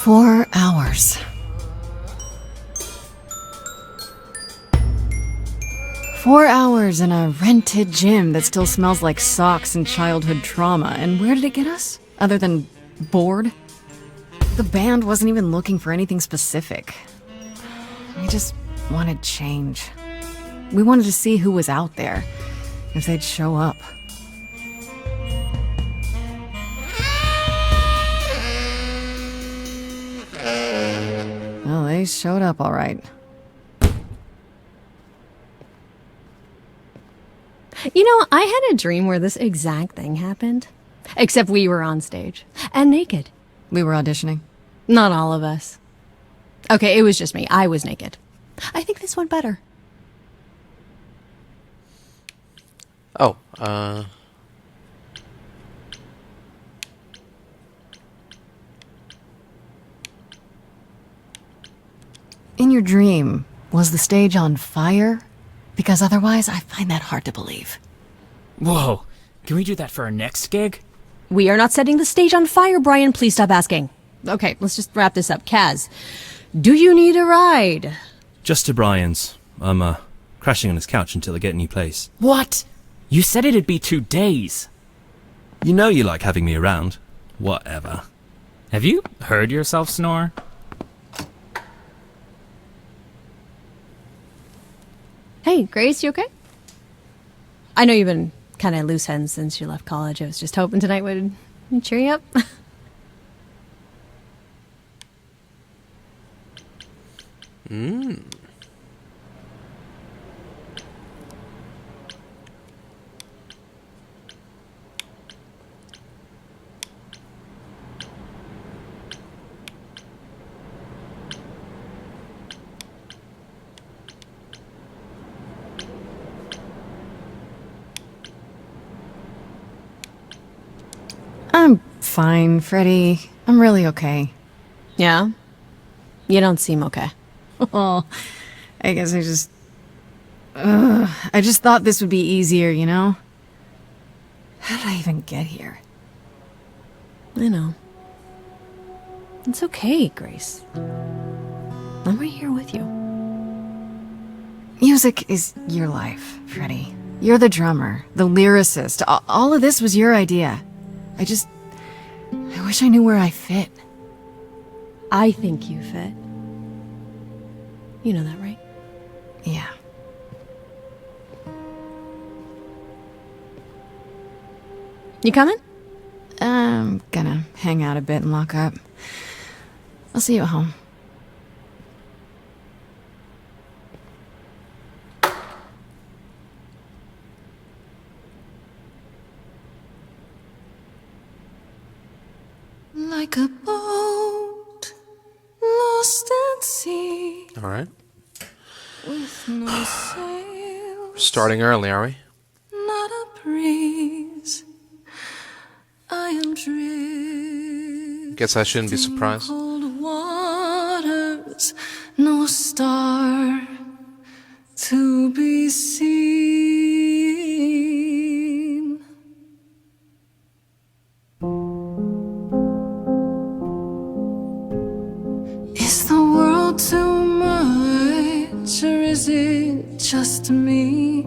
4 hours. 4 hours in a rented gym that still smells like socks and childhood trauma. And where did it get us? Other than bored? The band wasn't even looking for anything specific. We just wanted change. We wanted to see who was out there, if they'd show up. Well, they showed up all right. You know, I had a dream where this exact thing happened. Except we were on stage. And naked. We were auditioning. Not all of us. Okay, it was just me. I was naked. I think this went better. Oh, In your dream, was the stage on fire? Because otherwise, I find that hard to believe. Whoa, can we do that for our next gig? We are not setting the stage on fire, Brian. Please stop asking. Okay, let's just wrap this up. Kaz, do you need a ride? Just to Brian's. I'm, crashing on his couch until I get a new place. What? You said it'd be 2 days. You know you like having me around. Whatever. Have you heard yourself snore? Hey, Grace, you okay? I know you've been kind of loose ends since you left college. I was just hoping tonight would cheer you up. I'm fine, Freddie. I'm really okay. Yeah? You don't seem okay. Oh, I guess I just thought this would be easier, you know? How did I even get here? I know. It's okay, Grace. I'm right here with you. Music is your life, Freddie. You're the drummer, the lyricist. All of this was your idea. I wish I knew where I fit. I think you fit. You know that, right? Yeah. You coming? I'm gonna hang out a bit and lock up. I'll see you at home. Like a boat lost at sea all right. with no sails, Starting early, are we? not a breeze. I am drifting Guess I shouldn't be surprised. cold waters, no star to be seen. Is the world too much, or is it just me?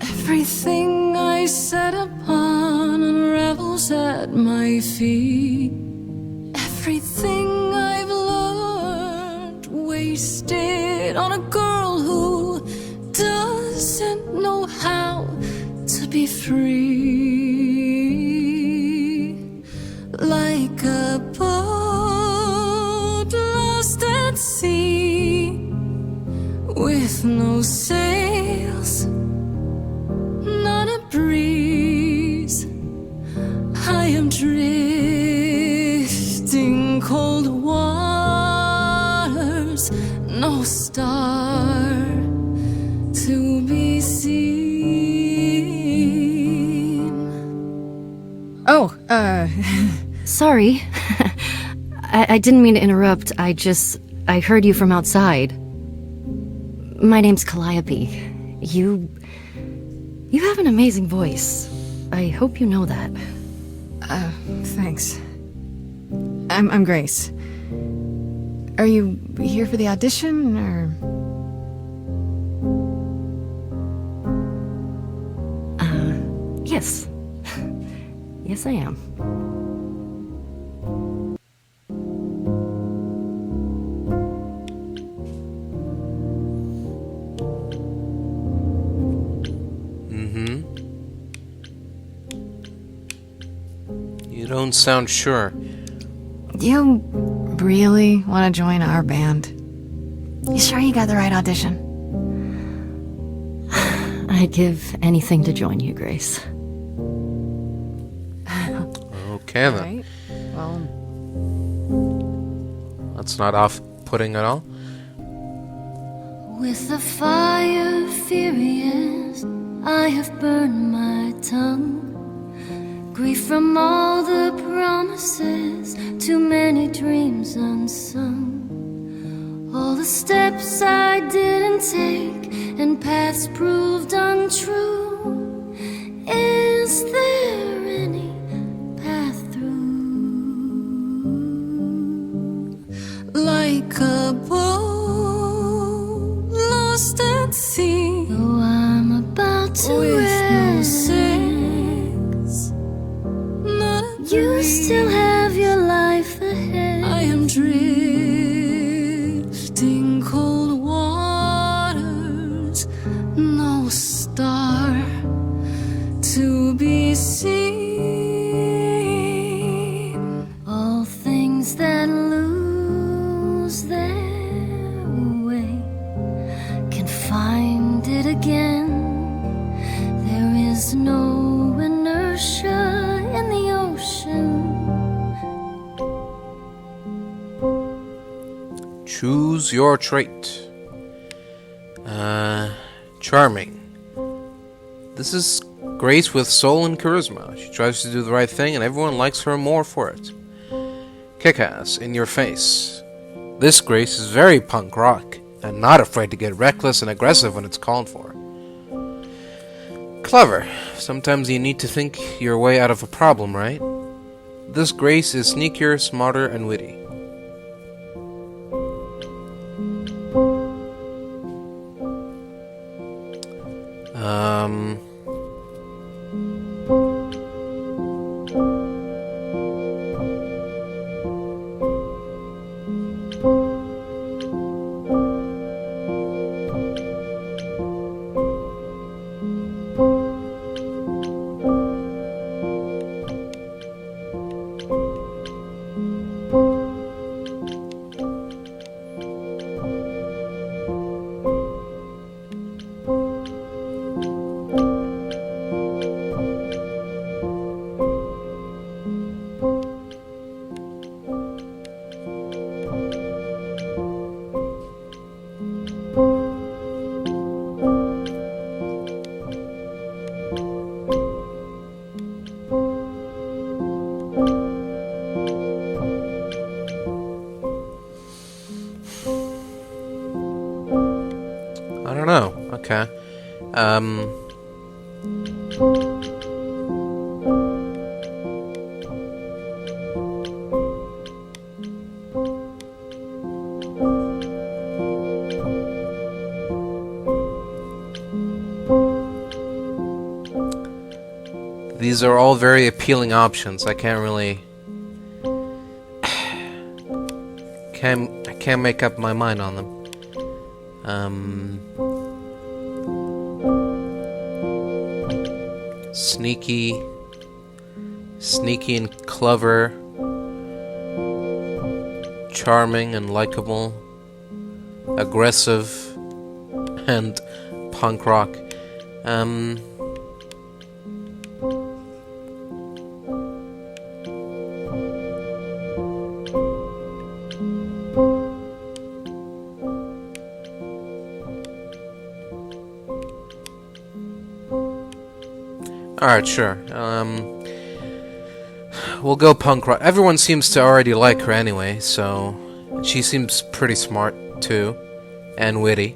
Everything I set upon unravels at my feet. Everything I've learned wasted on a girl who doesn't know how to be free. Like a boat lost at sea with no sails, not a breeze. I am drifting cold waters, no star to be seen. Oh, Sorry. I didn't mean to interrupt. I heard you from outside. My name's Calliope. You have an amazing voice. I hope you know that. thanks. I'm Grace. Are you here for the audition, or...? Yes. Yes, I am. You don't sound sure. You really want to join our band? You sure you got the right audition? I'd give anything to join you, Grace. Okay then. Right. Well, That's not off-putting at all. With the fire furious, I have burned my tongue. Grief from all the promises, too many dreams unsung. All the steps I didn't take and paths proved untrue. Is there any path through? Like a boat lost at sea, Though I'm about to with no end, sails, not a you breeze. still have your life ahead. I am drifting cold waters, no star to be seen. All things that lose their way can find it again. There is no inertia in the ocean. Choose your trait. Charming. This is Grace with soul and charisma. She tries to do the right thing and everyone likes her more for it. Kick-ass, in your face. This Grace is very punk rock and not afraid to get reckless and aggressive when it's called for. Clever. Sometimes you need to think your way out of a problem, right? This Grace is sneakier, smarter, and witty. I don't know. Okay. These are all very appealing options. I can't really... I can't make up my mind on them. Sneaky and clever, charming and likable, aggressive, and punk rock. Alright, sure. We'll go punk rock. Everyone seems to already like her anyway, so... She seems pretty smart, too. And witty.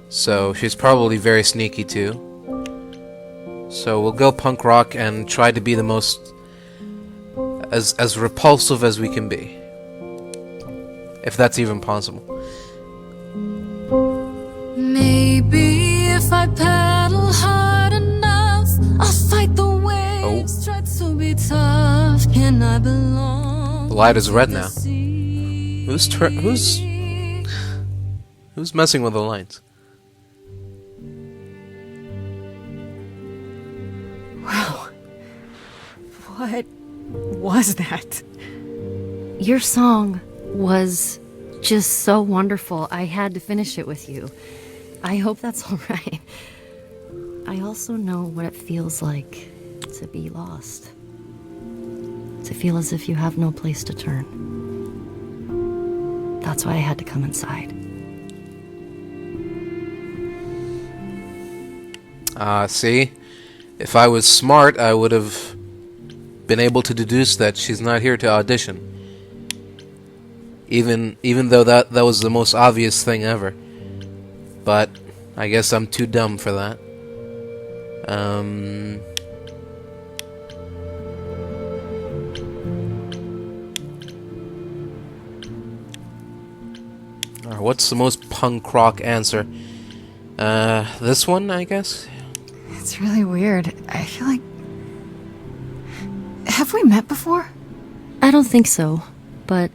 So, she's probably very sneaky, too. So, we'll go punk rock and try to be the most... As repulsive as we can be. If that's even possible. Maybe if I paddle hard enough, I'll fight the waves. Try to be tough. Can I belong? The light is red to the now. sea? Who's messing with the lights? Wow. What was that? Your song was just so wonderful. I had to finish it with you. I hope that's all right. I also know what it feels like to be lost. To feel as if you have no place to turn. That's why I had to come inside. See? If I was smart, I would have been able to deduce that she's not here to audition. Even though that was the most obvious thing ever. But I guess I'm too dumb for that. Alright, what's the most punk rock answer? This one, I guess? It's really weird. I feel like... Have we met before? I don't think so, but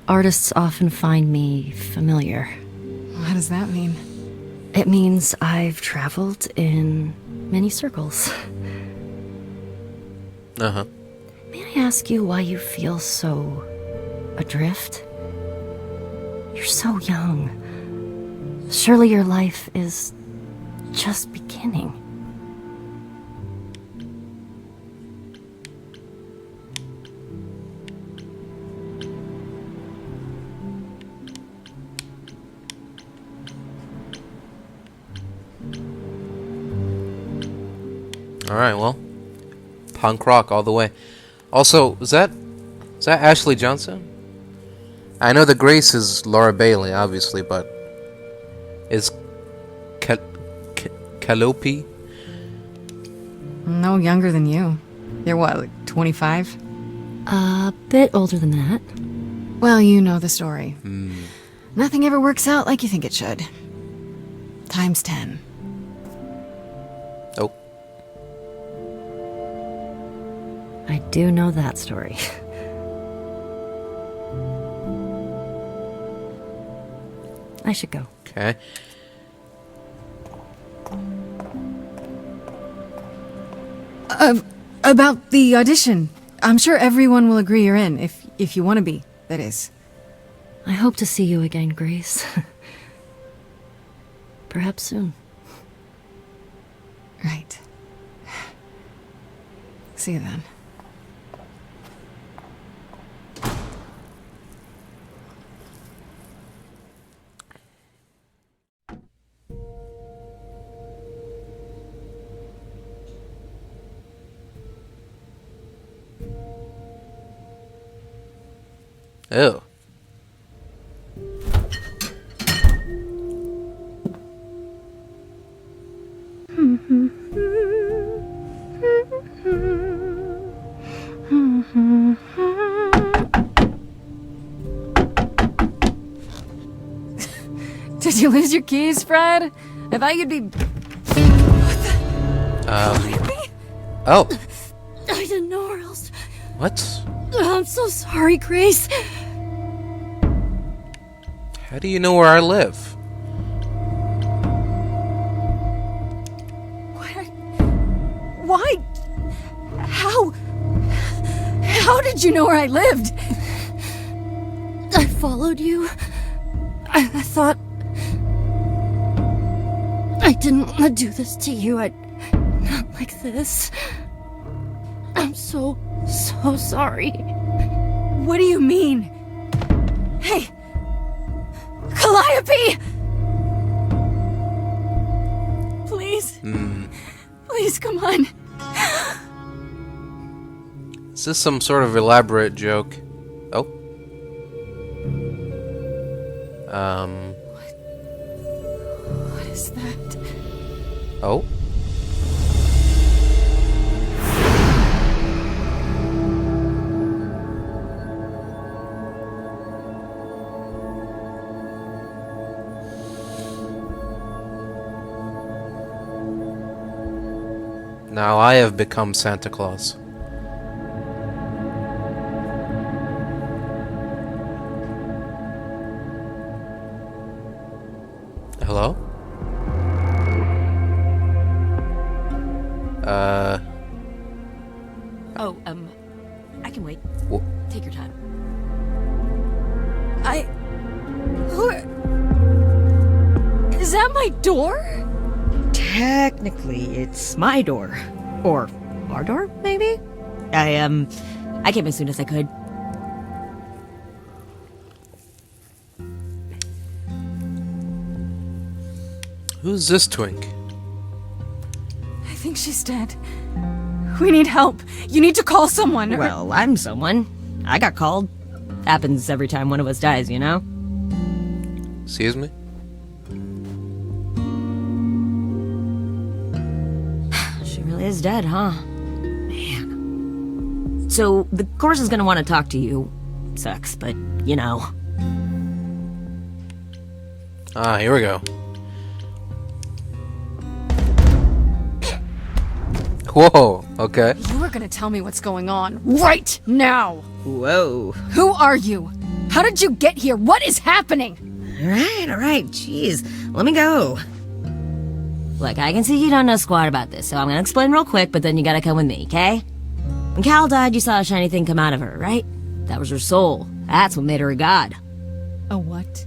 artists often find me familiar. What does that mean? It means I've traveled in many circles. Uh-huh. May I ask you why you feel so adrift? You're so young. Surely your life is just beginning. Alright, well. Punk rock all the way. Also, is that Ashley Johnson? I know the Grace is Laura Bailey, obviously, but is Calliope? No younger than you. You're what, like 25? A bit older than that. Well, you know the story. Nothing ever works out like you think it should. Times 10. Oh. I do know that story. I should go. Okay. About the audition. I'm sure everyone will agree you're in, if you want to be, that is. I hope to see you again, Grace. Perhaps soon. Right. See you then. Ew. Did you lose your keys, Fred? I thought you'd be... Oh. I didn't know where else. What? I'm so sorry, Grace. How do you know where I live? Why? How did you know where I lived? I followed you. I thought... I didn't want to do this to you. Not like this. I'm so sorry. What do you mean? Hey! Calliope! Please? Please, come on. Is this some sort of elaborate joke? Oh. What is that? Oh. Now I have become Santa Claus. Hello? Oh, I can wait. Wh- Take your time. Is that my door? Technically, it's my door. Or our door, maybe? I came as soon as I could. Who's this twink? I think she's dead. We need help. You need to call someone. Well, I'm someone. I got called. Happens every time one of us dies, you know? Excuse me? She really is dead, huh? Man. So, the course is gonna want to talk to you. Sucks, but, you know. Ah, here we go. Whoa, okay. You are gonna tell me what's going on right now. Whoa. Who are you? How did you get here? What is happening? Alright, jeez. Let me go. Look, I can see you don't know squat about this, so I'm gonna explain real quick, but then you gotta come with me, okay? When Cal died, you saw a shiny thing come out of her, right? That was her soul. That's what made her a god. A what?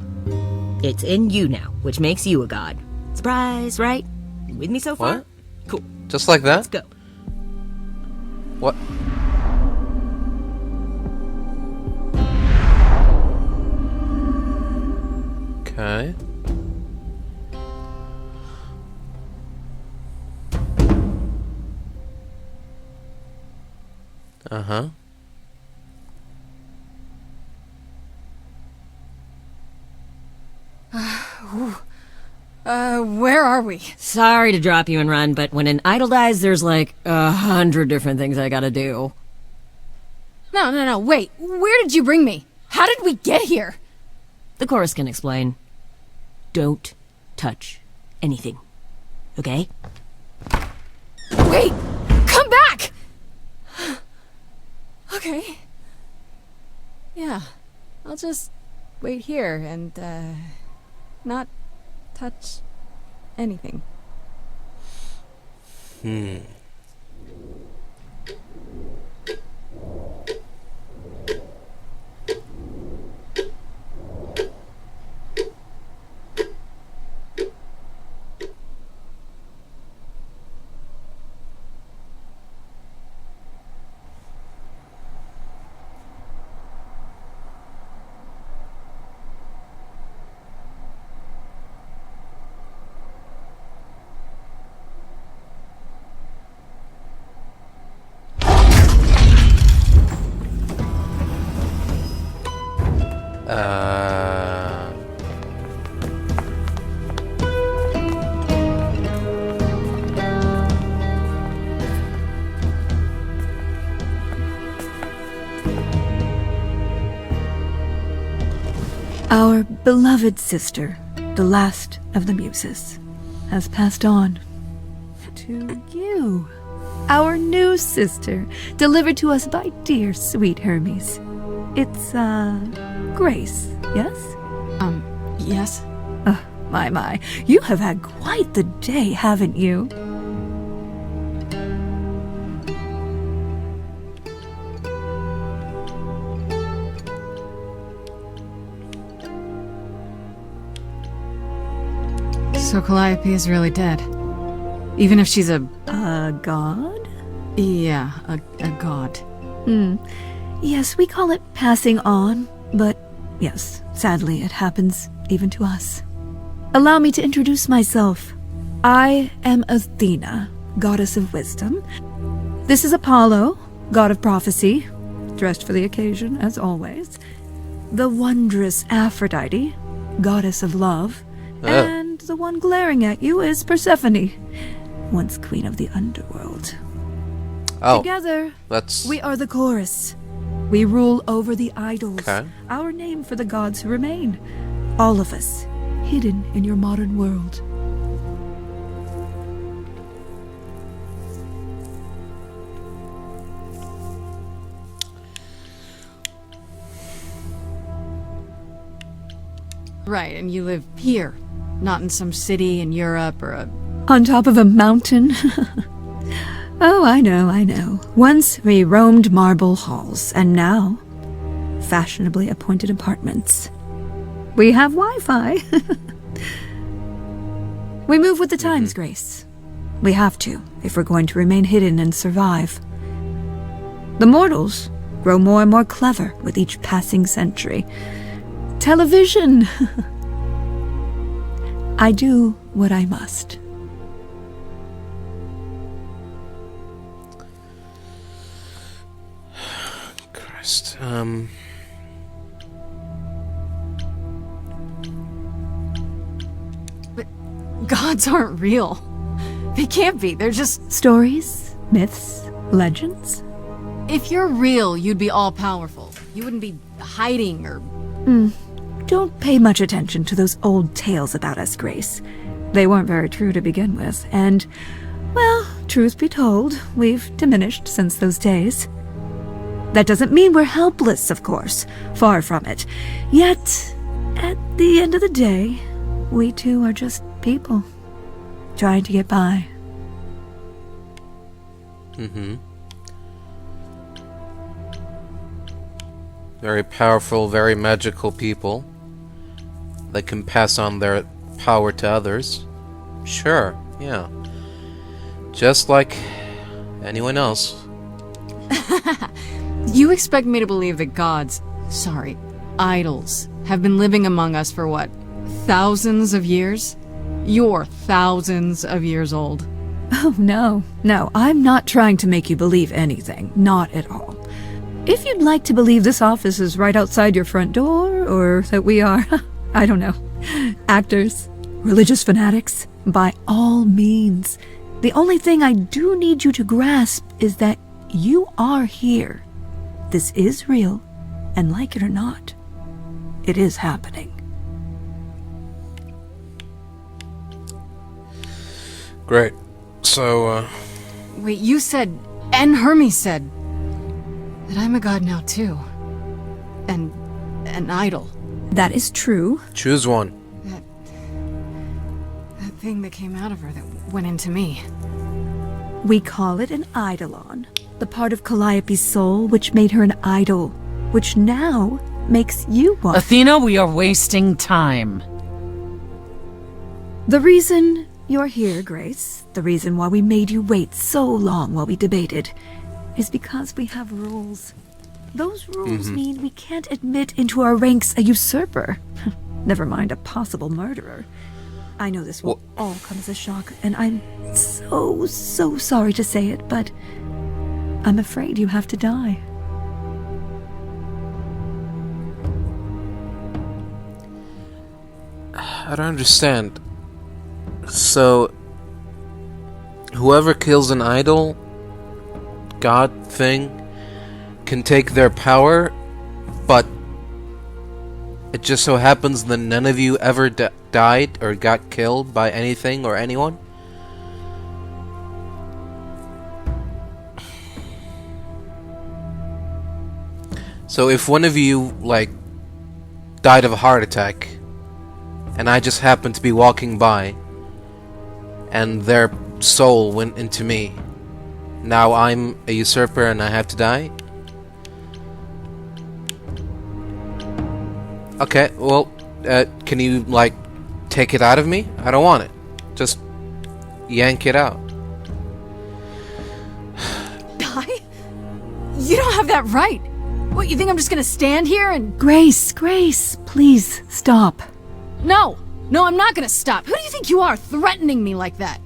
It's in you now, which makes you a god. Surprise, right? You with me so far? What? Cool. Just like that? Let's go. What? Okay. Uh-huh. Where are we? Sorry to drop you and run, but when an idol dies, there's like 100 different things I gotta do. No, wait. Where did you bring me? How did we get here? The chorus can explain. Don't touch anything. Okay? Wait! Come back! Okay. Yeah. I'll just wait here and, not touch anything. Our beloved sister, the last of the Muses, has passed on to you. Our new sister, delivered to us by dear sweet Hermes. It's, Grace, yes? Yes? My. You have had quite the day, haven't you? So Calliope is really dead. Even if she's a God? Yeah, a god. Yes, we call it passing on, but yes, sadly it happens even to us. Allow me to introduce myself. I am Athena, goddess of wisdom. This is Apollo, god of prophecy, dressed for the occasion, as always. The wondrous Aphrodite, goddess of love. And the one glaring at you is Persephone, once queen of the Underworld. Oh, Together, that's... we are the chorus. We rule over the idols. Okay. Our name for the gods who remain. All of us, hidden in your modern world. Right, and you live here, not in some city in Europe or a... On top of a mountain? Oh, I know. Once we roamed marble halls, and now fashionably appointed apartments. We have Wi-Fi. We move with the times, Grace. We have to, if we're going to remain hidden and survive. The mortals grow more and more clever with each passing century. Television! I do what I must. Christ, But gods aren't real. They can't be, they're just... Stories, myths, legends. If you're real, you'd be all-powerful. You wouldn't be hiding or... Don't pay much attention to those old tales about us, Grace. They weren't very true to begin with, and, well, truth be told, we've diminished since those days. That doesn't mean we're helpless, of course. Far from it. Yet, at the end of the day, we too are just people, trying to get by. Very powerful, very magical people that can pass on their power to others. Sure, yeah. Just like anyone else. You expect me to believe that gods, sorry, idols, have been living among us for what, thousands of years? You're thousands of years old. Oh, no, I'm not trying to make you believe anything. Not at all. If you'd like to believe this office is right outside your front door, or that we are, I don't know, actors, religious fanatics, by all means. The only thing I do need you to grasp is that you are here. This is real, and like it or not, it is happening. Great. So, Wait, you said, and Hermes said, that I'm a god now too. And an idol. That is true. choose one. That thing that came out of her that went into me. We call it an eidolon, the part of Calliope's soul which made her an idol, which now makes you one. Athena, we are wasting time. The reason you're here, Grace, the reason why we made you wait so long while we debated, is because we have rules. Those rules mean we can't admit into our ranks a usurper. Never mind a possible murderer. I know this will all come as a shock, and I'm so sorry to say it, but I'm afraid you have to die. I don't understand. So, whoever kills an idol, god thing, can take their power, but it just so happens that none of you ever died or got killed by anything or anyone? So if one of you, like, died of a heart attack, and I just happened to be walking by, and their soul went into me, now I'm a usurper and I have to die? Okay, well, can you, like, take it out of me? I don't want it. Just yank it out. Die? You don't have that right. What, you think I'm just gonna stand here and... Grace, please stop. No, I'm not gonna stop. Who do you think you are, threatening me like that?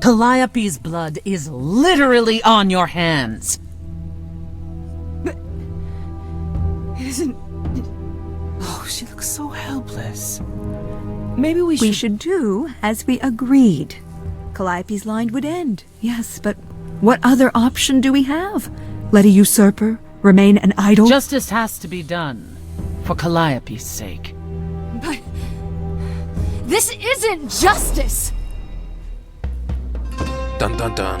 Calliope's blood is literally on your hands. But... it isn't... Oh, she looks so helpless. Maybe we should do as we agreed. Calliope's line would end, yes, but what other option do we have? Let a usurper remain an idol? Justice has to be done, for Calliope's sake. But... this isn't justice! Dun dun dun.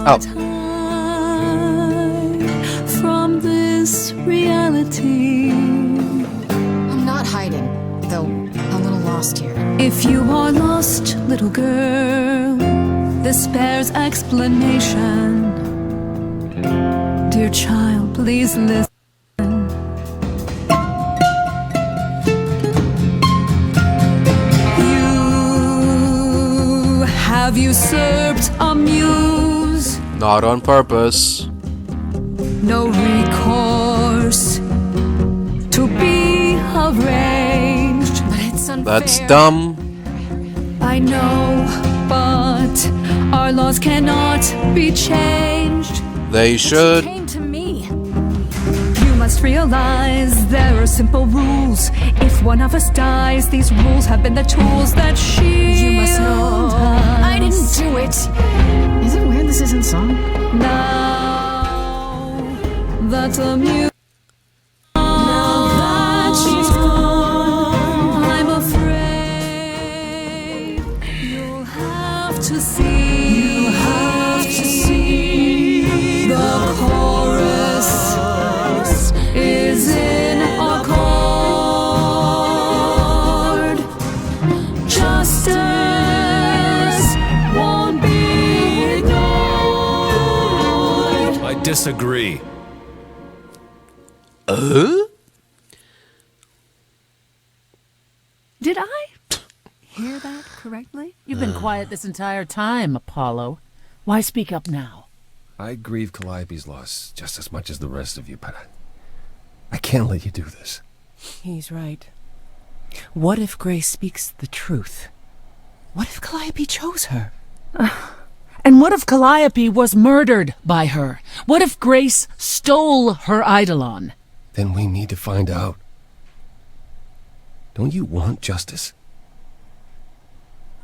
can't hide from this reality. I'm not hiding, though a little lost here. If you are lost, little girl, this bears explanation. Dear child, please listen. You have usurped a muse. Not on purpose. No recourse to be arranged. But it's unfair. That's dumb. I know, but our laws cannot be changed. They should. Came to me. You must realize there are simple rules. If one of us dies, these rules have been the tools that shield. You must know. I didn't do it. Is it weird this isn't song? Now that the muse. Now that she's gone, I'm afraid you'll have to see. You'll have to see the chorus is in accord. Justice won't be ignored. I disagree. Did I hear that correctly? You've been quiet this entire time, Apollo. Why speak up now? I grieve Calliope's loss just as much as the rest of you, but I can't let you do this. He's right. What if Grace speaks the truth? What if Calliope chose her? And what if Calliope was murdered by her? What if Grace stole her Eidolon? Then we need to find out. Don't you want justice?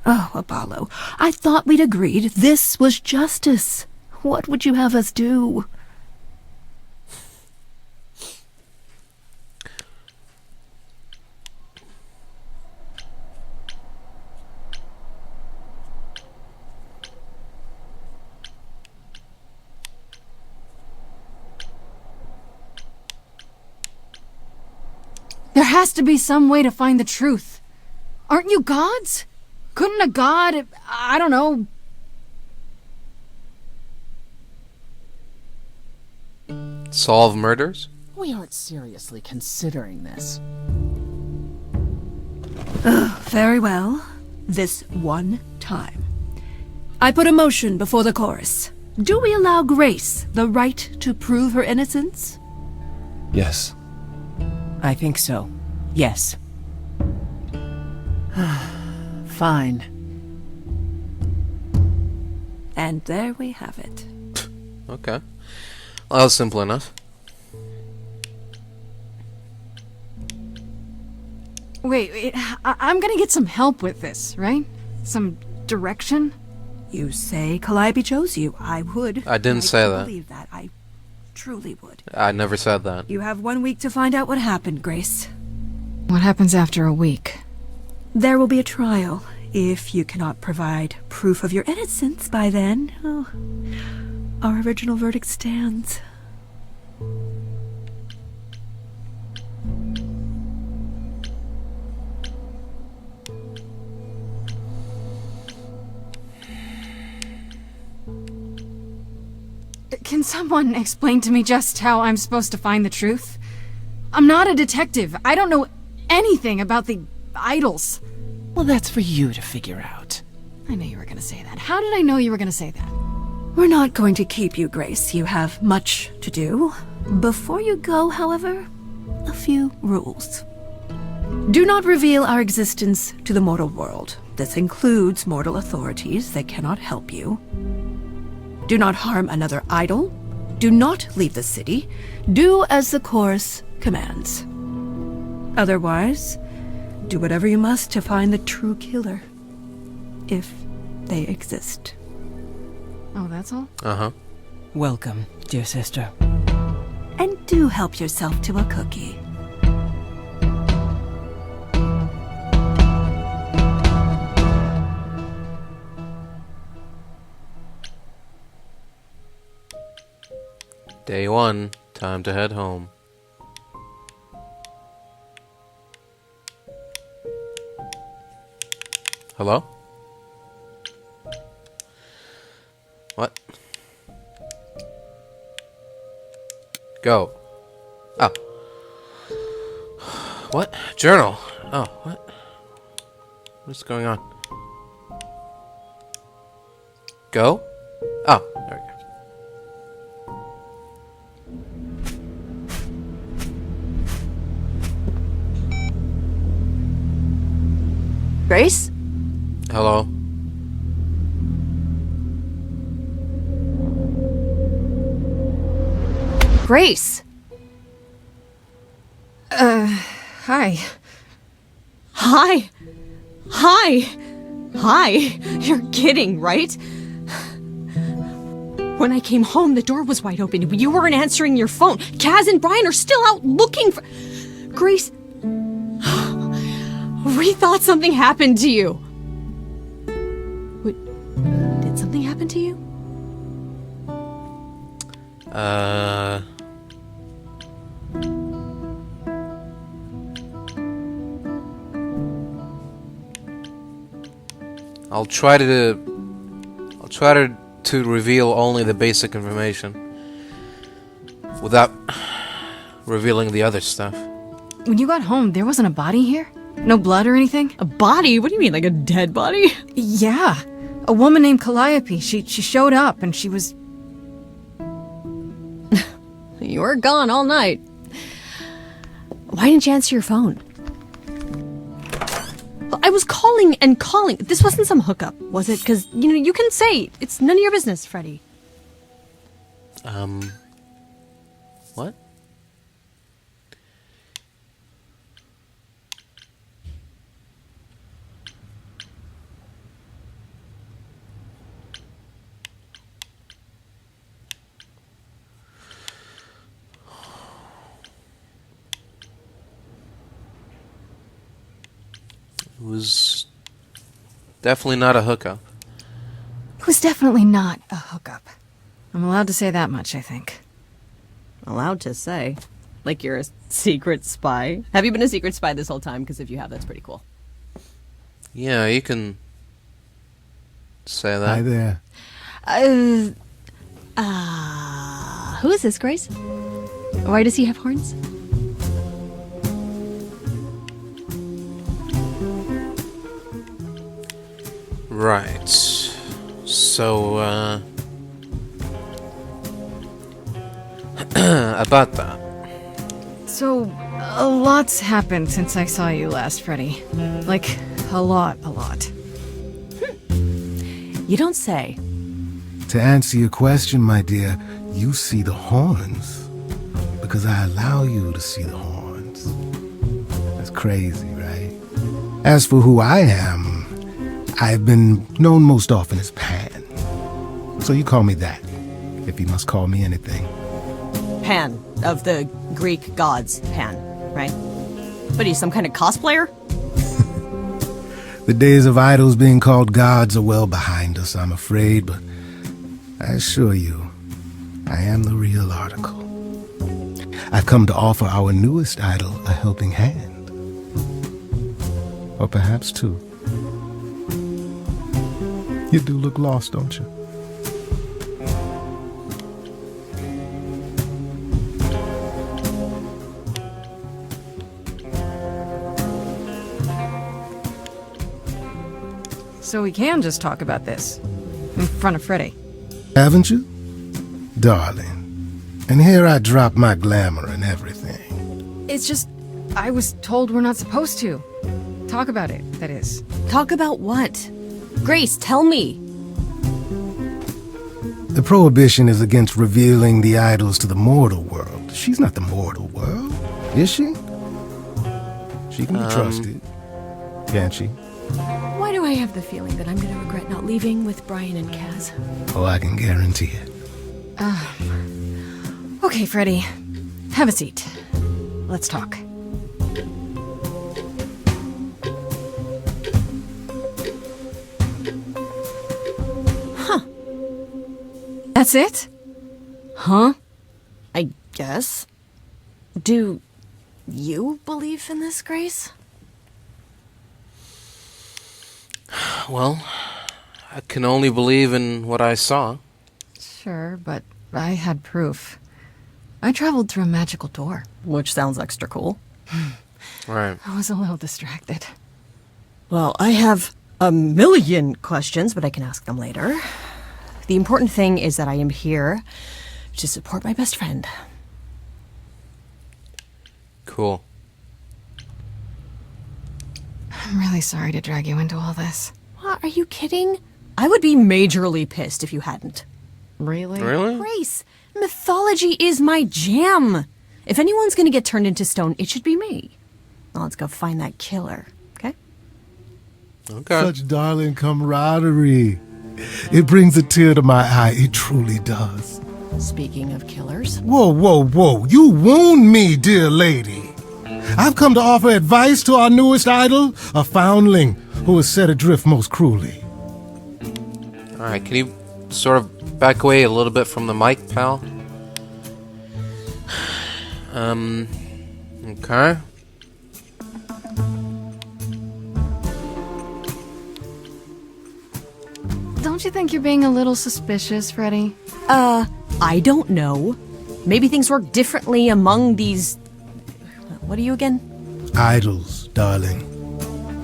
Oh, Apollo, I thought we'd agreed this was justice. What would you have us do? There has to be some way to find the truth. Aren't you gods? Couldn't a god, I don't know... Solve murders? We aren't seriously considering this. Very well. This one time. I put a motion before the chorus. Do we allow Grace the right to prove her innocence? Yes. I think so. Yes. Fine. And there we have it. Okay. Well, that was simple enough. Wait, I'm gonna get some help with this, right? Some direction? You say Calliope chose you. I would. I didn't say that. Believe that. I truly would. I never said that. You have 1 week to find out what happened, Grace. What happens after a week? There will be a trial. If you cannot provide proof of your innocence by then, our original verdict stands. Can someone explain to me just how I'm supposed to find the truth? I'm not a detective. I don't know anything about the idols. Well, that's for you to figure out. I knew you were gonna say that. How did I know you were gonna say that? We're not going to keep you, Grace. You have much to do. Before you go, however, a few rules. Do not reveal our existence to the mortal world. This includes mortal authorities that cannot help you. Do not harm another idol. Do not leave the city. Do as the chorus commands. Otherwise, do whatever you must to find the true killer. If they exist. Oh, that's all? Uh-huh. Welcome, dear sister. And do help yourself to a cookie. Day 1. Time to head home. Hello? What? Go. Oh. What? Journal. Oh, what? What's going on? Go? Oh, there we go. Grace? Hello? Grace! Hi. Hi! Hi! Hi! You're kidding, right? When I came home, the door was wide open. You weren't answering your phone. Kaz and Brian are still out looking for... Grace... We thought something happened to you. What? Did something happen to you? I'll try to reveal only the basic information without revealing the other stuff. When you got home, there wasn't a body here? No blood or anything? A body? What do you mean, like a dead body? Yeah. A woman named Calliope. She showed up and she was... You were gone all night. Why didn't you answer your phone? I was calling and calling. This wasn't some hookup, was it? Because, you can say it's none of your business, Freddie. What? It was definitely not a hookup. It was definitely not a hookup. I'm allowed to say that much, I think. Allowed to say? Like you're a secret spy? Have you been a secret spy this whole time? Because if you have, that's pretty cool. Yeah, you can say that. Hi there. Who is this, Grace? Why does he have horns? Right. So, about that. So, a lot's happened since I saw you last, Freddie. Like, a lot. You don't say. To answer your question, my dear, you see the horns because I allow you to see the horns. That's crazy, right? As for who I am, I've been known most often as Pan. So you call me that, if you must call me anything. Pan, of the Greek gods, Pan, right? What are you, some kind of cosplayer? The days of idols being called gods are well behind us, I'm afraid, but I assure you, I am the real article. I've come to offer our newest idol a helping hand. Or perhaps two. You do look lost, don't you? So we can just talk about this. In front of Freddie. Haven't you? Darling. And here I drop my glamour and everything. It's just, I was told we're not supposed to. Talk about it, that is. Talk about what? Grace, tell me. The prohibition is against revealing the idols to the mortal world. She's not the mortal world, is she? She can be trusted, can't she? Why do I have the feeling that I'm going to regret not leaving with Brian and Kaz? Oh, I can guarantee it. Okay, Freddie. Have a seat. Let's talk. Huh. That's it? Huh? Yes. Do you believe in this, Grace? Well, I can only believe in what I saw. Sure, but I had proof. I traveled through a magical door. Which sounds extra cool. Right. I was a little distracted. Well, I have a million questions, but I can ask them later. The important thing is that I am here to support my best friend. Cool. I'm really sorry to drag you into all this. What, are you kidding? I would be majorly pissed if you hadn't. Really? Really? Grace, mythology is my jam. If anyone's gonna get turned into stone, it should be me. Now let's go find that killer, okay? Okay. Such darling camaraderie. It brings a tear to my eye. It truly does. Speaking of killers. Whoa, whoa, whoa. You wound me, dear lady. I've come to offer advice to our newest idol, a foundling who was set adrift most cruelly. Alright, can you sort of back away a little bit from the mic, pal? Okay. Don't you think you're being a little suspicious, Freddie? I don't know. Maybe things work differently among these... What are you again? Idols, darling.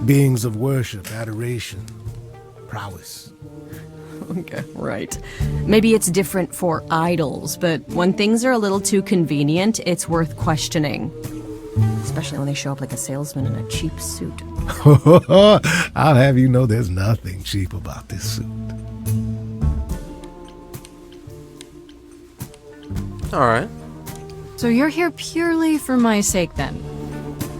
Beings of worship, adoration, prowess. Okay, right. Maybe it's different for idols, but when things are a little too convenient, it's worth questioning. Especially when they show up like a salesman in a cheap suit. I'll have you know there's nothing cheap about this suit. Alright. So you're here purely for my sake, then?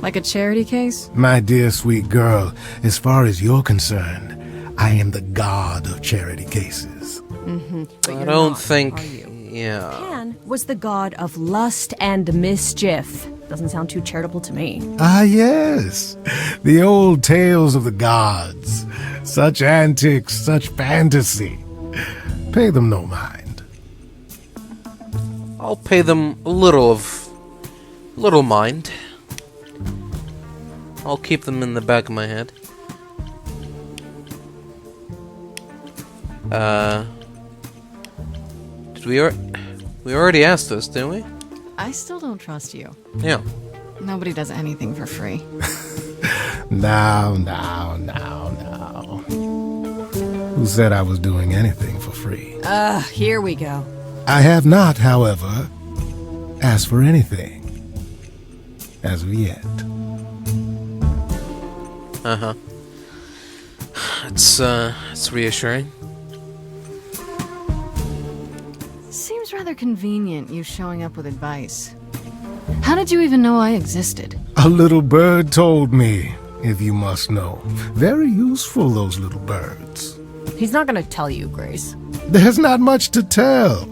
Like a charity case? My dear sweet girl, as far as you're concerned, I am the god of charity cases. Mm-hmm. But I you're don't not, think... are you? Yeah. Pan was the god of lust and mischief. Doesn't sound too charitable to me. Ah, yes. The old tales of the gods. Such antics, such fantasy. Pay them no mind. I'll pay them a little mind. I'll keep them in the back of my head. Did we already asked this, didn't we? I still don't trust you. Yeah. Nobody does anything for free. Now. Who said I was doing anything for free? Here we go. I have not, however, asked for anything. As of yet. Uh-huh. It's reassuring. Seems rather convenient, you showing up with advice. How did you even know I existed? A little bird told me, if you must know. Very useful, those little birds. He's not gonna tell you, Grace. There's not much to tell.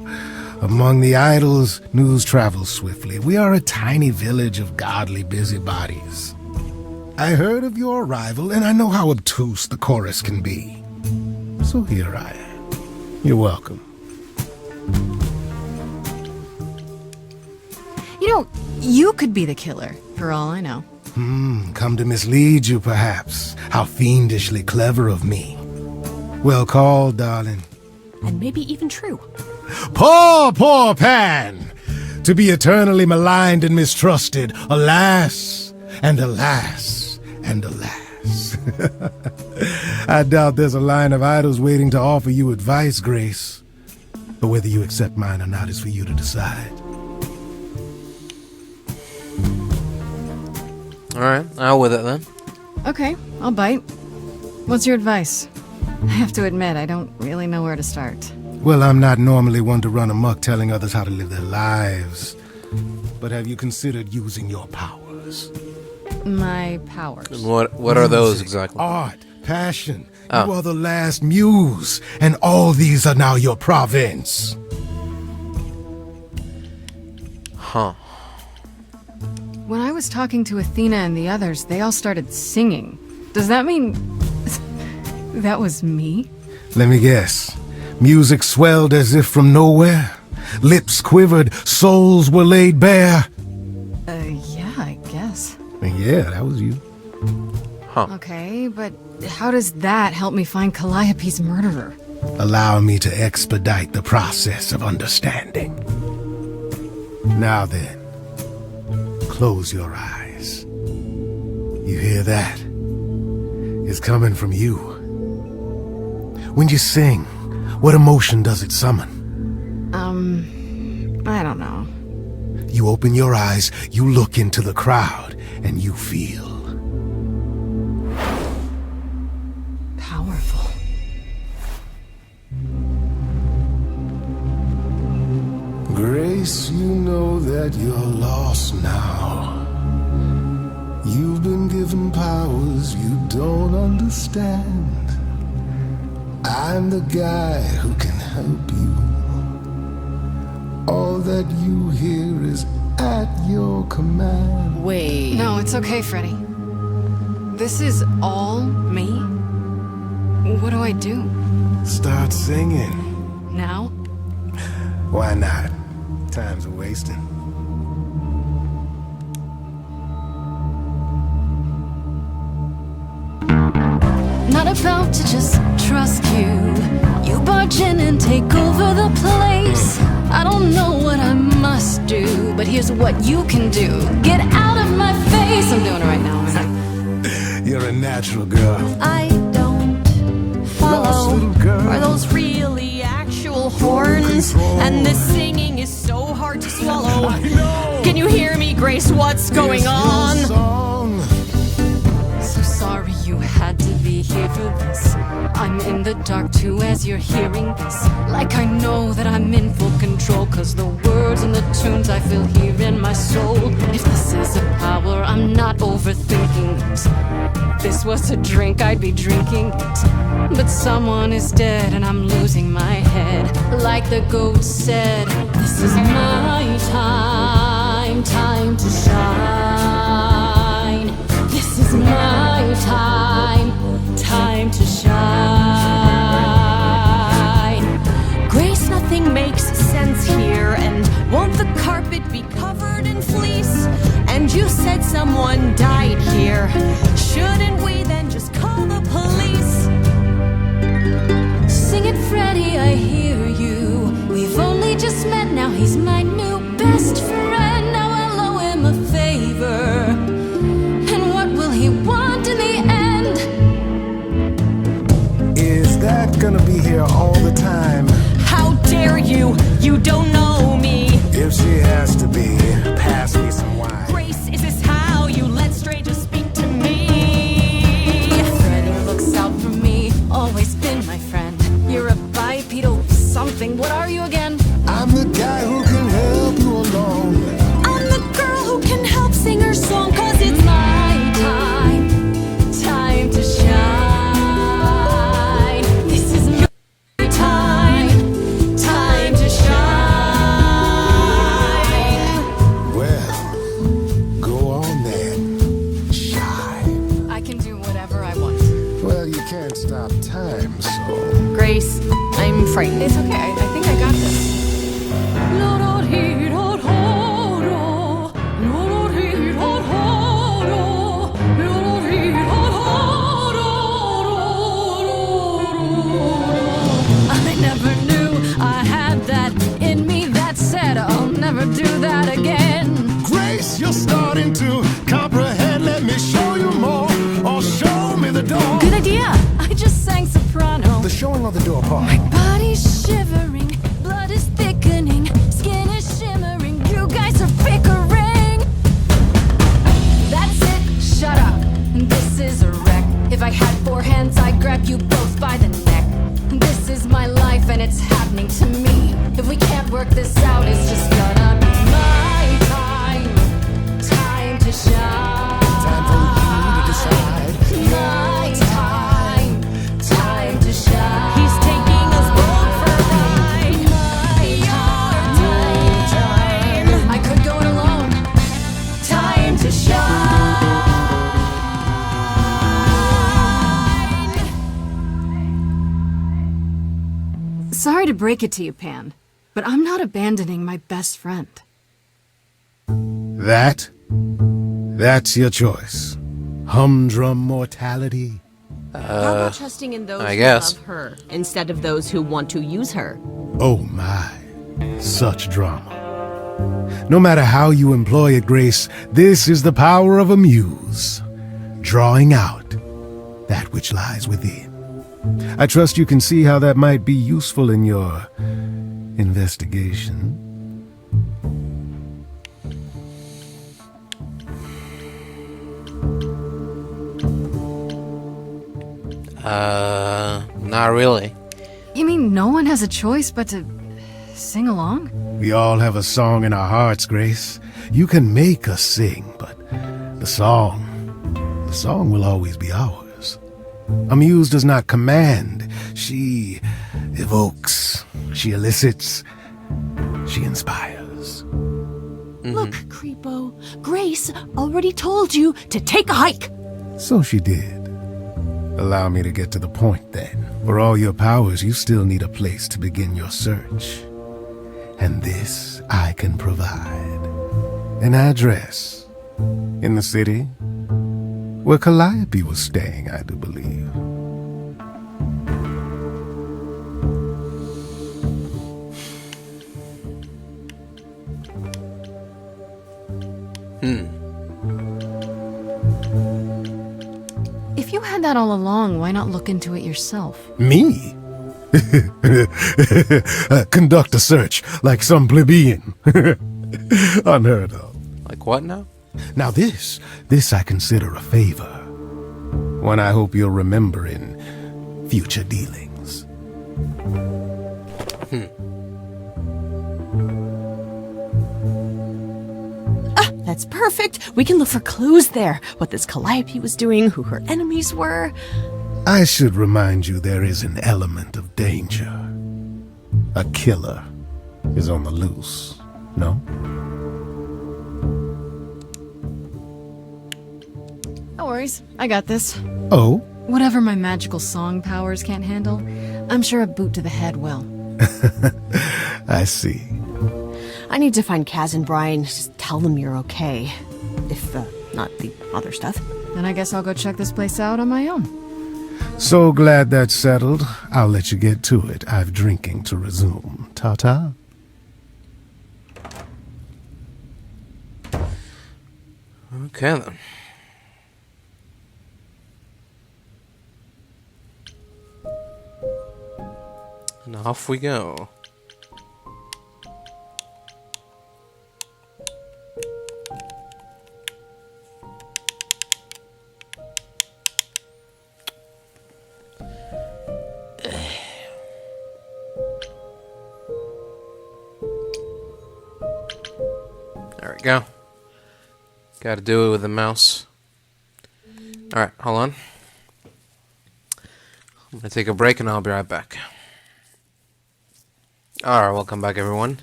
Among the idols, news travels swiftly. We are a tiny village of godly busybodies. I heard of your arrival, and I know how obtuse the chorus can be. So here I am. You're welcome. You know, you could be the killer, for all I know. Come to mislead you, perhaps. How fiendishly clever of me. Well called, darling. And maybe even true. Poor Pan! To be eternally maligned and mistrusted. Alas, and alas, and alas. I doubt there's a line of idols waiting to offer you advice, Grace. But whether you accept mine or not is for you to decide. Alright, out with it then. Okay, I'll bite. What's your advice? I have to admit, I don't really know where to start. Well, I'm not normally one to run amok telling others how to live their lives. But have you considered using your powers? My powers. And what are those exactly? Art, passion. Oh. You are the last muse, and all these are now your province. Huh. When I was talking to Athena and the others, they all started singing. Does that mean... that was me? Let me guess. Music swelled as if from nowhere. Lips quivered, souls were laid bare. Yeah, I guess. And yeah, that was you. Okay, but how does that help me find Calliope's murderer? Allow me to expedite the process of understanding. Now then, close your eyes. You hear that? It's coming from you. When you sing, what emotion does it summon? I don't know. You open your eyes, you look into the crowd, and you feel powerful. Grace, you know that you're lost now. You've been given powers you don't understand. I'm the guy who can help you. All that you hear is at your command. Wait. No, it's okay, Freddie. This is all me? What do I do? Start singing. Now? Why not? Time's a wasting. Not about to just trust you. You barge in and take over the place. I don't know what I must do, but here's what you can do. Get out of my face. I'm doing it right now, man. You're a natural girl. I don't follow. Are those really actual horns? And this singing is so hard to swallow. I know. Can you hear me, Grace? What's going on? So sorry you had to be here for this. I'm in the dark too as you're hearing this. Like I know that I'm in full control, cause the words and the tunes I feel here in my soul. If this is a power, I'm not overthinking it. If this was a drink, I'd be drinking it. But someone is dead and I'm losing my head. Like the goat said, this is my time, time to shine. This is my time, time to shine. Grace, nothing makes sense here. And won't the carpet be covered in fleece? And you said someone died here. Shouldn't we then just call the police? Sing it, Freddie, I hear you. We've only just met, now he's my new best friend. Now I'll owe him a favor. And what will he want in the end? Is that gonna be here all the time? How dare you? You don't know me. If she has to be, pass me some wine. Grace, is this how you let strangers speak to me? Freddie looks out for me, always been my friend. You're a bipedal something, what are you again? I'm the guy who can help you along. I'm the girl who can help sing her song, cause it's my time, time to shine. This is my time, time to shine. Well, go on then. Shine. I can do whatever I want. Well, you can't stop time, so... Grace, I'm frightened. It's okay, I think I got this. I never knew I had that in me. That said, I'll never do that again. Grace, you're starting to comprehend. Let me show you more, or show me the door. Good idea. I just sang soprano. The showing of the door part. My body's shivering, blood is thickening, skin is shimmering. You guys are bickering. That's it. Shut up. This is a wreck. If I had four hands, I'd grab you both by the neck. This is my life and it's happening to me. If we can't work this out, it's just gonna be my time, time to shine. Time for you to decide. My time, time to shine. He's taking us both for a ride. My time. I could go it alone. Time to shine. Sorry to break it to you, Pan, but I'm not abandoning my best friend. That's your choice. Humdrum mortality. How about trusting in those I who guess. love her instead of those who want to use her? Oh my, such drama. No matter how you employ it, Grace, this is the power of a muse, drawing out that which lies within. I trust you can see how that might be useful in your investigation. Not really. You mean no one has a choice but to sing along? We all have a song in our hearts, Grace. You can make us sing, but the song will always be ours. A muse does not command. She evokes. She elicits. She inspires. Look, Creepo, Grace already told you to take a hike. So she did. Allow me to get to the point, then. For all your powers, you still need a place to begin your search. And this I can provide. An address. In the city. Where Calliope was staying, I do believe. If you had that all along, why not look into it yourself? Me? Conduct a search like some plebeian. Unheard of. Like what now? Now this I consider a favor. One I hope you'll remember in future dealings. That's perfect. We can look for clues there. What this Calliope was doing, who her enemies were. I should remind you there is an element of danger. A killer is on the loose, no? No worries, I got this. Oh? Whatever my magical song powers can't handle, I'm sure a boot to the head will. I see. I need to find Kaz and Brian. Just tell them you're okay. If, not the other stuff. Then I guess I'll go check this place out on my own. So glad that's settled. I'll let you get to it. I've drinking to resume. Ta-ta. Okay then. And off we go. There we go. Gotta do it with the mouse. Alright, hold on. I'm gonna take a break and I'll be right back. Alright, welcome back everyone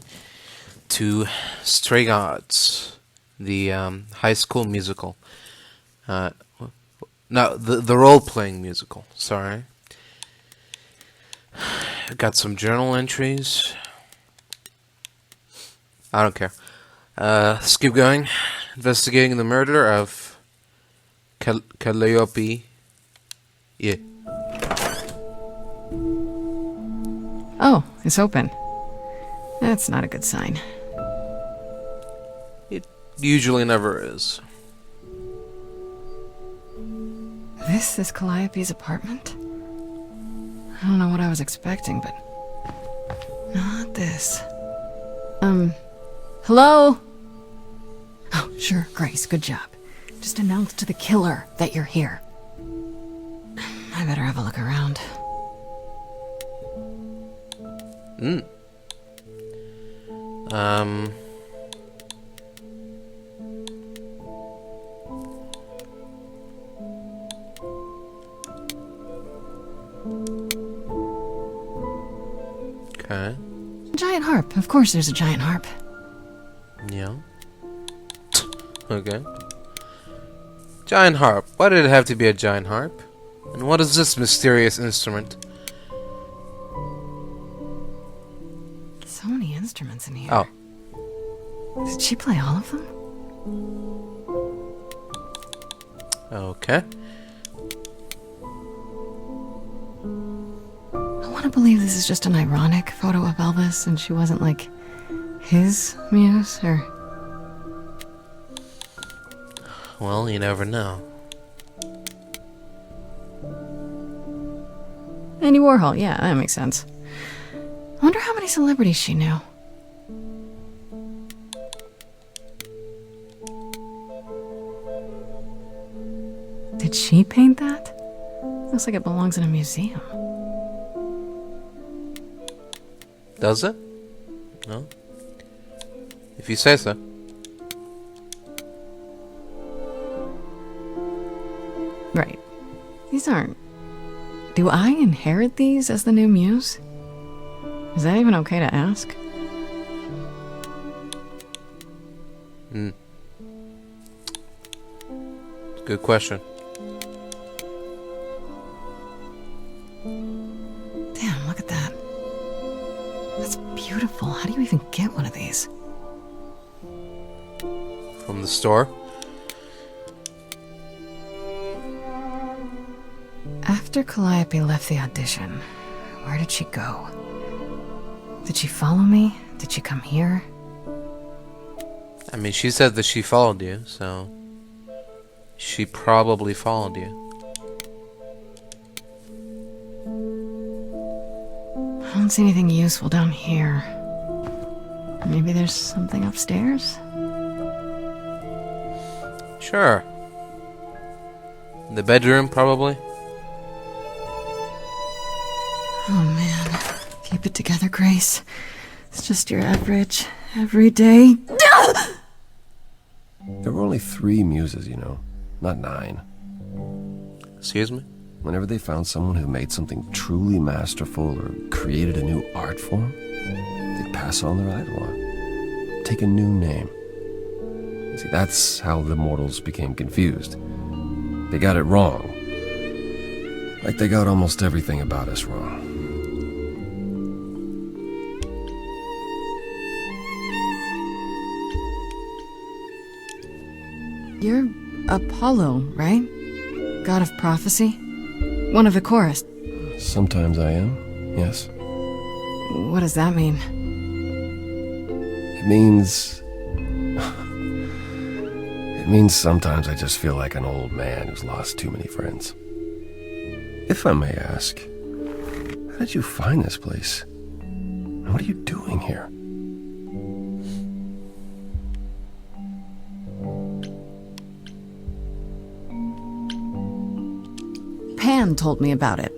to Stray Gods, the high school musical. No, the role-playing musical, sorry. Got some journal entries. I don't care. Let's keep going. Investigating the murder of Calliope. Yeah. Oh, it's open. That's not a good sign. It usually never is. This is Calliope's apartment? I don't know what I was expecting, but... not this. Hello? Oh, sure, Grace, good job. Just announce to the killer that you're here. I better have a look around. Okay. Giant harp. Of course there's a giant harp. Yeah. Okay. Giant harp. Why did it have to be a giant harp? And what is this mysterious instrument? So many instruments in here. Oh. Did she play all of them? Okay. I want to believe this is just an ironic photo of Elvis and she wasn't like his muse, or... Well, you never know. Andy Warhol, yeah, that makes sense. I wonder how many celebrities she knew. Did she paint that? Looks like it belongs in a museum. Does it? No? If you say so. Right. These aren't... Do I inherit these as the new muse? Is that even okay to ask? Good question. Damn, look at that. That's beautiful. How do you even get one of these? From the store? After Calliope left the audition, where did she go? Did she follow me? Did she come here? I mean, she said that she followed you, so... She probably followed you. I don't see anything useful down here. Maybe there's something upstairs? Sure. The bedroom, probably. Oh man. Keep it together, Grace. It's just your average, everyday... There were only 3 muses, you know, not 9. Excuse me? Whenever they found someone who made something truly masterful or created a new art form, they'd pass on their idol on. Take a new name. See, that's how the mortals became confused. They got it wrong. Like they got almost everything about us wrong. You're Apollo, right? God of prophecy? One of the chorus. Sometimes I am, yes. What does that mean? It means... It means sometimes I just feel like an old man who's lost too many friends. If I may ask, how did you find this place? And what are you doing here? Pan told me about it.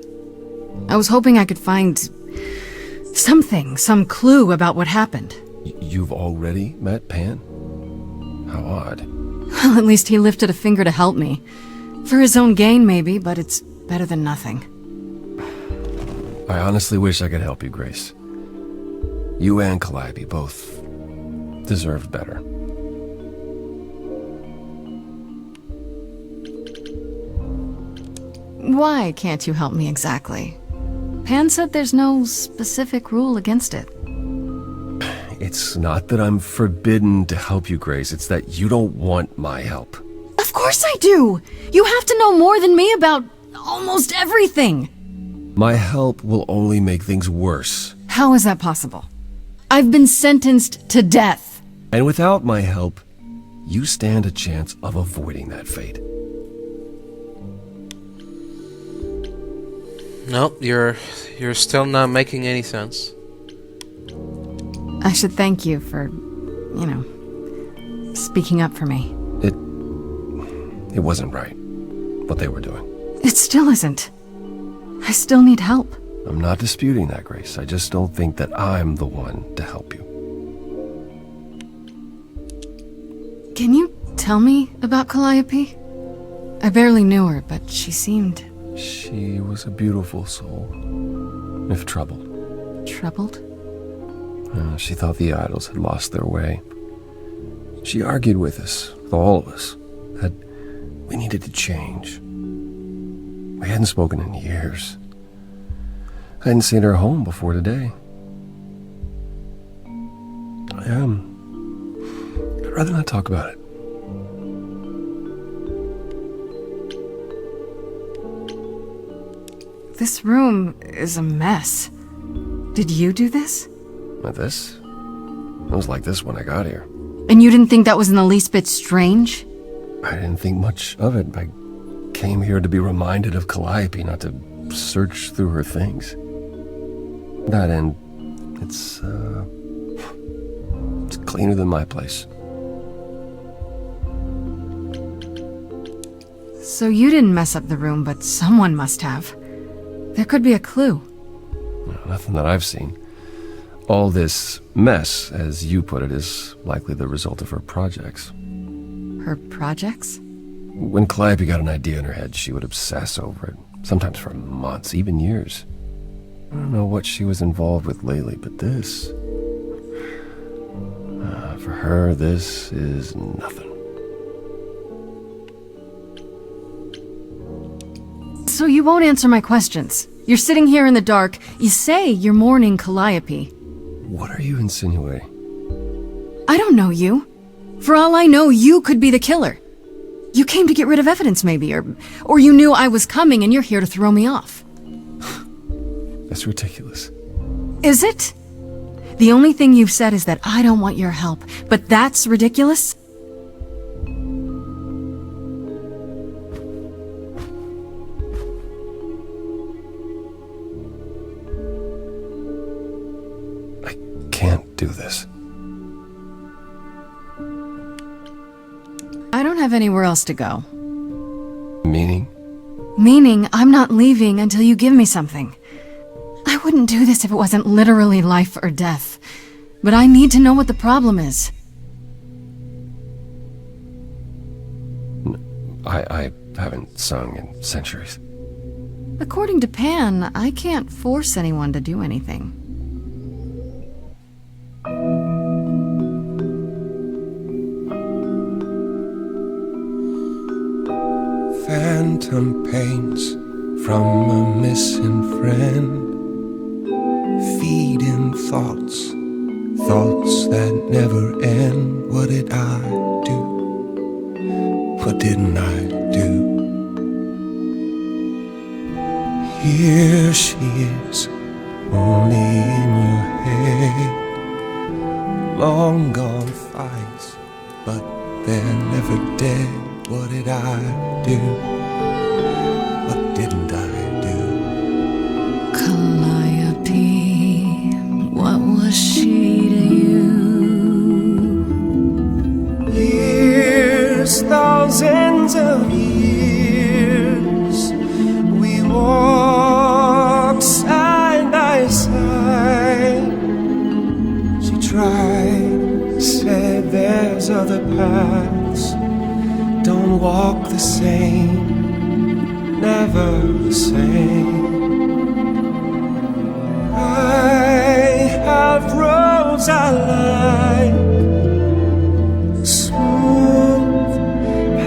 I was hoping I could find... something, some clue about what happened. You've already met Pan? How odd. Well, at least he lifted a finger to help me. For his own gain, maybe, but it's better than nothing. I honestly wish I could help you, Grace. You and Calliope both deserved better. Why can't you help me exactly? Pan said there's no specific rule against it. It's not that I'm forbidden to help you, Grace. It's that you don't want my help. Of course I do! You have to know more than me about almost everything! My help will only make things worse. How is that possible? I've been sentenced to death. And without my help, you stand a chance of avoiding that fate. Nope, you're still not making any sense. I should thank you for, speaking up for me. It wasn't right, what they were doing. It still isn't. I still need help. I'm not disputing that, Grace. I just don't think that I'm the one to help you. Can you tell me about Calliope? I barely knew her, but she seemed... She was a beautiful soul, if troubled. Troubled? She thought the idols had lost their way. She argued with us, with all of us, that we needed to change. We hadn't spoken in years. I hadn't seen her home before today. I'd rather not talk about it. This room is a mess. Did you do this? This? It was like this when I got here. And you didn't think that was in the least bit strange? I didn't think much of it. I came here to be reminded of Calliope, not to search through her things. That end, it's cleaner than my place. So you didn't mess up the room, but someone must have. There could be a clue. Nothing that I've seen. All this mess, as you put it, is likely the result of her projects. Her projects? When Calliope got an idea in her head, she would obsess over it, sometimes for months, even years. I don't know what she was involved with lately, but this... for her, this is nothing. So you won't answer my questions. You're sitting here in the dark. You say you're mourning Calliope. What are you insinuating? I don't know you. For all I know, you could be the killer. You came to get rid of evidence, maybe, or you knew I was coming and you're here to throw me off. That's ridiculous. Is it? The only thing you've said is that I don't want your help, but that's ridiculous? Can't do this. I don't have anywhere else to go. Meaning? Meaning I'm not leaving until you give me something. I wouldn't do this if it wasn't literally life or death. But I need to know what the problem is. I haven't sung in centuries. According to Pan, I can't force anyone to do anything. Phantom pains from a missing friend, feeding thoughts, thoughts that never end. What did I do? What didn't I do? Here she is, only in your head. Long gone fights, but they're never dead. What did I do? What didn't I do? Calliope, what was she to you? Years, thousands of years, we walked side by side. She tried, said there's other paths. Don't walk the same, never the same. I have roads I like, smooth,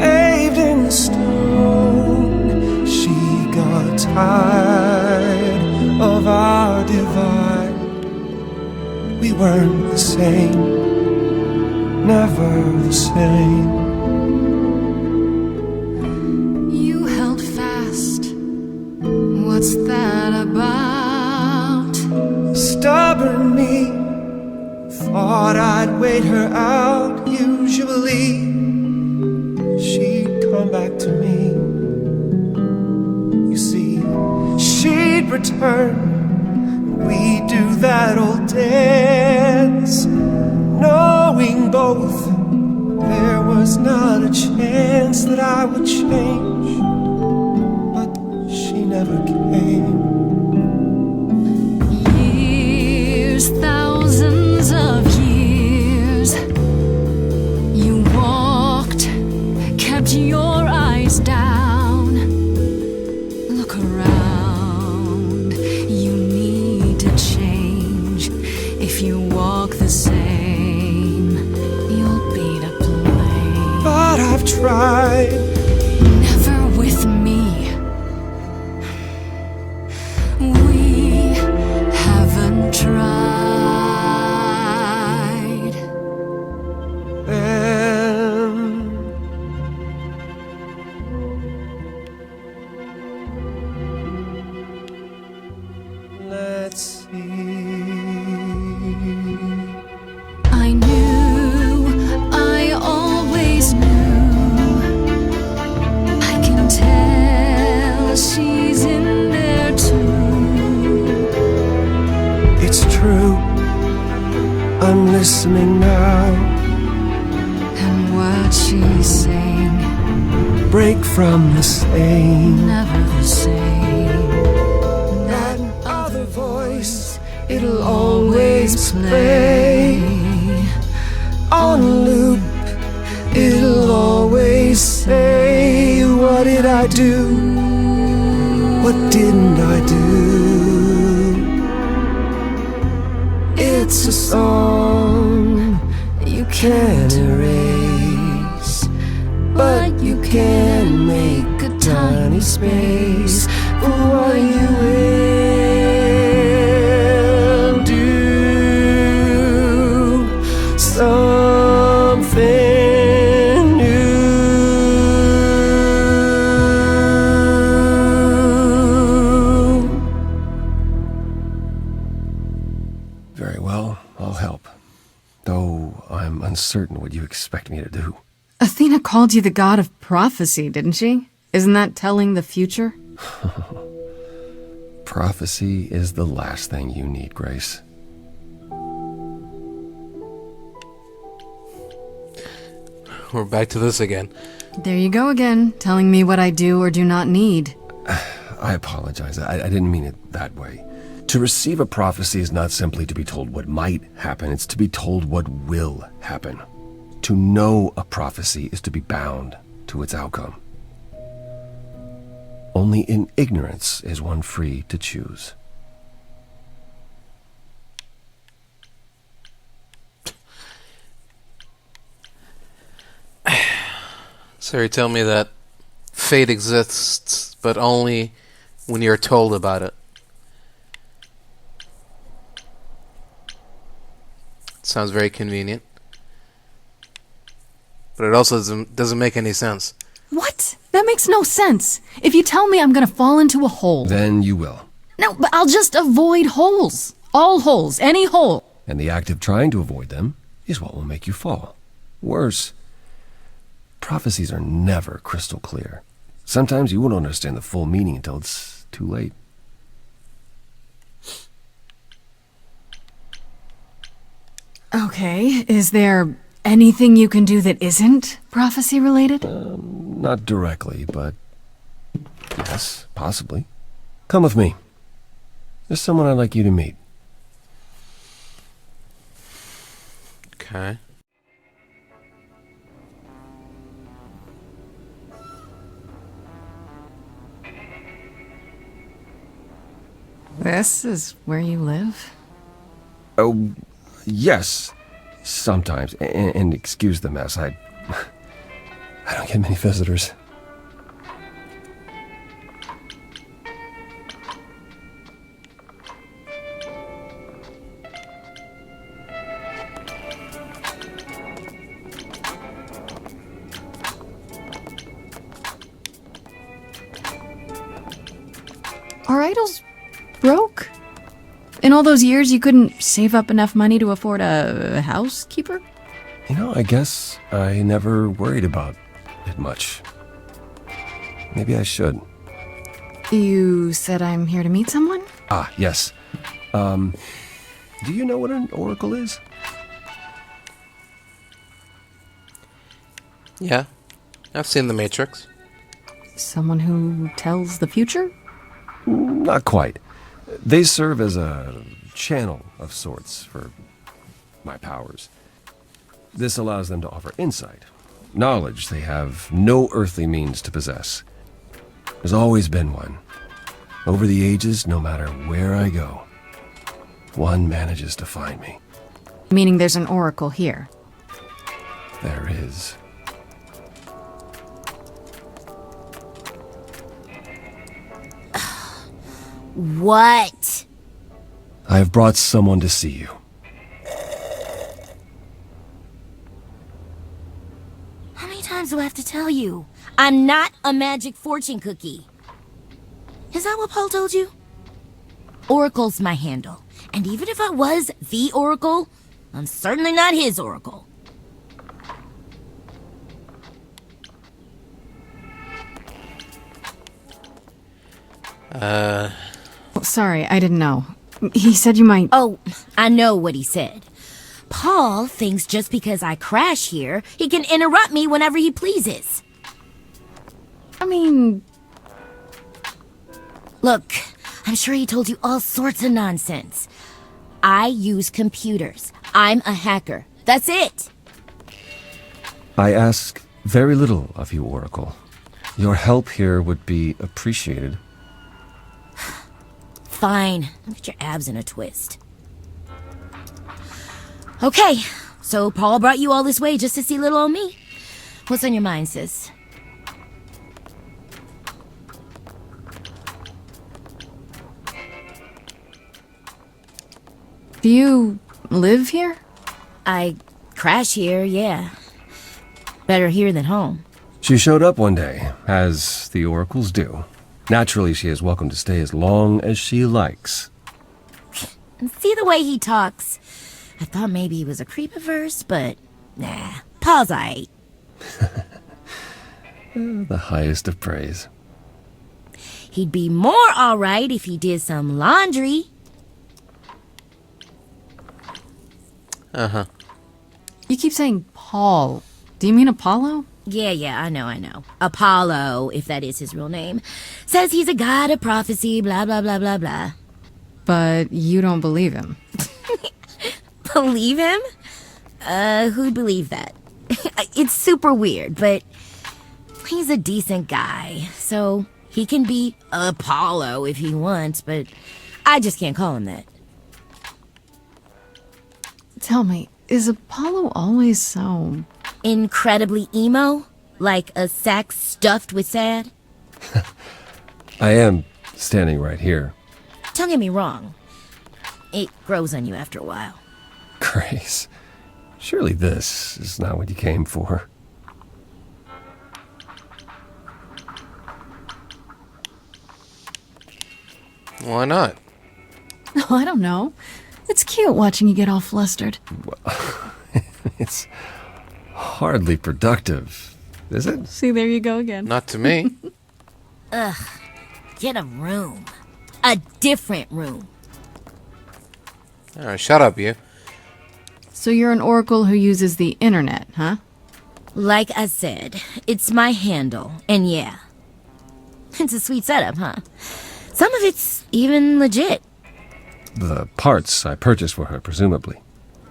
paved in stone. She got tired of our divide. We weren't the same, never the same. What's that about? Stubborn me, thought I'd wait her out. Usually, she'd come back to me. You see, she'd return. We'd do that old dance, knowing both there was not a chance that I would change. Never came. Years, thousands of years, you walked, kept your eyes down. Look around, you need to change. If you walk the same, you'll be to blame. But I've tried. Never with me. We haven't tried. at sea. I knew, I always knew. I can tell she's in there too. It's true, I'm listening now. And what she's saying, break from the same. never the same. That other voice, it'll always play. On loop, it'll always say, what did I do? What didn't I do? It's a song you can't erase, but you can make a tiny space for what you will do. Something new. Very well, I'll help. Though I'm uncertain what you expect me to do. Athena called you the god of prophecy, didn't she? Isn't that telling the future? Prophecy is the last thing you need, Grace. We're back to this again. There you go again, telling me what I do or do not need. I apologize. I didn't mean it that way. To receive a prophecy is not simply to be told what might happen, it's to be told what will happen. To know a prophecy is to be bound to its outcome. Only in ignorance is one free to choose. So you tell me that fate exists, but only when you're told about it. Sounds very convenient. But it also doesn't make any sense. What? That makes no sense. If you tell me I'm gonna fall into a hole... Then you will. No, but I'll just avoid holes. All holes. Any hole. And the act of trying to avoid them is what will make you fall. Worse, prophecies are never crystal clear. Sometimes you won't understand the full meaning until it's too late. Okay, is there anything you can do that isn't prophecy related? Not directly, but yes, possibly. Come with me. There's someone I'd like you to meet. Okay. This is where you live? Oh, yes. Sometimes. And excuse the mess. I don't get many visitors. Are idols broke? In all those years, you couldn't save up enough money to afford a housekeeper? You know, I guess I never worried about it much. Maybe I should. You said I'm here to meet someone? Ah, yes. Do you know what an oracle is? Yeah. I've seen The Matrix. Someone who tells the future? Not quite. They serve as a channel of sorts for my powers. This allows them to offer insight, knowledge they have no earthly means to possess. There's always been one. Over the ages, no matter where I go, one manages to find me. Meaning there's an oracle here. There is. What? I have brought someone to see you. How many times do I have to tell you? I'm not a magic fortune cookie. Is that what Paul told you? Oracle's my handle. And even if I was the Oracle, I'm certainly not his Oracle. Sorry, I didn't know. He said you might... Oh, I know what he said. Paul thinks just because I crash here, he can interrupt me whenever he pleases. I mean... Look, I'm sure he told you all sorts of nonsense. I use computers. I'm a hacker. That's it. I ask very little of you, Oracle. Your help here would be appreciated. Fine. Don't get your abs in a twist. Okay, so Paul brought you all this way just to see little old me. What's on your mind, sis? Do you live here? I crash here, yeah. Better here than home. She showed up one day, as the oracles do. Naturally, she is welcome to stay as long as she likes. And see the way he talks. I thought maybe he was a creep-averse, but nah, Paul's aight. The highest of praise. He'd be more alright if he did some laundry. Uh-huh. You keep saying Paul. Do you mean Apollo? Yeah, I know. Apollo, if that is his real name, says he's a god of prophecy, blah, blah, blah, blah, blah. But you don't believe him. Believe him? Who'd believe that? It's super weird, but he's a decent guy, so he can be Apollo if he wants, but I just can't call him that. Tell me, is Apollo always so... incredibly emo? Like a sack stuffed with sad? I am standing right here. Don't get me wrong. It grows on you after a while. Grace, surely this is not what you came for. Why not? Oh, I don't know. It's cute watching you get all flustered. Well, it's hardly productive, is it? See, there you go again. Not to me. Ugh. Get a room. A different room. Alright, shut up, you. So you're an oracle who uses the internet, huh? Like I said, it's my handle, and yeah. It's a sweet setup, huh? Some of it's even legit. The parts I purchased for her, presumably.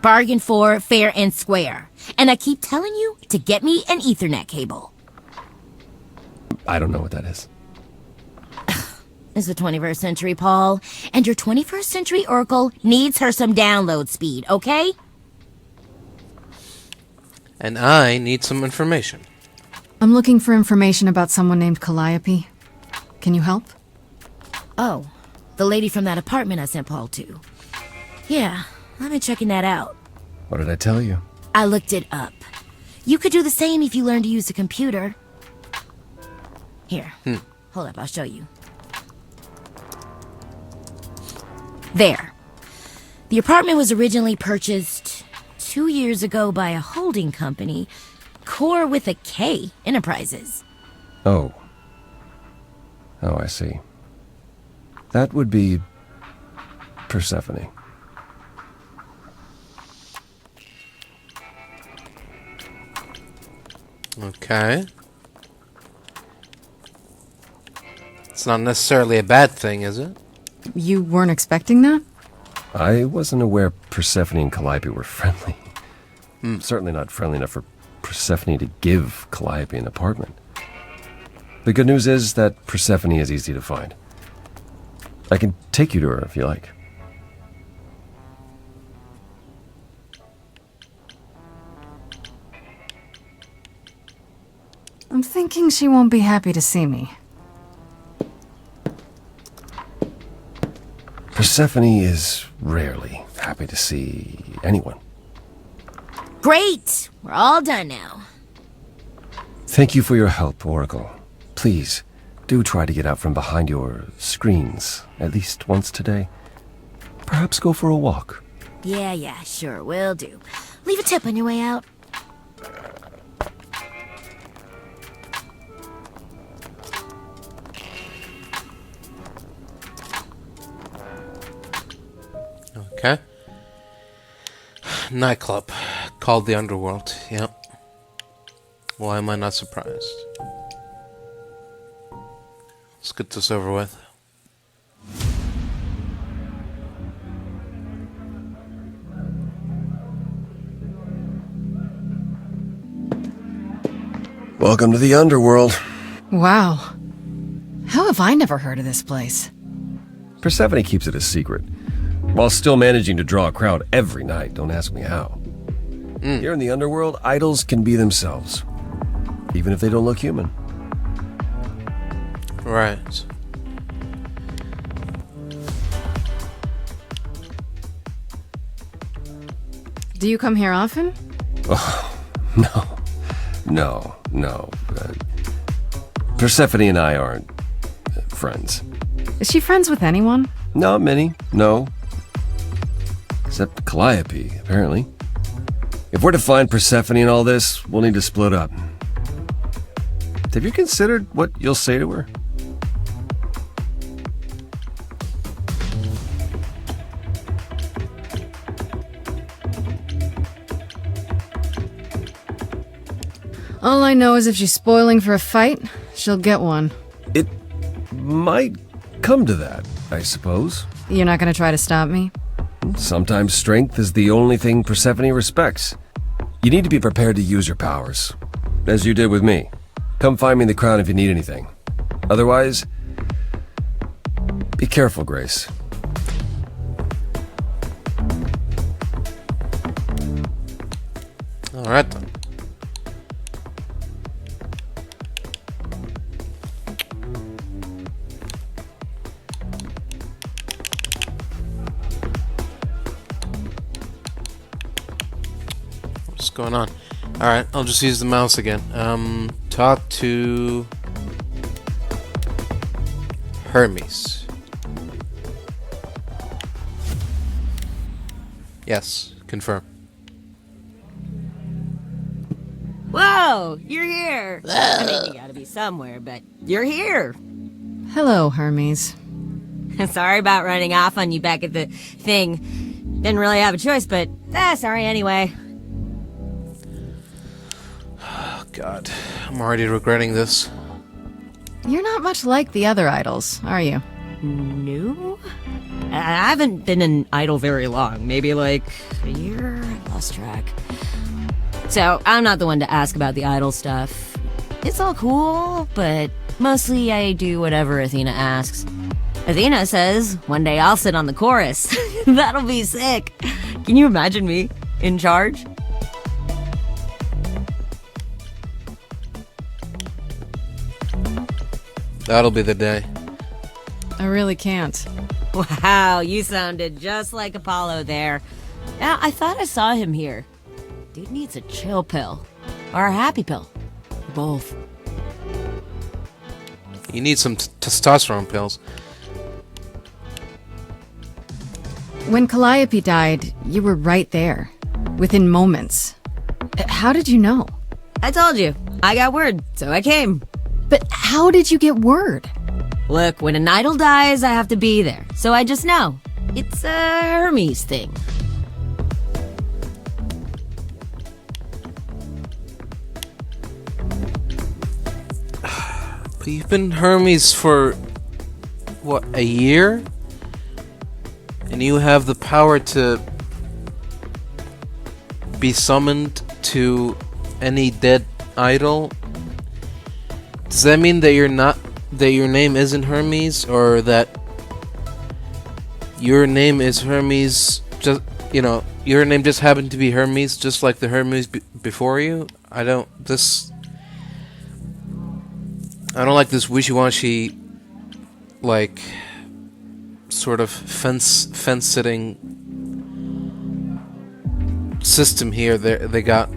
Bargain for, fair and square. And I keep telling you to get me an Ethernet cable. I don't know what that is. It's the 21st century, Paul. And your 21st century Oracle needs her some download speed, okay? And I need some information. I'm looking for information about someone named Calliope. Can you help? Oh, the lady from that apartment I sent Paul to. Yeah, I've been checking that out. What did I tell you? I looked it up. You could do the same if you learned to use a computer. Here, hold up, I'll show you. There. The apartment was originally purchased 2 years ago by a holding company, Core with a K Enterprises. Oh. Oh, I see. That would be Persephone. Okay. It's not necessarily a bad thing, is it? You weren't expecting that? I wasn't aware Persephone and Calliope were friendly. Certainly not friendly enough for Persephone to give Calliope an apartment. The good news is that Persephone is easy to find. I can take you to her if you like. I'm thinking she won't be happy to see me. Persephone is rarely happy to see anyone. Great! We're all done now. Thank you for your help, Oracle. Please, do try to get out from behind your screens at least once today. perhaps go for a walk? Yeah, sure, will do. Leave a tip on your way out. Okay. Nightclub called the Underworld. Yep. Why am I not surprised? Let's get this over with. Welcome to the Underworld. Wow. How have I never heard of this place? Persephone keeps it a secret, while still managing to draw a crowd every night. Don't ask me how. Here in the Underworld, idols can be themselves, even if they don't look human. Right. Do you come here often? Oh, no. Persephone and I aren't friends. Is she friends with anyone? Not many, no. Except Calliope, apparently. If we're to find Persephone in all this, we'll need to split up. Have you considered what you'll say to her? All I know is if she's spoiling for a fight, she'll get one. It might come to that, I suppose. You're not gonna try to stop me? Sometimes strength is the only thing Persephone respects. You need to be prepared to use your powers, as you did with me. Come find me in the crown if you need anything. Otherwise, be careful, Grace. Alright then. What's going on? Alright, I'll just use the mouse again. Talk to Hermes. Yes, confirm. Whoa, you're here. I mean, you gotta be somewhere, but you're here. Hello, Hermes. Sorry about running off on you back at the thing. Didn't really have a choice, but sorry anyway. Oh, God. I'm already regretting this. You're not much like the other idols, are you? No? I haven't been an idol very long. Maybe like a year? I lost track. So, I'm not the one to ask about the idol stuff. It's all cool, but mostly I do whatever Athena asks. Athena says, one day I'll sit on the chorus. That'll be sick. Can you imagine me in charge? That'll be the day. I really can't. Wow, you sounded just like Apollo there. Yeah, I thought I saw him here. Dude needs a chill pill. Or a happy pill. Or both. You need some testosterone pills. When Calliope died, you were right there. Within moments. How did you know? I told you. I got word, so I came. But how did you get word? Look, when an idol dies, I have to be there. So I just know. It's a Hermes thing. But you've been Hermes for, what, a year? And you have the power to be summoned to any dead idol? Does that mean that you're not, that your name isn't Hermes, or that your name is Hermes, just, you know, your name just happened to be Hermes, just like the Hermes before you? I don't like this wishy-washy, like, sort of fence-sitting system here. They got...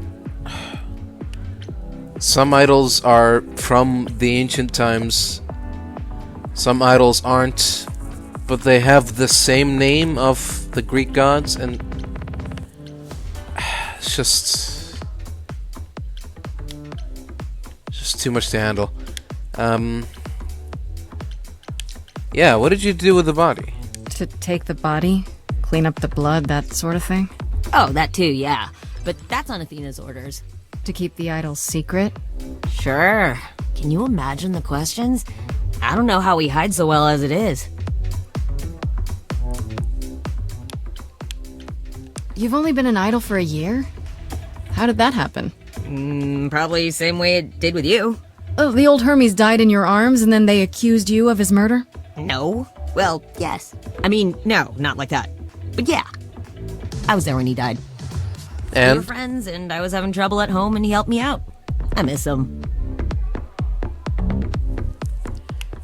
Some idols are from the ancient times. Some idols aren't. but they have the same name of the Greek gods, and it's just too much to handle. Yeah, what did you do with the body? To take the body, clean up the blood, that sort of thing? Oh, that too, yeah. But that's on Athena's orders. To keep the idol secret? Sure. Can you imagine the questions? I don't know how we hide so well as it is. You've only been an idol for a year? How did that happen? Probably same way it did with you. Oh, the old Hermes died in your arms and then they accused you of his murder? No. Well, yes. I mean, no, not like that. But yeah. I was there when he died. And? We were friends, and I was having trouble at home, and he helped me out. I miss him.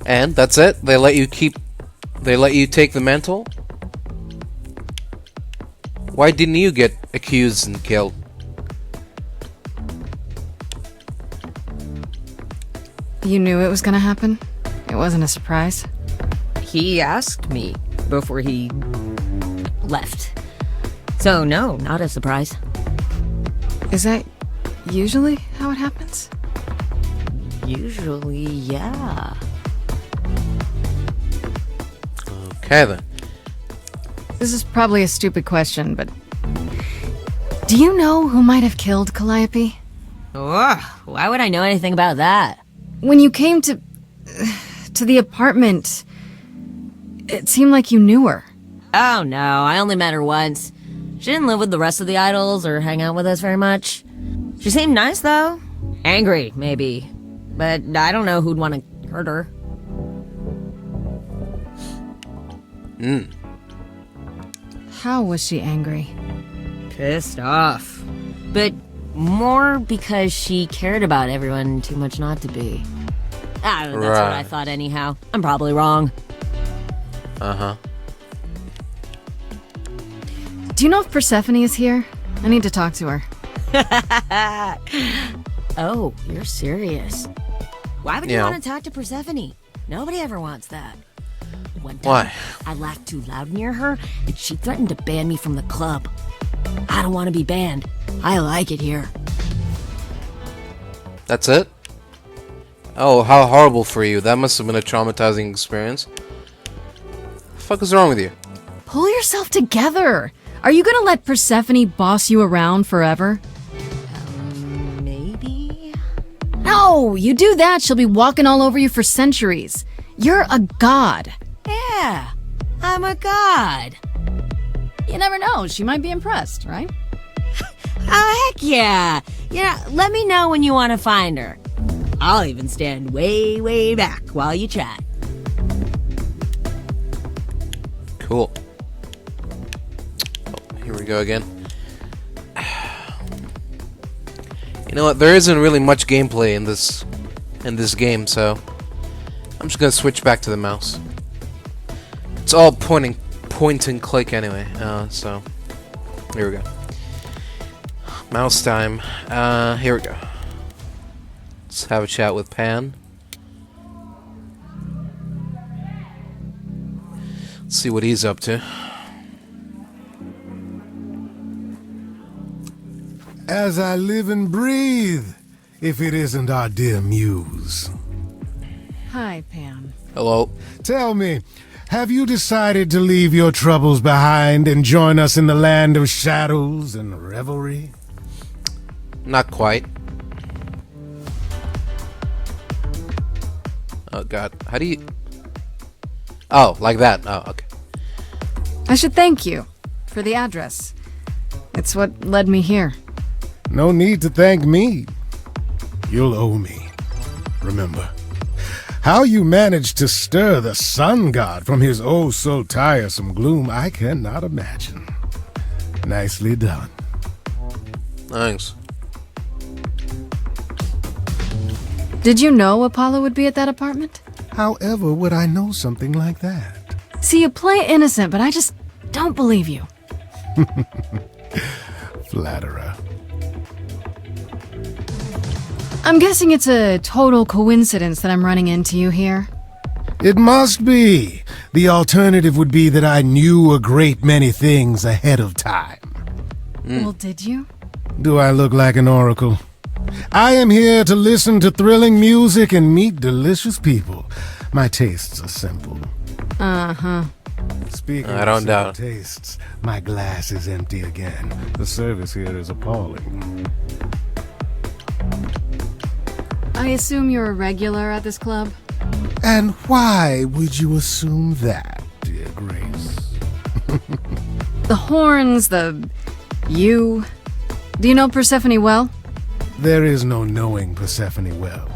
And that's it? They let you take the mantle? Why didn't you get accused and killed? You knew it was gonna happen? It wasn't a surprise? He asked me before he left. So no, not a surprise. Is that usually how it happens? Usually, yeah. Okay then. This is probably a stupid question, but do you know who might have killed Calliope? Oh, why would I know anything about that? When you came to the apartment, it seemed like you knew her. Oh no, I only met her once. She didn't live with the rest of the idols or hang out with us very much. She seemed nice though. Angry, maybe. But I don't know who'd want to hurt her. How was she angry? Pissed off. But more because she cared about everyone too much not to be. I don't know, that's what I thought anyhow. I'm probably wrong. Uh-huh. Do you know if Persephone is here? I need to talk to her. Oh, you're serious. Why would you Yeah. want to talk to Persephone? Nobody ever wants that. One time, Why? I laughed too loud near her, and she threatened to ban me from the club. I don't want to be banned. I like it here. That's it? Oh, how horrible for you. That must have been a traumatizing experience. The fuck is wrong with you? Pull yourself together. Are you gonna let Persephone boss you around forever? Maybe? No, you do that, she'll be walking all over you for centuries. You're a god. Yeah, I'm a god. You never know, she might be impressed, right? Oh, heck yeah. Yeah, let me know when you want to find her. I'll even stand way, way back while you chat. Cool. Oh, here we go again. You know what? There isn't really much gameplay in this game, so I'm just gonna switch back to the mouse. It's all point and click anyway. So here we go. Mouse time. Here we go. Let's have a chat with Pan. Let's see what he's up to. As I live and breathe, if it isn't our dear Muse. Hi, Pam. Hello. Tell me, have you decided to leave your troubles behind and join us in the land of shadows and revelry? Not quite. Oh god, how do you... Oh, like that. Oh, okay. I should thank you for the address. It's what led me here. No need to thank me. You'll owe me. Remember, how you managed to stir the sun god from his oh so tiresome gloom, I cannot imagine. Nicely done. Thanks. Did you know Apollo would be at that apartment? However would I know something like that? See, you play innocent, but I just don't believe you. Flatterer. I'm guessing it's a total coincidence that I'm running into you here. It must be. The alternative would be that I knew a great many things ahead of time. Well, did you? Do I look like an oracle? I am here to listen to thrilling music and meet delicious people. My tastes are simple. Uh-huh. Speaking I don't of doubt simple tastes, my glass is empty again. The service here is appalling. I assume you're a regular at this club? And why would you assume that, dear Grace? The horns, you... Do you know Persephone well? There is no knowing Persephone well.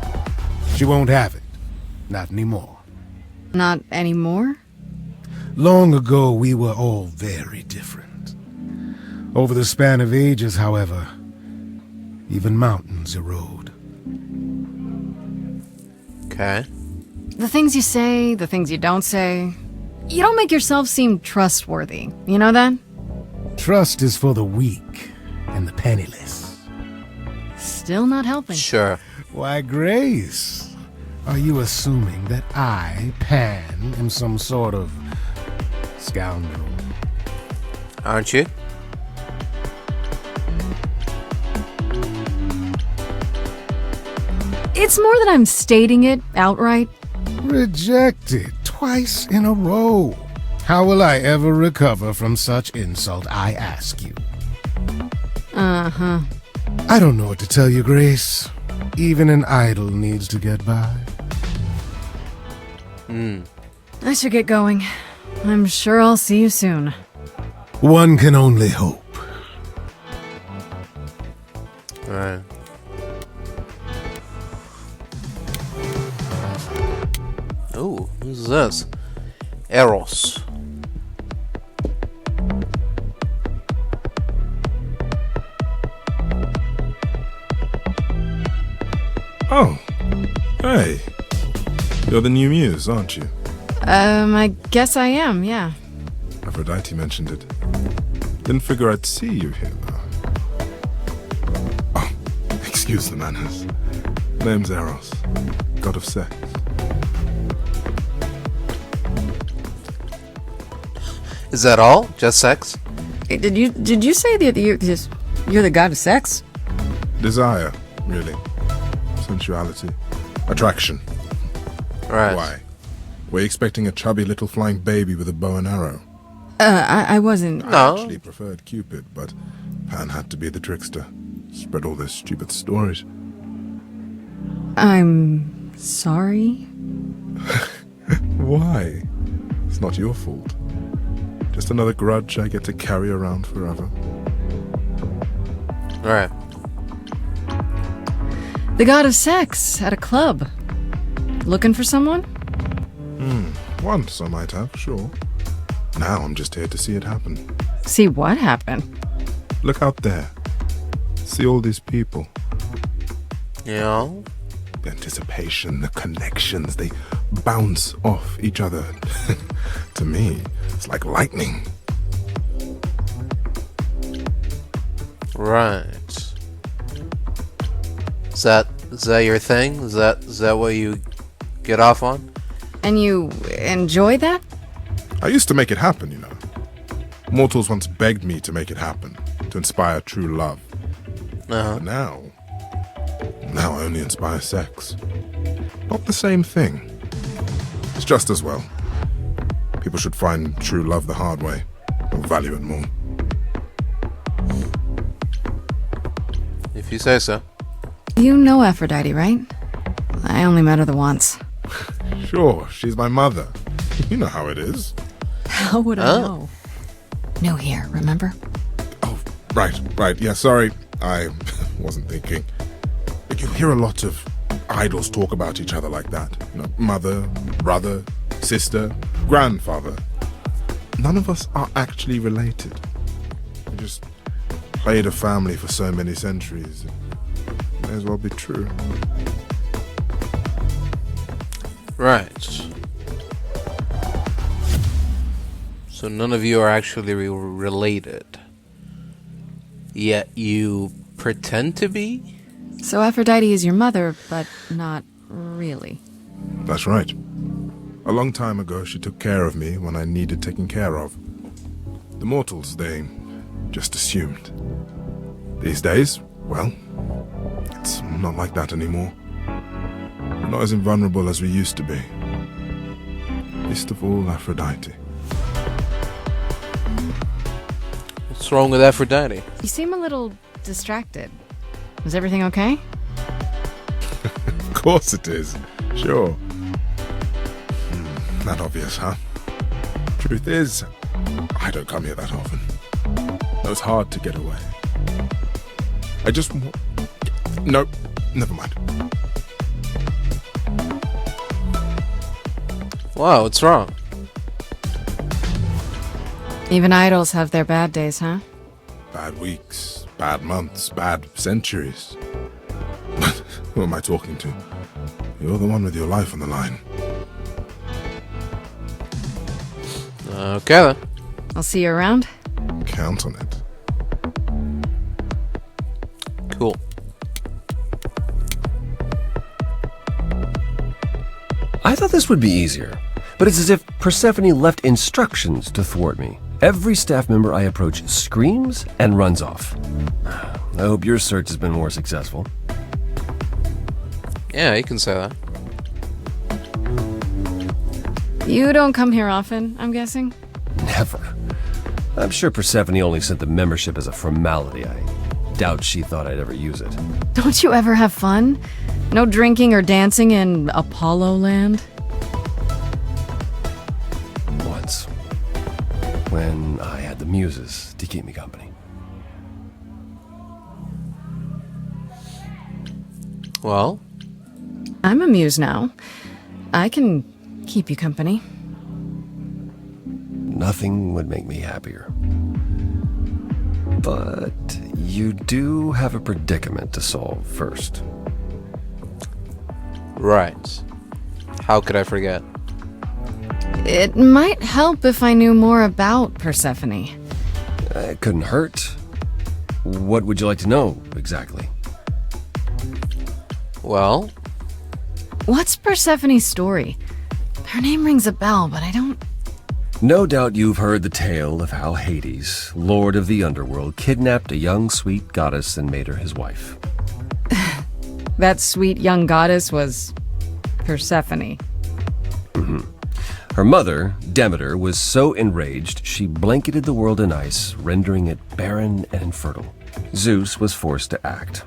She won't have it. Not anymore. Not anymore? Long ago, we were all very different. Over the span of ages, however, even mountains erode. Okay. The things you say, the things you don't say. You don't make yourself seem trustworthy. You know that? Trust is for the weak and the penniless. Still not helping. Sure. Why, Grace, are you assuming that I, Pan, am some sort of scoundrel? Aren't you? It's more that I'm stating it outright. Rejected twice in a row. How will I ever recover from such insult, I ask you? Uh-huh. I don't know what to tell you, Grace. Even an idol needs to get by. I should get going. I'm sure I'll see you soon. One can only hope. Alright. Ooh, who's this? Eros. Oh, hey. You're the new Muse, aren't you? I guess I am, yeah. Aphrodite mentioned it. Didn't figure I'd see you here, though. Oh, excuse the manners. Name's Eros, god of sex. Is that all? Just sex? Did you say that you're the god of sex? Desire, really. Sensuality. Attraction. Right. Why? Were you expecting a chubby little flying baby with a bow and arrow? I wasn't... I actually preferred Cupid, but Pan had to be the trickster. Spread all those stupid stories. I'm sorry? Why? It's not your fault. Just another grudge I get to carry around forever. Alright. The god of sex at a club. Looking for someone? Once I might have, sure. Now I'm just here to see it happen. See what happen? Look out there. See all these people. Yeah. The anticipation, the connections, they bounce off each other. To me, it's like lightning. Right. Is that your thing? Is that what you get off on? And you enjoy that? I used to make it happen, you know. Mortals once begged me to make it happen, to inspire true love. But now I only inspire sex. Not the same thing. It's just as well. People should find true love the hard way, or value it more. If you say so. You know Aphrodite, right? I only met her the once. Sure, she's my mother. You know how it is. How would I know? New here, remember? Right. Yeah, sorry. I wasn't thinking. But you hear a lot of idols talk about each other like that. You know, mother, brother, sister, grandfather. None of us are actually related. We just played a family for so many centuries. It may as well be true. Right. So none of you are actually related. Yet you pretend to be? So Aphrodite is your mother, but not really. That's right. A long time ago, she took care of me when I needed taking care of. The mortals, they just assumed. These days, well, it's not like that anymore. We're not as invulnerable as we used to be. Least of all, Aphrodite. What's wrong with Aphrodite? You seem a little distracted. Is everything okay? Of course it is. Sure. That obvious, huh? Truth is, I don't come here that often. It's hard to get away. I just Nope, never mind. Wow, what's wrong? Even idols have their bad days, huh? Bad weeks, bad months, bad centuries. Who am I talking to? You're the one with your life on the line. Okay then. I'll see you around. Count on it. Cool. I thought this would be easier, but it's as if Persephone left instructions to thwart me. Every staff member I approach screams and runs off. I hope your search has been more successful. Yeah, you can say that. You don't come here often, I'm guessing? Never. I'm sure Persephone only sent the membership as a formality. I doubt she thought I'd ever use it. Don't you ever have fun? No drinking or dancing in Apollo land? Once. When I had the Muses to keep me company. Well? I'm a muse now. I can keep you company. Nothing would make me happier. But you do have a predicament to solve first. Right. How could I forget? It might help if I knew more about Persephone. It couldn't hurt. What would you like to know, exactly? Well? What's Persephone's story? Her name rings a bell, but I don't... No doubt you've heard the tale of how Hades, lord of the Underworld, kidnapped a young sweet goddess and made her his wife. That sweet young goddess was Persephone. Mm-hmm. Her mother, Demeter, was so enraged she blanketed the world in ice, rendering it barren and infertile. Zeus was forced to act.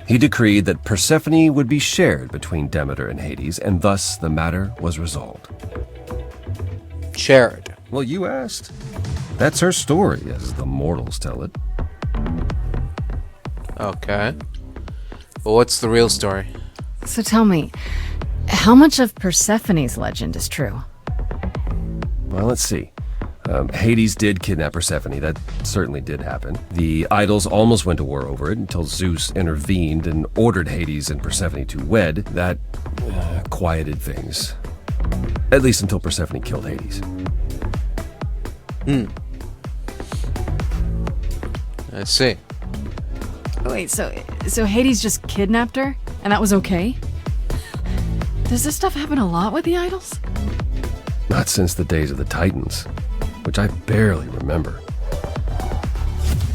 He decreed that Persephone would be shared between Demeter and Hades, and thus the matter was resolved. Shared? Well, you asked. That's her story, as the mortals tell it. Okay. But what's the real story? So tell me, how much of Persephone's legend is true? Well, let's see. Hades did kidnap Persephone. That certainly did happen. The idols almost went to war over it until Zeus intervened and ordered Hades and Persephone to wed. That quieted things. At least until Persephone killed Hades. I see. Wait, so Hades just kidnapped her? And that was okay? Does this stuff happen a lot with the idols? Not since the days of the Titans, which I barely remember.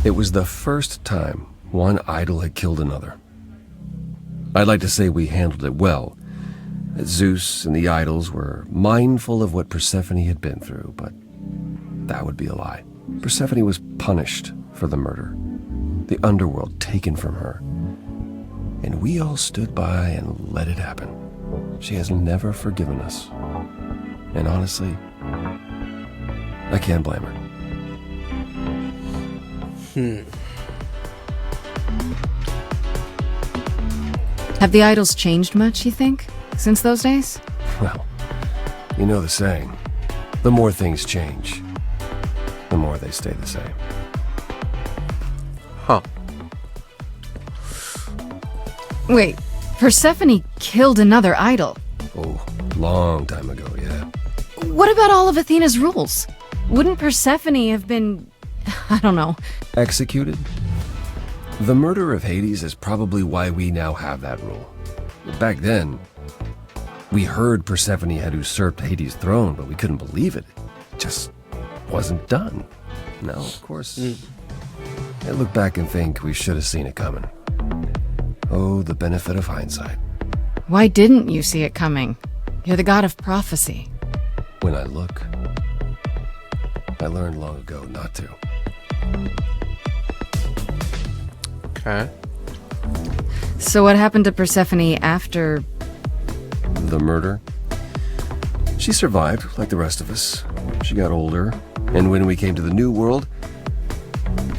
It was the first time one idol had killed another. I'd like to say we handled it well. Zeus and the idols were mindful of what Persephone had been through, but that would be a lie. Persephone was punished for the murder, the underworld taken from her, and we all stood by and let it happen. She has never forgiven us, and honestly, I can't blame her. Have the idols changed much, you think, since those days? Well, you know the saying, the more things change, the more they stay the same. Huh. Wait, Persephone killed another idol? Oh, long time ago, yeah. What about all of Athena's rules? Wouldn't Persephone have been, I don't know... Executed? The murder of Hades is probably why we now have that rule. Back then, We heard Persephone had usurped Hades' throne, but we couldn't believe it. It just wasn't done. Now, of course, I look back and think we should have seen it coming. Oh, the benefit of hindsight. Why didn't you see it coming? You're the god of prophecy. When I look, I learned long ago not to. Okay. So what happened to Persephone after... The murder? She survived, like the rest of us. She got older, and when we came to the New World,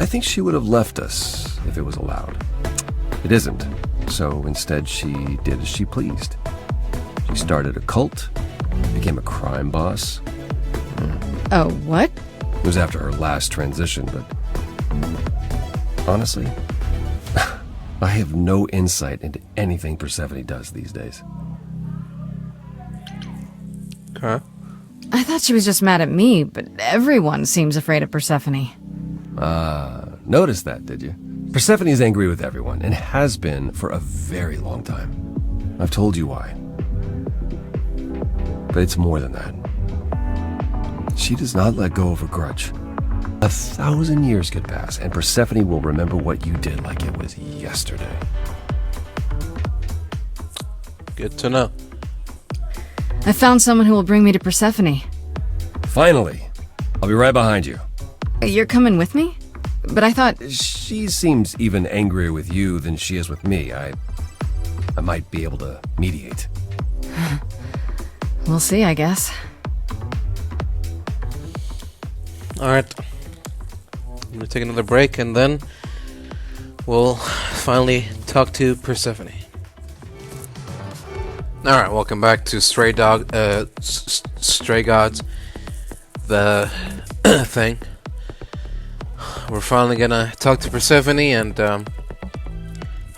I think she would have left us if it was allowed. It isn't, so instead she did as she pleased. She started a cult, became a crime boss. Oh, what? It was after her last transition, but honestly, I have no insight into anything Persephone does these days. Okay. I thought she was just mad at me, but everyone seems afraid of Persephone. Noticed that, did you? Persephone is angry with everyone, and has been for a very long time. I've told you why. But it's more than that. She does not let go of a grudge. 1,000 years could pass, and Persephone will remember what you did like it was yesterday. Good to know. I found someone who will bring me to Persephone. Finally! I'll be right behind you. You're coming with me? But I thought... She seems even angrier with you than she is with me. I might be able to mediate. We'll see, I guess. Alright. I'm gonna take another break and then we'll finally talk to Persephone. Alright, welcome back to Stray Gods. The thing. We're finally gonna talk to Persephone and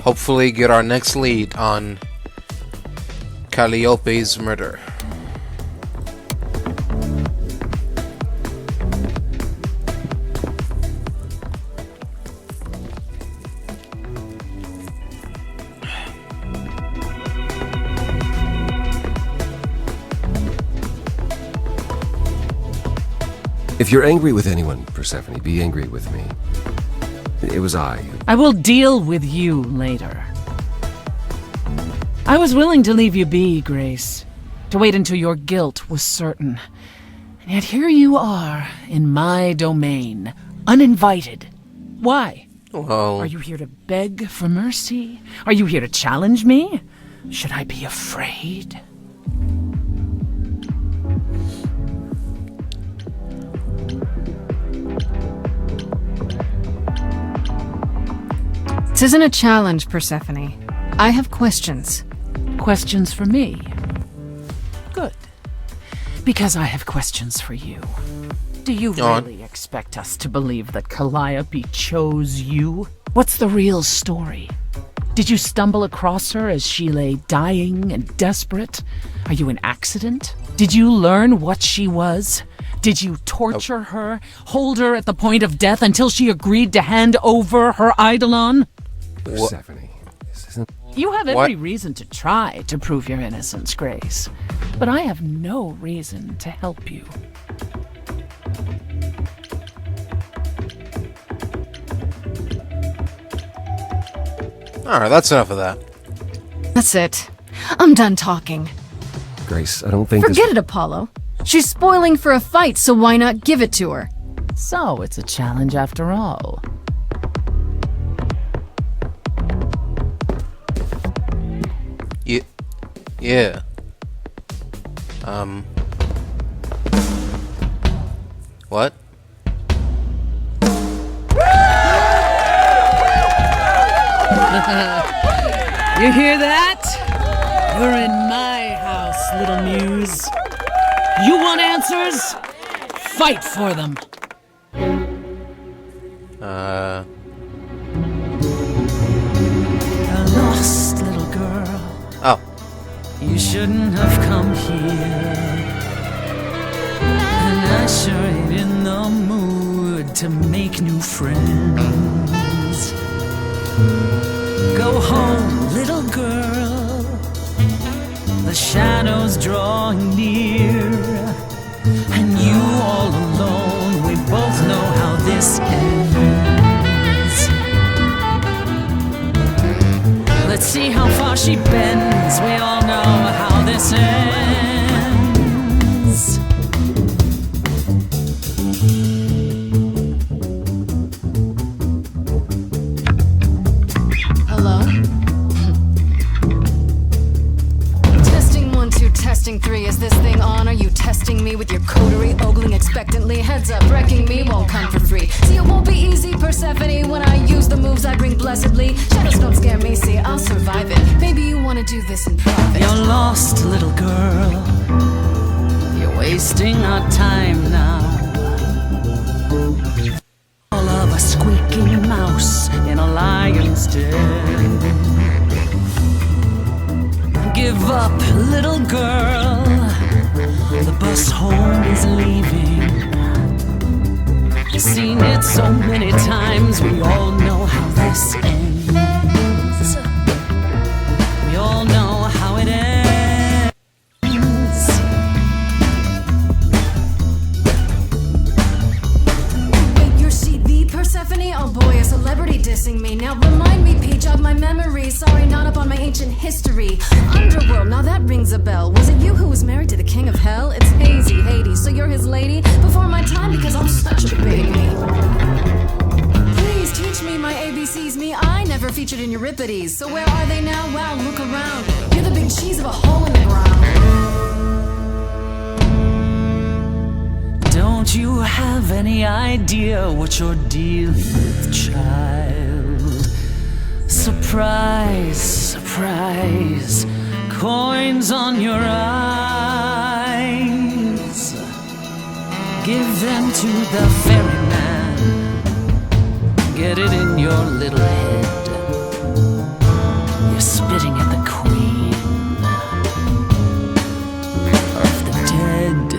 hopefully get our next lead on Calliope's murder. If you're angry with anyone, Persephone, be angry with me. It was I. I will deal with you later. I was willing to leave you be, Grace. To wait until your guilt was certain. And yet here you are, in my domain, uninvited. Why? Well... Are you here to beg for mercy? Are you here to challenge me? Should I be afraid? This isn't a challenge, Persephone. I have questions. Questions for me? Good. Because I have questions for you. Do you really expect us to believe that Calliope chose you? What's the real story? Did you stumble across her as she lay dying and desperate? Are you an accident? Did you learn what she was? Did you torture her, hold her at the point of death until she agreed to hand over her eidolon? Persephone, this isn't... You have every reason to try to prove your innocence, Grace. But I have no reason to help you. Alright, that's enough of that. That's it. I'm done talking. Grace, I don't think Forget it, Apollo. She's spoiling for a fight, so why not give it to her? So it's a challenge after all. Yeah. What? You hear that? You're in my house, little Muse. You want answers? Fight for them. A lost little girl. Oh. You shouldn't have come here. And I sure ain't in the mood to make new friends. Go home, little girl. The shadows drawing near, and you all alone. We both know how this ends. Let's see how far she bends. We all know how this ends. Hello? Testing 1, 2, testing 3. Is this thing on? Are you testing me with your coterie, ogling expectantly? Heads up, wrecking me won't come for free. See, it won't be easy, Persephone, when I use the moves I bring blessedly. Shadows don't scare me, see, I'll survive it. Maybe you wanna do this in private. You're lost, little girl. You're wasting our time now. All of a squeaking mouse in a lion's den. Give up, little girl. The bus home is leaving. Seen it so many times. We all know how this ends. We all know how it ends. Wait, you're she the Persephone? Oh boy, a celebrity dissing me. Now remind me, Peach, of my memory. Sorry, not up on my ancient history. Underworld, now that rings a bell. Was it you who was married to the king of hell? It's hazy, Hades, so you're his lady? Before my time, because I'm such a baby. Please teach me my ABCs, me. I never featured in Euripides. So where are they now? Wow, look around. You're the big cheese of a hole in the ground. Don't you have any idea what you're dealing with, child? Surprise, surprise, coins on your eyes. Give them to the ferryman. Get it in your little head. You're spitting at the queen of the dead.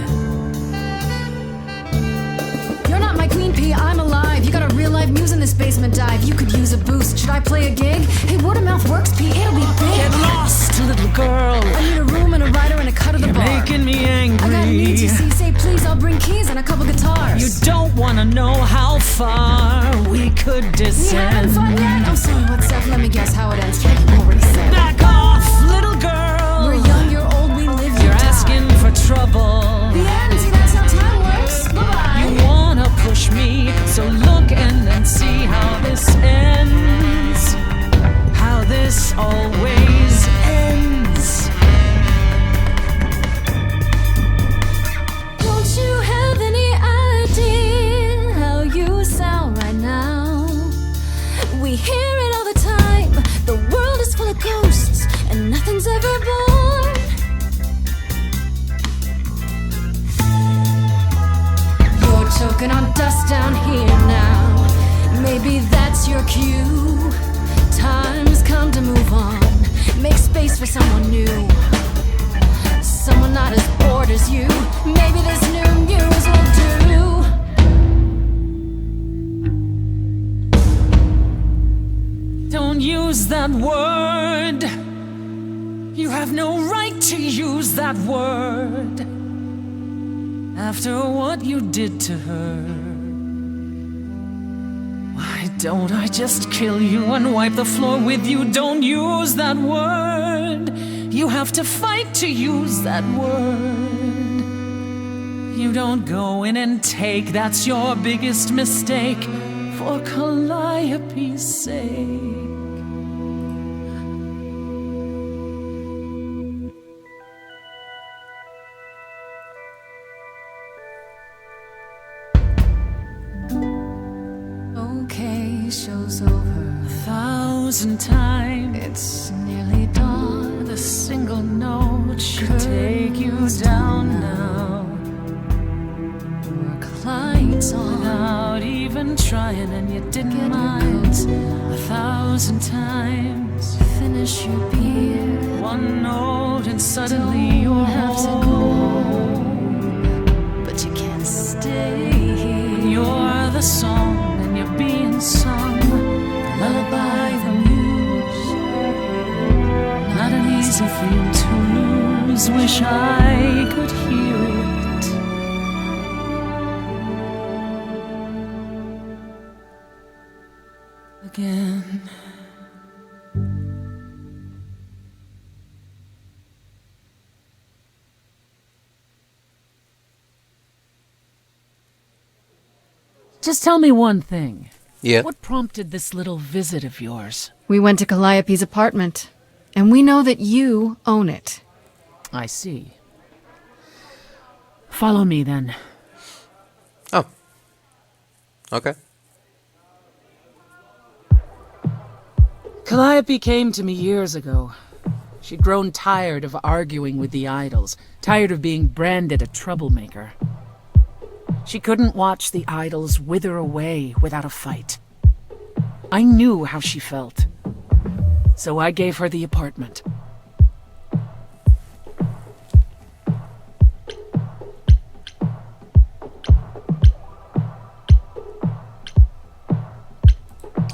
You're not my queen pea, I'm alive. You got a real life Muse in this basement dive. You could use a boost. Should I play a gig? Hey, word of mouth works, P. It'll be big. Get lost, little girl. I need a room and a rider and a cut of the You're bar. making me angry. I got needs, you see. Say please, I'll bring keys and a couple guitars. You don't wanna know how far we could descend. We haven't fun yet? Oh, sorry, what's up? Let me guess how it ends. Like you already said. Back off, little girl. We're young, you're old, we live, you You're die. asking for trouble. The end, see, that's how time works. Bye-bye. You wanna push me, so look and then see how this ends. How this always ends. Don't you have any idea how you sound right now? We hear it all the time. The world is full of ghosts and nothing's ever born. You're choking on dust down here now. Maybe that's your cue. Time's come to move on. Make space for someone new. Someone not as bored as you. Maybe this new muse will do. Don't use that word. You have no right to use that word. After what you did to her, why don't I just kill you and wipe the floor with you? Don't use that word. You have to fight to use that word. You don't go in and take, that's your biggest mistake. For Calliope's sake. Okay, show's over. 1,000 times. It's nearly dawn. The single note should take you down now. Work lights on. Without even trying, and you didn't mind. 1,000 times. Finish your beer. One note and suddenly you're have to go home. But you can't stay here. You're the song and you're being sung. Lullaby the muse. Not an easy thing to lose. just wish I could hear it again. Just tell me one thing. Yeah. What prompted this little visit of yours? We went to Calliope's apartment, and we know that you own it. I see. Follow me, then. Oh. Okay. Calliope came to me years ago. She'd grown tired of arguing with the idols, tired of being branded a troublemaker. She couldn't watch the idols wither away without a fight. I knew how she felt. So I gave her the apartment.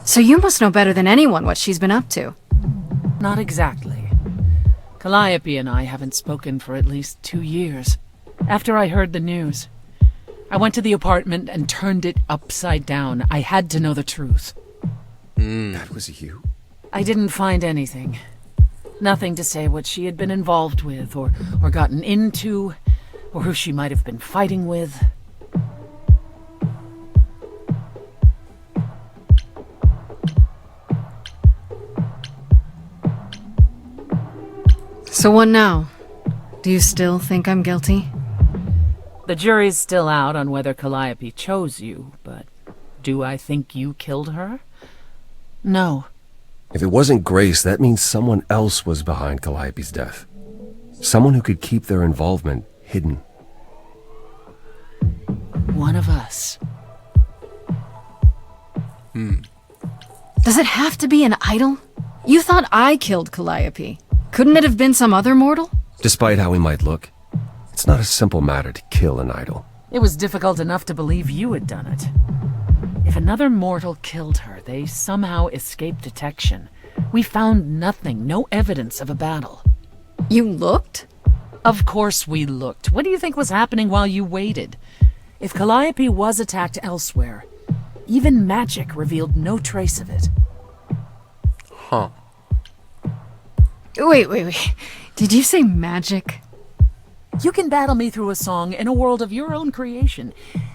So you must know better than anyone what she's been up to. Not exactly. Calliope and I haven't spoken for at least 2 years. After I heard the news, I went to the apartment and turned it upside down. I had to know the truth. That was you? I didn't find anything. Nothing to say what she had been involved with, or gotten into, or who she might have been fighting with. So what now? Do you still think I'm guilty? The jury's still out on whether Calliope chose you, but do I think you killed her? No. If it wasn't Grace, that means someone else was behind Calliope's death. Someone who could keep their involvement hidden. One of us. Does it have to be an idol? You thought I killed Calliope. Couldn't it have been some other mortal? Despite how he might look, it's not a simple matter to kill an idol. It was difficult enough to believe you had done it. If another mortal killed her, they somehow escaped detection. We found nothing, no evidence of a battle. You looked? Of course we looked. What do you think was happening while you waited? If Calliope was attacked elsewhere, even magic revealed no trace of it. Huh. Wait. Did you say magic? You can battle me through a song in a world of your own creation,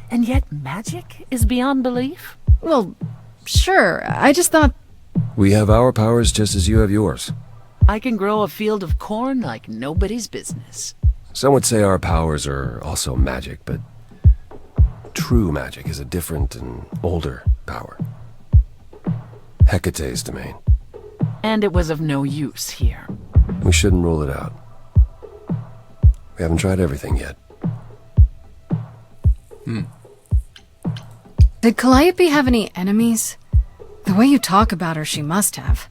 and yet magic is beyond belief? Well, sure. I just thought... We have our powers just as you have yours. I can grow a field of corn like nobody's business. Some would say our powers are also magic, but true magic is a different and older power. Hecate's domain. And it was of no use here. We shouldn't rule it out. We haven't tried everything yet. Did Calliope have any enemies? The way you talk about her, she must have.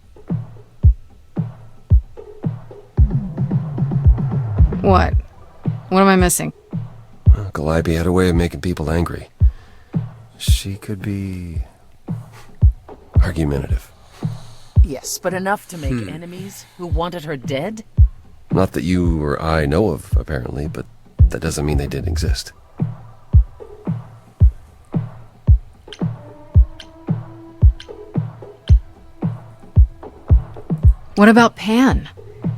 What? What am I missing? Calliope had a way of making people angry. She could be argumentative. Yes, but enough to make enemies who wanted her dead? Not that you or I know of, apparently, but that doesn't mean they didn't exist. What about Pan?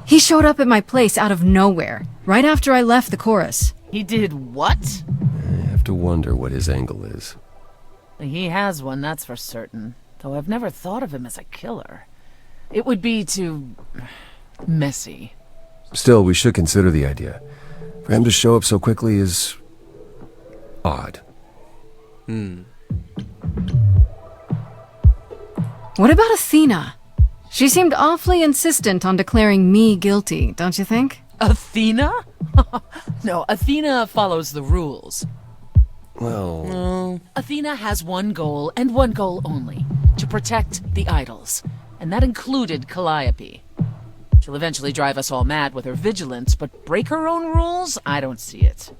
He showed up at my place out of nowhere, right after I left the chorus. He did what? I have to wonder what his angle is. He has one, that's for certain. Though I've never thought of him as a killer. It would be too... messy. Still, we should consider the idea. For him to show up so quickly is... odd. What about Athena? She seemed awfully insistent on declaring me guilty, don't you think? Athena? No, Athena follows the rules. Well... Athena has one goal, and one goal only. To protect the idols. And that included Calliope. She'll eventually drive us all mad with her vigilance, but break her own rules? I don't see it.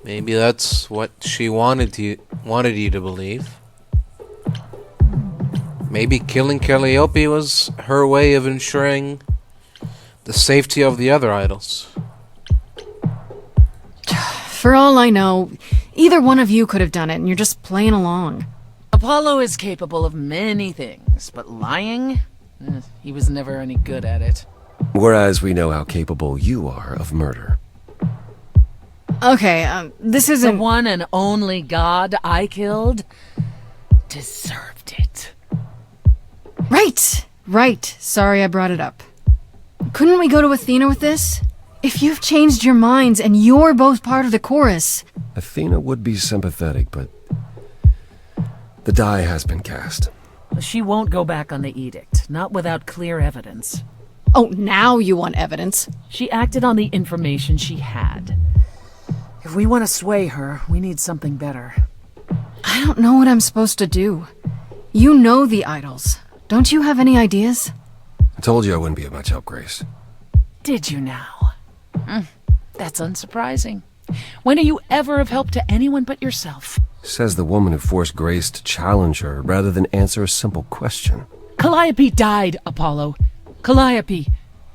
Maybe that's what she wanted you to believe. Maybe killing Calliope was her way of ensuring the safety of the other idols. For all I know, either one of you could have done it, and you're just playing along. Apollo is capable of many things, but lying? He was never any good at it. Whereas we know how capable you are of murder. Okay, this isn't... The one and only god I killed deserved it. Right. Sorry I brought it up. Couldn't we go to Athena with this? If you've changed your minds and you're both part of the chorus... Athena would be sympathetic, but the die has been cast. She won't go back on the edict, not without clear evidence. Oh, now you want evidence? She acted on the information she had. If we want to sway her, we need something better. I don't know what I'm supposed to do. You know the idols. Don't you have any ideas? I told you I wouldn't be of much help, Grace. Did you now? That's unsurprising. When are you ever of help to anyone but yourself? Says the woman who forced Grace to challenge her rather than answer a simple question. Calliope died, Apollo. Calliope,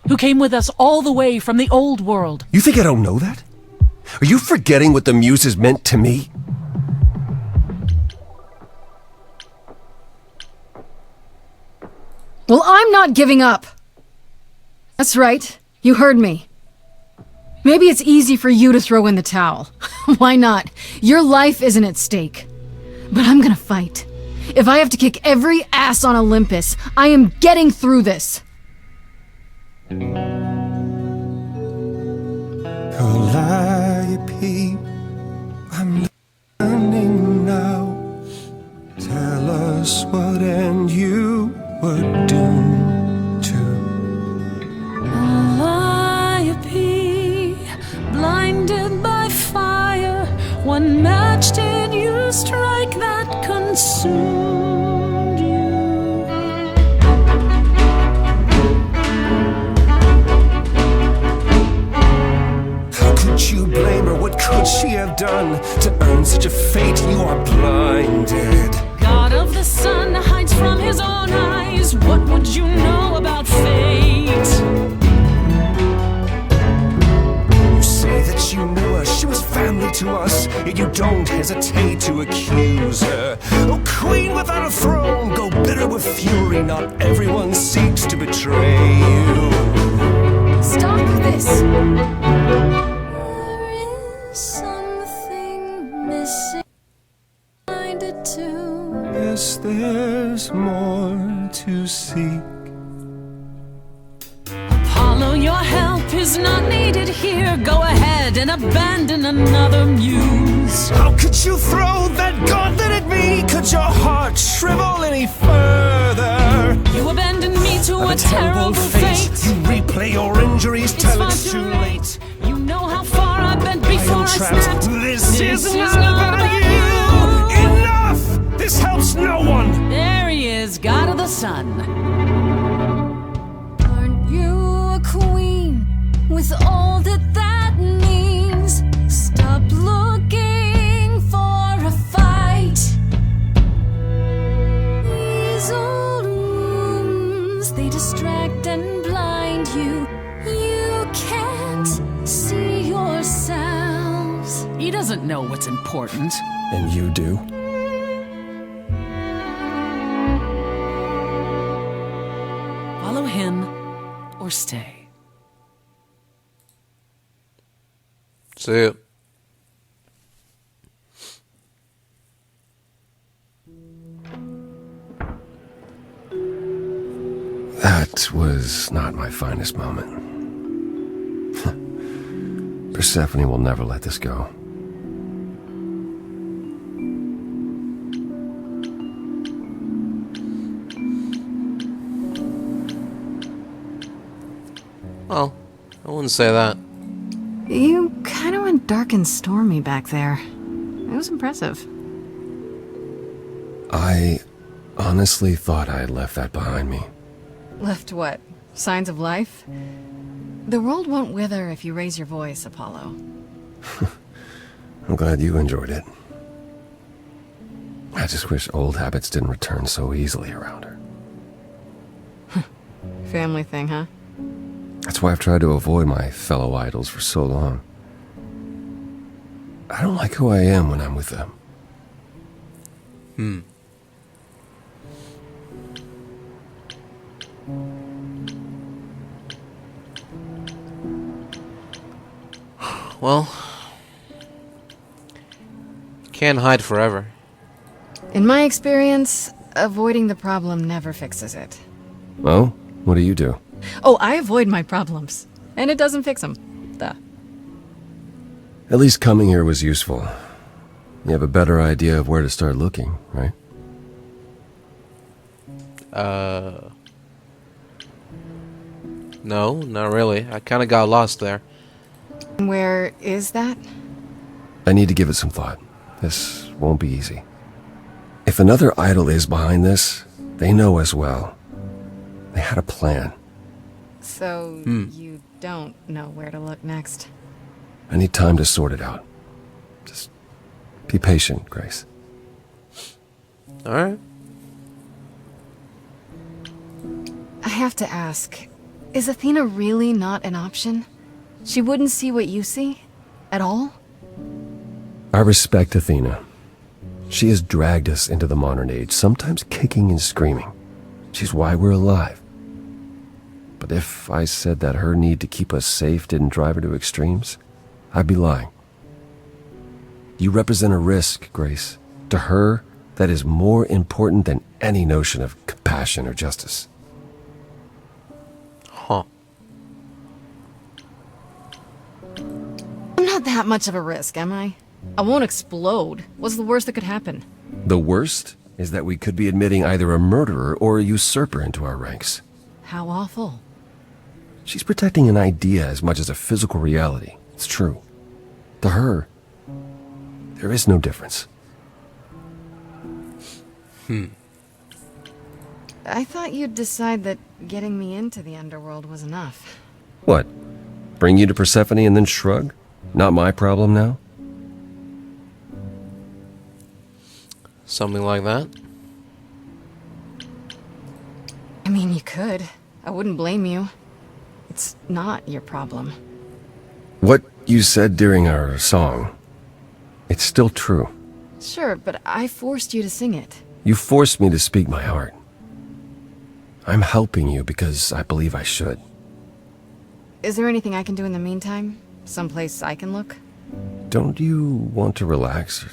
who came with us all the way from the old world. You think I don't know that? Are you forgetting what the Muses meant to me? Well, I'm not giving up. That's right. You heard me. Maybe it's easy for you to throw in the towel. Why not? Your life isn't at stake. But I'm gonna fight. If I have to kick every ass on Olympus, I am getting through this. Calliope, I'm learning now. Tell us what and you were doomed to. Calliope, blinded by fire, one match did you strike that consumed you. How could you blame her? What could she have done to earn such a fate? You are blinded. God of the sun hides from his own eyes. What would you know about fate? You say that you knew her, she was family to us, yet you don't hesitate to accuse her. Oh, queen without a throne, go bitter with fury. Not everyone seeks to betray you. Stop this! There is something missing. Blinded to. Yes, there's more to seek. Apollo, your help is not needed here. Go ahead and abandon another muse. How could you throw that gauntlet at me? Could your heart shrivel any further? You abandoned me to a terrible fate. You replay your injuries till it's too late. You know how far I bent before I snapped. This is not about you. Enough! This helps no one. There he is, God of the Sun. Aren't you a queen with all that means? Stop looking for a fight. These old wounds, they distract and blind you. You can't see yourselves. He doesn't know what's important. And you do? Follow him or stay. See it. That was not my finest moment. Persephone will never let this go. Well, I wouldn't say that. You kind of went dark and stormy back there. It was impressive. I honestly thought I had left that behind me. Left what? Signs of life? The world won't wither if you raise your voice, Apollo. I'm glad you enjoyed it. I just wish old habits didn't return so easily around her. Family thing, huh? That's why I've tried to avoid my fellow idols for so long. I don't like who I am when I'm with them. Well, can't hide forever. In my experience, avoiding the problem never fixes it. Oh? What do you do? Oh, I avoid my problems. And it doesn't fix them. Duh. At least coming here was useful. You have a better idea of where to start looking, right? No, not really. I kinda got lost there. Where is that? I need to give it some thought. This won't be easy. If another idol is behind this, they know as well. They had a plan. So, you don't know where to look next. I need time to sort it out. Just be patient, Grace. Alright. I have to ask, is Athena really not an option? She wouldn't see what you see? At all? I respect Athena. She has dragged us into the modern age, sometimes kicking and screaming. She's why we're alive. But if I said that her need to keep us safe didn't drive her to extremes, I'd be lying. You represent a risk, Grace. To her, that is more important than any notion of compassion or justice. Huh. I'm not that much of a risk, am I? I won't explode. What's the worst that could happen? The worst is that we could be admitting either a murderer or a usurper into our ranks. How awful. She's protecting an idea as much as a physical reality. It's true. To her, there is no difference. I thought you'd decide that getting me into the Underworld was enough. What? Bring you to Persephone and then shrug? Not my problem now? Something like that? I mean, you could. I wouldn't blame you. It's not your problem. What you said during our song, it's still true. Sure, but I forced you to sing it. You forced me to speak my heart. I'm helping you because I believe I should. Is there anything I can do in the meantime? Someplace I can look? Don't you want to relax?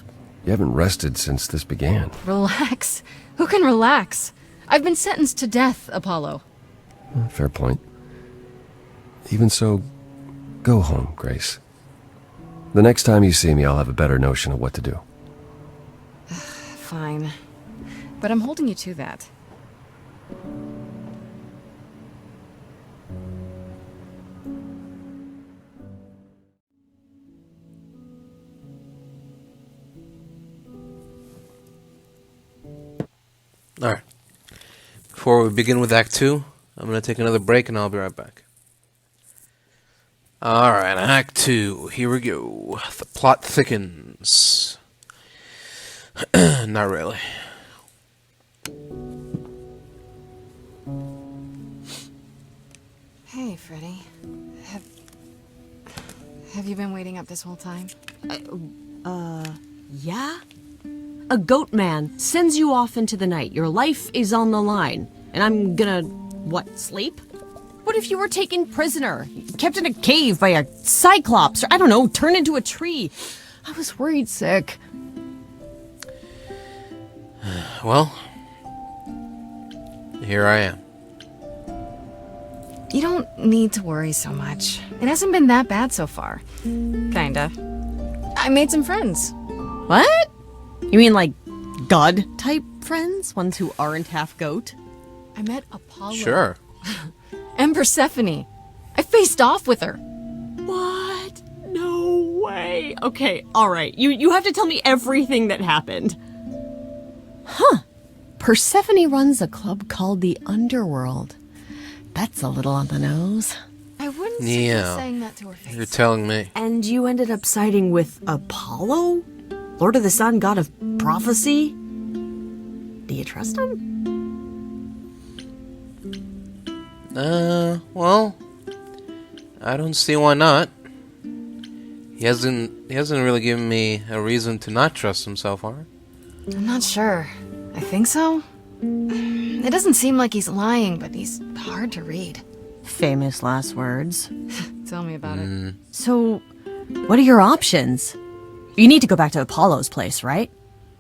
You haven't rested since this began. Relax? Who can relax? I've been sentenced to death, Apollo. Fair point. Even so, go home, Grace. The next time you see me, I'll have a better notion of what to do. Fine. But I'm holding you to that. Alright. Before we begin with Act 2, I'm going to take another break and I'll be right back. Alright, Act 2. Here we go. The plot thickens. Not really. Hey, Freddie. Have you been waiting up this whole time? Yeah? A goat man sends you off into the night. Your life is on the line. And I'm gonna, what, sleep? What if you were taken prisoner, kept in a cave by a cyclops, or I don't know, turned into a tree? I was worried sick. Well, here I am. You don't need to worry so much. It hasn't been that bad so far. Kinda. I made some friends. What? You mean like god-type friends? Ones who aren't half goat? I met Apollo. Sure. And Persephone. I faced off with her. What? No way. Okay, alright. You have to tell me everything that happened. Huh. Persephone runs a club called the Underworld. That's a little on the nose. I wouldn't suggest saying that to her face. You're telling me. And you ended up siding with Apollo? Lord of the Sun, god of prophecy? Do you trust him? Well, I don't see why not. He hasn't really given me a reason to not trust him so far. I'm not sure. I think so. It doesn't seem like he's lying, but he's hard to read. Famous last words. Tell me about it. So, what are your options? You need to go back to Apollo's place, right?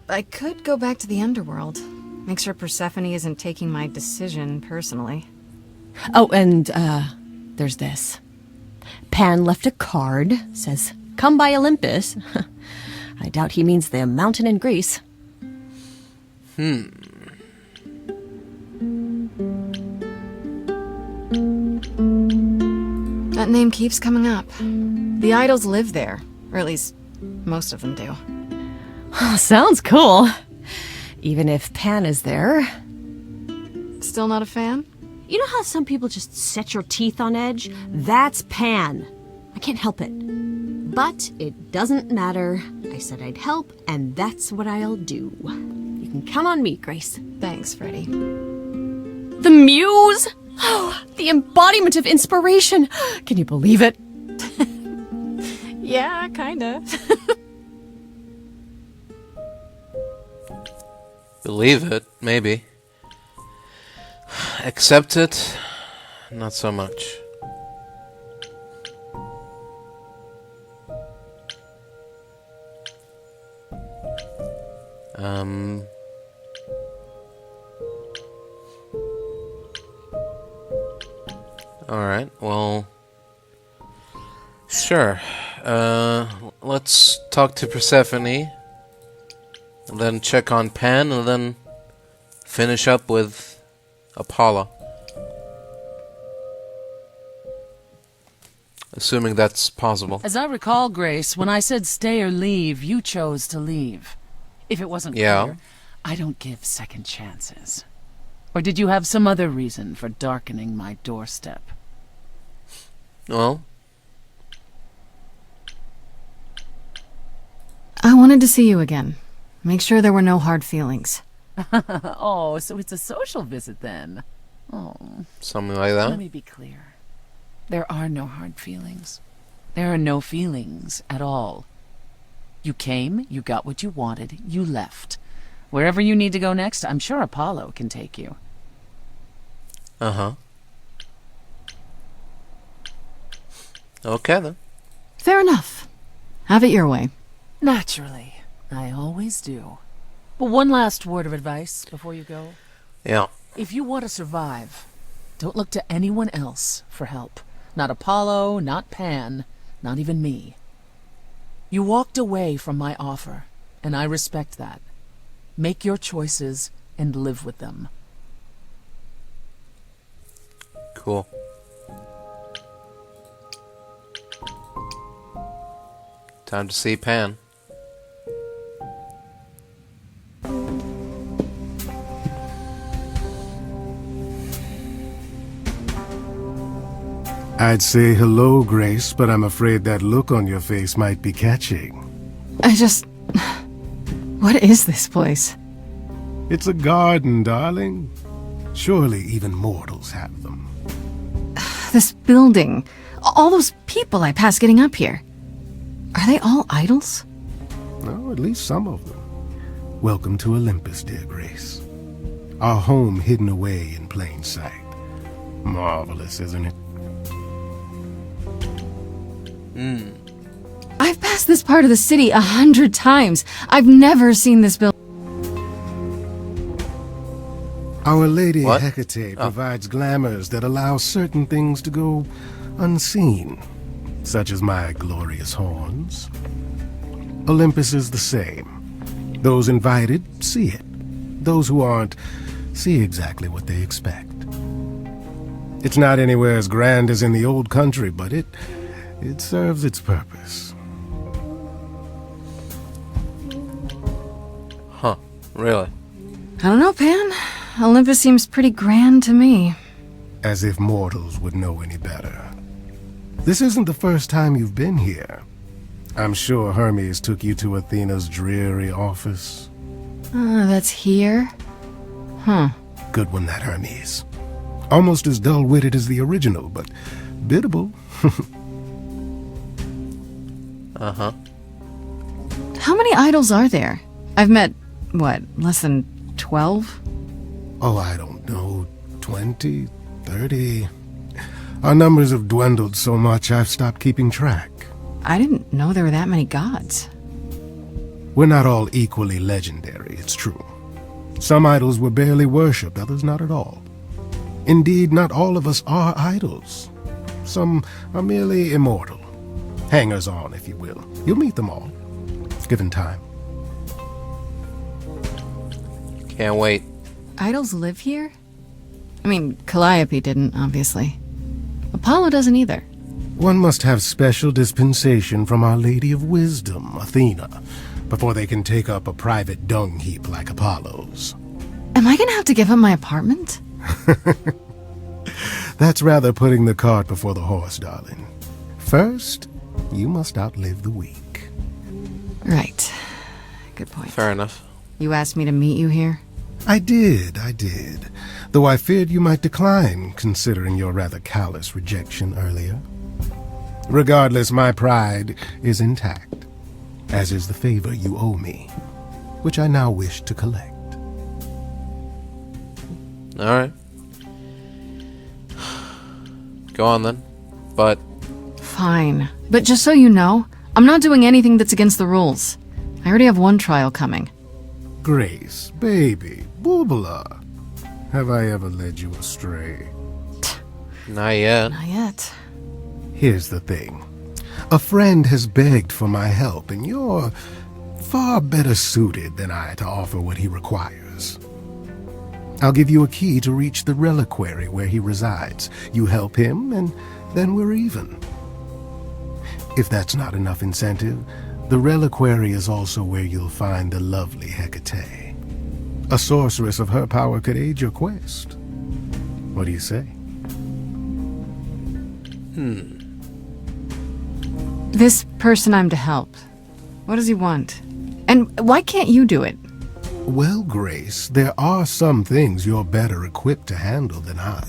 I could go back to the Underworld. Make sure Persephone isn't taking my decision personally. Oh, and, there's this. Pan left a card, says, "Come by Olympus." I doubt he means the mountain in Greece. That name keeps coming up. The idols live there, or at least most of them do. Sounds cool. Even if Pan is there. Still not a fan? You know how some people just set your teeth on edge? That's Pan. I can't help it. But it doesn't matter. I said I'd help, and that's what I'll do. You can count on me, Grace. Thanks, Freddie. The Muse! Oh, the embodiment of inspiration! Can you believe it? Yeah, kinda. Believe it, maybe. Accept it, not so much. Alright, well... Sure. Let's talk to Persephone. And then check on Pan, and then finish up with Apollo. Assuming that's possible. As I recall, Grace, when I said stay or leave, you chose to leave. If it wasn't clear, I don't give second chances. Or did you have some other reason for darkening my doorstep? Well, I wanted to see you again. Make sure there were no hard feelings. Oh, so it's a social visit then. Oh. Something like that? Let me be clear. There are no hard feelings. There are no feelings at all. You came, you got what you wanted, you left. Wherever you need to go next, I'm sure Apollo can take you. Uh-huh. Okay, then. Fair enough. Have it your way. Naturally. I always do. But one last word of advice before you go. Yeah. If you want to survive, don't look to anyone else for help. Not Apollo, not Pan, not even me. You walked away from my offer, and I respect that. Make your choices and live with them. Cool. Time to see Pan. I'd say hello, Grace, but I'm afraid that look on your face might be catching. What is this place? It's a garden, darling. Surely even mortals have them. This building. All those people I pass getting up here. Are they all idols? No, at least some of them. Welcome to Olympus, dear Grace. Our home hidden away in plain sight. Marvelous, isn't it? I've passed this part of the city 100 times. I've never seen this building. Our Lady Hecate provides glamours that allow certain things to go unseen, such as my glorious horns. Olympus is the same. Those invited see it. Those who aren't see exactly what they expect. It's not anywhere as grand as in the old country, but it serves its purpose. Huh, really? I don't know, Pan. Olympus seems pretty grand to me. As if mortals would know any better. This isn't the first time you've been here. I'm sure Hermes took you to Athena's dreary office. That's here? Huh. Good one, that Hermes. Almost as dull-witted as the original, but biddable. Uh-huh. How many idols are there? I've met, less than 12? Oh, I don't know, 20, 30. Our numbers have dwindled so much I've stopped keeping track. I didn't know there were that many gods. We're not all equally legendary, it's true. Some idols were barely worshipped, others not at all. Indeed, not all of us are idols. Some are merely immortal. Hangers-on, if you will. You'll meet them all, given time. Can't wait. Idols live here? I mean, Calliope didn't, obviously. Apollo doesn't either. One must have special dispensation from Our Lady of Wisdom, Athena, before they can take up a private dung heap like Apollo's. Am I gonna have to give up my apartment? That's rather putting the cart before the horse, darling. First, you must outlive the weak. Right. Good point. Fair enough. You asked me to meet you here? I did. Though I feared you might decline, considering your rather callous rejection earlier. Regardless, my pride is intact, as is the favor you owe me, which I now wish to collect. Alright. Go on then. But... Fine. But just so you know, I'm not doing anything that's against the rules. I already have one trial coming. Grace, baby, Boobala, have I ever led you astray? Not yet. Not yet. Here's the thing. A friend has begged for my help, and you're far better suited than I to offer what he requires. I'll give you a key to reach the Reliquary where he resides. You help him, and then we're even. If that's not enough incentive, the Reliquary is also where you'll find the lovely Hecate. A sorceress of her power could aid your quest. What do you say? This person I'm to help. What does he want? And why can't you do it? Well, Grace, there are some things you're better equipped to handle than I.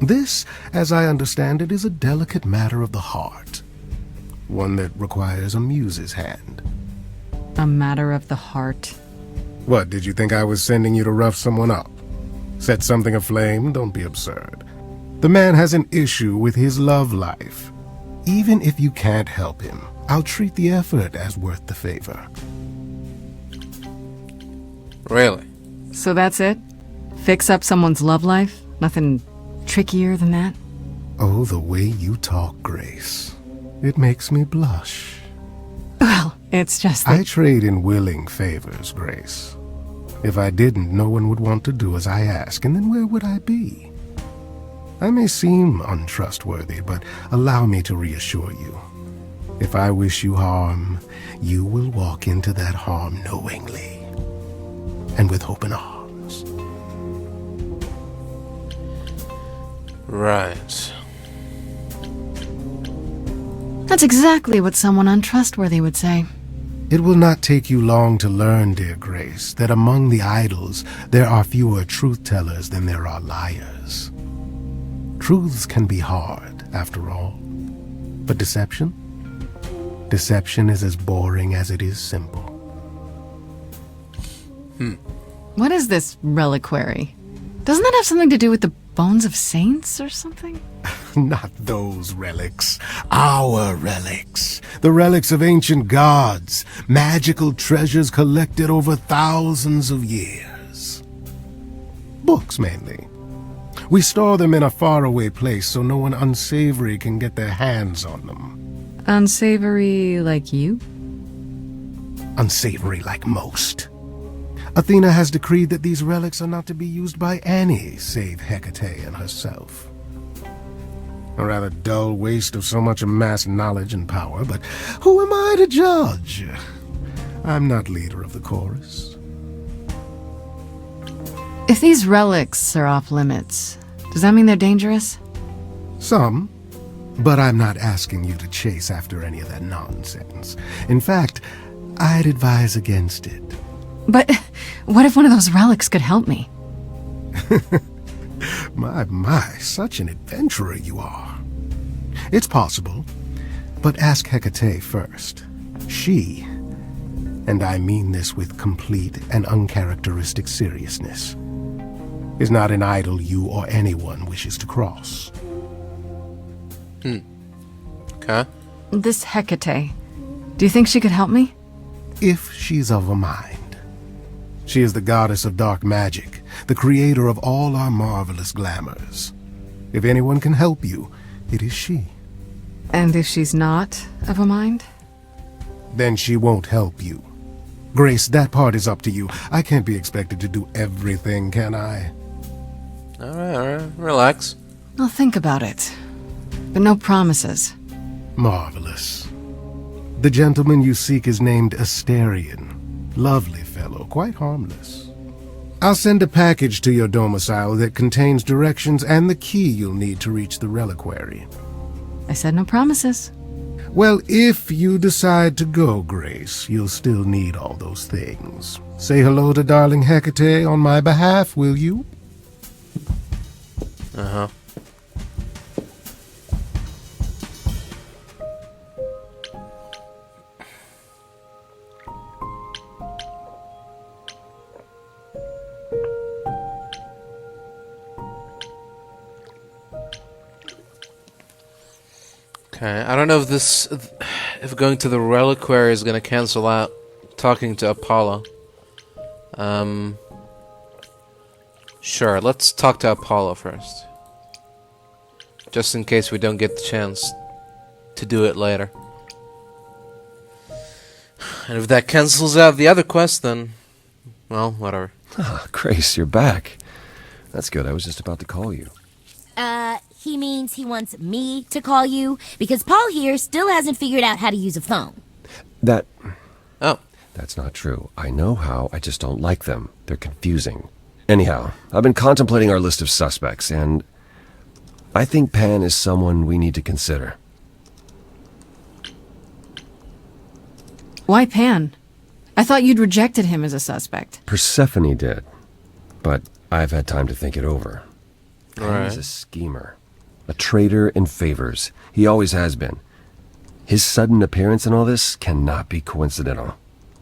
This, as I understand it, is a delicate matter of the heart. One that requires a muse's hand. A matter of the heart. What, did you think I was sending you to rough someone up? Set something aflame? Don't be absurd. The man has an issue with his love life. Even if you can't help him, I'll treat the effort as worth the favor. Really? So that's it? Fix up someone's love life? Nothing trickier than that? Oh, the way you talk, Grace. It makes me blush. Well, it's just that... I trade in willing favors, Grace. If I didn't, no one would want to do as I ask, and then where would I be? I may seem untrustworthy, but allow me to reassure you. If I wish you harm, you will walk into that harm knowingly, and with open arms. Right. That's exactly what someone untrustworthy would say. It will not take you long to learn, dear Grace, that among the idols there are fewer truth-tellers than there are liars. Truths can be hard, after all. But deception? Deception is as boring as it is simple. What is this reliquary? Doesn't that have something to do with the bones of saints or something? Not those relics. Our relics. The relics of ancient gods. Magical treasures collected over thousands of years. Books, mainly. We store them in a faraway place so no one unsavory can get their hands on them. Unsavory like you? Unsavory like most. Athena has decreed that these relics are not to be used by any save Hecate and herself. A rather dull waste of so much amassed knowledge and power, but who am I to judge? I'm not leader of the chorus. If these relics are off limits, does that mean they're dangerous? Some, but I'm not asking you to chase after any of that nonsense. In fact, I'd advise against it. But what if one of those relics could help me? My, such an adventurer you are. It's possible, but ask Hecate first. She, and I mean this with complete and uncharacteristic seriousness, is not an idol you or anyone wishes to cross. Okay. This Hecate, do you think she could help me? If she's of a mind. She is the goddess of dark magic, the creator of all our marvelous glamours. If anyone can help you, it is she. And if she's not of a mind? Then she won't help you. Grace, that part is up to you. I can't be expected to do everything, can I? Alright. Relax. I'll think about it. But no promises. Marvelous. The gentleman you seek is named Asterion. Lovely fellow, quite harmless. I'll send a package to your domicile that contains directions and the key you'll need to reach the Reliquary. I said no promises. Well, if you decide to go, Grace, you'll still need all those things. Say hello to darling Hecate on my behalf, will you? Uh-huh. Okay, I don't know if going to the Reliquary is gonna cancel out talking to Apollo. Sure, let's talk to Apollo first. Just in case we don't get the chance to do it later. And if that cancels out the other quest, then, well, whatever. Ah, Grace, you're back. That's good, I was just about to call you. He means he wants me to call you, because Paul here still hasn't figured out how to use a phone. Oh. That's not true. I know how, I just don't like them. They're confusing. Anyhow, I've been contemplating our list of suspects, and I think Pan is someone we need to consider. Why Pan? I thought you'd rejected him as a suspect. Persephone did, but I've had time to think it over. Right. He's a schemer. A traitor in favors. He always has been. His sudden appearance in all this cannot be coincidental.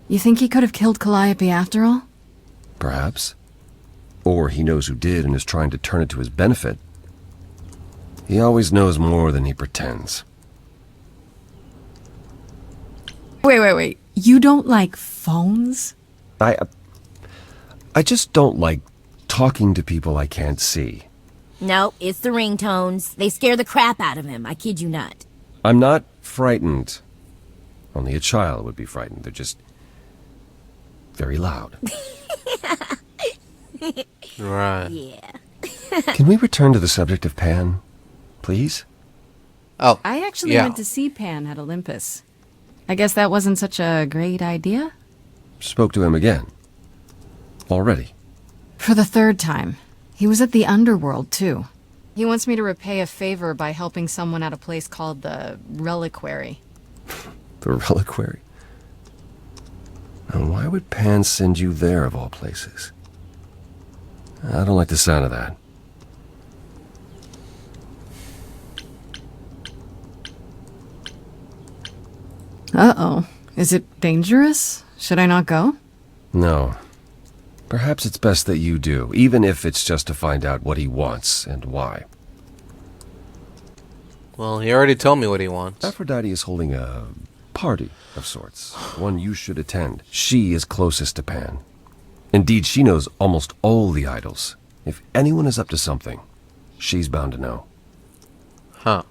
You think he could have killed Calliope after all? Perhaps. Or he knows who did and is trying to turn it to his benefit. He always knows more than he pretends. Wait. You don't like phones? I just don't like talking to people I can't see. No, it's the ringtones. They scare the crap out of him, I kid you not. I'm not frightened. Only a child would be frightened. They're just very loud. Right. Yeah. Can we return to the subject of Pan, please? Oh, I actually went to see Pan at Olympus. I guess that wasn't such a great idea? Spoke to him again. Already. For the third time. He was at the Underworld, too. He wants me to repay a favor by helping someone at a place called the Reliquary. The Reliquary? Now, why would Pan send you there, of all places? I don't like the sound of that. Uh-oh. Is it dangerous? Should I not go? No. Perhaps it's best that you do, even if it's just to find out what he wants and why. Well, he already told me what he wants. Aphrodite is holding a party of sorts, one you should attend. She is closest to Pan. Indeed, she knows almost all the idols. If anyone is up to something, she's bound to know. Huh.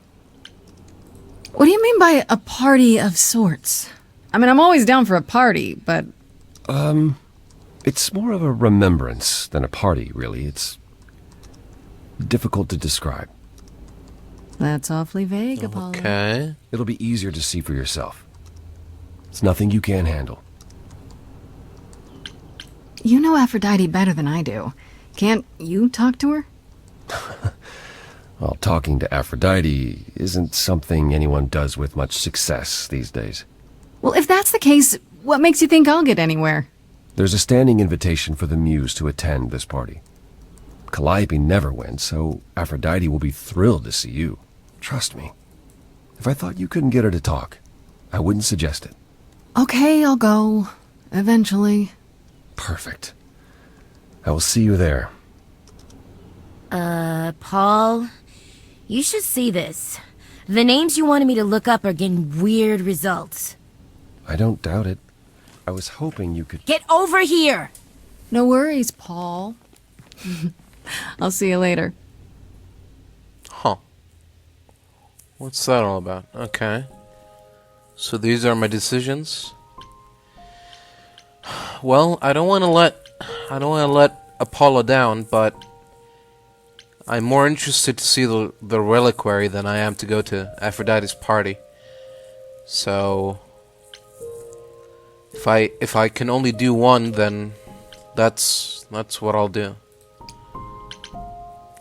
What do you mean by a party of sorts? I mean, I'm always down for a party, but... It's more of a remembrance than a party, really. It's difficult to describe. That's awfully vague, Apollo. Okay. It'll be easier to see for yourself. It's nothing you can't handle. You know Aphrodite better than I do. Can't you talk to her? Well, talking to Aphrodite isn't something anyone does with much success these days. Well, if that's the case, what makes you think I'll get anywhere? There's a standing invitation for the Muse to attend this party. Calliope never wins, so Aphrodite will be thrilled to see you. Trust me. If I thought you couldn't get her to talk, I wouldn't suggest it. Okay, I'll go. Eventually. Perfect. I will see you there. Paul, you should see this. The names you wanted me to look up are getting weird results. I don't doubt it. I was hoping you could... Get over here! No worries, Paul. I'll see you later. Huh. What's that all about? Okay. So these are my decisions. Well, I don't want to let Apollo down, but I'm more interested to see the Reliquary than I am to go to Aphrodite's party. So if I can only do one, then that's what I'll do.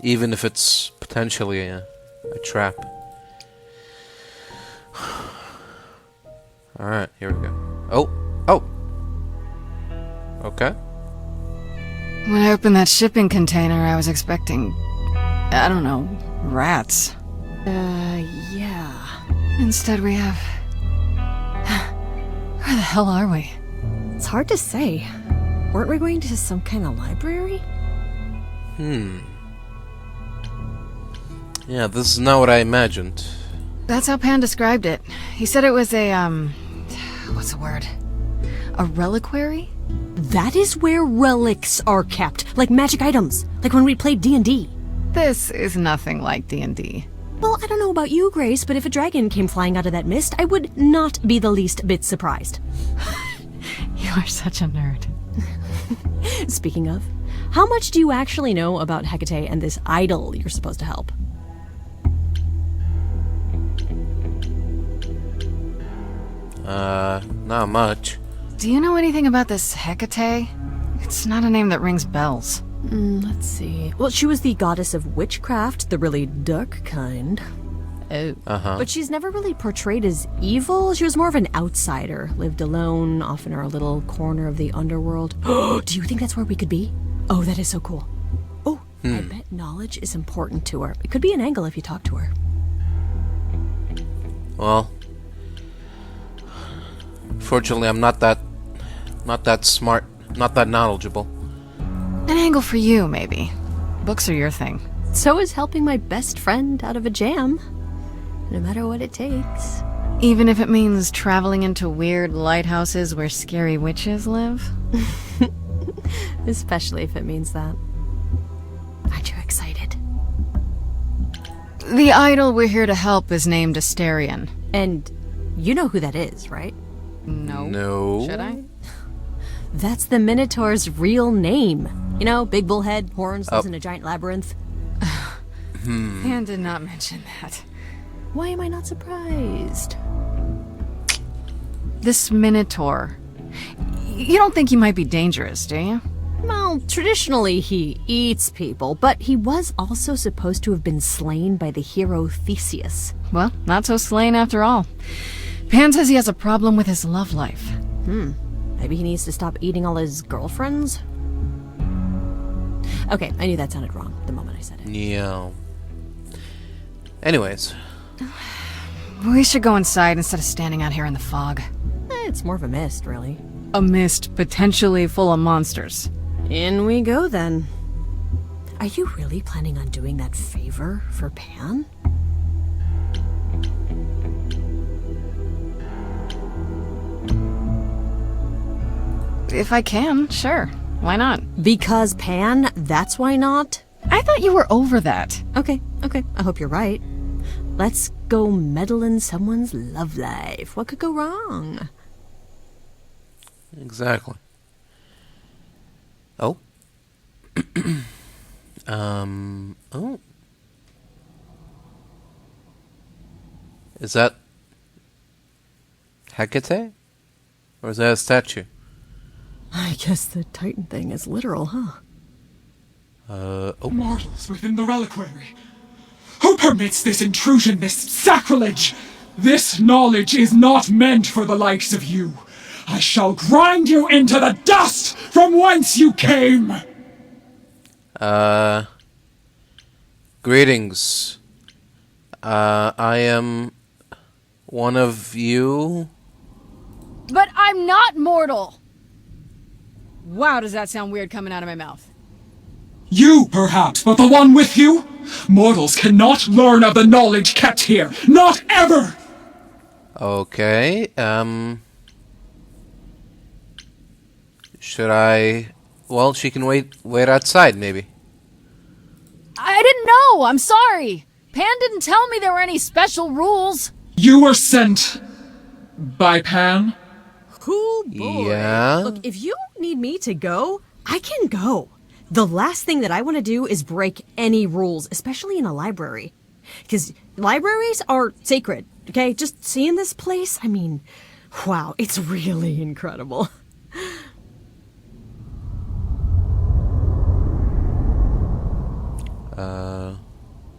Even if it's potentially a trap. Alright, here we go. Oh! Okay. When I opened that shipping container, I was expecting, I don't know, rats. Yeah. Instead we have... Where the hell are we? It's hard to say. Weren't we going to some kind of library? Yeah, this is not what I imagined. That's how Pan described it. He said it was a, what's the word? A reliquary? That is where relics are kept, like magic items, like when we played D&D. This is nothing like D&D. Well, I don't know about you, Grace, but if a dragon came flying out of that mist, I would not be the least bit surprised. You are such a nerd. Speaking of, how much do you actually know about Hecate and this idol you're supposed to help? Not much. Do you know anything about this Hecate? It's not a name that rings bells. Let's see. Well, she was the goddess of witchcraft, the really dark kind. Oh. But she's never really portrayed as evil. She was more of an outsider, lived alone, off in her little corner of the underworld. Do you think that's where we could be? Oh, that is so cool. Oh, I bet knowledge is important to her. It could be an angle if you talk to her. Well, fortunately, I'm not that smart, not that knowledgeable. An angle for you, maybe. Books are your thing. So is helping my best friend out of a jam. No matter what it takes. Even if it means traveling into weird lighthouses where scary witches live? Especially if it means that. Aren't you excited? The idol we're here to help is named Asterion. And you know who that is, right? No. Should I? That's the Minotaur's real name. You know, big bullhead, horns, lives in a giant labyrinth. Pan did not mention that. Why am I not surprised? This Minotaur. You don't think he might be dangerous, do you? Well, traditionally he eats people, but he was also supposed to have been slain by the hero Theseus. Well, not so slain after all. Pan says he has a problem with his love life. Maybe he needs to stop eating all his girlfriends? Okay, I knew that sounded wrong the moment I said it. Yeah. Anyways. We should go inside instead of standing out here in the fog. It's more of a mist, really. A mist potentially full of monsters. In we go, then. Are you really planning on doing that favor for Pan? If I can, sure. Why not? Because Pan, that's why not? I thought you were over that. Okay. I hope you're right. Let's go meddle in someone's love life. What could go wrong? Exactly. Oh. Oh. Is that Hecate? Or is that a statue? I guess the Titan thing is literal, huh? Oh. Mortals within the Reliquary. Who permits this intrusion, this sacrilege? This knowledge is not meant for the likes of you. I shall grind you into the dust from whence you came! Greetings. I am one of you. But I'm not mortal! Wow, does that sound weird coming out of my mouth? You, perhaps, but the one with you? Mortals cannot learn of the knowledge kept here. Not ever! Okay, should I... Well, she can wait outside, maybe. I didn't know! I'm sorry! Pan didn't tell me there were any special rules. You were sent by Pan? Cool boy. Yeah? Look, if you need me to go, I can go. The last thing that I want to do is break any rules, especially in a library. Because libraries are sacred, okay? Just seeing this place, I mean, wow, it's really incredible.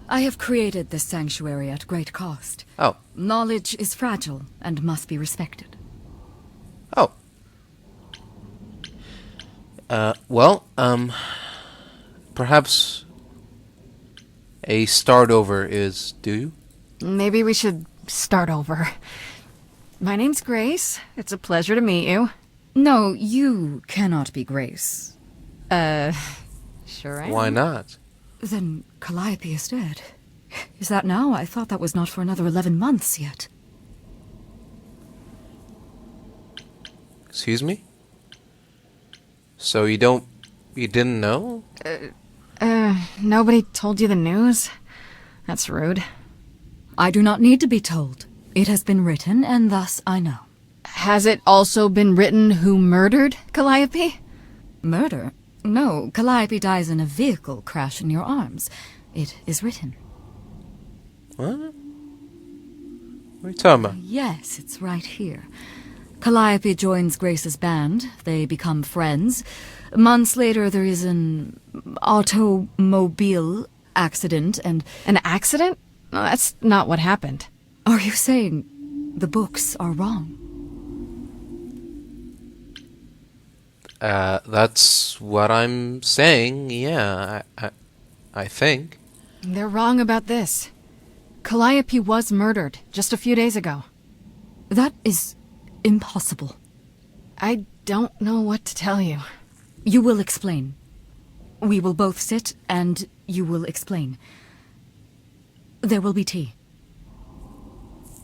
I have created this sanctuary at great cost. Oh. Knowledge is fragile and must be respected. Oh. Well, perhaps a start over is due? Maybe we should start over. My name's Grace. It's a pleasure to meet you. No, you cannot be Grace. Sure I am. Why not? Then Calliope is dead. Is that now? I thought that was not for another 11 months yet. Excuse me? So you didn't know? Nobody told you the news? That's rude. I do not need to be told. It has been written, and thus I know. Has it also been written who murdered Calliope? Murder? No, Calliope dies in a vehicle crash in your arms. It is written. What? What are you talking about? Yes, it's right here. Calliope joins Grace's band. They become friends. Months later, there is an automobile accident and... An accident? No, that's not what happened. Are you saying the books are wrong? That's what I'm saying, yeah, I think. They're wrong about this. Calliope was murdered just a few days ago. That is impossible. I don't know what to tell you. You will explain. We will both sit and you will explain. There will be tea.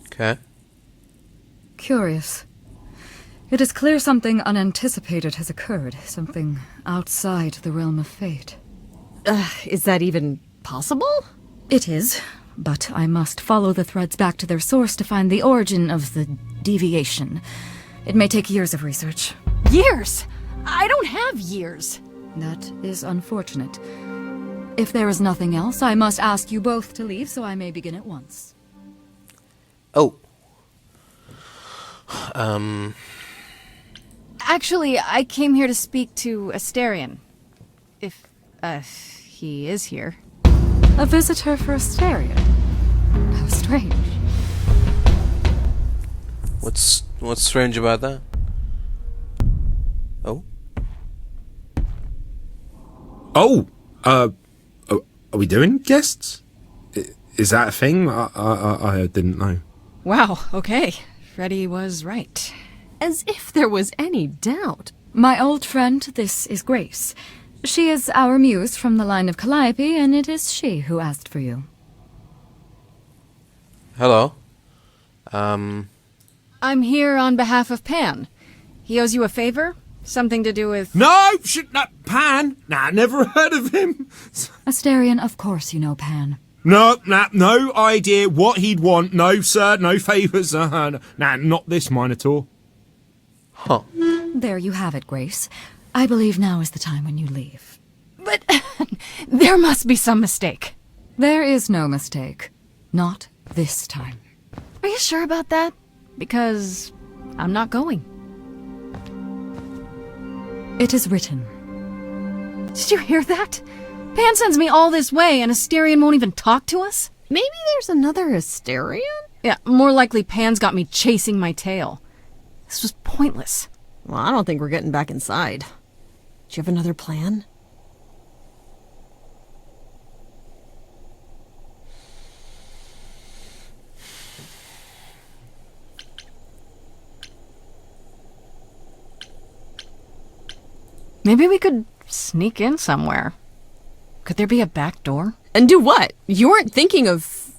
Okay. Curious. It is clear something unanticipated has occurred, something outside the realm of fate. Is that even possible? It is, but I must follow the threads back to their source to find the origin of the deviation. It may take years of research. Years? I don't have years. That is unfortunate. If there is nothing else, I must ask you both to leave so I may begin at once. Oh. Actually, I came here to speak to Asterion. If, he is here. A visitor for Asterion? How strange. What's strange about that? Oh? Oh! Are we doing guests? Is that a thing? I didn't know. Wow, okay. Freddie was right. As if there was any doubt. My old friend, this is Grace. She is our muse from the line of Calliope, and it is she who asked for you. Hello. I'm here on behalf of Pan. He owes you a favor? Something to do with... No! Pan! Nah, never heard of him. Asterion, of course you know Pan. No idea what he'd want. No, sir, no favours. Nah, not this Minotaur. Huh. There you have it, Grace. I believe now is the time when you leave. But there must be some mistake. There is no mistake. Not this time. Are you sure about that? Because I'm not going. It is written. Did you hear that? Pan sends me all this way and Asterion won't even talk to us? Maybe there's another Asterion? Yeah, more likely Pan's got me chasing my tail. This was pointless. Well, I don't think we're getting back inside. Do you have another plan? Maybe we could sneak in somewhere. Could there be a back door? And do what? You weren't thinking of...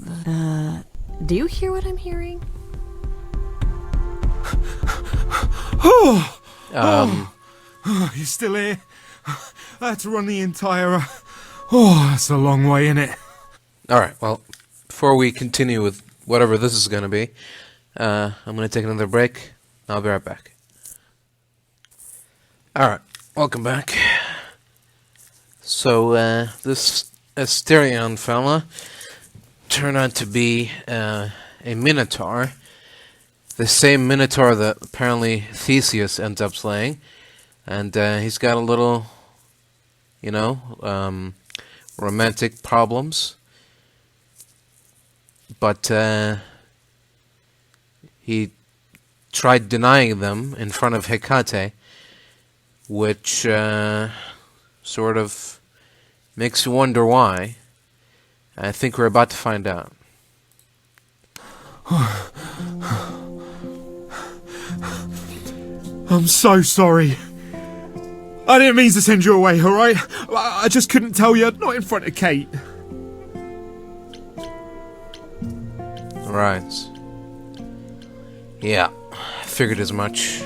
do you hear what I'm hearing? You're still here? I had to run the entire... that's a long way, innit? Alright, well, before we continue with whatever this is going to be, I'm going to take another break. I'll be right back. Alright, welcome back. So, this Asterion fella turned out to be a Minotaur. The same Minotaur that apparently Theseus ends up slaying. And he's got a little, romantic problems. But he tried denying them in front of Hecate, which sort of makes you wonder why. I think we're about to find out. I'm so sorry. I didn't mean to send you away, alright? I just couldn't tell you, not in front of Kate. Right. Yeah, figured as much.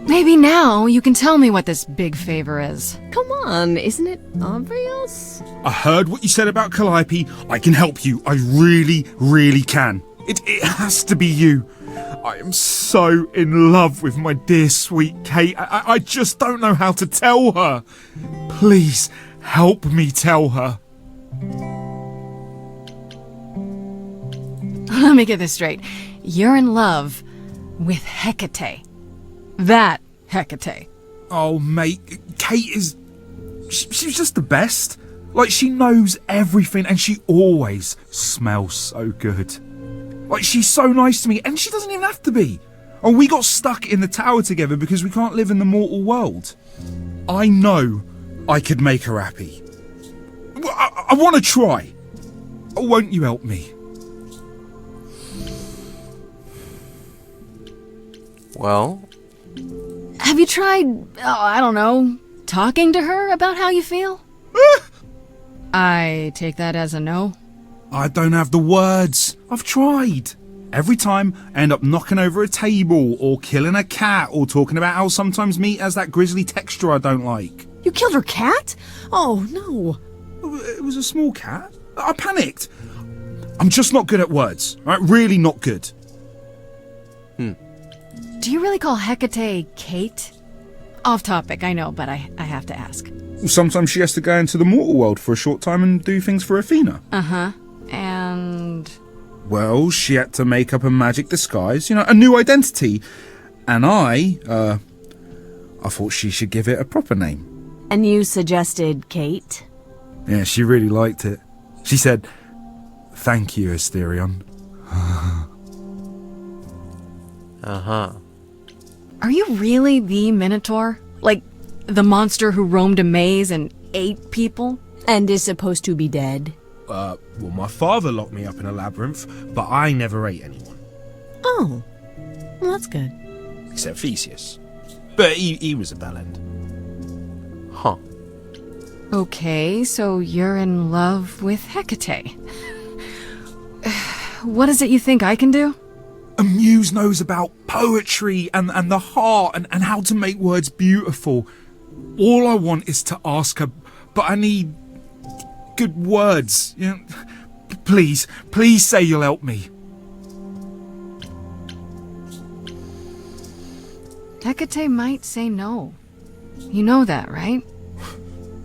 Maybe now you can tell me what this big favor is. Come on, isn't it obvious? I heard what you said about Calliope. I can help you. I really, really can. It has to be you. I am so in love with my dear sweet Kate. I just don't know how to tell her. Please, help me tell her. Let me get this straight. You're in love with Hecate. That Hecate. Oh, mate, Kate is... She's just the best. Like, she knows everything and she always smells so good. Like, she's so nice to me and she doesn't even have to be. And we got stuck in the tower together because we can't live in the mortal world. I know I could make her happy. I want to try. Won't you help me? Well... Have you tried, I don't know, talking to her about how you feel? I take that as a no. I don't have the words. I've tried. Every time I end up knocking over a table or killing a cat or talking about how sometimes meat has that grisly texture I don't like. You killed her cat? Oh, no. It was a small cat. I panicked. I'm just not good at words. Right? Really not good. Do you really call Hecate Kate? Off topic, I know, but I have to ask. Sometimes she has to go into the mortal world for a short time and do things for Athena. Uh-huh. And... Well, she had to make up a magic disguise, a new identity. And I thought she should give it a proper name. And you suggested Kate? Yeah, she really liked it. She said, "Thank you, Asterion." Uh-huh. Are you really the Minotaur? Like, the monster who roamed a maze and ate people? And is supposed to be dead? Well, my father locked me up in a labyrinth, but I never ate anyone. Oh, well, that's good. Except Theseus. But he was a bellend. Huh. Okay, so you're in love with Hecate. What is it you think I can do? A Muse knows about poetry and the heart and how to make words beautiful. All I want is to ask her, but I need good words. Please say you'll help me. Hecate might say no. You know that, right?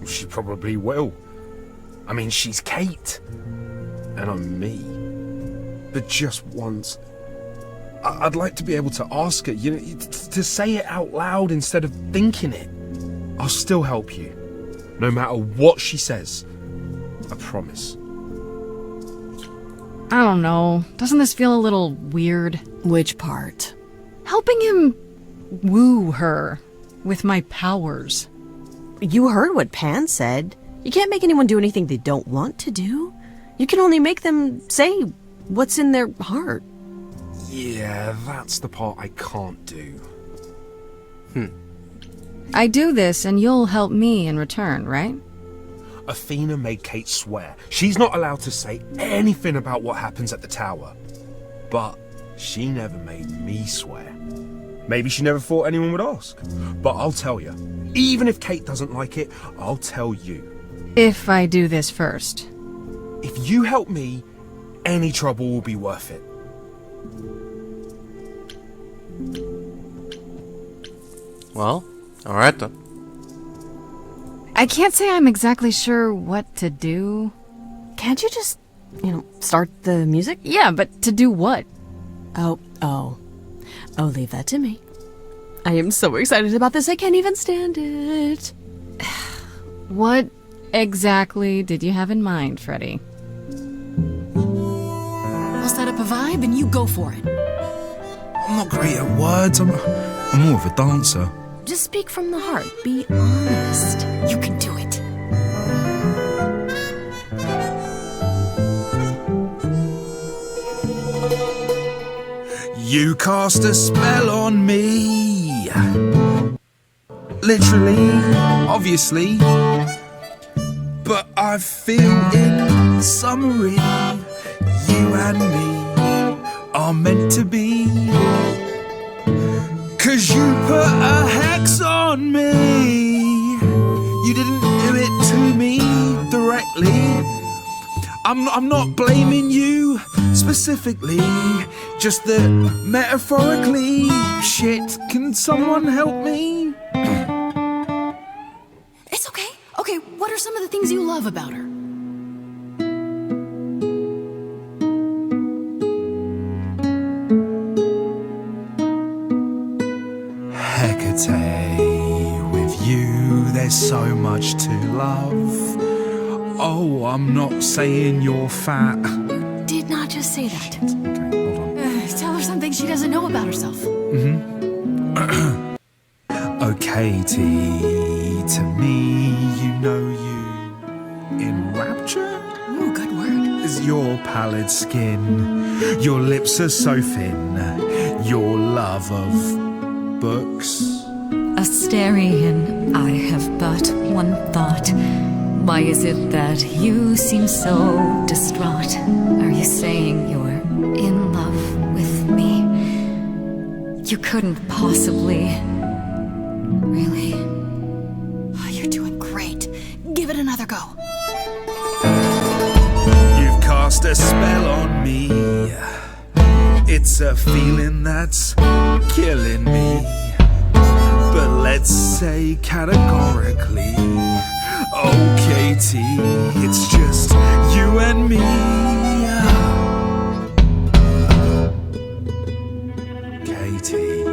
She probably will. I mean, she's Kate. And I'm me. But just once... I'd like to be able to ask her, to say it out loud instead of thinking it. I'll still help you. No matter what she says. I promise. I don't know. Doesn't this feel a little weird? Which part? Helping him woo her with my powers. You heard what Pan said. You can't make anyone do anything they don't want to do. You can only make them say what's in their heart. Yeah, that's the part I can't do. I do this and you'll help me in return, right? Athena made Kate swear she's not allowed to say anything about what happens at the tower. But she never made me swear. Maybe she never thought anyone would ask. But I'll tell you, even if Kate doesn't like it, I'll tell you. If I do this first. If you help me, any trouble will be worth it. Well, alright then. I can't say I'm exactly sure what to do. Can't you just, start the music? Yeah, but to do what? Oh, leave that to me. I am so excited about this, I can't even stand it. What exactly did you have in mind, Freddie? I'll set up a vibe and you go for it. I'm not great at words, I'm more of a dancer. Just speak from the heart, be honest. You can do it. You cast a spell on me. Literally, obviously. But I feel in summary, you and me are meant to be. 'Cause you put a hex on me. You didn't do it to me directly. I'm not blaming you specifically, just that metaphorically. Shit, can someone help me? It's okay. Okay, what are some of the things you love about her? Hecate, with you there's so much to love. Oh, I'm not saying you're fat. Did not just say that. Okay, hold on. Tell her something she doesn't know about herself. Oh, Katie, to me, you know you enrapture? Ooh, good word. Is your pallid skin, your lips are so thin, your love of books. Asterian, I have but one thought. Why is it that you seem so distraught? Are you saying you're in love with me? You couldn't possibly. Really? Oh, you're doing great. Give it another go. You've cast a spell on me. It's a feeling that's killing me. But let's say categorically, oh, Katie, it's just you and me. Katie,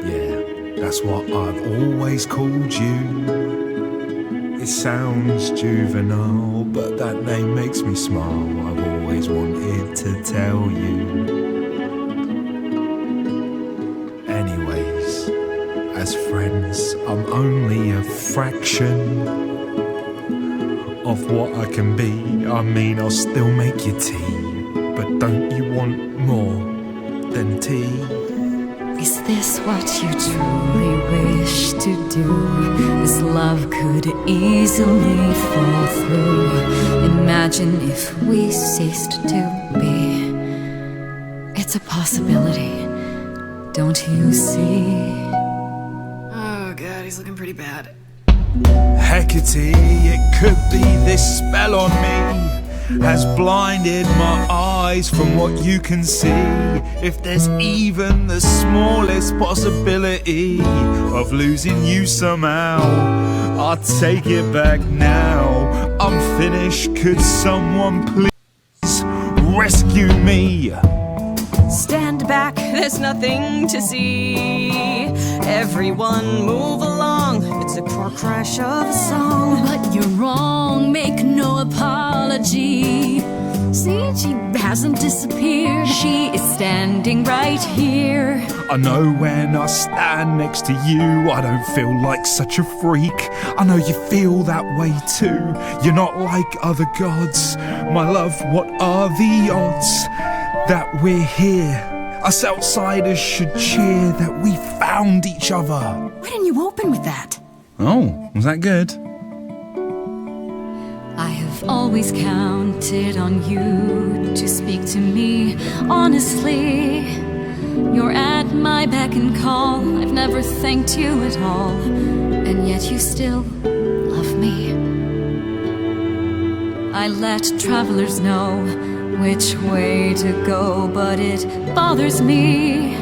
yeah, that's what I've always called you. It sounds juvenile, but that name makes me smile. I've always wanted to tell you. Anyways, as friends, I'm only a fraction of what I can be. I mean, I'll still make you tea, but don't you want more than tea? Is this what you truly wish to do? This love could easily fall through. Imagine if we ceased to be. It's a possibility, don't you see? Oh god, he's looking pretty bad. Hecate, it could be this spell on me has blinded my eyes from what you can see. If there's even the smallest possibility of losing you somehow, I'll take it back now. I'm finished, could someone please rescue me? Stand back, there's nothing to see. Everyone move along, it's a car crash of a song. But you're wrong, make no apology. See, she hasn't disappeared. She is standing right here. I know when I stand next to you, I don't feel like such a freak. I know you feel that way too. You're not like other gods. My love, what are the odds that we're here? Us outsiders should cheer that we found found each other. Why didn't you open with that? Oh, was that good? I have always counted on you to speak to me honestly. You're at my beck and call. I've never thanked you at all, and yet you still love me. I let travelers know which way to go, but it bothers me.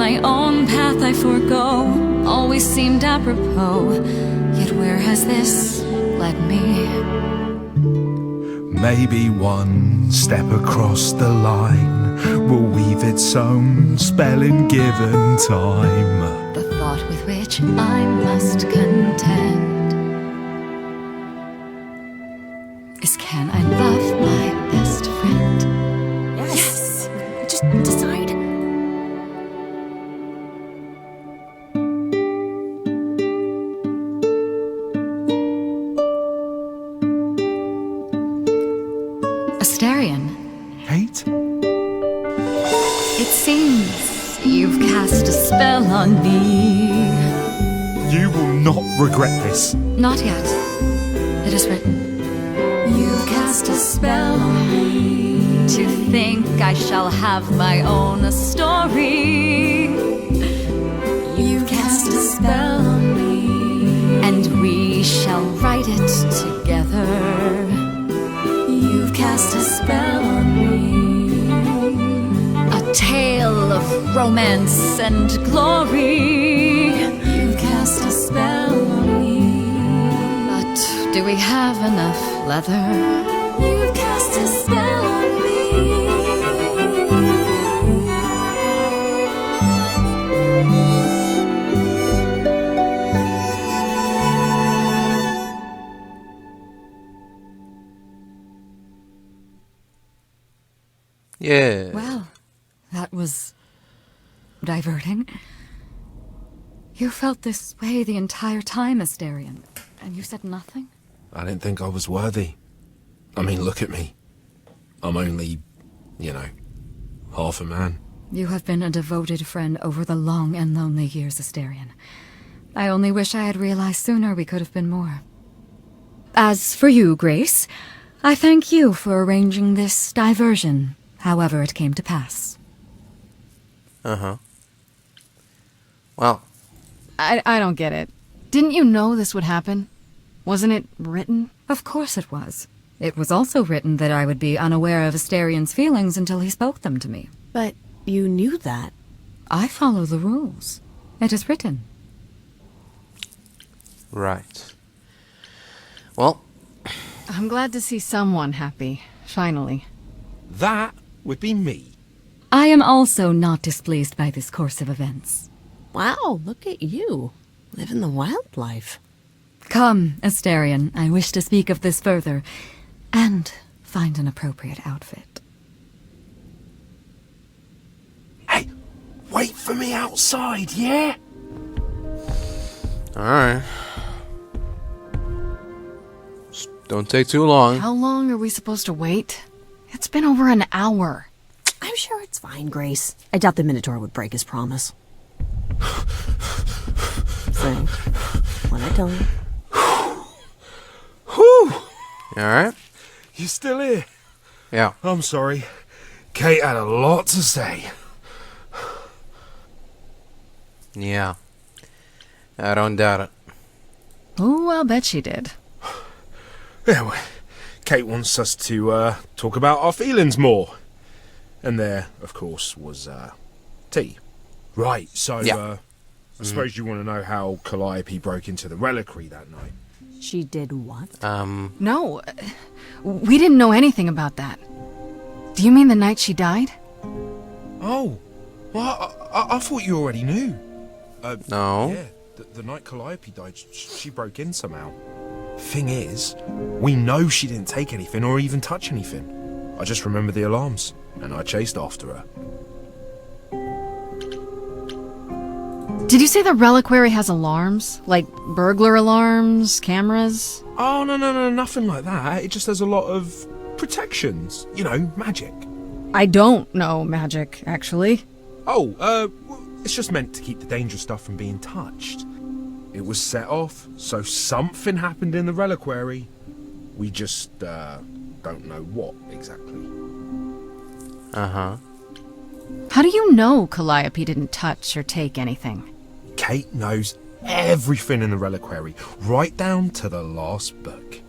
My own path I forego always seemed apropos, yet where has this led me? Maybe one step across the line will weave its own spell in given time. The thought with which I must contend is, can I love my best friend? Yes! Just decide. Asterion. Kate? It seems you've cast a spell on me. You will not regret this. Not yet. It is written. You've cast a spell on me. To think I shall have my own story. You've cast a spell on me. And we shall write it together. You've cast a spell on me. A tale of romance and glory. You've cast a spell on me. But do we have enough leather? You've cast a spell on me. Yeah. Well, that was diverting. You felt this way the entire time, Asterion, and you said nothing? I didn't think I was worthy. I mean, look at me. I'm only, half a man. You have been a devoted friend over the long and lonely years, Asterion. I only wish I had realized sooner we could have been more. As for you, Grace, I thank you for arranging this diversion, however it came to pass. Uh-huh. Well, I don't get it. Didn't you know this would happen? Wasn't it written? Of course it was. It was also written that I would be unaware of Asterion's feelings until he spoke them to me. But you knew that. I follow the rules. It is written. right. Well, I'm glad to see someone happy, finally. That would be me. I am also not displeased by this course of events. Wow, look at you. Living the wildlife. Come, Asterion, I wish to speak of this further, and find an appropriate outfit. Hey, wait for me outside, yeah? alright. Don't take too long. How long are we supposed to wait? It's been over an hour. I'm sure it's fine, Grace. I doubt the Minotaur would break his promise. So, what I tell you. Whew! Alright? You still here? Yeah. I'm sorry. Kate had a lot to say. Yeah. I don't doubt it. Oh, I'll bet she did. Yeah, well, Kate wants us to talk about our feelings more. And there, of course, was tea. Right, so I suppose you want to know how Calliope broke into the Reliquary that night. She did what? No, we didn't know anything about that. Do you mean the night she died? Oh, well, I thought you already knew. No. Yeah, the night Calliope died, she broke in somehow. Thing is, we know she didn't take anything or even touch anything. I just remember the alarms, and I chased after her. Did you say the Reliquary has alarms? Like burglar alarms, cameras? Oh, no, nothing like that. It just has a lot of protections. You know, magic. I don't know magic, actually. Oh, It's just meant to keep the dangerous stuff from being touched. It was set off, so something happened in the Reliquary. We just, don't know what exactly. Uh-huh. How do you know Calliope didn't touch or take anything? Kate knows everything in the Reliquary, right down to the last book.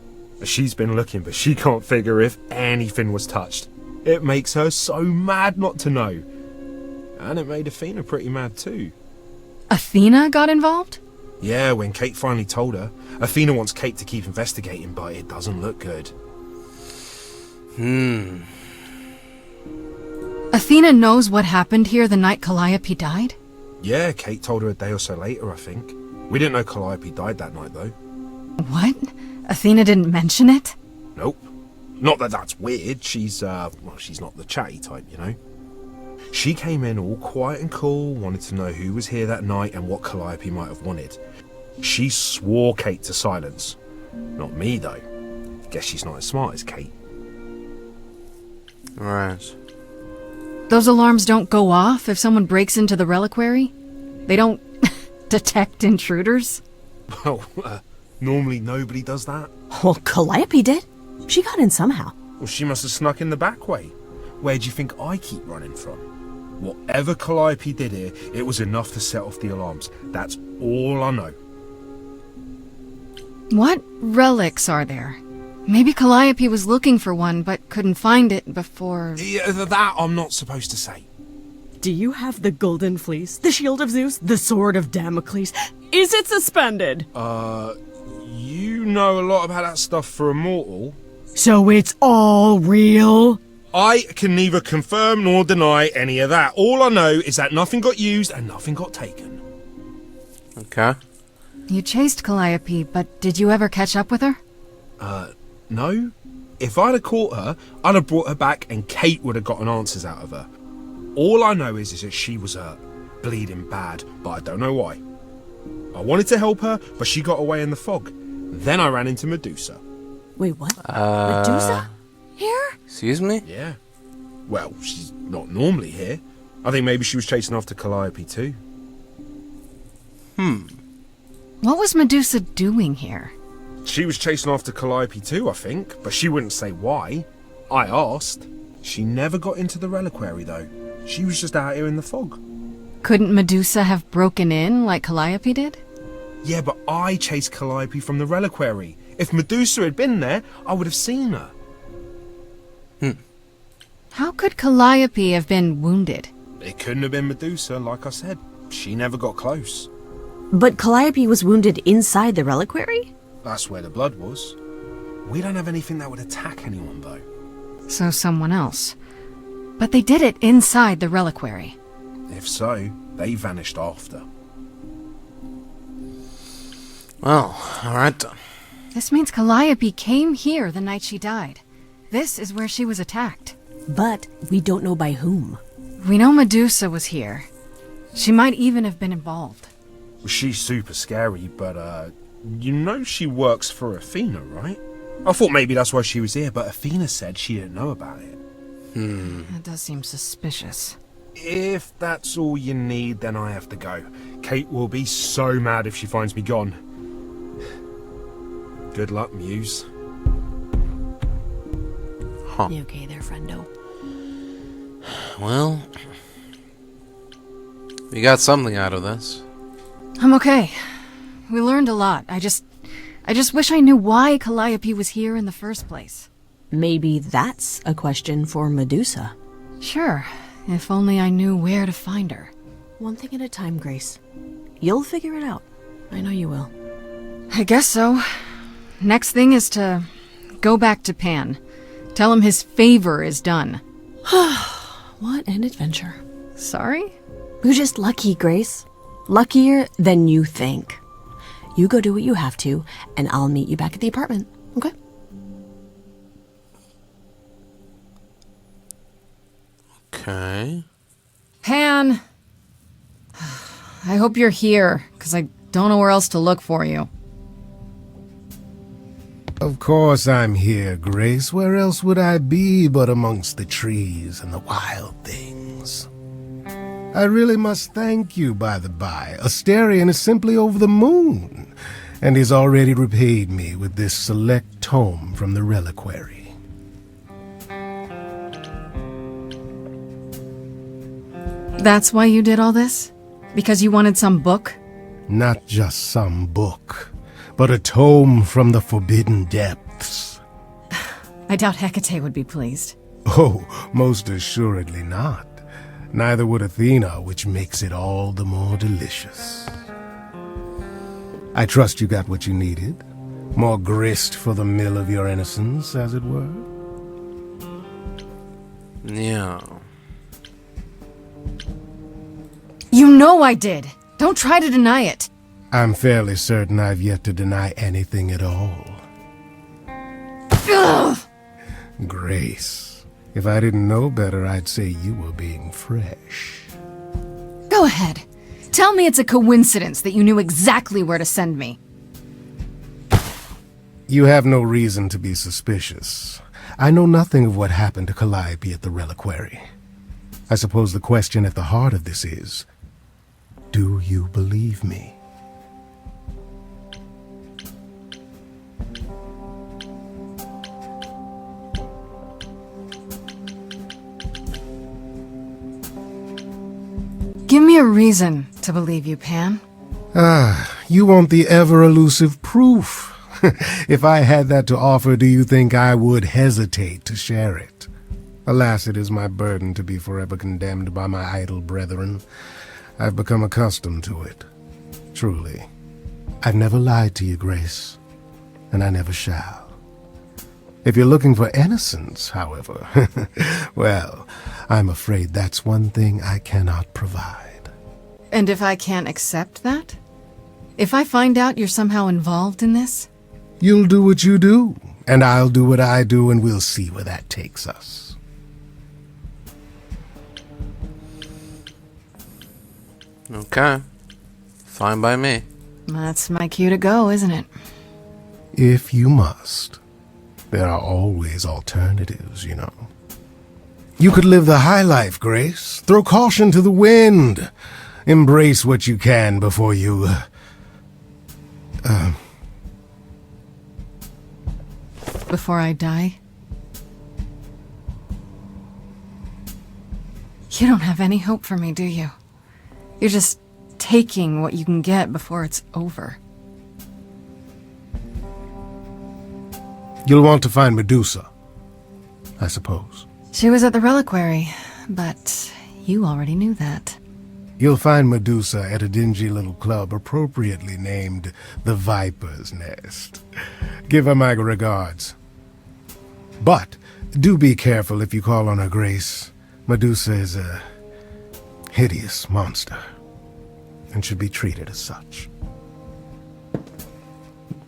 She's been looking, but she can't figure if anything was touched. It makes her so mad not to know. And it made Athena pretty mad too. Athena got involved? Yeah, when Kate finally told her. Athena wants Kate to keep investigating, but it doesn't look good. Athena knows what happened here the night Calliope died? Yeah, Kate told her a day or so later, I think. We didn't know Calliope died that night, though. What? Athena didn't mention it? Nope. Not that that's weird. She's not the chatty type, you know. She came in all quiet and cool, wanted to know who was here that night and what Calliope might have wanted. She swore Kate to silence. Not me, though. Guess she's not as smart as Kate. Right. Those alarms don't go off if someone breaks into the Reliquary? They don't detect intruders? Well, normally nobody does that. Well, Calliope did. She got in somehow. Well, she must have snuck in the back way. Where do you think I keep running from? Whatever Calliope did here, it was enough to set off the alarms. That's all I know. What relics are there? Maybe Calliope was looking for one, but couldn't find it before... Yeah, that I'm not supposed to say. Do you have the Golden Fleece, the Shield of Zeus, the Sword of Damocles? Is it suspended? You know a lot about that stuff for a mortal. So it's all real? I can neither confirm nor deny any of that. All I know is that nothing got used and nothing got taken. Okay. You chased Calliope, but did you ever catch up with her? No. If I'd have caught her, I'd have brought her back and Kate would have gotten answers out of her. All I know is that she was bleeding bad, but I don't know why. I wanted to help her, but she got away in the fog. Then I ran into Medusa. Wait, what? Medusa? Here? Excuse me? Yeah. Well, she's not normally here. I think maybe she was chasing after Calliope too. What was Medusa doing here? She was chasing after Calliope too, I think, but she wouldn't say why. I asked. She never got into the Reliquary though. She was just out here in the fog. Couldn't Medusa have broken in like Calliope did? Yeah, but I chased Calliope from the Reliquary. If Medusa had been there, I would have seen her. How could Calliope have been wounded? It couldn't have been Medusa, like I said. She never got close. But Calliope was wounded inside the Reliquary? That's where the blood was. We don't have anything that would attack anyone, though. So someone else. But they did it inside the Reliquary. If so, they vanished after. Well, alright then. This means Calliope came here the night she died. This is where she was attacked. But we don't know by whom. We know Medusa was here. She might even have been involved. She's super scary, but, you know she works for Athena, right? I thought maybe that's why she was here, but Athena said she didn't know about it. That does seem suspicious. If that's all you need, then I have to go. Kate will be so mad if she finds me gone. Good luck, Muse. You okay there, friendo? Well, we got something out of this. I'm okay. We learned a lot. I just wish I knew why Calliope was here in the first place. Maybe that's a question for Medusa. Sure, if only I knew where to find her. One thing at a time, Grace. You'll figure it out. I know you will. I guess so. Next thing is to go back to Pan. Tell him his favor is done. What an adventure. Sorry? You're just lucky, Grace. Luckier than you think. You go do what you have to, and I'll meet you back at the apartment, okay? Okay. Pan! I hope you're here, because I don't know where else to look for you. Of course I'm here, Grace. Where else would I be but amongst the trees and the wild things? I really must thank you, by the by. Asterion is simply over the moon, and he's already repaid me with this select tome from the Reliquary. That's why you did all this? Because you wanted some book? Not just some book, but a tome from the forbidden depths. I doubt Hecate would be pleased. Oh, most assuredly not. Neither would Athena, which makes it all the more delicious. I trust you got what you needed. More grist for the mill of your innocence, as it were. Yeah. You know I did! Don't try to deny it! I'm fairly certain I've yet to deny anything at all. Ugh! Grace. If I didn't know better, I'd say you were being fresh. Go ahead. Tell me it's a coincidence that you knew exactly where to send me. You have no reason to be suspicious. I know nothing of what happened to Calliope at the Reliquary. I suppose the question at the heart of this is, do you believe me? Give me a reason to believe you, Pan. You want the ever-elusive proof. If I had that to offer, do you think I would hesitate to share it? Alas, it is my burden to be forever condemned by my idle brethren. I've become accustomed to it. Truly. I've never lied to you, Grace, and I never shall. If you're looking for innocence, however, well, I'm afraid that's one thing I cannot provide. And if I can't accept that? If I find out you're somehow involved in this? You'll do what you do, and I'll do what I do, and we'll see where that takes us. Okay. Fine by me. That's my cue to go, isn't it? If you must. There are always alternatives, you know. You could live the high life, Grace. Throw caution to the wind. Embrace what you can before you... Before I die? You don't have any hope for me, do you? You're just taking what you can get before it's over. You'll want to find Medusa, I suppose. She was at the Reliquary, but you already knew that. You'll find Medusa at a dingy little club appropriately named the Viper's Nest. Give her my regards. But do be careful if you call on her, Grace. Medusa is a hideous monster and should be treated as such.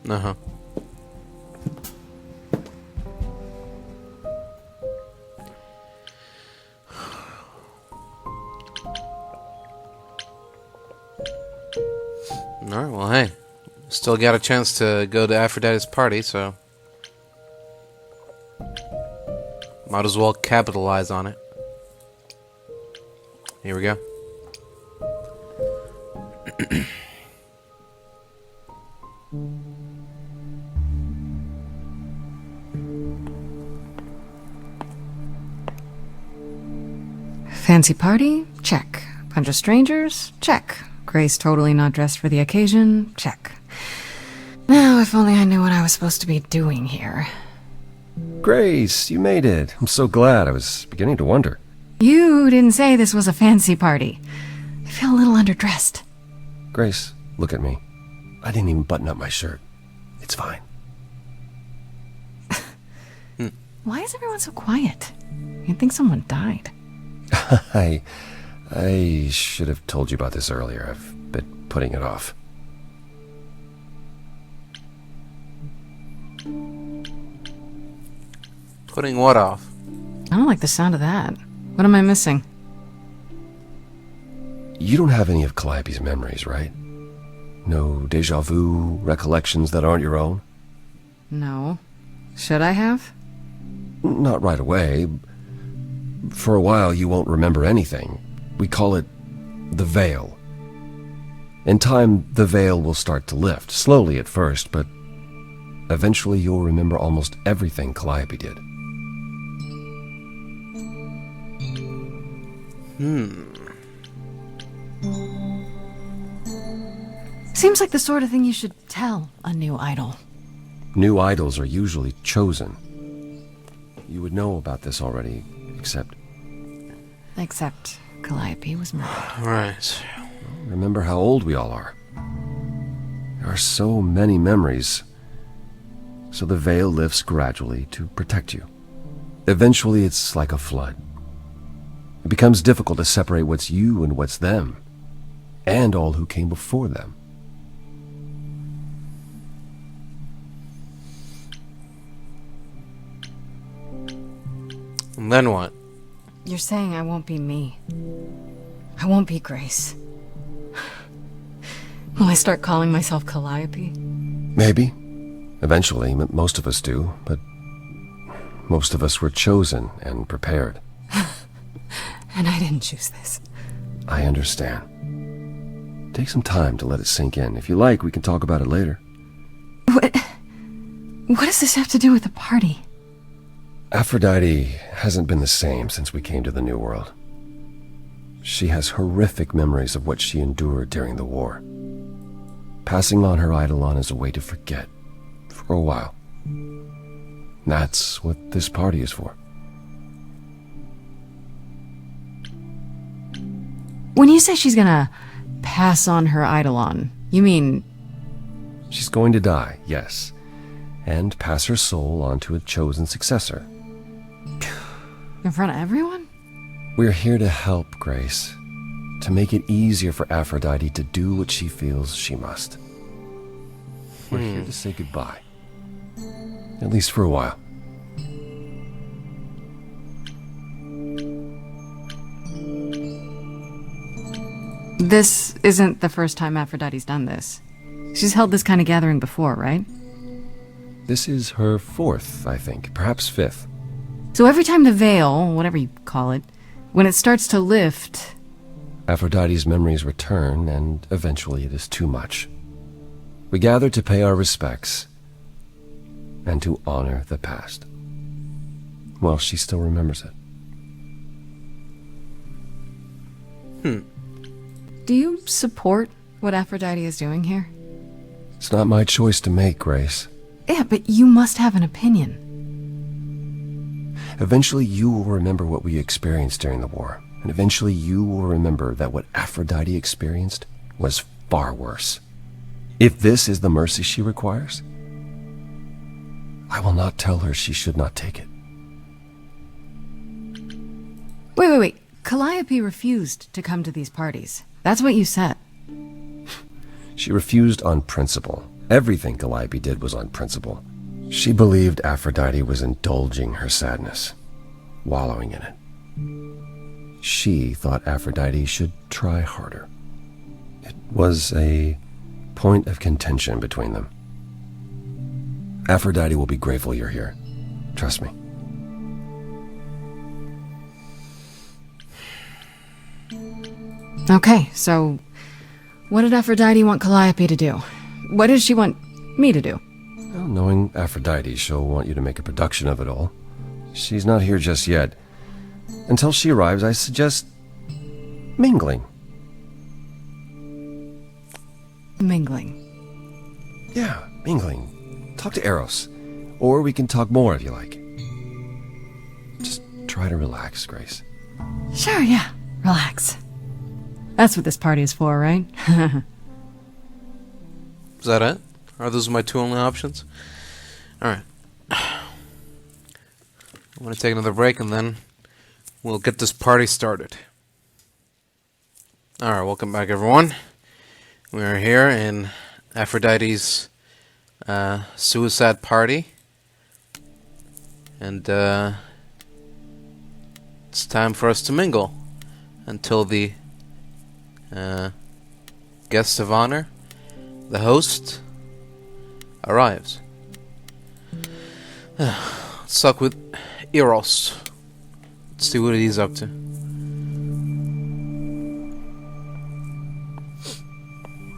Uh-huh. Alright, well, hey. Still got a chance to go to Aphrodite's party, so... might as well capitalize on it. Here we go. Fancy party? Check. Bunch of strangers? Check. Grace totally not dressed for the occasion? Check. Now, if only I knew what I was supposed to be doing here. Grace, you made it. I'm so glad. I was beginning to wonder. You didn't say this was a fancy party. I feel a little underdressed. Grace, look at me. I didn't even button up my shirt. It's fine. Why is everyone so quiet? You'd think someone died. I should have told you about this earlier. I've been putting it off. Putting what off? I don't like the sound of that. What am I missing? You don't have any of Calliope's memories, right? No déjà vu recollections that aren't your own? No. Should I have? Not right away. For a while, you won't remember anything. We call it the veil. In time, the veil will start to lift, slowly at first, but eventually you'll remember almost everything Calliope did. Seems like the sort of thing you should tell a new idol. New idols are usually chosen. You would know about this already, except Calliope was murdered. Right. Remember how old we all are. There are so many memories. So the veil lifts gradually to protect you. Eventually it's like a flood. It becomes difficult to separate what's you and what's them, and all who came before them. And then what? You're saying I won't be me. I won't be Grace. Will I start calling myself Calliope? Maybe. Eventually, most of us do, but most of us were chosen and prepared. And I didn't choose this. I understand. Take some time to let it sink in. If you like, we can talk about it later. What does this have to do with the party? Aphrodite hasn't been the same since we came to the New World. She has horrific memories of what she endured during the war. Passing on her eidolon is a way to forget, for a while. That's what this party is for. When you say she's gonna pass on her eidolon, you mean... She's going to die, yes, and pass her soul on to a chosen successor. In front of everyone? We're here to help, Grace, to make it easier for Aphrodite to do what she feels she must. We're here to say goodbye, at least for a while. This isn't the first time Aphrodite's done this. She's held this kind of gathering before, right? This is her fourth, I think, perhaps fifth. So every time the veil, whatever you call it, when it starts to lift... Aphrodite's memories return, and eventually it is too much. We gather to pay our respects and to honor the past. Well, she still remembers it. Do you support what Aphrodite is doing here? It's not my choice to make, Grace. Yeah, but you must have an opinion. Eventually you will remember what we experienced during the war, and eventually you will remember that what Aphrodite experienced was far worse. If this is the mercy she requires, I will not tell her she should not take it. Wait. Calliope refused to come to these parties. That's what you said. She refused on principle. Everything Calliope did was on principle. She believed Aphrodite was indulging her sadness, wallowing in it. She thought Aphrodite should try harder. It was a point of contention between them. Aphrodite will be grateful you're here. Trust me. Okay, so what did Aphrodite want Calliope to do? What does she want me to do? Well, knowing Aphrodite, she'll want you to make a production of it all. She's not here just yet. Until she arrives, I suggest mingling. Mingling? Yeah, mingling. Talk to Eros. Or we can talk more if you like. Just try to relax, Grace. Sure, yeah. Relax. That's what this party is for, right? Is that it? Are those my two only options? Alright. I'm going to take another break and then we'll get this party started. Alright, welcome back everyone. We are here in Aphrodite's suicide party. And it's time for us to mingle until the guest of honor, the host, arrives. Let's talk with Eros. Let's see what he's up to.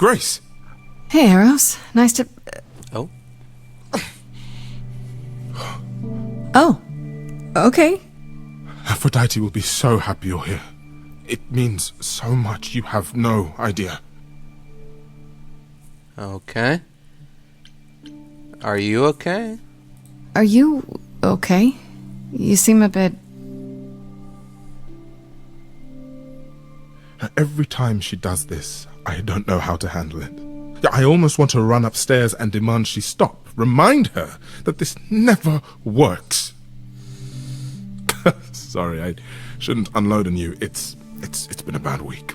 Grace! Hey, Eros. Nice to... Oh? Oh. Okay. Aphrodite will be so happy you're here. It means so much, you have no idea. Okay. Are you okay? Are you okay? You seem a bit... Every time she does this, I don't know how to handle it. I almost want to run upstairs and demand she stop. Remind her that this never works. Sorry, I shouldn't unload on you. It's been a bad week.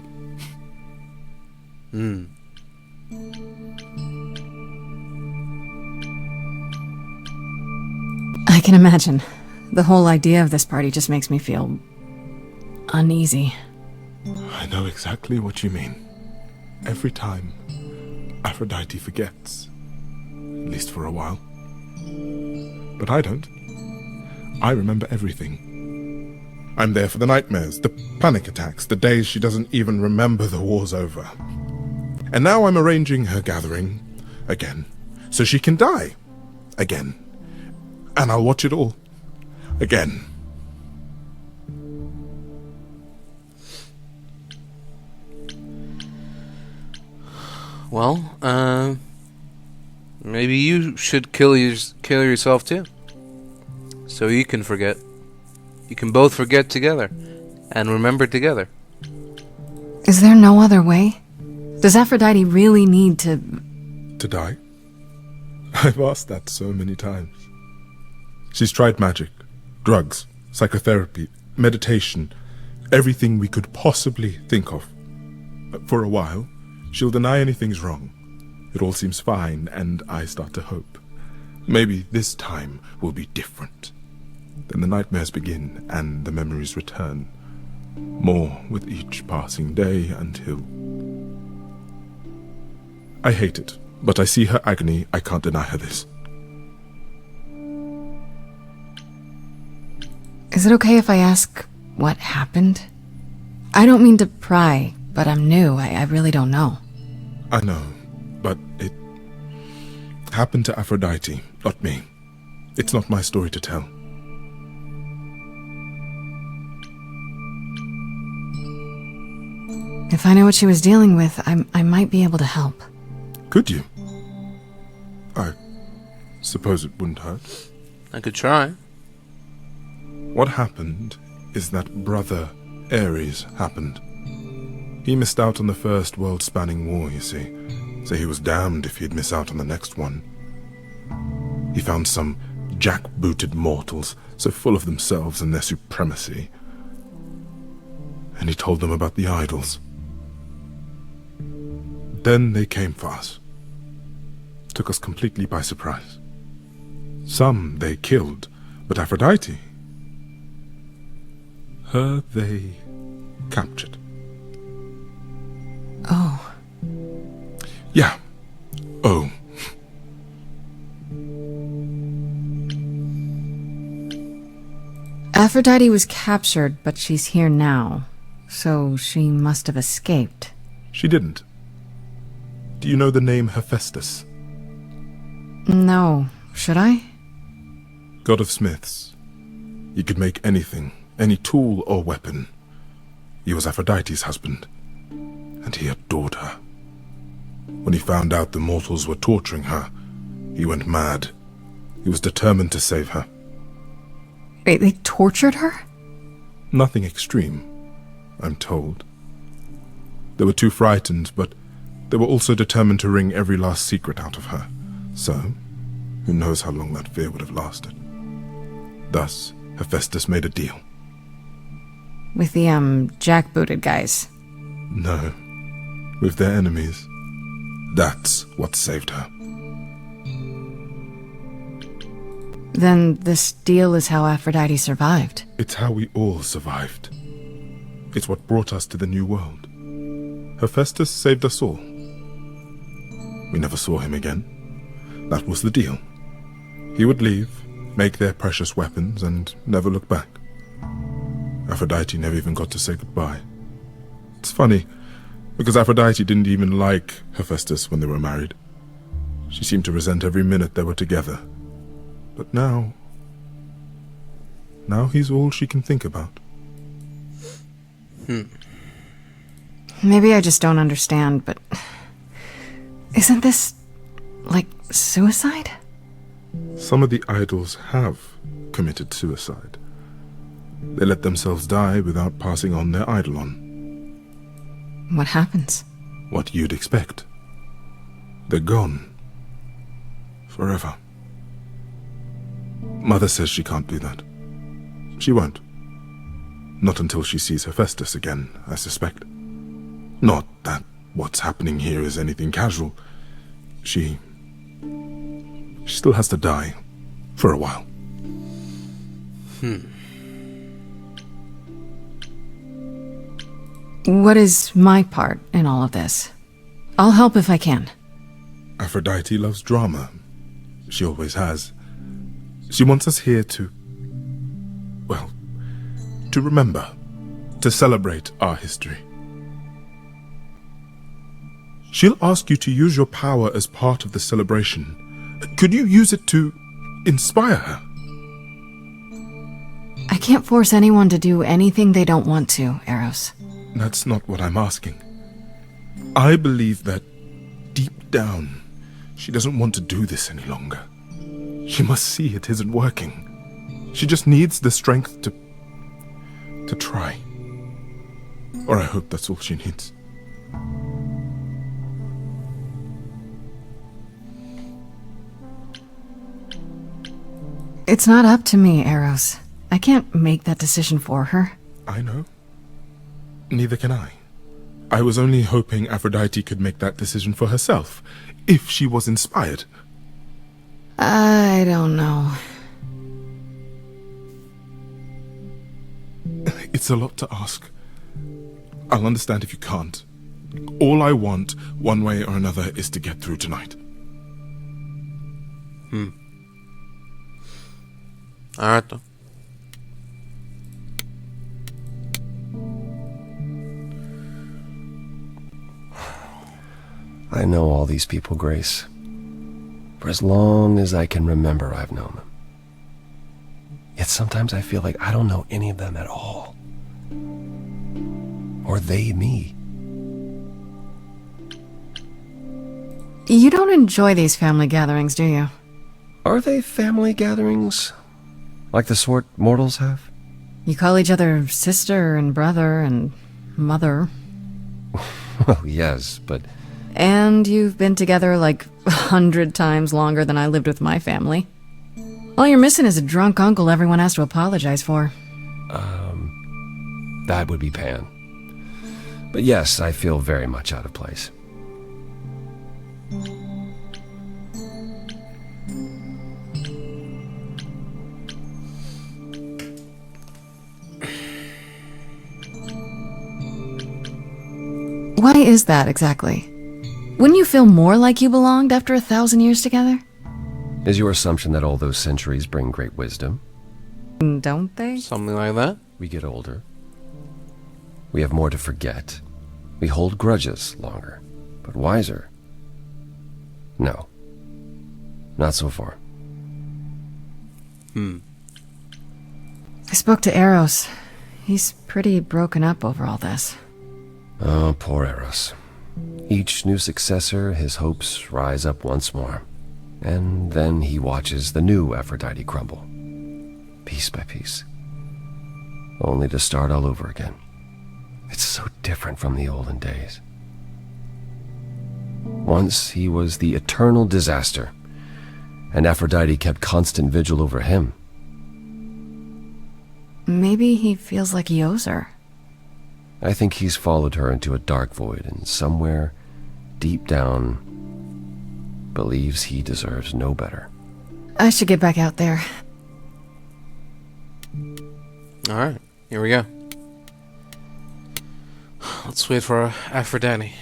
I can imagine. The whole idea of this party just makes me feel... uneasy. I know exactly what you mean. Every time, Aphrodite forgets. At least for a while. But I don't. I remember everything. I'm there for the nightmares, the panic attacks, the days she doesn't even remember the war's over. And now I'm arranging her gathering again, so she can die again. And I'll watch it all again. Well, maybe you should kill yourself too. So you can forget. You can both forget together. And remember together. Is there no other way? Does Aphrodite really need to... To die? I've asked that so many times. She's tried magic, drugs, psychotherapy, meditation, everything we could possibly think of. For a while, she'll deny anything's wrong. It all seems fine, and I start to hope. Maybe this time will be different. Then the nightmares begin, and the memories return. More with each passing day until... I hate it, but I see her agony. I can't deny her this. Is it okay if I ask what happened? I don't mean to pry, but I'm new. I really don't know. I know, but it happened to Aphrodite, not me. It's not my story to tell. If I know what she was dealing with, I might be able to help. Could you? I suppose it wouldn't hurt. I could try. What happened is that Brother Ares happened. He missed out on the first world-spanning war, you see, so he was damned if he'd miss out on the next one. He found some jackbooted mortals, so full of themselves and their supremacy, and he told them about the idols. Then they came for us. Took us completely by surprise. Some they killed, but Aphrodite, her they captured. Oh. Yeah. Oh. Aphrodite was captured, but she's here now. So she must have escaped. She didn't. Do you know the name Hephaestus? No. Should I? God of smiths. He could make anything, any tool or weapon. He was Aphrodite's husband, and he adored her. When he found out the mortals were torturing her, he went mad. He was determined to save her. Wait, they tortured her? Nothing extreme, I'm told. They were too frightened, but they were also determined to wring every last secret out of her. So, who knows how long that fear would have lasted. Thus, Hephaestus made a deal. With the, jackbooted guys. No, with their enemies. That's what saved her. Then this deal is how Aphrodite survived. It's how we all survived. It's what brought us to the new world. Hephaestus saved us all. We never saw him again. That was the deal. He would leave, make their precious weapons, and never look back. Aphrodite never even got to say goodbye. It's funny, Because Aphrodite didn't even like Hephaestus when they were married. She seemed to resent every minute they were together. But now he's all she can think about. Maybe I just don't understand, but isn't this like suicide? Some of the idols have committed suicide. They let themselves die without passing on their eidolon. What happens? What you'd expect. They're gone. Forever. Mother says she can't do that. She won't. Not until she sees Hephaestus again, I suspect. Not that what's happening here is anything casual. She still has to die. For a while. What is my part in all of this? I'll help if I can. Aphrodite loves drama. She always has. She wants us here to remember, to celebrate our history. She'll ask you to use your power as part of the celebration. Could you use it to inspire her? I can't force anyone to do anything they don't want to, Eros. That's not what I'm asking. I believe that, deep down, she doesn't want to do this any longer. She must see it isn't working. She just needs the strength to try. Or I hope that's all she needs. It's not up to me, Eros. I can't make that decision for her. I know. Neither can I. I was only hoping Aphrodite could make that decision for herself, if she was inspired. I don't know. It's a lot to ask. I'll understand if you can't. All I want, one way or another, is to get through tonight. Alright then. I know all these people, Grace. For as long as I can remember, I've known them. Yet sometimes I feel like I don't know any of them at all. Or they me. You don't enjoy these family gatherings, do you? Are they family gatherings? Like the sort mortals have? You call each other sister and brother and mother. Well, yes, but... And you've been together like 100 times longer than I lived with my family. All you're missing is a drunk uncle everyone has to apologize for. That would be Pan. But yes, I feel very much out of place. Why is that exactly? Wouldn't you feel more like you belonged after 1,000 years together? Is your assumption that all those centuries bring great wisdom? Don't they? Something like that. We get older. We have more to forget. We hold grudges longer, but wiser. No. Not so far. I spoke to Eros. He's pretty broken up over all this. Oh, poor Eros. Each new successor, his hopes rise up once more. And then he watches the new Aphrodite crumble. Piece by piece. Only to start all over again. It's so different from the olden days. Once he was the eternal disaster, and Aphrodite kept constant vigil over him. Maybe he feels like he owes her. I think he's followed her into a dark void, and somewhere, deep down, believes he deserves no better. I should get back out there. Alright, here we go. Let's wait for Aphrodite.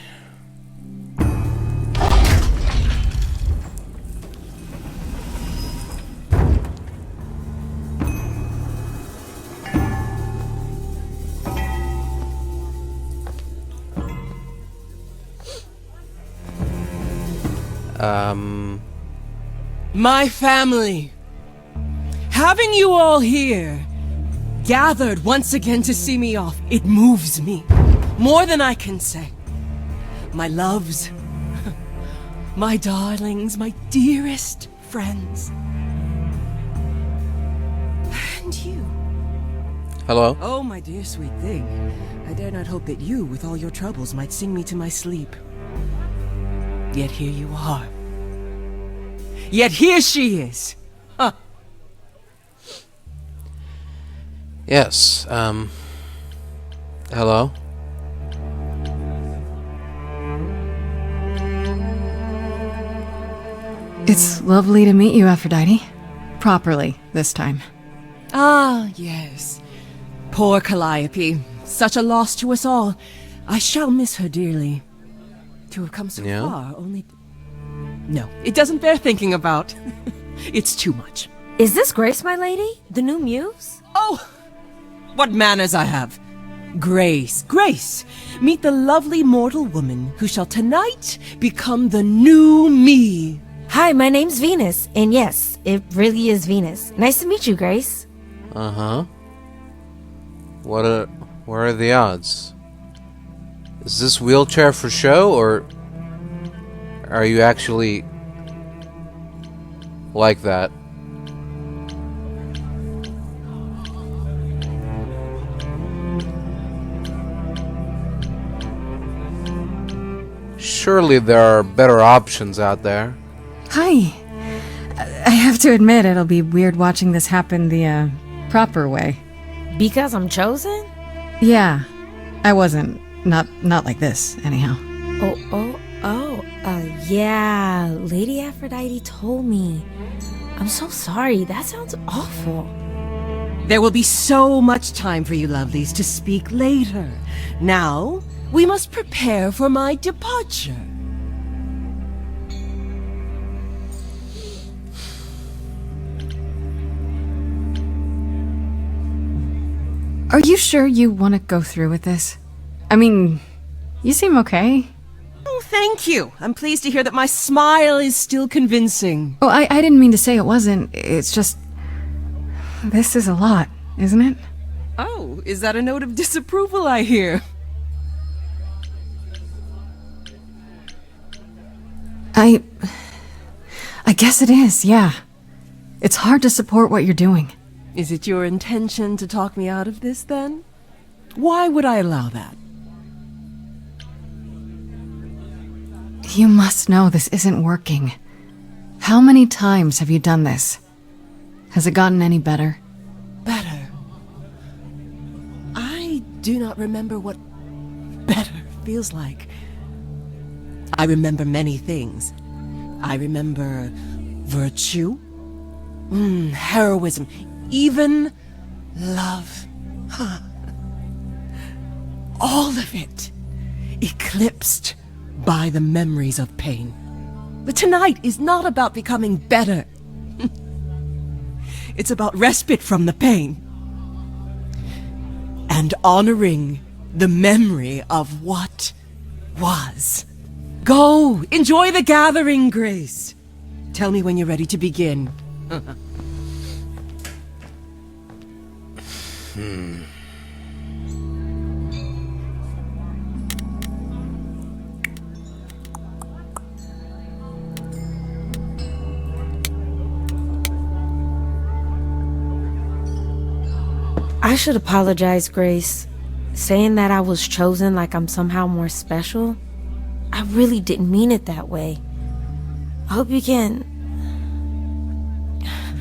My family. Having you all here, gathered once again to see me off, it moves me. More than I can say. My loves, my darlings, my dearest friends. And you. Hello? Oh, my dear sweet thing. I dare not hope that you, with all your troubles, might sing me to my sleep. Yet here you are. Yet here she is. Huh. Yes, hello? It's lovely to meet you, Aphrodite. Properly, this time. Ah, yes. Poor Calliope. Such a loss to us all. I shall miss her dearly. To have come so far, only... No, it doesn't bear thinking about. It's too much. Is this Grace, my lady? The new Muse? Oh! What manners I have. Grace, Grace, meet the lovely mortal woman who shall tonight become the new me. Hi, my name's Venus, and yes, it really is Venus. Nice to meet you, Grace. Uh-huh. What are the odds? Is this wheelchair for show, or are you actually like that? Surely there are better options out there. Hi. I have to admit, it'll be weird watching this happen the, proper way. Because I'm chosen? Yeah. I wasn't. Not like this, anyhow. Yeah. Lady Aphrodite told me. I'm so sorry. That sounds awful. There will be so much time for you lovelies to speak later. Now, we must prepare for my departure. Are you sure you want to go through with this? I mean, you seem okay. Oh, thank you. I'm pleased to hear that my smile is still convincing. Oh, I didn't mean to say it wasn't. It's just... This is a lot, isn't it? Oh, is that a note of disapproval I hear? I guess it is, yeah. It's hard to support what you're doing. Is it your intention to talk me out of this, then? Why would I allow that? You must know this isn't working. How many times have you done this? Has it gotten any better? Better? I do not remember what better feels like. I remember many things. I remember virtue, heroism, even love. All of it eclipsed by the memories of pain. But tonight is not about becoming better. It's about respite from the pain. And honoring the memory of what was. Go, enjoy the gathering, Grace. Tell me when you're ready to begin. I should apologize, Grace. Saying that I was chosen like I'm somehow more special, I really didn't mean it that way. I hope you can...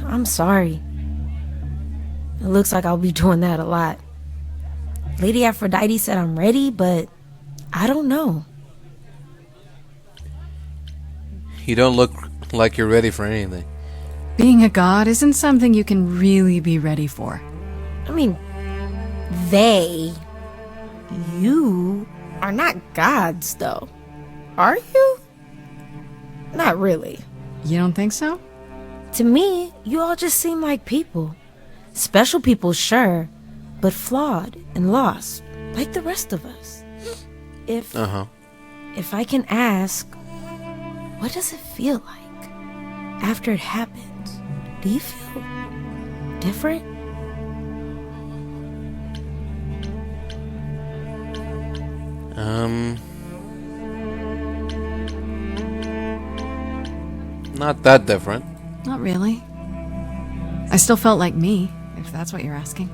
I'm sorry. It looks like I'll be doing that a lot. Lady Aphrodite said I'm ready, but I don't know. You don't look like you're ready for anything. Being a god isn't something you can really be ready for. I mean, you are not gods, though. Are you? Not really. You don't think so? To me, you all just seem like people. Special people, sure, but flawed and lost, like the rest of us. If I can ask, what does it feel like after it happens? Do you feel different? Not that different. Not really. I still felt like me, if that's what you're asking.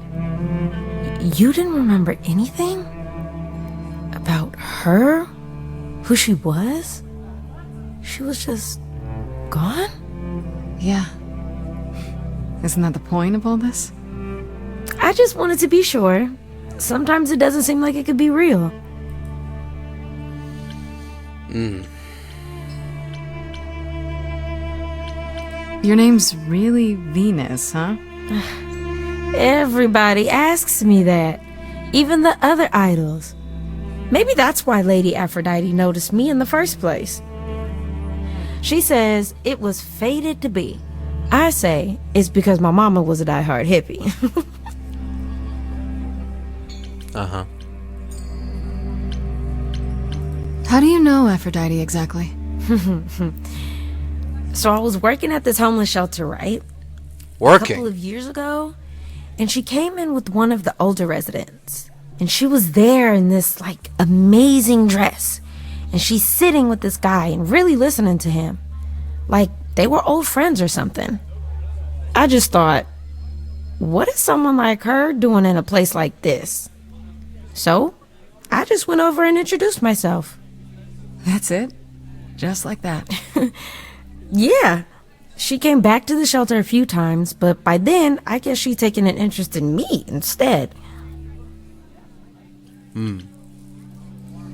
You didn't remember anything? About her? Who she was? She was just gone? Yeah. Isn't that the point of all this? I just wanted to be sure. Sometimes it doesn't seem like it could be real. Your name's really Venus, huh? Everybody asks me that. Even the other idols. Maybe that's why Lady Aphrodite noticed me in the first place. She says it was fated to be. I say it's because my mama was a diehard hippie. Uh-huh. How do you know Aphrodite exactly? So I was working at this homeless shelter, right? Working? A couple of years ago. And she came in with one of the older residents. And she was there in this, like, amazing dress. And she's sitting with this guy and really listening to him. Like, they were old friends or something. I just thought, what is someone like her doing in a place like this? So, I just went over and introduced myself. That's it? Just like that? Yeah. She came back to the shelter a few times, but by then, I guess she'd taken an interest in me instead.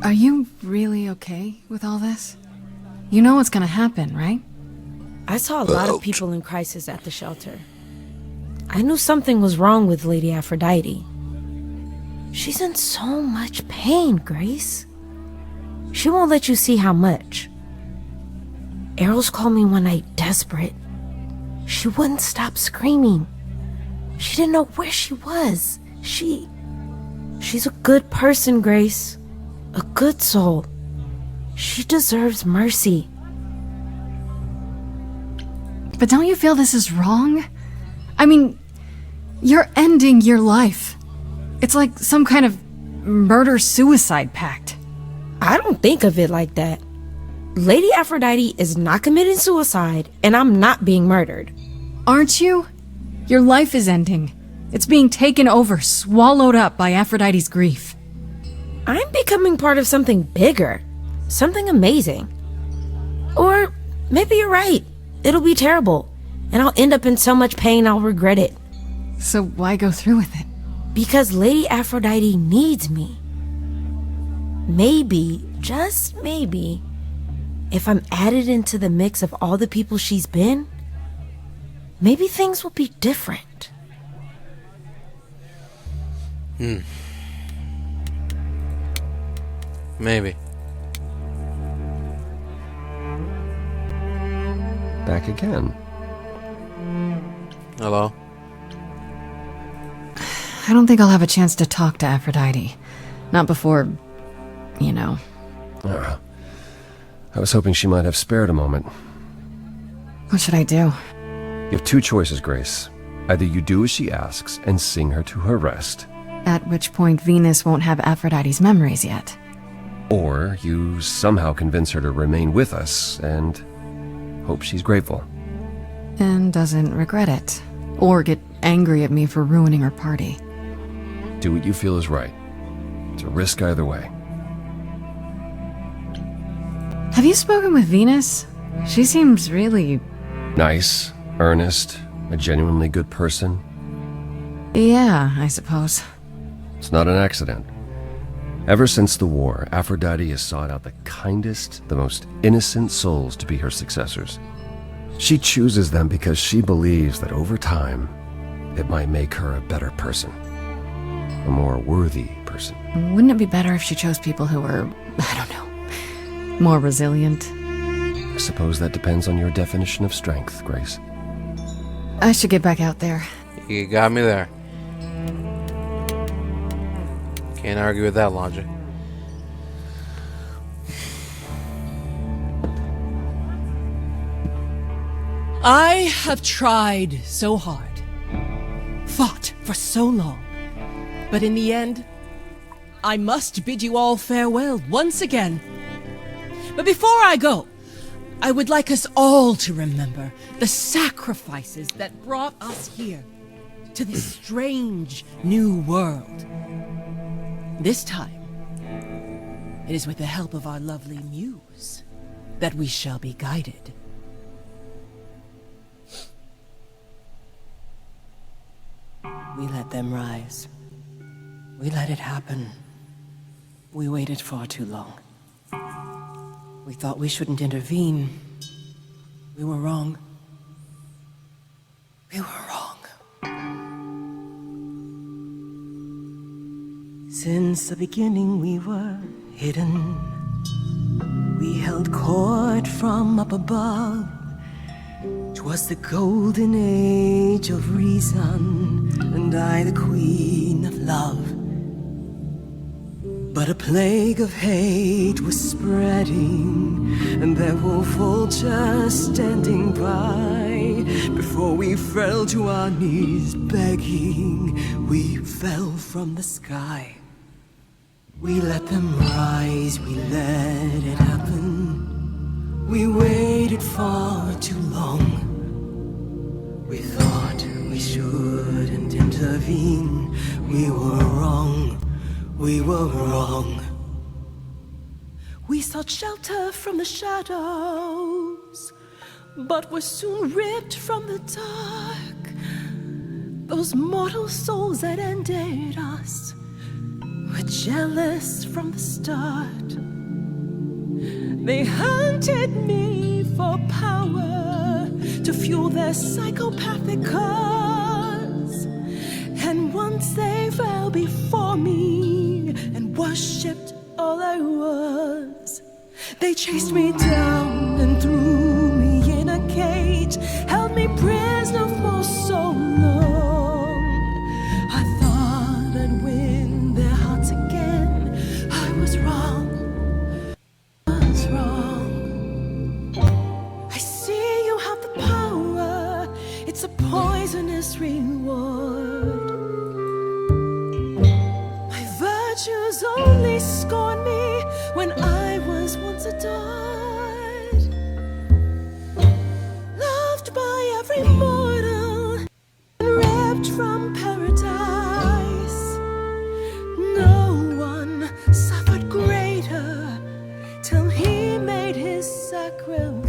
Are you really okay with all this? You know what's gonna happen, right? I saw a lot of people in crisis at the shelter. I knew something was wrong with Lady Aphrodite. She's in so much pain, Grace. She won't let you see how much. Eros called me one night desperate. She wouldn't stop screaming. She didn't know where she was. She's a good person, Grace. A good soul. She deserves mercy. But don't you feel this is wrong? I mean, you're ending your life. It's like some kind of murder-suicide pact. I don't think of it like that. Lady Aphrodite is not committing suicide, and I'm not being murdered. Aren't you? Your life is ending. It's being taken over, swallowed up by Aphrodite's grief. I'm becoming part of something bigger. Something amazing. Or maybe you're right. It'll be terrible, and I'll end up in so much pain I'll regret it. So why go through with it? Because Lady Aphrodite needs me. Maybe, just maybe, if I'm added into the mix of all the people she's been, maybe things will be different. Maybe. Back again. Hello? I don't think I'll have a chance to talk to Aphrodite. Not before, you know. I was hoping she might have spared a moment. What should I do? You have two choices, Grace. Either you do as she asks and sing her to her rest, At which point Venus won't have Aphrodite's memories yet. or you somehow convince her to remain with us and hope she's grateful. And doesn't regret it. Or get angry at me for ruining her party. Do what you feel is right. It's a risk either way. Have you spoken with Venus? She seems really... Nice, earnest, a genuinely good person. Yeah, I suppose. It's not an accident. Ever since the war, Aphrodite has sought out the kindest, the most innocent souls to be her successors. She chooses them because she believes that over time, it might make her a better person. A more worthy person. Wouldn't it be better if she chose people who were, I don't know, more resilient? I suppose that depends on your definition of strength, Grace. I should get back out there. You got me there. Can't argue with that logic. I have tried so hard, fought for so long, but in the end, I must bid you all farewell once again. But before I go, I would like us all to remember the sacrifices that brought us here to this strange new world. This time, it is with the help of our lovely Muse that we shall be guided. We let them rise. We let it happen. We waited far too long. We thought we shouldn't intervene. We were wrong. We were wrong. Since the beginning we were hidden. We held court from up above. 'Twas the golden age of reason, and I the queen of love. But a plague of hate was spreading, and there were vultures standing by. Before we fell to our knees begging, we fell from the sky. We let them rise, we let it happen. We waited far too long. We thought we shouldn't intervene. We were wrong. We were wrong. We sought shelter from the shadows, but were soon ripped from the dark. Those mortal souls that ended us were jealous from the start. They hunted me for power to fuel their psychopathic cause. And once they fell before me and worshipped all I was, they chased me down and threw me in a cage, held me prisoner for so long. I thought I'd win their hearts again. I was wrong. I was wrong. I see you have the power. It's a poisonous reward. Virtues only scorn me when I was once adored, loved by every mortal and ripped from paradise. No one suffered greater till he made his sacrifice.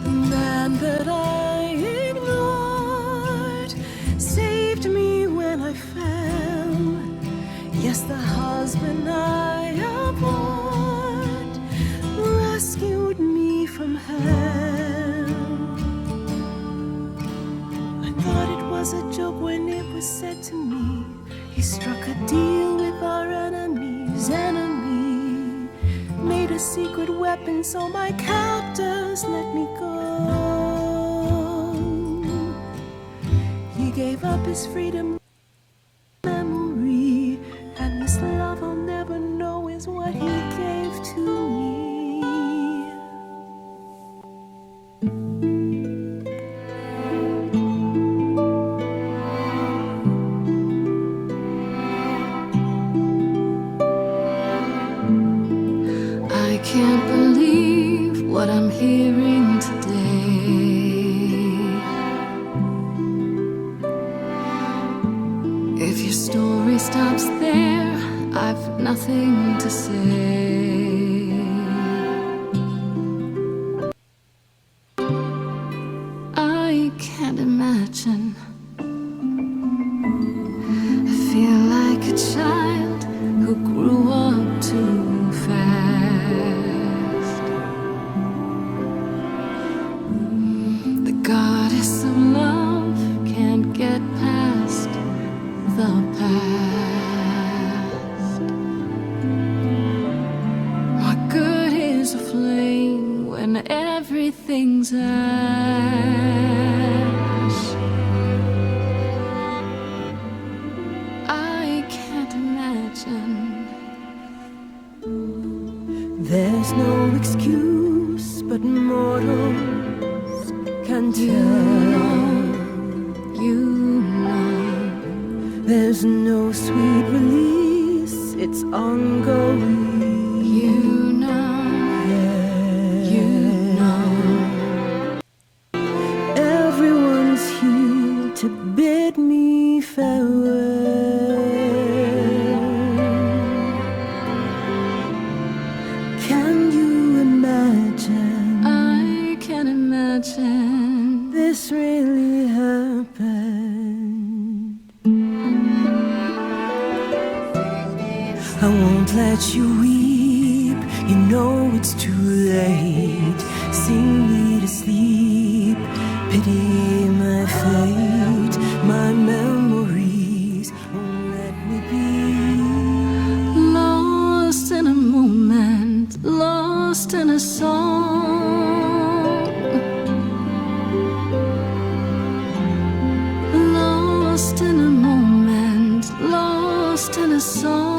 The man that I ignored saved me when I fell. Yes, the husband I abhorred rescued me from hell. I thought it was a joke when it was said to me, he struck a deal with our enemy's enemy, made a secret weapon so my captors let me go. He gave up his freedom, memory, and this love I'll never know is what he gave to me. I can't believe what I'm hearing today. If your story stops there, I've nothing to say. I can't imagine. I feel like a child who grew up too fast. The goddess of love can't get past the past. What good is a flame when everything's ash? I can't imagine. There's no excuse what mortals can tell. You know. There's no sweet release, it's ongoing. You know. You know. Everyone's here to bid me farewell. Can you imagine? I can imagine. This really happened. I won't let you weep, you know it's too late. Sing me to sleep, pity my fate, my memories won't let me be. Lost in a moment, lost in a song. Lost in a moment, lost in a song.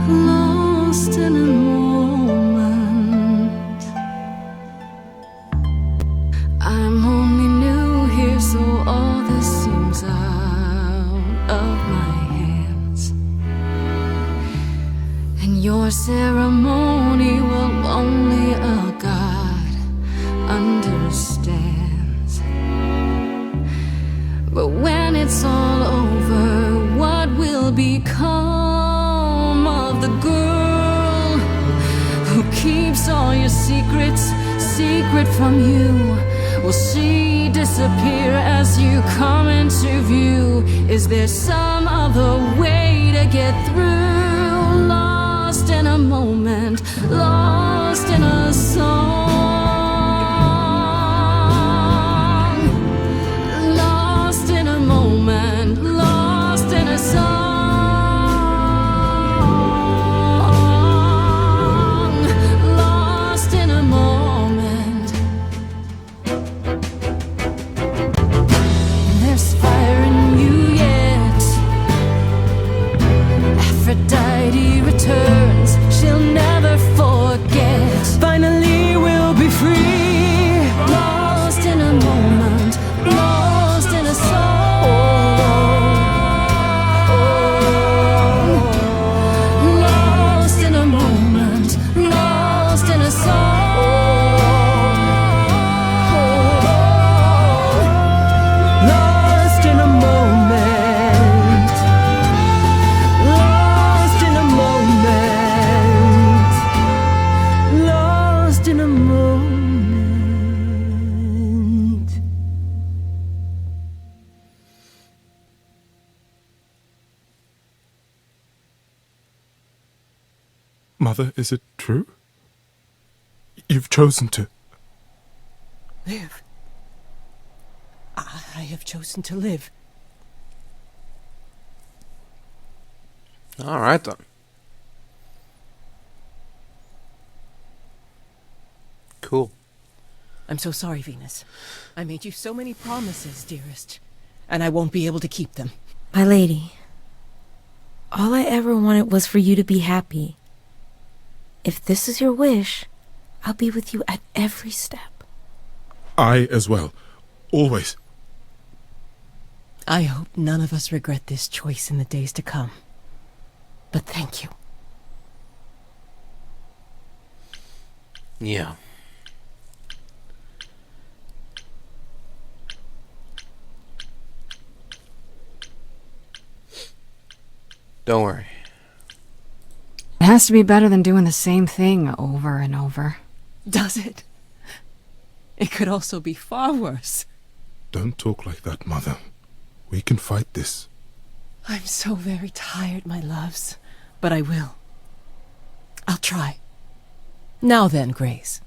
Lost in a moment. I'm only new here, so all this seems out of my hands. And your ceremony will only a God understands. But when it's all over, what will become of the girl who keeps all your secrets secret from you? Will she disappear as you come into view? Is there some other way to get through? Lost in a moment, lost in a song. Lost in a moment, lost in a song. Lost in a moment. There's fire in you yet. Aphrodite returns, she'll never forget. Finally we'll be free. Lost in a moment, lost in a song. Lost in a moment, lost in a song. Lost in a moment. Lost in a moment. Lost in a moment. Mother, is it true? You've chosen to. Live. I have chosen to live. All right then. Cool. I'm so sorry, Venus. I made you so many promises, dearest, and I won't be able to keep them. My lady, all I ever wanted was for you to be happy. If this is your wish, I'll be with you at every step. I as well. Always. I hope none of us regret this choice in the days to come. But thank you. Yeah. Don't worry. It has to be better than doing the same thing over and over. Does it? It could also be far worse. Don't talk like that, Mother. We can fight this. I'm so very tired, my loves. But I will. I'll try. Now then, Grace.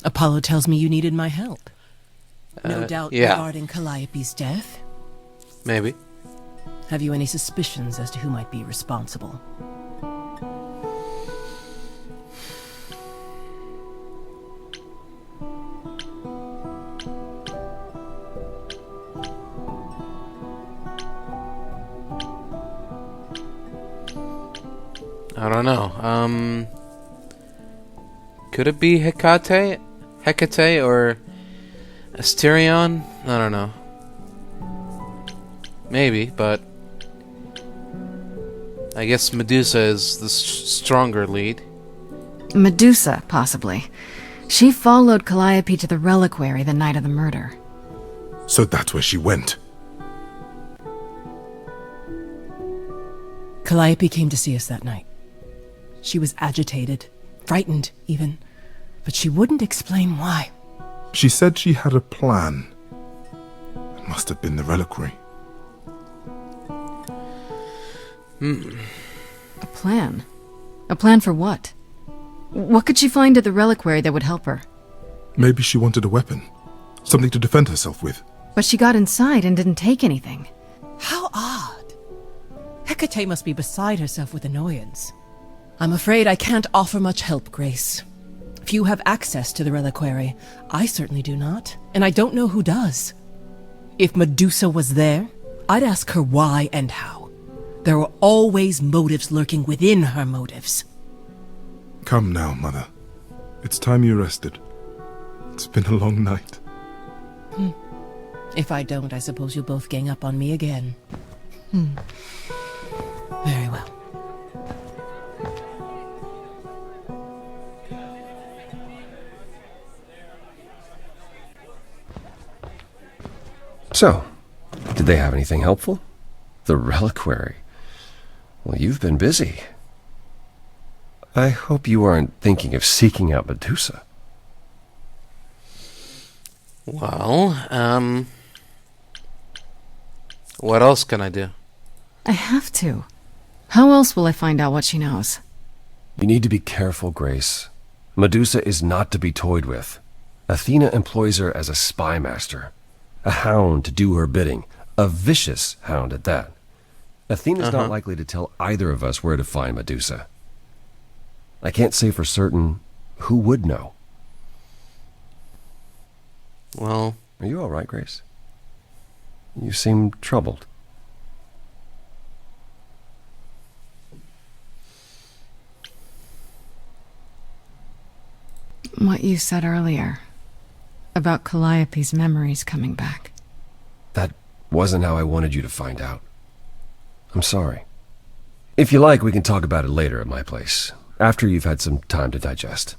Apollo tells me you needed my help. No doubt yeah. regarding Calliope's death? Maybe. Have you any suspicions as to who might be responsible? I don't know. Could it be Hecate? Or Asterion? I don't know. Maybe, but I guess Medusa is the stronger lead. Medusa, possibly. She followed Calliope to the Reliquary the night of the murder. So that's where she went. Calliope came to see us that night. She was agitated, frightened even, but she wouldn't explain why. She said she had a plan. It must have been the Reliquary. A plan? A plan for what? What could she find at the Reliquary that would help her? Maybe she wanted a weapon. Something to defend herself with. But she got inside and didn't take anything. How odd. Hecate must be beside herself with annoyance. I'm afraid I can't offer much help, Grace. Few have access to the Reliquary. I certainly do not, and I don't know who does. If Medusa was there, I'd ask her why and how. There are always motives lurking within her motives. Come now, Mother. It's time you rested. It's been a long night. If I don't, I suppose you'll both gang up on me again. Very well. So, did they have anything helpful? The Reliquary. Well, you've been busy. I hope you aren't thinking of seeking out Medusa. Well, what else can I do? I have to. How else will I find out what she knows? You need to be careful, Grace. Medusa is not to be toyed with. Athena employs her as a spy master. A hound to do her bidding. A vicious hound at that. Athena's not likely to tell either of us where to find Medusa. I can't say for certain who would know. Well... Are you all right, Grace? You seem troubled. What you said earlier about Calliope's memories coming back. That wasn't how I wanted you to find out. I'm sorry. If you like, we can talk about it later at my place, after you've had some time to digest.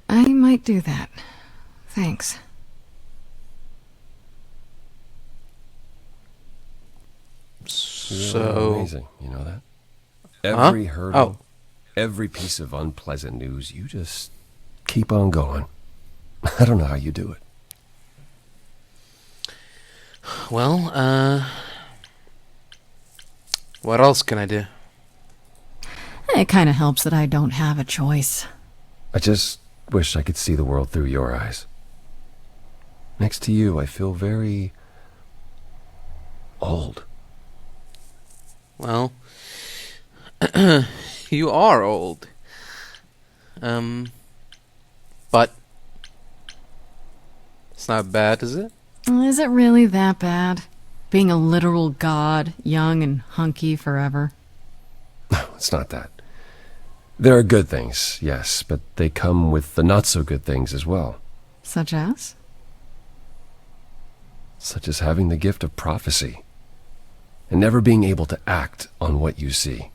I might do that. Thanks. You're amazing, you know that? Every hurdle, every piece of unpleasant news, you just keep on going. I don't know how you do it. Well, what else can I do? It kind of helps that I don't have a choice. I just wish I could see the world through your eyes. Next to you, I feel very old. Well, you are old. But it's not bad, is it? Is it really that bad? Being a literal god, young and hunky forever? No, it's not that. There are good things, yes, but they come with the not-so-good things as well. Such as? Such as having the gift of prophecy, and never being able to act on what you see.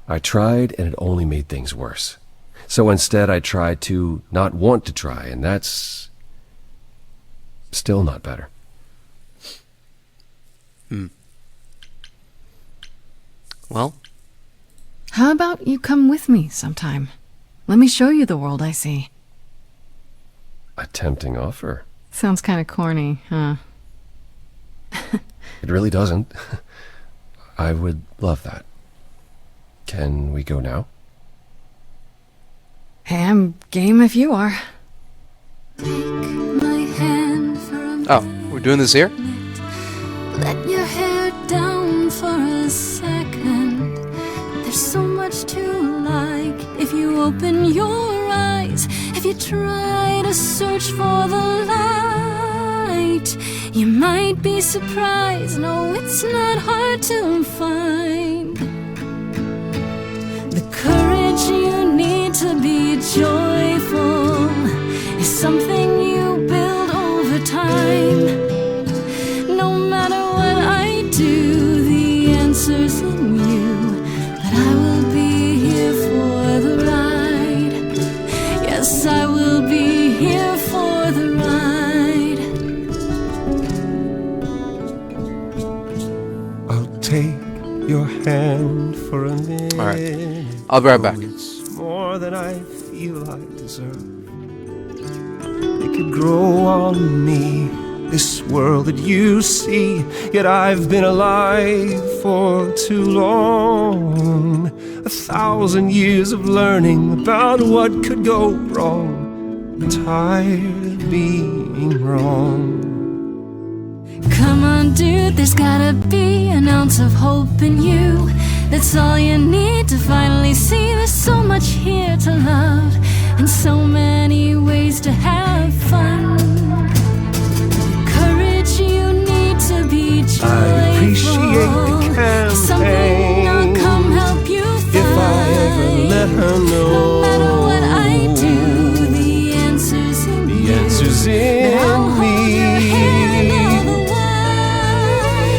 I tried, and it only made things worse. So instead, I tried to not want to try, and that's still not better. Well? How about you come with me sometime? Let me show you the world I see. A tempting offer. Sounds kind of corny, huh? It really doesn't. I would love that. Can we go now? Hey, I'm game if you are. Oh, we're doing this here? Let your hair down for a second. There's so much to like if you open your eyes. If you try to search for the light, you might be surprised. No, it's not hard to find. hand for a minute. All right, I'll be right back. It's more than I feel I deserve. It could grow on me, this world that you see, yet I've been alive for too long. 1,000 years of learning about what could go wrong. I'm tired of being wrong. Come on, dude, there's gotta be an ounce of hope in you. That's all you need to finally see. There's so much here to love, and so many ways to have fun. Courage, you need to be joyful. I appreciate the campaign. Something I'll come help you find. If I ever let her know. No matter what I do, the answer's in me. The answer's in I'll me. hold your hand all the way.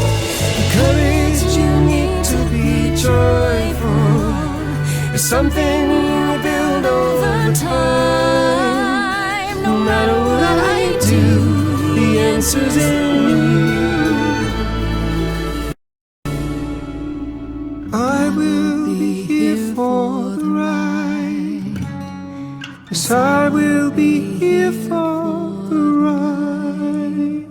Courage, you need to be joyful. It's something you build over time. No matter what I do, the answer's in you. I will be here for the ride. Yes, I will be here for the ride.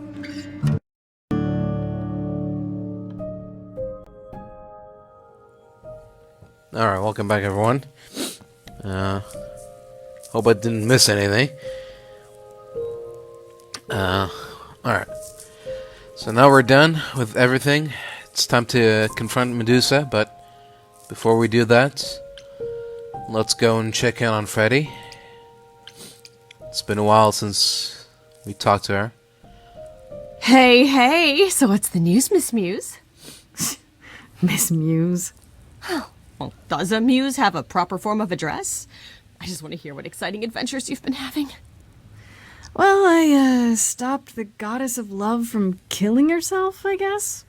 Alright, welcome back everyone. Hope I didn't miss anything. Alright. So now we're done with everything. It's time to confront Medusa, but before we do that, let's go and check in on Freddie. It's been a while since we talked to her. Hey, so what's the news, Miss Muse? Miss Muse? Well, does a muse have a proper form of address? I just want to hear what exciting adventures you've been having. Well, I, stopped the goddess of love from killing herself, I guess?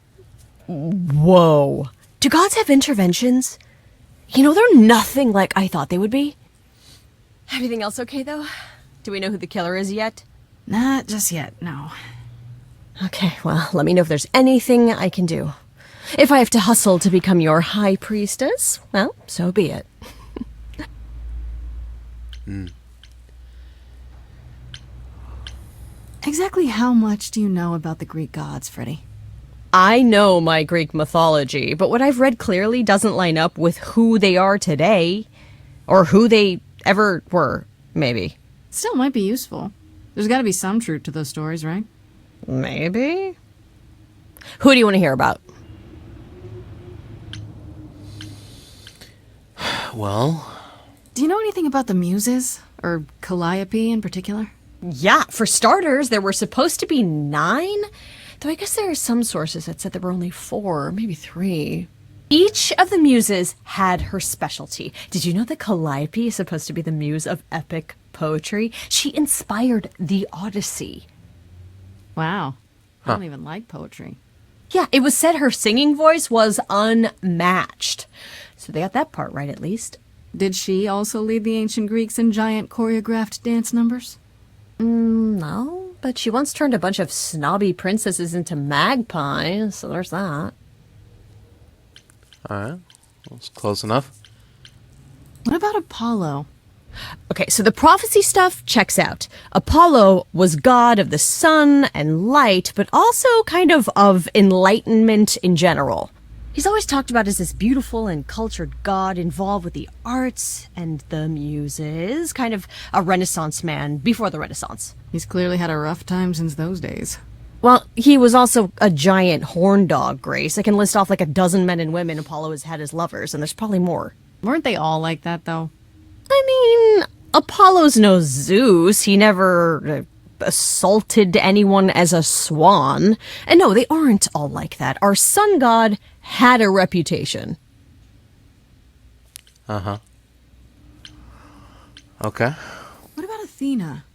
Whoa. Do gods have interventions? You know, they're nothing like I thought they would be. Everything else okay, though? Do we know who the killer is yet? Not just yet, no. Okay, well, let me know if there's anything I can do. If I have to hustle to become your high priestess, well, so be it. Exactly how much do you know about the Greek gods, Freddie? I know my Greek mythology, but what I've read clearly doesn't line up with who they are today. Or who they ever were, maybe. Still might be useful. There's gotta be some truth to those stories, right? Maybe. Who do you want to hear about? Well... Do you know anything about the Muses? Or Calliope in particular? Yeah, for starters, there were supposed to be 9. Though I guess there are some sources that said there were only 4, maybe 3. Each of the muses had her specialty. Did you know that Calliope is supposed to be the muse of epic poetry? She inspired the Odyssey. Wow. I don't even like poetry. Yeah, it was said her singing voice was unmatched. So they got that part right, at least. Did she also lead the ancient Greeks in giant choreographed dance numbers? No, but she once turned a bunch of snobby princesses into magpies, so there's that. Alright, that's close enough. What about Apollo? Okay, so the prophecy stuff checks out. Apollo was god of the sun and light, but also kind of enlightenment in general. He's always talked about as this beautiful and cultured god involved with the arts and the muses, kind of a Renaissance man before the Renaissance. He's clearly had a rough time since those days. Well, he was also a giant horn dog, Grace. I can list off like a dozen men and women Apollo has had as lovers, and there's probably more. Weren't they all like that, though? I mean, Apollo's no Zeus. He never assaulted anyone as a swan. And no, they aren't all like that. Our sun god had a reputation. Uh-huh. Okay. What about Athena?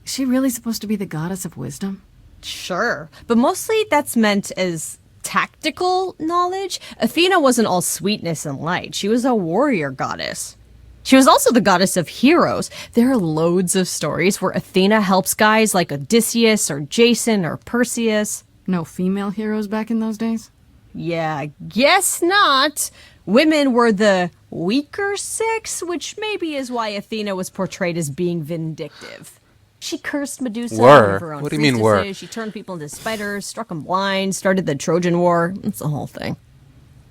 Is she really supposed to be the goddess of wisdom? Sure, but mostly that's meant as tactical knowledge. Athena wasn't all sweetness and light. She was a warrior goddess. She was also the goddess of heroes. There are loads of stories where Athena helps guys like Odysseus or Jason or Perseus. No female heroes back in those days? Yeah, guess not. Women were the weaker sex, which maybe is why Athena was portrayed as being vindictive. She cursed Medusa Were? of her own What do you mean were? priestesses. She turned people into spiders, struck them blind, started the Trojan War. It's the whole thing.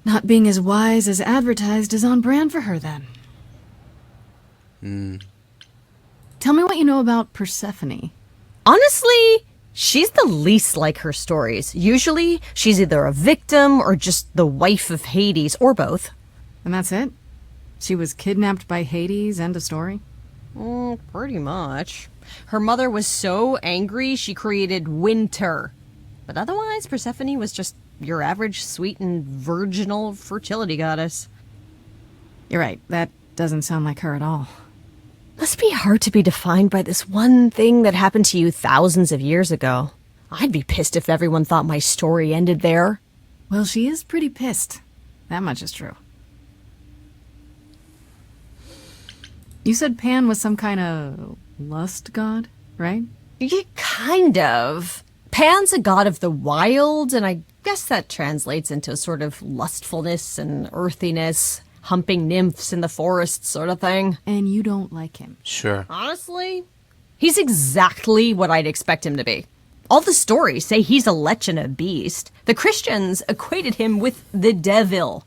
Not being as wise as advertised is on brand for her, then. Tell me what you know about Persephone. Honestly, she's the least like her stories. Usually, she's either a victim or just the wife of Hades, or both. And that's it? She was kidnapped by Hades, end of story? Pretty much. Her mother was so angry, she created winter. But otherwise, Persephone was just your average sweet and virginal fertility goddess. You're right, that doesn't sound like her at all. Must be hard to be defined by this one thing that happened to you thousands of years ago. I'd be pissed if everyone thought my story ended there. Well, she is pretty pissed. That much is true. You said Pan was some kind of lust god, right? Yeah, kind of. Pan's a god of the wild, and I guess that translates into a sort of lustfulness and earthiness, humping nymphs in the forest sort of thing. And you don't like him? Sure. Honestly, he's exactly what I'd expect him to be. All the stories say he's a lech and a beast. The Christians equated him with the devil.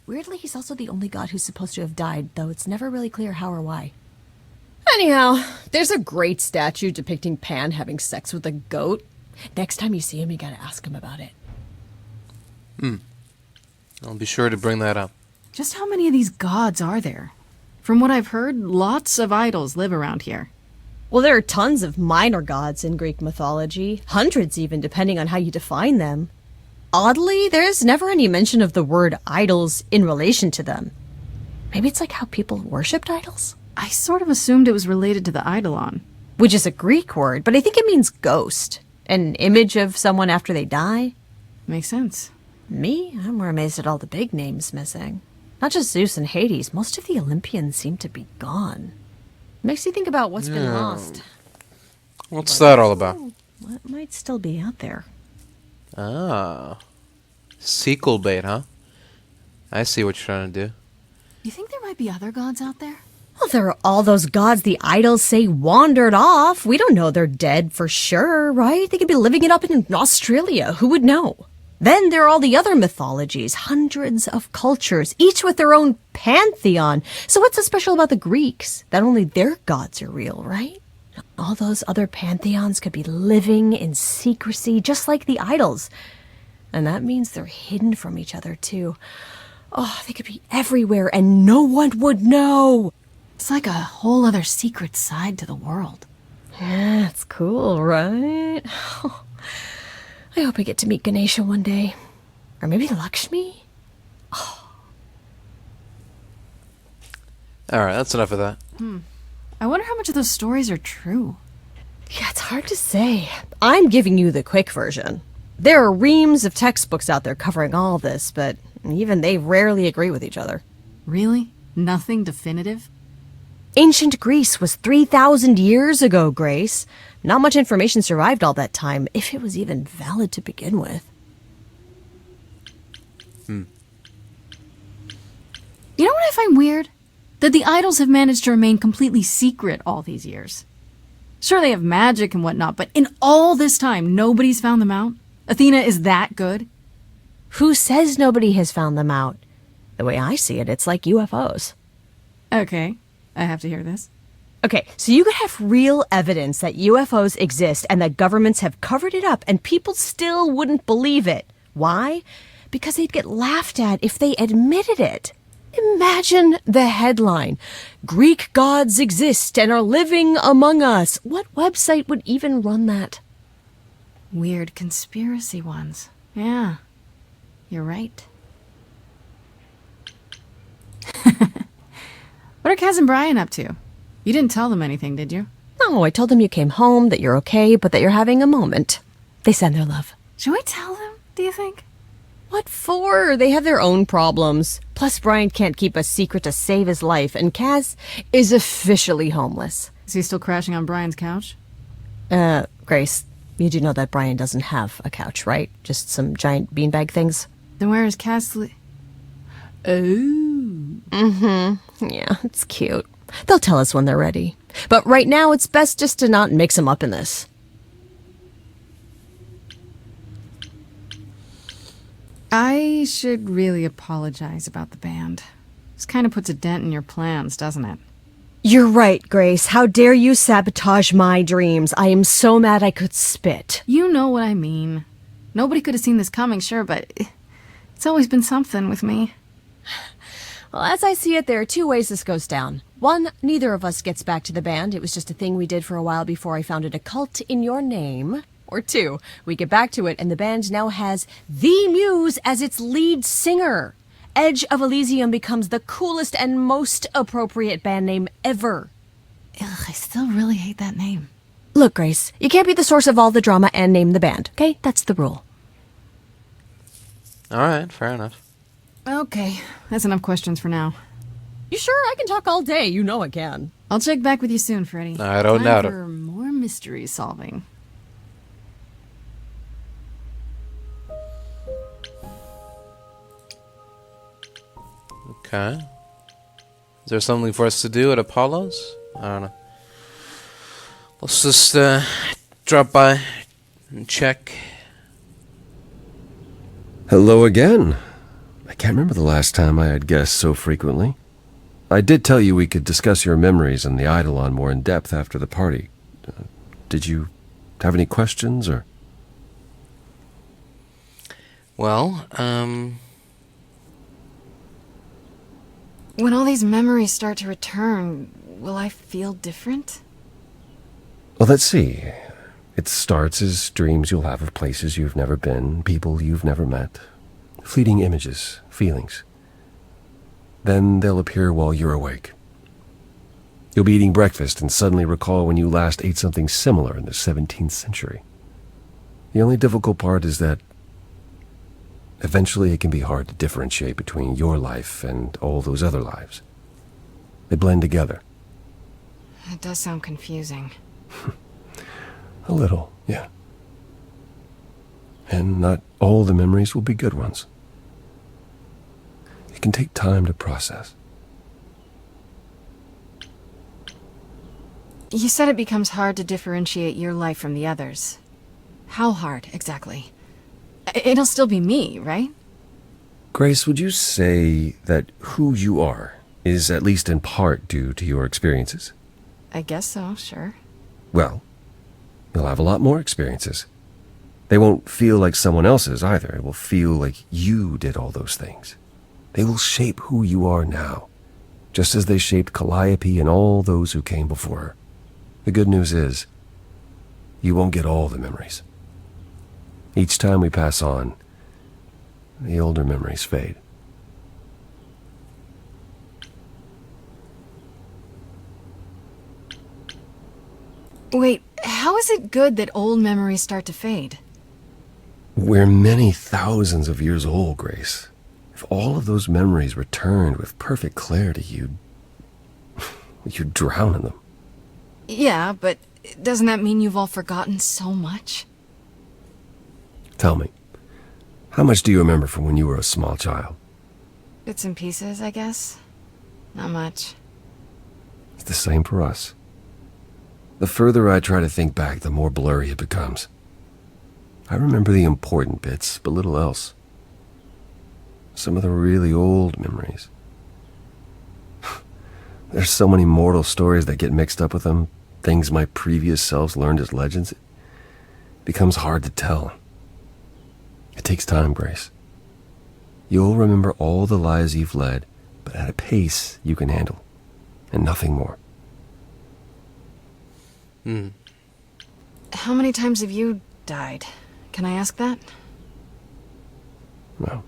Weirdly, he's also the only god who's supposed to have died, though it's never really clear how or why. Anyhow, there's a great statue depicting Pan having sex with a goat. Next time you see him, you gotta ask him about it. I'll be sure to bring that up. Just how many of these gods are there? From what I've heard, lots of idols live around here. Well, there are tons of minor gods in Greek mythology, hundreds even, depending on how you define them. Oddly, there's never any mention of the word idols in relation to them. Maybe it's like how people worshipped idols? I sort of assumed it was related to the eidolon. Which is a Greek word, but I think it means ghost. An image of someone after they die. Makes sense. Me? I'm more amazed at all the big names missing. Not just Zeus and Hades, most of the Olympians seem to be gone. Makes you think about what's been lost. What's that all about? What might still be out there? Ah. Sequel bait, huh? I see what you're trying to do. You think there might be other gods out there? Well, there are all those gods the idols say wandered off. We don't know they're dead for sure, right? They could be living it up in Australia. Who would know? Then there are all the other mythologies, hundreds of cultures, each with their own pantheon. So what's so special about the Greeks? That only their gods are real, right? All those other pantheons could be living in secrecy, just like the idols. And that means they're hidden from each other, too. Oh, they could be everywhere and no one would know. It's like a whole other secret side to the world. Yeah, it's cool, right? I hope I get to meet Ganesha one day. Or maybe Lakshmi? Alright, that's enough of that. I wonder how much of those stories are true. Yeah, it's hard to say. I'm giving you the quick version. There are reams of textbooks out there covering all this, but even they rarely agree with each other. Really? Nothing definitive? Ancient Greece was 3,000 years ago, Grace. Not much information survived all that time, if it was even valid to begin with. You know what I find weird? That the idols have managed to remain completely secret all these years. Sure, they have magic and whatnot, but in all this time, nobody's found them out? Athena is that good? Who says nobody has found them out? The way I see it, it's like UFOs. Okay, I have to hear this. Okay, so you could have real evidence that UFOs exist and that governments have covered it up and people still wouldn't believe it. Why? Because they'd get laughed at if they admitted it. Imagine the headline. Greek gods exist and are living among us. What website would even run that? Weird conspiracy ones. Yeah, you're right. What are Kaz and Brian up to? You didn't tell them anything, did you? No, I told them you came home, that you're okay, but that you're having a moment. They send their love. Should we tell them, do you think? What for? They have their own problems. Plus, Brian can't keep a secret to save his life, and Kaz is officially homeless. Is he still crashing on Brian's couch? Grace, you do know that Brian doesn't have a couch, right? Just some giant beanbag things? Then where is Castle? Oh. Yeah, it's cute. They'll tell us when they're ready. But right now, it's best just to not mix them up in this. I should really apologize about the band. This kind of puts a dent in your plans, doesn't it? You're right, Grace. How dare you sabotage my dreams? I am so mad I could spit. You know what I mean. Nobody could have seen this coming, sure, but it's always been something with me. Well, as I see it, there are two ways this goes down. One, neither of us gets back to the band. It was just a thing we did for a while before I founded a cult in your name. Or two, we get back to it and the band now has the Muse as its lead singer. Edge of Elysium becomes the coolest and most appropriate band name ever. Ugh, I still really hate that name. Look, Grace, you can't be the source of all the drama and name the band, okay? That's the rule. Alright, fair enough. Okay, that's enough questions for now. You sure? I can talk all day. You know I can. I'll check back with you soon, Freddie. I don't doubt it. Time for more mystery solving. Okay. Is there something for us to do at Apollo's? I don't know. Let's just drop by and check. Hello again. I can't remember the last time I had guests so frequently. I did tell you we could discuss your memories and the Eidolon more in depth after the party. Did you have any questions, or? Well, When all these memories start to return, will I feel different? Well, let's see. It starts as dreams you'll have of places you've never been, people you've never met, fleeting images, feelings. Then they'll appear while you're awake. You'll be eating breakfast and suddenly recall when you last ate something similar in the 17th century. The only difficult part is that eventually it can be hard to differentiate between your life and all those other lives. They blend together. It does sound confusing. A little, yeah. And not all the memories will be good ones. It can take time to process. You said it becomes hard to differentiate your life from the others. How hard, exactly? It'll still be me, right? Grace, would you say that who you are is at least in part due to your experiences? I guess so, sure. Well, you'll have a lot more experiences. They won't feel like someone else's either. It will feel like you did all those things. They will shape who you are now, just as they shaped Calliope and all those who came before her. The good news is, you won't get all the memories. Each time we pass on, the older memories fade. Wait, how is it good that old memories start to fade? We're many thousands of years old, Grace. If all of those memories returned with perfect clarity, you'd drown in them. Yeah, but doesn't that mean you've all forgotten so much? Tell me, how much do you remember from when you were a small child? Bits and pieces, I guess. Not much. It's the same for us. The further I try to think back, the more blurry it becomes. I remember the important bits, but little else. Some of the really old memories. There's so many mortal stories that get mixed up with them, things my previous selves learned as legends. It becomes hard to tell. It takes time, Grace. You'll remember all the lives you've led, but at a pace you can handle, and nothing more. How many times have you died? Can I ask that? Well,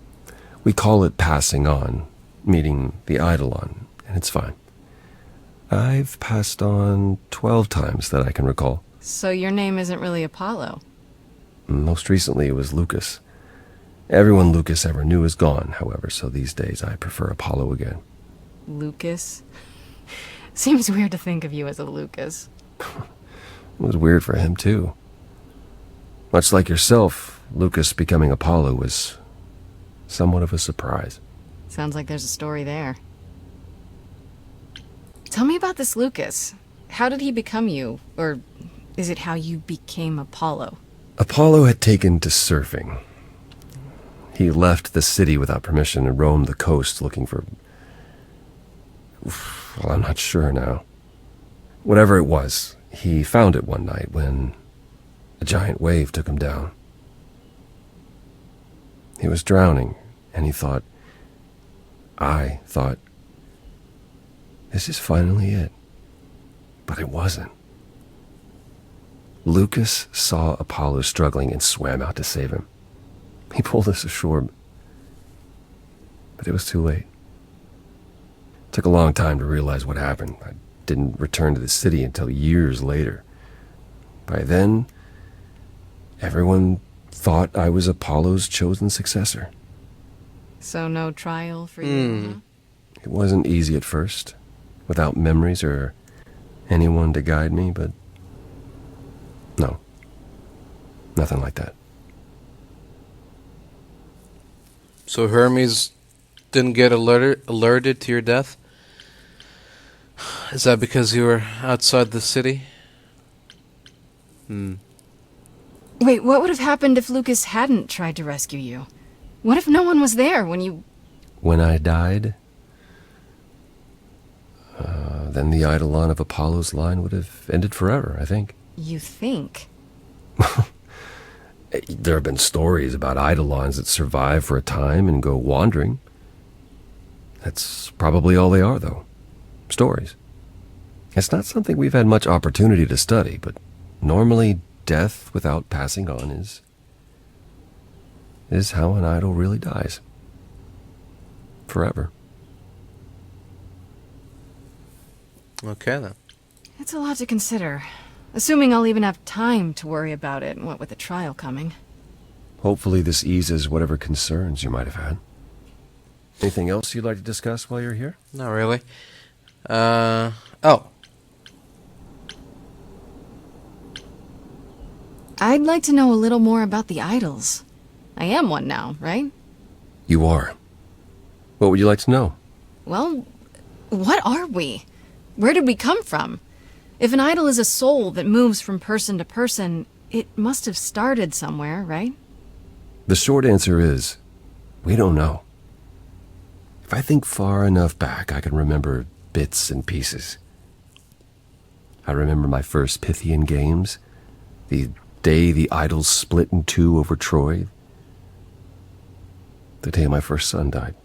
we call it passing on, meeting the Eidolon, and it's fine. I've passed on 12 times that I can recall. So your name isn't really Apollo? Most recently it was Lucas. Everyone Lucas ever knew is gone, however, so these days I prefer Apollo again. Lucas? Seems weird to think of you as a Lucas. It was weird for him, too. Much like yourself, Lucas becoming Apollo was somewhat of a surprise. Sounds like there's a story there. Tell me about this Lucas. How did he become you? Or is it how you became Apollo? Apollo had taken to surfing. He left the city without permission and roamed the coast looking for... Well, I'm not sure now. Whatever it was, he found it one night when a giant wave took him down. He was drowning, and I thought, this is finally it. But it wasn't. Lucas saw Apollo struggling and swam out to save him. He pulled us ashore, but it was too late. It took a long time to realize what happened. I didn't return to the city until years later. By then, everyone thought I was Apollo's chosen successor. So no trial for you, huh? It wasn't easy at first, without memories or anyone to guide me, but no, nothing like that. So Hermes didn't get alerted to your death? Is that because you were outside the city? Wait, what would have happened if Lucas hadn't tried to rescue you? What if no one was there when you... When I died, then the eidolon of Apollo's line would have ended forever, I think. You think? There have been stories about eidolons that survive for a time and go wandering. That's probably all they are, though. Stories. It's not something we've had much opportunity to study, but normally death without passing on is how an idol really dies. Forever. Okay, then. It's a lot to consider. Assuming I'll even have time to worry about it, what with the trial coming. Hopefully this eases whatever concerns you might have had. Anything else you'd like to discuss while you're here? Not really. I'd like to know a little more about the idols. I am one now, right? You are. What would you like to know? Well, what are we? Where did we come from? If an idol is a soul that moves from person to person, it must have started somewhere, right? The short answer is, we don't know. If I think far enough back, I can remember bits and pieces. I remember my first Pythian games, the day the idols split in two over Troy, the day my first son died.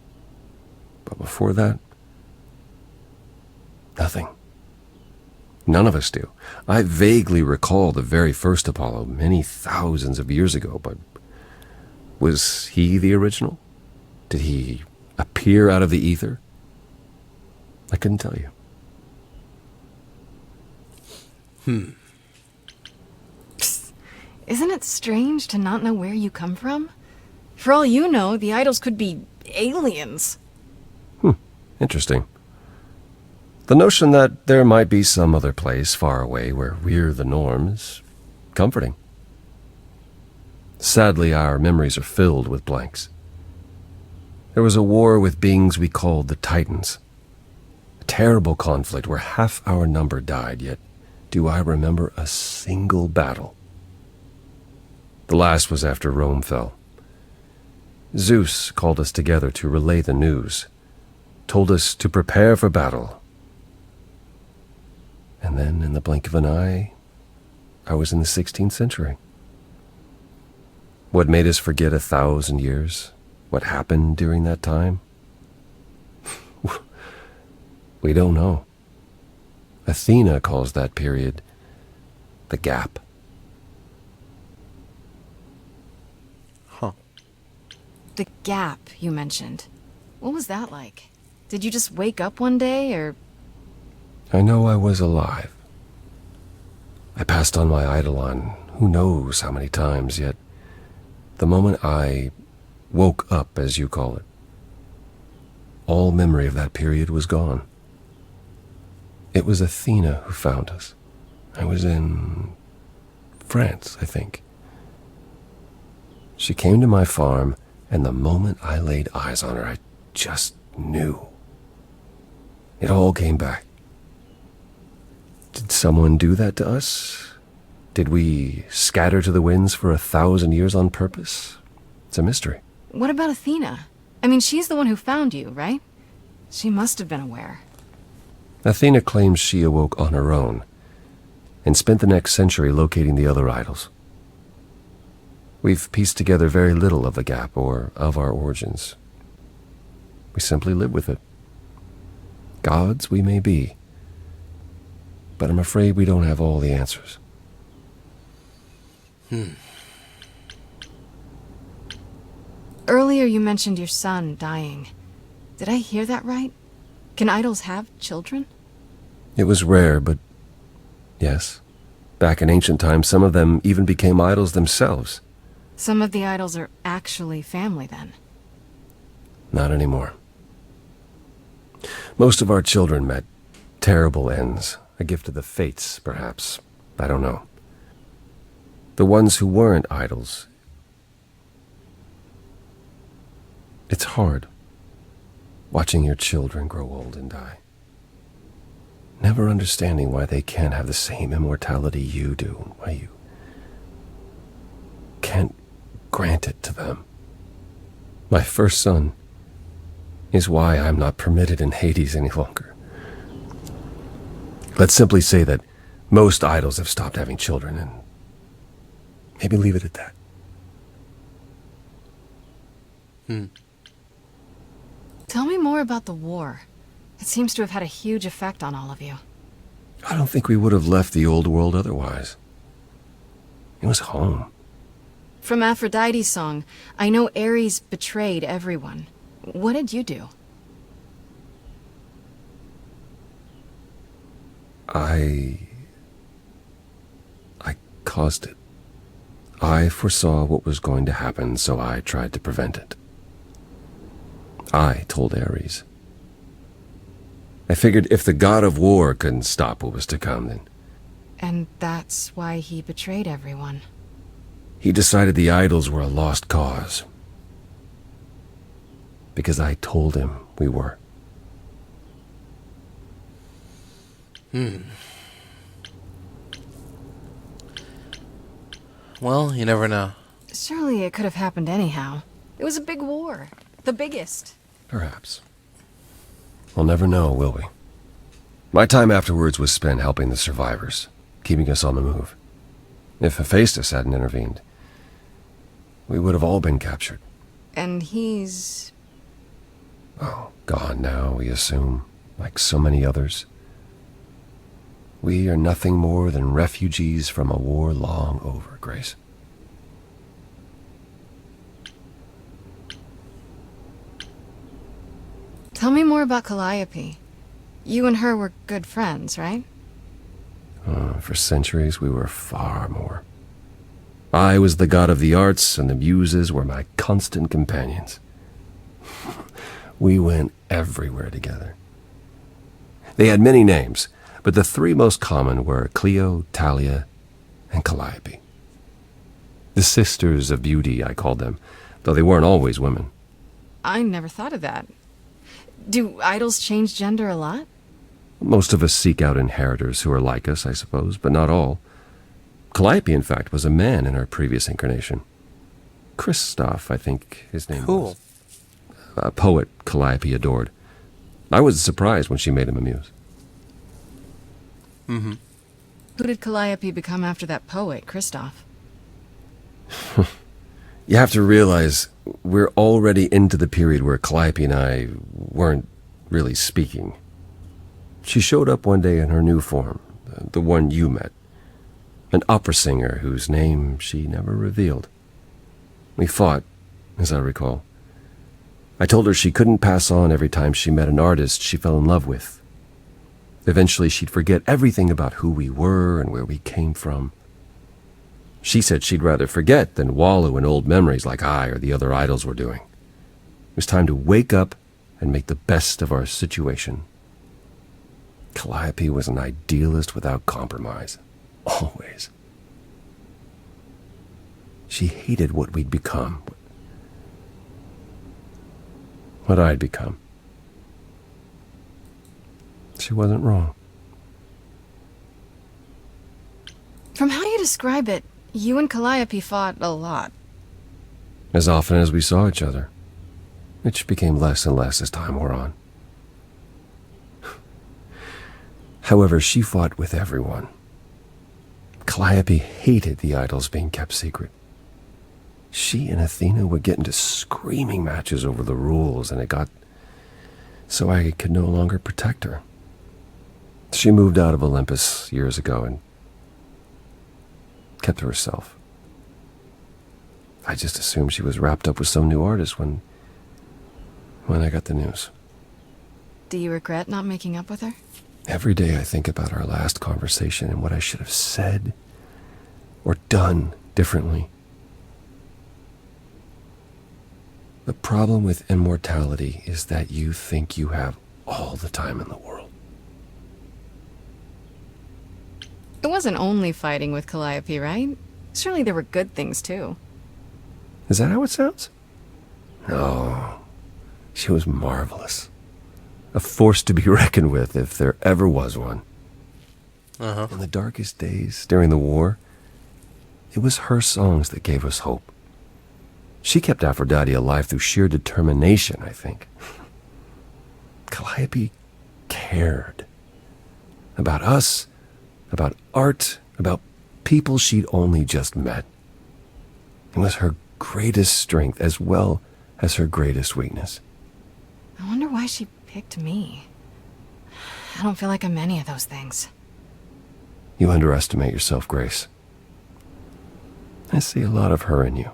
But before that, nothing. None of us do. I vaguely recall the very first Apollo many thousands of years ago, but was he the original? Did he appear out of the ether? I couldn't tell you. Psst. Isn't it strange to not know where you come from? For all you know, the idols could be aliens. Interesting. The notion that there might be some other place far away where we're the norm is comforting. Sadly, our memories are filled with blanks. There was a war with beings we called the Titans. A terrible conflict where half our number died, yet do I remember a single battle. The last was after Rome fell. Zeus called us together to relay the news, told us to prepare for battle. And then, in the blink of an eye, I was in the 16th century. What made us forget 1,000 years? What happened during that time? We don't know. Athena calls that period the gap. The gap you mentioned. What was that like? Did you just wake up one day, or... I know I was alive. I passed on my eidolon who knows how many times, yet the moment I woke up, as you call it, all memory of that period was gone. It was Athena who found us. I was in France, I think. She came to my farm And the moment I laid eyes on her, I just knew. It all came back. Did someone do that to us? Did we scatter to the winds for 1,000 years on purpose? It's a mystery. What about Athena? I mean, she's the one who found you, right? She must have been aware. Athena claims she awoke on her own and spent the next century locating the other idols. We've pieced together very little of the gap or of our origins. We simply live with it. Gods we may be, but I'm afraid we don't have all the answers. Earlier you mentioned your son dying. Did I hear that right? Can idols have children? It was rare, but yes. Back in ancient times, some of them even became idols themselves. Some of the idols are actually family, then. Not anymore. Most of our children met terrible ends. A gift of the fates, perhaps. I don't know. The ones who weren't idols. It's hard, watching your children grow old and die. Never understanding why they can't have the same immortality you do, why you can't grant it to them. My first son is why I'm not permitted in Hades any longer. Let's simply say that most idols have stopped having children, and maybe leave it at that. Tell me more about the war. It seems to have had a huge effect on all of you. I don't think we would have left the old world otherwise. It was home. From Aphrodite's song, I know Ares betrayed everyone. What did you do? I caused it. I foresaw what was going to happen, so I tried to prevent it. I told Ares. I figured if the god of war couldn't stop what was to come, then... And that's why he betrayed everyone. He decided the idols were a lost cause. Because I told him we were. Well, you never know. Surely it could have happened anyhow. It was a big war. The biggest. Perhaps. We'll never know, will we? My time afterwards was spent helping the survivors, keeping us on the move. If Hephaestus hadn't intervened, we would have all been captured. And he's... Oh, gone now, we assume, like so many others. We are nothing more than refugees from a war long over, Grace. Tell me more about Calliope. You and her were good friends, right? For centuries, we were far more. I was the god of the arts, and the Muses were my constant companions. We went everywhere together. They had many names, but the three most common were Clio, Thalia, and Calliope. The Sisters of Beauty, I called them, though they weren't always women. I never thought of that. Do idols change gender a lot? Most of us seek out inheritors who are like us, I suppose, but not all. Calliope, in fact, was a man in her previous incarnation. Christoph, I think his name was. A poet Calliope adored. I was surprised when she made him a muse. Who did Calliope become after that poet, Christoph? You have to realize we're already into the period where Calliope and I weren't really speaking. She showed up one day in her new form, the one you met. An opera singer whose name she never revealed. We fought, as I recall. I told her she couldn't pass on every time she met an artist she fell in love with. Eventually she'd forget everything about who we were and where we came from. She said she'd rather forget than wallow in old memories like I or the other idols were doing. It was time to wake up and make the best of our situation. Calliope was an idealist without compromise. Always. She hated what we'd become. what I'd become. She wasn't wrong. From how you describe it, you and Calliope fought a lot. As often as we saw each other, which became less and less as time wore on. However, she fought with everyone. Calliope hated the idols being kept secret. She and Athena would get into screaming matches over the rules, and it got so I could no longer protect her. She moved out of Olympus years ago and kept to herself. I just assumed she was wrapped up with some new artist when I got the news. Do you regret not making up with her? Every day I think about our last conversation and what I should have said or done differently. The problem with immortality is that you think you have all the time in the world. It wasn't only fighting with Calliope, right? Surely there were good things, too. Is that how it sounds? No. She was marvelous. A force to be reckoned with if there ever was one. In the darkest days during the war, it was her songs that gave us hope. She kept Aphrodite alive through sheer determination, I think. Calliope cared. About us, about art, about people she'd only just met. It was her greatest strength as well as her greatest weakness. I wonder why she picked me. I don't feel like I'm any of those things. You underestimate yourself, Grace. I see a lot of her in you.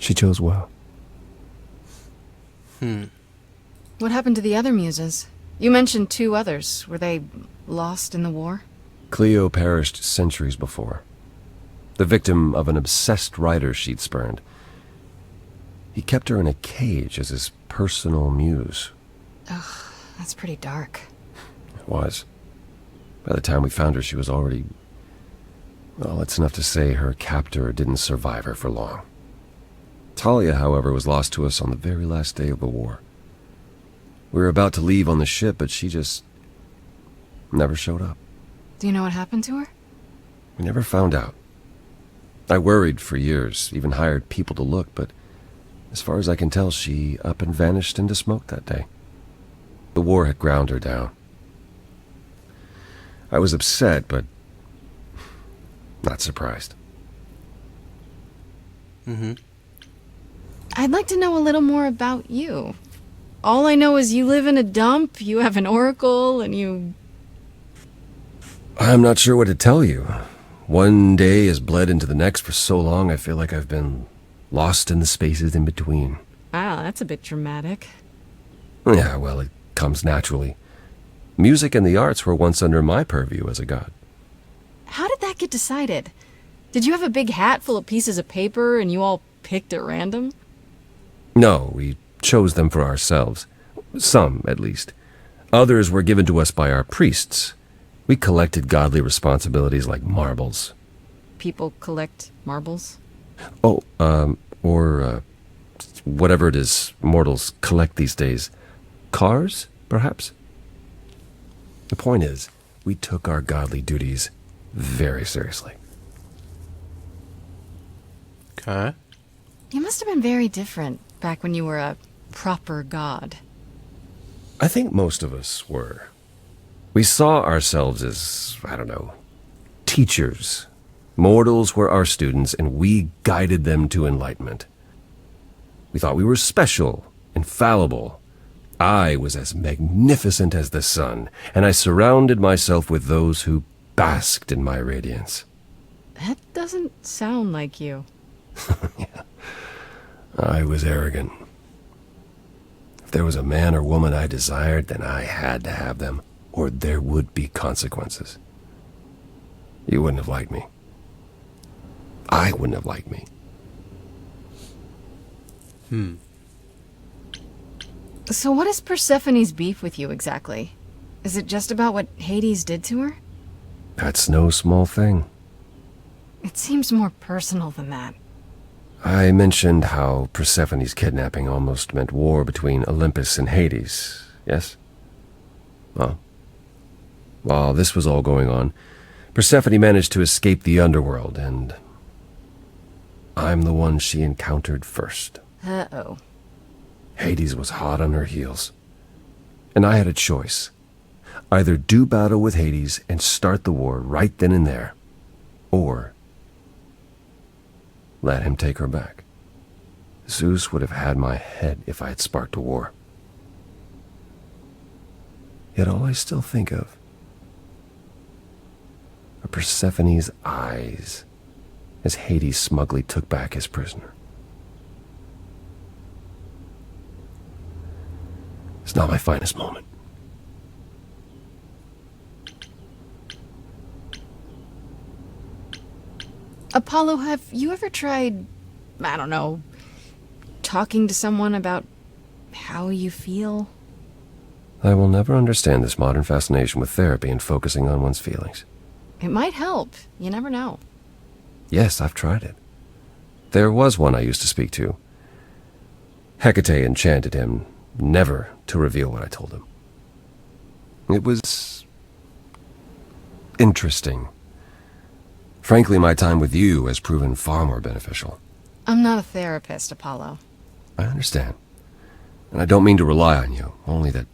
She chose well. What happened to the other muses? You mentioned 2 others. Were they lost in the war? Cleo perished centuries before. The victim of an obsessed writer she'd spurned. He kept her in a cage as his personal muse. Ugh, that's pretty dark. It was. By the time we found her, she was already... Well, it's enough to say her captor didn't survive her for long. Talia, however, was lost to us on the very last day of the war. We were about to leave on the ship, but she just never showed up. Do you know what happened to her? We never found out. I worried for years, even hired people to look, but as far as I can tell, she up and vanished into smoke that day. The war had ground her down. I was upset, but not surprised. I'd like to know a little more about you. All I know is you live in a dump, you have an oracle, and you... I'm not sure what to tell you. One day has bled into the next for so long, I feel like I've been lost in the spaces in between. Wow, that's a bit dramatic. Yeah, well, it comes naturally. Music and the arts were once under my purview as a god. How did that get decided? Did you have a big hat full of pieces of paper and you all picked at random? No, we chose them for ourselves. Some, at least. Others were given to us by our priests. We collected godly responsibilities like marbles. People collect marbles? Oh, or whatever it is mortals collect these days. Cars, perhaps? The point is, we took our godly duties very seriously. Okay. You must have been very different back when you were a proper god. I think most of us were. We saw ourselves as, I don't know, teachers. Mortals were our students, and we guided them to enlightenment. We thought we were special, infallible. I was as magnificent as the sun, and I surrounded myself with those who basked in my radiance. That doesn't sound like you. Yeah. I was arrogant. If there was a man or woman I desired, then I had to have them, or there would be consequences. You wouldn't have liked me. I wouldn't have liked me. So what is Persephone's beef with you exactly? Is it just about what Hades did to her? That's no small thing. It seems more personal than that. I mentioned how Persephone's kidnapping almost meant war between Olympus and Hades, yes? Well, while this was all going on, Persephone managed to escape the Underworld, and I'm the one she encountered first. Uh-oh. Hades was hot on her heels, and I had a choice. Either do battle with Hades and start the war right then and there, or let him take her back. Zeus would have had my head if I had sparked a war. Yet all I still think of are Persephone's eyes as Hades smugly took back his prisoner. It's not my finest moment. Apollo, have you ever tried, I don't know, talking to someone about how you feel? I will never understand this modern fascination with therapy and focusing on one's feelings. It might help. You never know. Yes, I've tried it. There was one I used to speak to. Hecate enchanted him never to reveal what I told him. It was interesting. Frankly, my time with you has proven far more beneficial. I'm not a therapist, Apollo. I understand. And I don't mean to rely on you, only that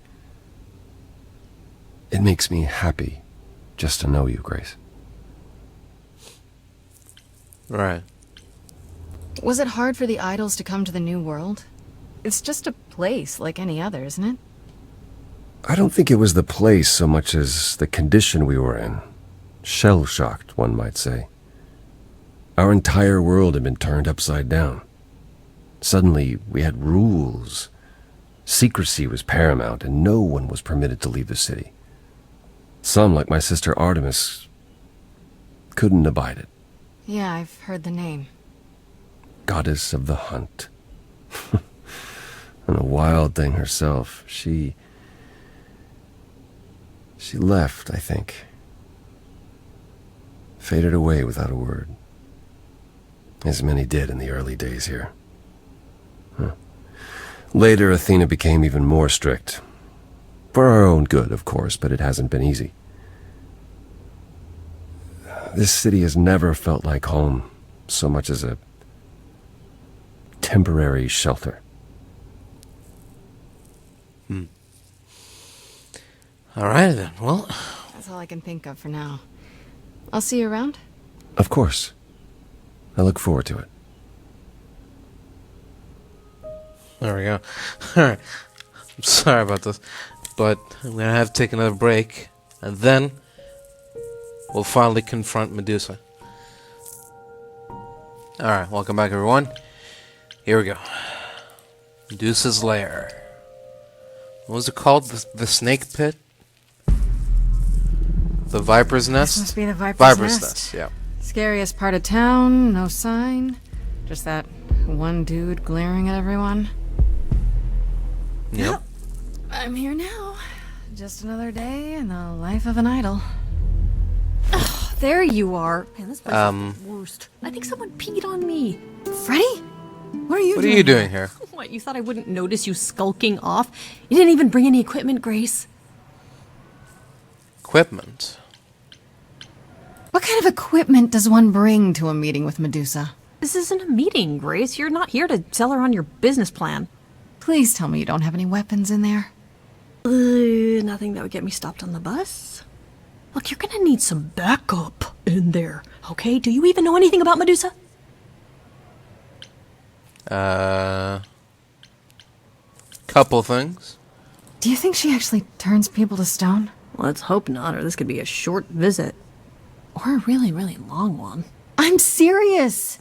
it makes me happy just to know you, Grace. Right. Was it hard for the idols to come to the New World? It's just a place like any other, isn't it? I don't think it was the place so much as the condition we were in. Shell-shocked, one might say. Our entire world had been turned upside down. Suddenly, we had rules. Secrecy was paramount, and no one was permitted to leave the city. Some, like my sister Artemis, couldn't abide it. Yeah, I've heard the name. Goddess of the hunt. And a wild thing herself. She left, I think. Faded away without a word. As many did in the early days here. Later, Athena became even more strict. For our own good, of course, but it hasn't been easy. This city has never felt like home so much as a temporary shelter. All right, then. Well, That's all I can think of for now. I'll see you around. Of course. I look forward to it. there we go. Alright. I'm sorry about this, but I'm gonna have to take another break, and then we'll finally confront Medusa. Alright, welcome back, everyone. Here we go. Medusa's lair. What was it called? The snake pit? The viper's nest? This must be the viper's nest. Nest, yeah. Scariest part of town, no sign. Just that one dude glaring at everyone. Yep. I'm here now. Just another day in the life of an idol. Ugh, there you are. Man, this place is the worst. I think someone peed on me. Freddie? What are you What doing? are you doing here? What, you thought I wouldn't notice you skulking off? You didn't even bring any equipment, Grace. Equipment? What kind of equipment does one bring to a meeting with Medusa? This isn't a meeting, Grace. You're not here to sell her on your business plan. Please tell me you don't have any weapons in there. Nothing that would get me stopped on the bus. Look, you're gonna need some backup in there, okay? Do you even know anything about Medusa? Couple things. Do you think she actually turns people to stone? Let's hope not, or this could be a short visit. Or a really, really long one. I'm serious!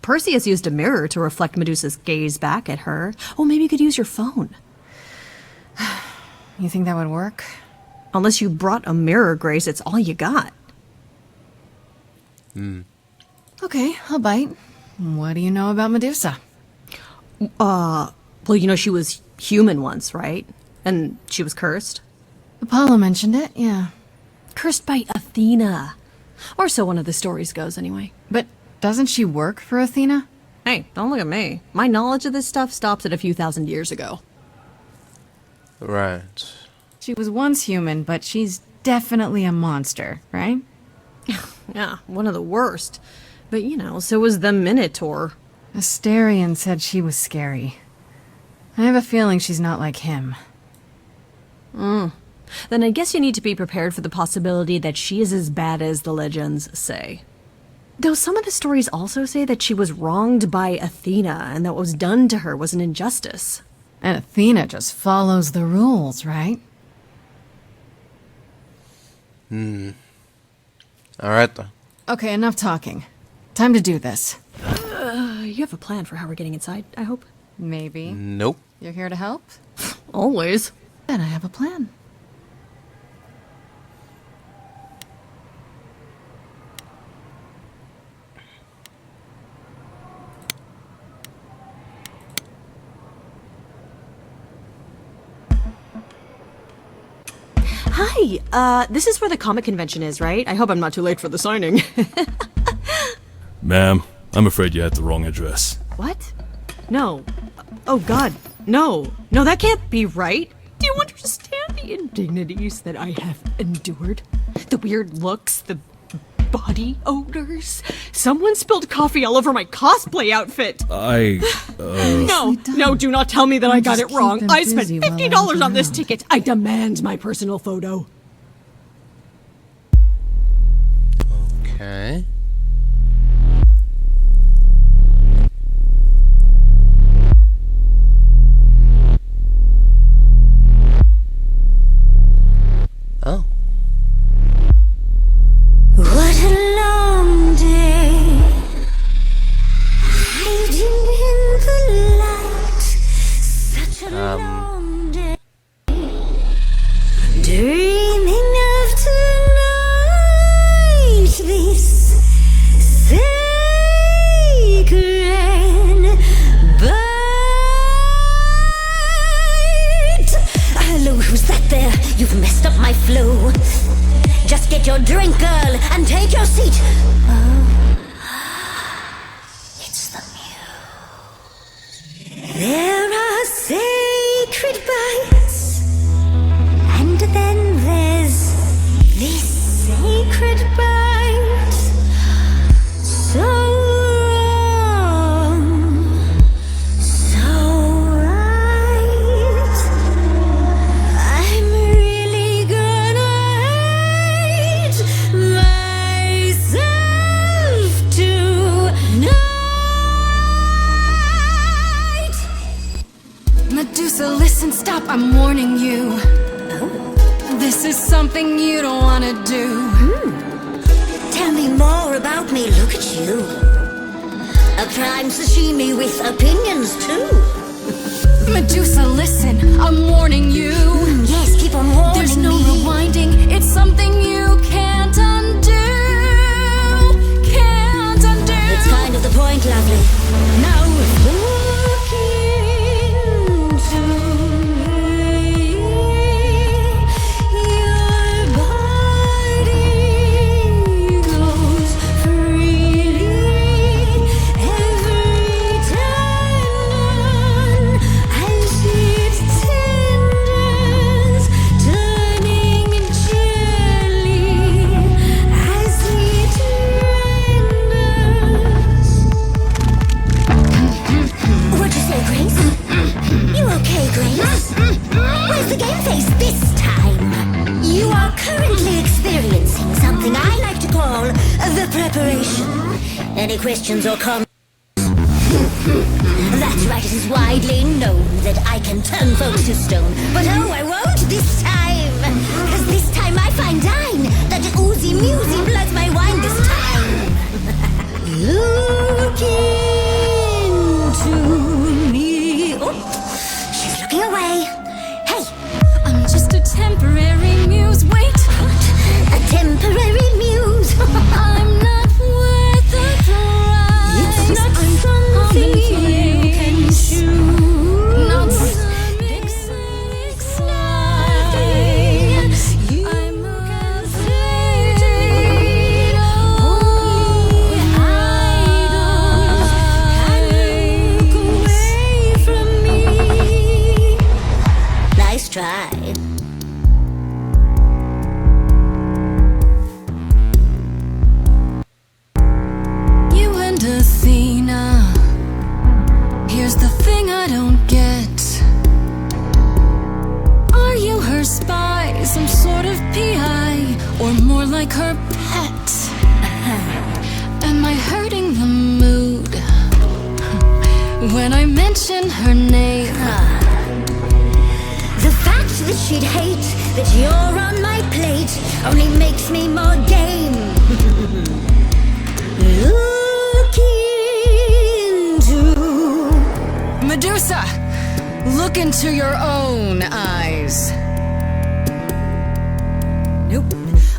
Perseus used a mirror to reflect Medusa's gaze back at her. Oh, maybe you could use your phone. You think that would work? Unless you brought a mirror, Grace, it's all you got. Okay, I'll bite. What do you know about Medusa? Well, you know she was human once, right? And she was cursed. Apollo mentioned it, yeah. Cursed by Athena. Or so one of the stories goes, anyway. But doesn't she work for Athena? Hey, don't look at me. My knowledge of this stuff stops at a few thousand years ago. Right. She was once human, but she's definitely a monster, right? Yeah, one of the worst. But, you know, so was the Minotaur. Asterion said she was scary. I have a feeling she's not like him. Then I guess you need to be prepared for the possibility that she is as bad as the legends say. Though some of the stories also say that she was wronged by Athena and that what was done to her was an injustice. And Athena just follows the rules, right? Alright then. Okay, enough talking. Time to do this. You have a plan for how we're getting inside, I hope? Maybe. Nope. You're here to help? Always. Then I have a plan. Hi, this is where the comic convention is, right? I hope I'm not too late for the signing. Ma'am, I'm afraid you had the wrong address. What? No. Oh god, no. No, that can't be right. Do you understand the indignities that I have endured? The weird looks, the body odors? Someone spilled coffee all over my cosplay outfit. No, do not tell me that I got it wrong. I spent $50 on this ticket. I demand my personal photo. Okay. Oh. What a long day, hiding in the light. Such a long day, dreaming of tonight. This sacred bite. Hello, who's that there? You've messed up my flow. Just get your drink, girl, and take your seat. Oh, it's the Muse. There are sacred bites, and then there's this sacred bite. So wrong, so right. I'm really gonna hate myself tonight. Medusa, listen, stop, I'm warning you. This is something you don't wanna do. Tell me more about me, look at you. A prime sashimi with opinions too. Medusa, listen, I'm warning you. Yes, keep on warning There's no me. rewinding, it's something you can't undo. Can't undo. It's kind of the point, lovely. Now look into me. Your body goes freely every time I see its tendons turning jelly. I see it renders. What'd you say, Grace? You okay, Grace? Where's the game face this time? You are currently experiencing something I like to call the preparation. Any questions or comments? That's right, it is widely known that I can turn folks to stone. But oh, I won't this time. Cause this time I find dine that oozy musy bloods my wine this time. Look into me. Oh, she's looking away. Hey, I'm just a temporary muse, wait. a temporary muse. I'm not worth the price. It's not I'm something coming you can choose. Not choose. some exciting slide. I'm looking like her pet. Am I hurting the mood when I mention her name? The fact that she'd hate that you're on my plate only makes me more game. Look into Medusa! Look into your own eyes. Nope.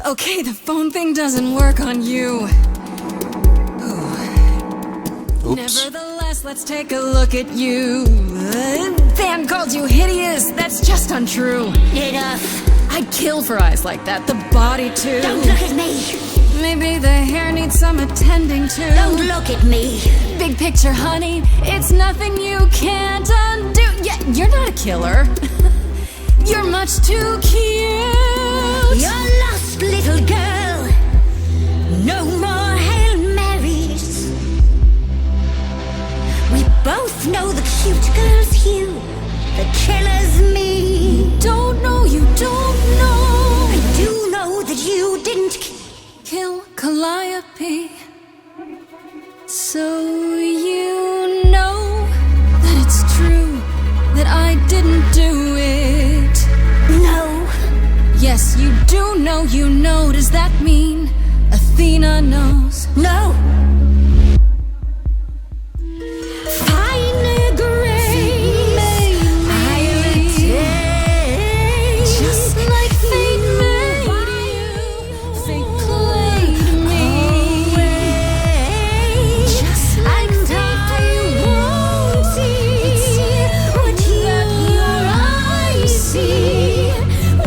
Okay, the phone thing doesn't work on you. Oops. Nevertheless, let's take a look at you. Fan called you hideous. That's just untrue. Enough. I'd kill for eyes like that. The body too. Don't look at me. Maybe the hair needs some attending to. Don't look at me. Big picture, honey. It's nothing you can't undo. Yeah, you're not a killer. You're much too cute. You're lost, little girl. No more Hail Marys. We both know the cute girl's you. The killer's me. You don't know, you don't know. I do know that you didn't kill Calliope. So you know that it's true that I didn't do it. No. Yes, you do know, you know. Does that mean Athena knows? No. Fine grace, I'll take. Just like fate made you, fate played me. Just like fate won't see what your eyes see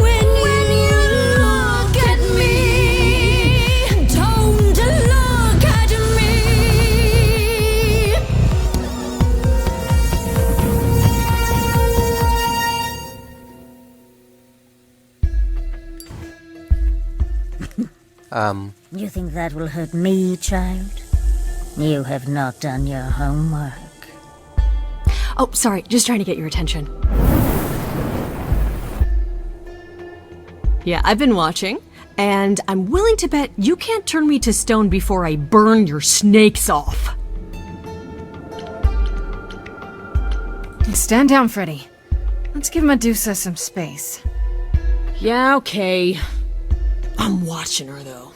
when you look at me. Don't look at me. You think that will hurt me, child? You have not done your homework. Oh, sorry, just trying to get your attention. Yeah, I've been watching, and I'm willing to bet you can't turn me to stone before I burn your snakes off. Stand down, Freddie. Let's give Medusa some space. Yeah, okay. I'm watching her, though.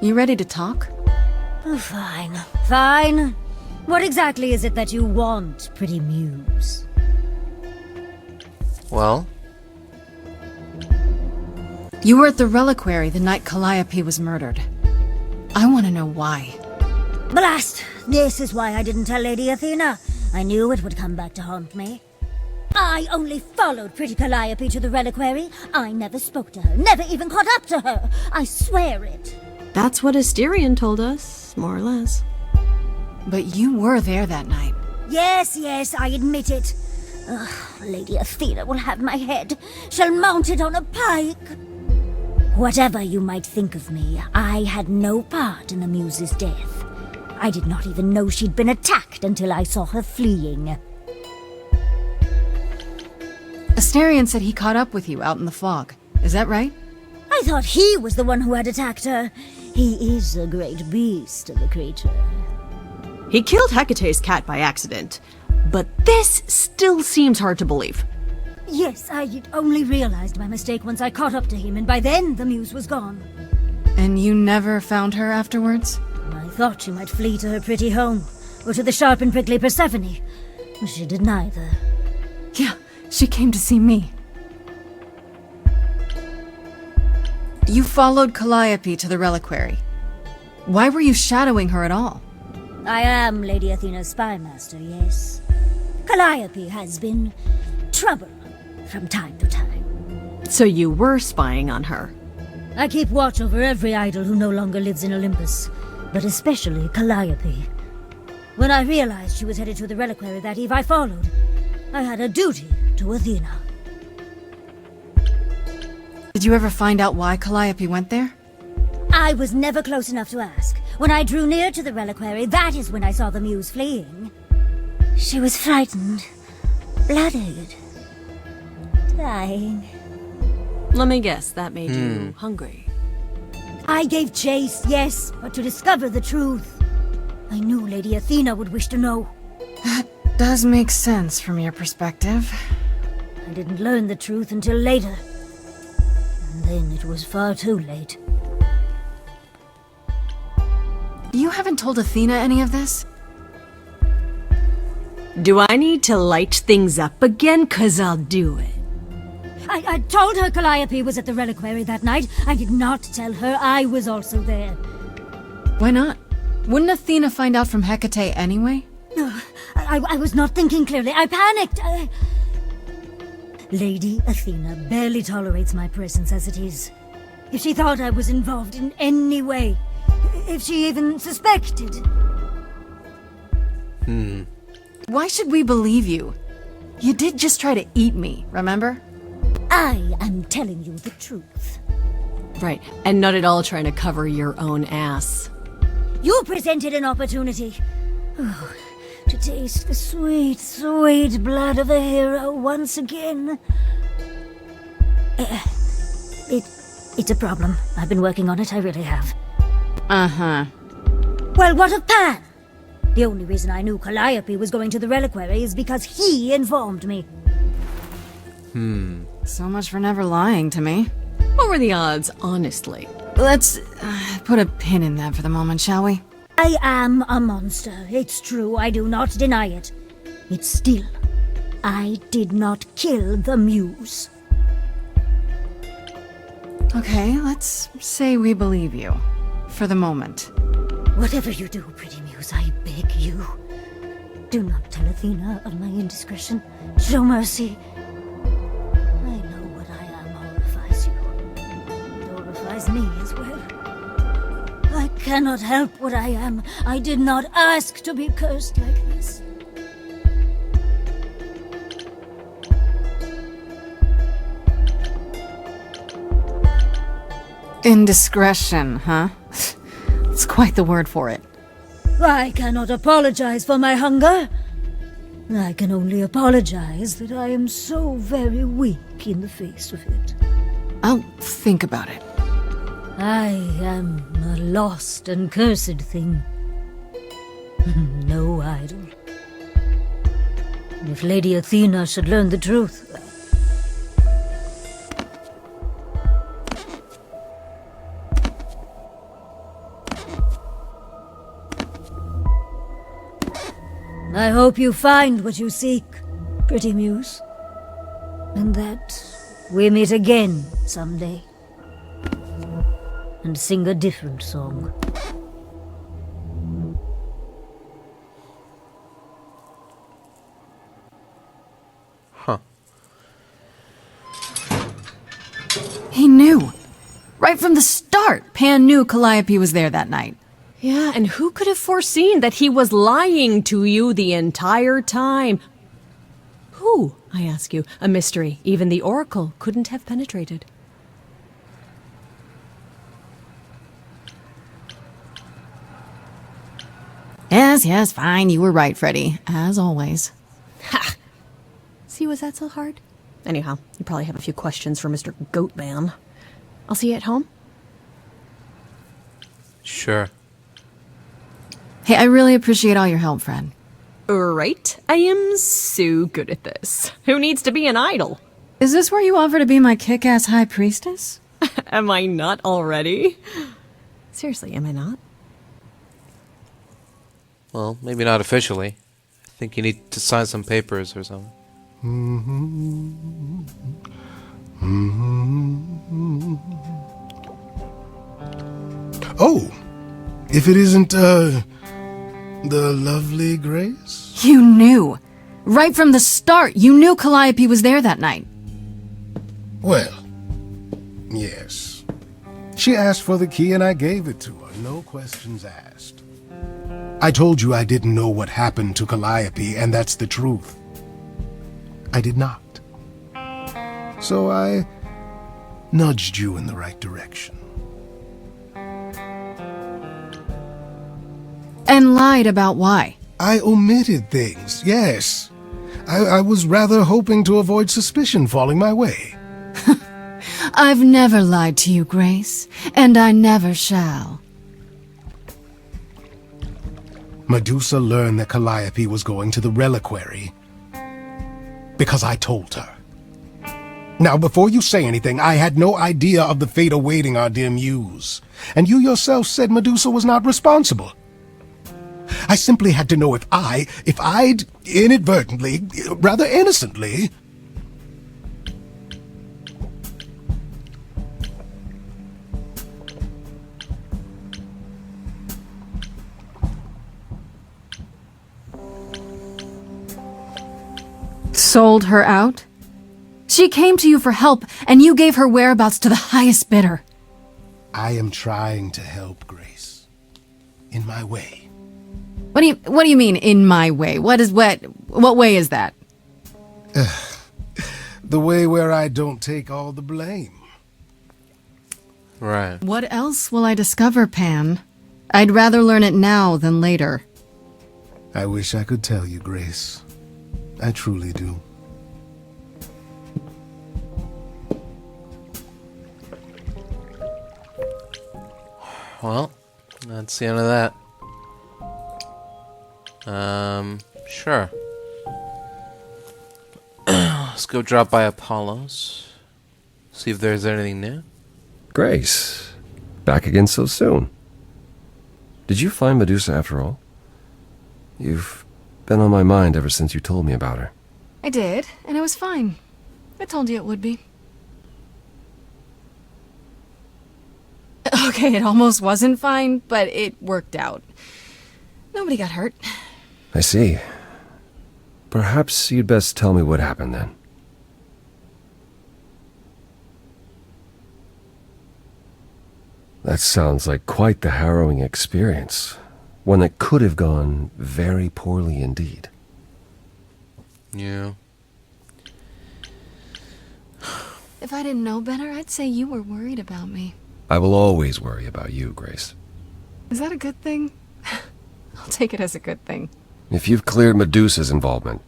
You ready to talk? Oh, fine. Fine. What exactly is it that you want, pretty Muse? Well, You were at the Reliquary the night Calliope was murdered. I want to know why. Blast! This is why I didn't tell Lady Athena. I knew it would come back to haunt me. I only followed pretty Calliope to the Reliquary. I never spoke to her, never even caught up to her. I swear it. That's what Asterion told us, more or less. But you were there that night. Yes, I admit it. Ugh, Lady Athena will have my head. She'll mount it on a pike. Whatever you might think of me, I had no part in the Muse's death. I did not even know she'd been attacked until I saw her fleeing. Asterion said he caught up with you out in the fog. Is that right? I thought he was the one who had attacked her. He is a great beast of a creature. He killed Hecate's cat by accident, but this still seems hard to believe. Yes, I had only realized my mistake once I caught up to him, and by then the Muse was gone. And you never found her afterwards? I thought she might flee to her pretty home, or to the sharp and prickly Persephone. She did neither. Yeah, she came to see me. You followed Calliope to the Reliquary. Why were you shadowing her at all? I am Lady Athena's spymaster, yes. Calliope has been trouble from time to time. So you were spying on her? I keep watch over every idol who no longer lives in Olympus, but especially Calliope. When I realized she was headed to the Reliquary that eve, I followed. I had a duty to Athena. Did you ever find out why Calliope went there? I was never close enough to ask. When I drew near to the Reliquary, that is when I saw the Muse fleeing. She was frightened, blooded, dying. Let me guess, that made you hungry. I gave chase, yes, but to discover the truth. I knew Lady Athena would wish to know. That does make sense from your perspective. I didn't learn the truth until later. And then it was far too late. You haven't told Athena any of this? Do I need to light things up again? 'Cause I'll do it. I told her Calliope was at the Reliquary that night. I did not tell her I was also there. Why not? Wouldn't Athena find out from Hecate anyway? No, I was not thinking clearly. I panicked. Lady Athena barely tolerates my presence as it is. If she thought I was involved in any way, if she even suspected... Why should we believe you? You did just try to eat me, remember? I am telling you the truth. Right, and not at all trying to cover your own ass. You presented an opportunity. Oh, to taste the sweet, sweet blood of a hero once again. It's a problem. I've been working on it, I really have. Uh-huh. Well, what of Pan? The only reason I knew Calliope was going to the Reliquary is because he informed me. So much for never lying to me. What were the odds, honestly? Let's put a pin in that for the moment, shall we? I am a monster. It's true, I do not deny it. It's still, I did not kill the Muse. Okay, let's say we believe you. For the moment. Whatever you do, pretty Muse, I beg you. Do not tell Athena of my indiscretion. Show mercy. I know what I am horrifies you. It horrifies me as well. I cannot help what I am. I did not ask to be cursed like this. Indiscretion, huh? It's quite the word for it. I cannot apologize for my hunger. I can only apologize that I am so very weak in the face of it. I'll think about it. I am a lost and cursed thing. No idol. If Lady Athena should learn the truth... I hope you find what you seek, pretty Muse. And that we meet again someday. And sing a different song. Huh. He knew. Right from the start, Pan knew Calliope was there that night. Yeah, and who could have foreseen that he was lying to you the entire time? Who, I ask you? A mystery even the Oracle couldn't have penetrated. Yes, fine. You were right, Freddie. As always. Ha! See, was that so hard? Anyhow, you probably have a few questions for Mr. Goatman. I'll see you at home. Sure. Hey, I really appreciate all your help, Fred. Right? I am so good at this. Who needs to be an idol? Is this where you offer to be my kick-ass high priestess? Am I not already? Seriously, am I not? Well, maybe not officially. I think you need to sign some papers or something. Oh, if it isn't, the lovely Grace? You knew. Right from the start, you knew Calliope was there that night. Well, yes. She asked for the key and I gave it to her, no questions asked. I told you I didn't know what happened to Calliope, and that's the truth. I did not. So I nudged you in the right direction. And lied about why? I omitted things, yes. I was rather hoping to avoid suspicion falling my way. I've never lied to you, Grace, and I never shall. Medusa learned that Calliope was going to the Reliquary because I told her. Now, before you say anything, I had no idea of the fate awaiting our dear Muse, and you yourself said Medusa was not responsible. I simply had to know if I'd inadvertently, rather innocently, sold her out? She came to you for help, and you gave her whereabouts to the highest bidder. I am trying to help, Grace. In my way. What do you mean, in my way? What way is that? The way where I don't take all the blame. Right. What else will I discover, Pan? I'd rather learn it now than later. I wish I could tell you, Grace. I truly do. Well, that's the end of that. Sure. Let's go drop by Apollo's. See if there's anything new. Grace, back again so soon. Did you find Medusa after all? You've been on my mind ever since you told me about her. I did, and it was fine. I told you it would be. Okay, it almost wasn't fine, but it worked out. Nobody got hurt. I see. Perhaps you'd best tell me what happened then. That sounds like quite the harrowing experience. One that could have gone very poorly indeed. Yeah. If I didn't know better, I'd say you were worried about me. I will always worry about you, Grace. Is that a good thing? I'll take it as a good thing. If you've cleared Medusa's involvement,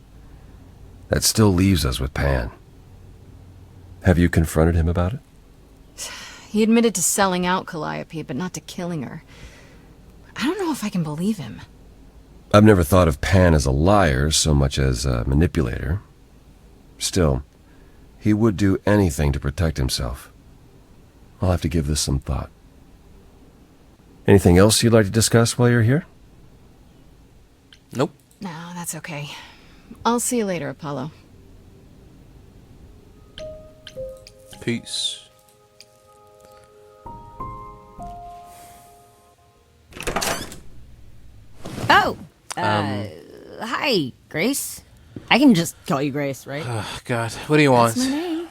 that still leaves us with Pan. Have you confronted him about it? He admitted to selling out Calliope, but not to killing her. I don't know if I can believe him. I've never thought of Pan as a liar so much as a manipulator. Still, he would do anything to protect himself. I'll have to give this some thought. Anything else you'd like to discuss while you're here? Nope. No, that's okay. I'll see you later, Apollo. Peace. Oh! Hi, Grace. I can just call you Grace, right? Oh, God. What do you want? That's my name.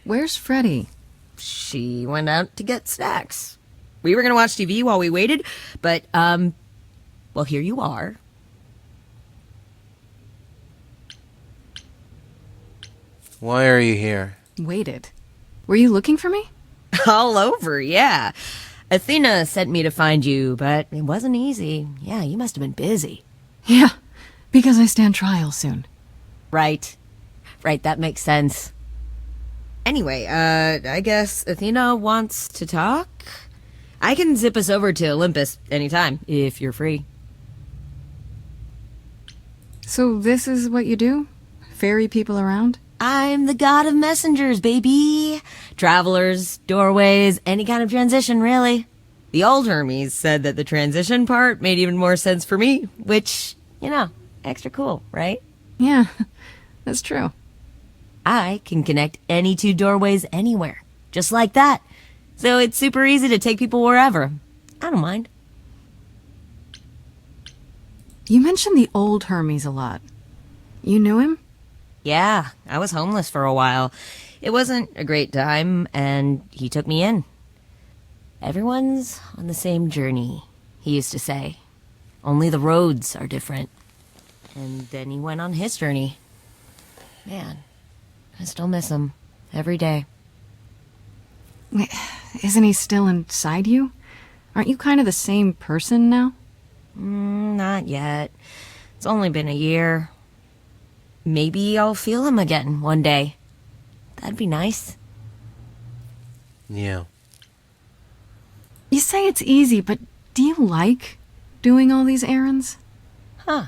Where's Freddie? She went out to get snacks. We were gonna watch TV while we waited, but, well, here you are. Why are you here? Waited. Were you looking for me? All over, yeah. Athena sent me to find you, but it wasn't easy. Yeah, you must have been busy. Yeah, because I stand trial soon. Right. Right, that makes sense. Anyway, I guess Athena wants to talk? I can zip us over to Olympus anytime, if you're free. So this is what you do? Ferry people around? I'm the god of messengers, baby. Travelers, doorways, any kind of transition, really. The old Hermes said that the transition part made even more sense for me, which, you know, extra cool, right? Yeah, that's true. I can connect any two doorways anywhere, just like that. So it's super easy to take people wherever. I don't mind. You mentioned the old Hermes a lot. You knew him? Yeah, I was homeless for a while. It wasn't a great time, and he took me in. Everyone's on the same journey, he used to say. Only the roads are different. And then he went on his journey. Man, I still miss him every day. Wait, isn't he still inside you? Aren't you kind of the same person now? Not yet. It's only been a year. Maybe I'll feel him again one day. That'd be nice. Yeah. You say it's easy, but do you like doing all these errands? Huh.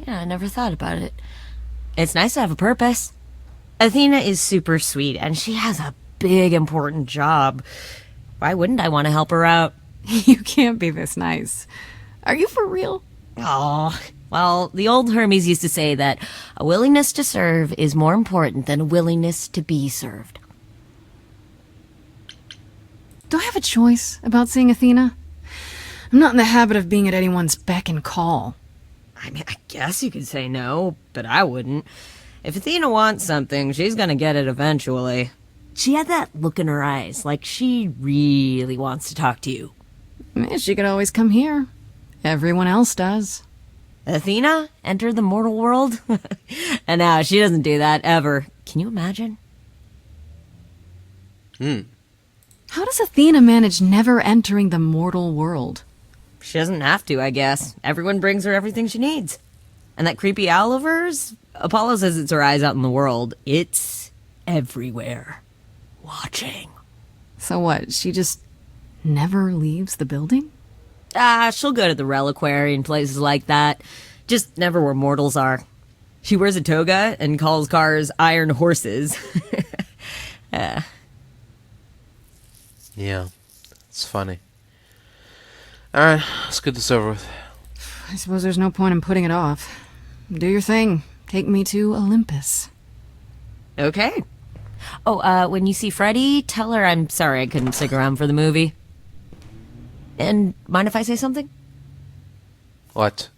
Yeah, I never thought about it. It's nice to have a purpose. Athena is super sweet, and she has a big, important job. Why wouldn't I want to help her out? You can't be this nice. Are you for real? Oh, well, the old Hermes used to say that a willingness to serve is more important than a willingness to be served. Do I have a choice about seeing Athena? I'm not in the habit of being at anyone's beck and call. I mean, I guess you could say no, but I wouldn't. If Athena wants something, she's gonna get it eventually. She had that look in her eyes, like she really wants to talk to you. She could always come here. Everyone else does. Athena entered the mortal world? And now she doesn't do that, ever. Can you imagine? How does Athena manage never entering the mortal world? She doesn't have to, I guess. Everyone brings her everything she needs. And that creepy owl of hers? Apollo says it's her eyes out in the world. It's everywhere. Watching. So what, she just never leaves the building? She'll go to the Reliquary and places like that. Just never where mortals are. She wears a toga and calls cars iron horses. Yeah, it's funny. Alright, let's get this over with. I suppose there's no point in putting it off. Do your thing. Take me to Olympus. Okay. Oh, when you see Freddie, tell her I'm sorry I couldn't stick around for the movie. And mind if I say something? What?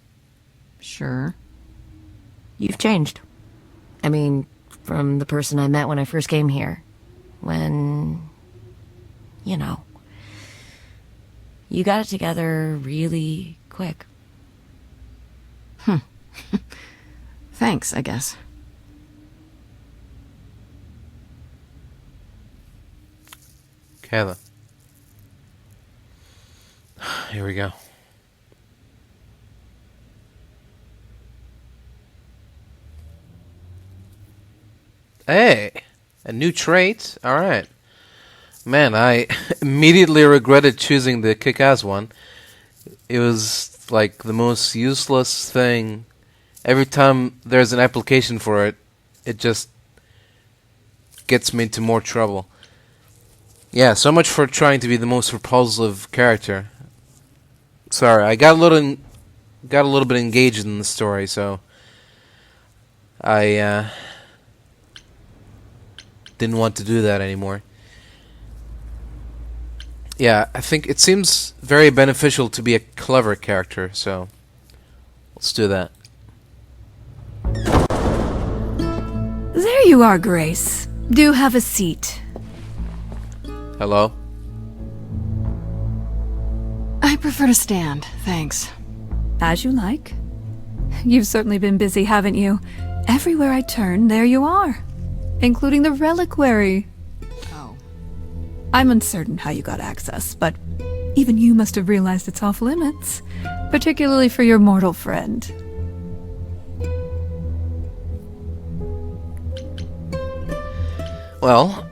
Sure. You've changed. I mean, from the person I met when I first came here. When... you know. You got it together really quick. Thanks, I guess. Kayla. Here we go. Hey! A new trait? Alright. Man, I immediately regretted choosing the kick-ass one. It was like the most useless thing. Every time there's an application for it, it just gets me into more trouble. Yeah, so much for trying to be the most repulsive character. Sorry, I got a little bit engaged in the story, so I didn't want to do that anymore. Yeah, I think it seems very beneficial to be a clever character, so let's do that. There you are, Grace. Do have a seat. Hello? I prefer to stand, thanks. As you like. You've certainly been busy, haven't you? Everywhere I turn, there you are. Including the Reliquary. Oh. I'm uncertain how you got access, but even you must have realized it's off limits. Particularly for your mortal friend. Well,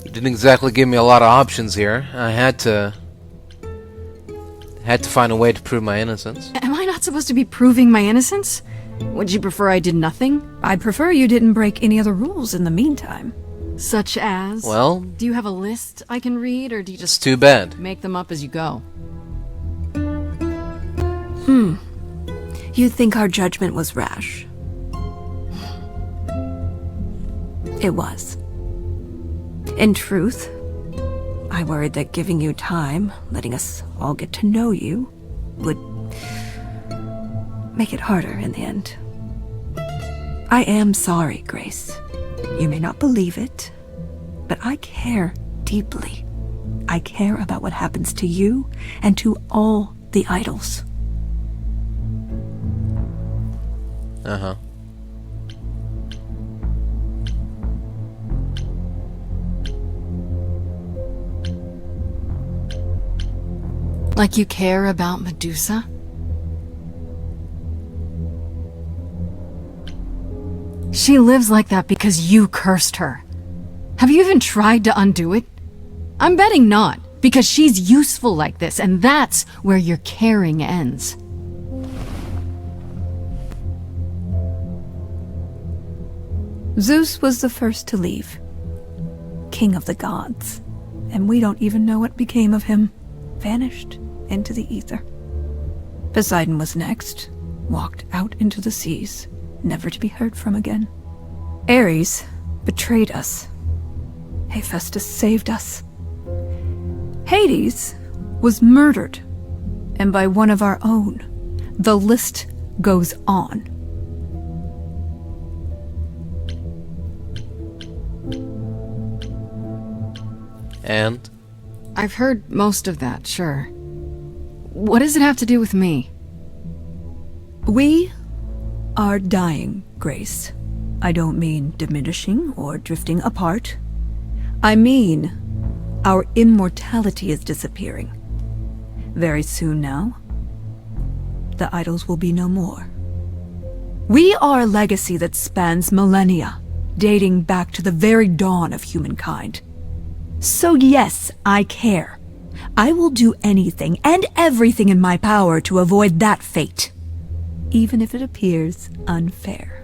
you didn't exactly give me a lot of options here. I had to find a way to prove my innocence. Am I not supposed to be proving my innocence? Would you prefer I did nothing? I'd prefer you didn't break any other rules in the meantime. Such as? Well... do you have a list I can read, or do you just... it's too bad. make them up as you go? You think our judgment was rash? It was. In truth, I worried that giving you time, letting us all get to know you, would make it harder in the end. I am sorry, Grace. You may not believe it, but I care deeply. I care about what happens to you and to all the idols. Uh-huh. Like you care about Medusa? She lives like that because you cursed her. Have you even tried to undo it? I'm betting not, because she's useful like this, and that's where your caring ends. Zeus was the first to leave. King of the gods. And we don't even know what became of him. Vanished into the ether. Poseidon was next. Walked out into the seas, never to be heard from again. Ares betrayed us. Hephaestus saved us. Hades was murdered. And by one of our own. The list goes on. And? I've heard most of that, sure. What does it have to do with me? We are dying, Grace. I don't mean diminishing or drifting apart. I mean our immortality is disappearing. Very soon now, the idols will be no more. We are a legacy that spans millennia, dating back to the very dawn of humankind. So yes, I care. I will do anything and everything in my power to avoid that fate, even if it appears unfair.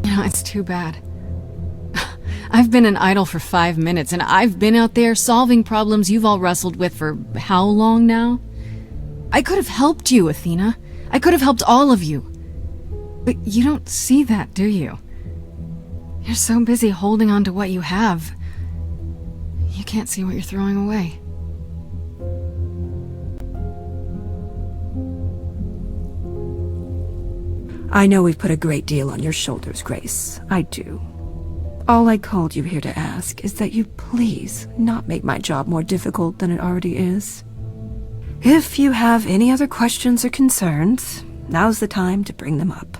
You know, it's too bad. I've been an idol for 5 minutes, and I've been out there solving problems you've all wrestled with for how long now? I could have helped you, Athena. I could have helped all of you. But you don't see that, do you? You're so busy holding on to what you have. You can't see what you're throwing away. I know we've put a great deal on your shoulders, Grace. I do. All I called you here to ask is that you please not make my job more difficult than it already is. If you have any other questions or concerns, now's the time to bring them up.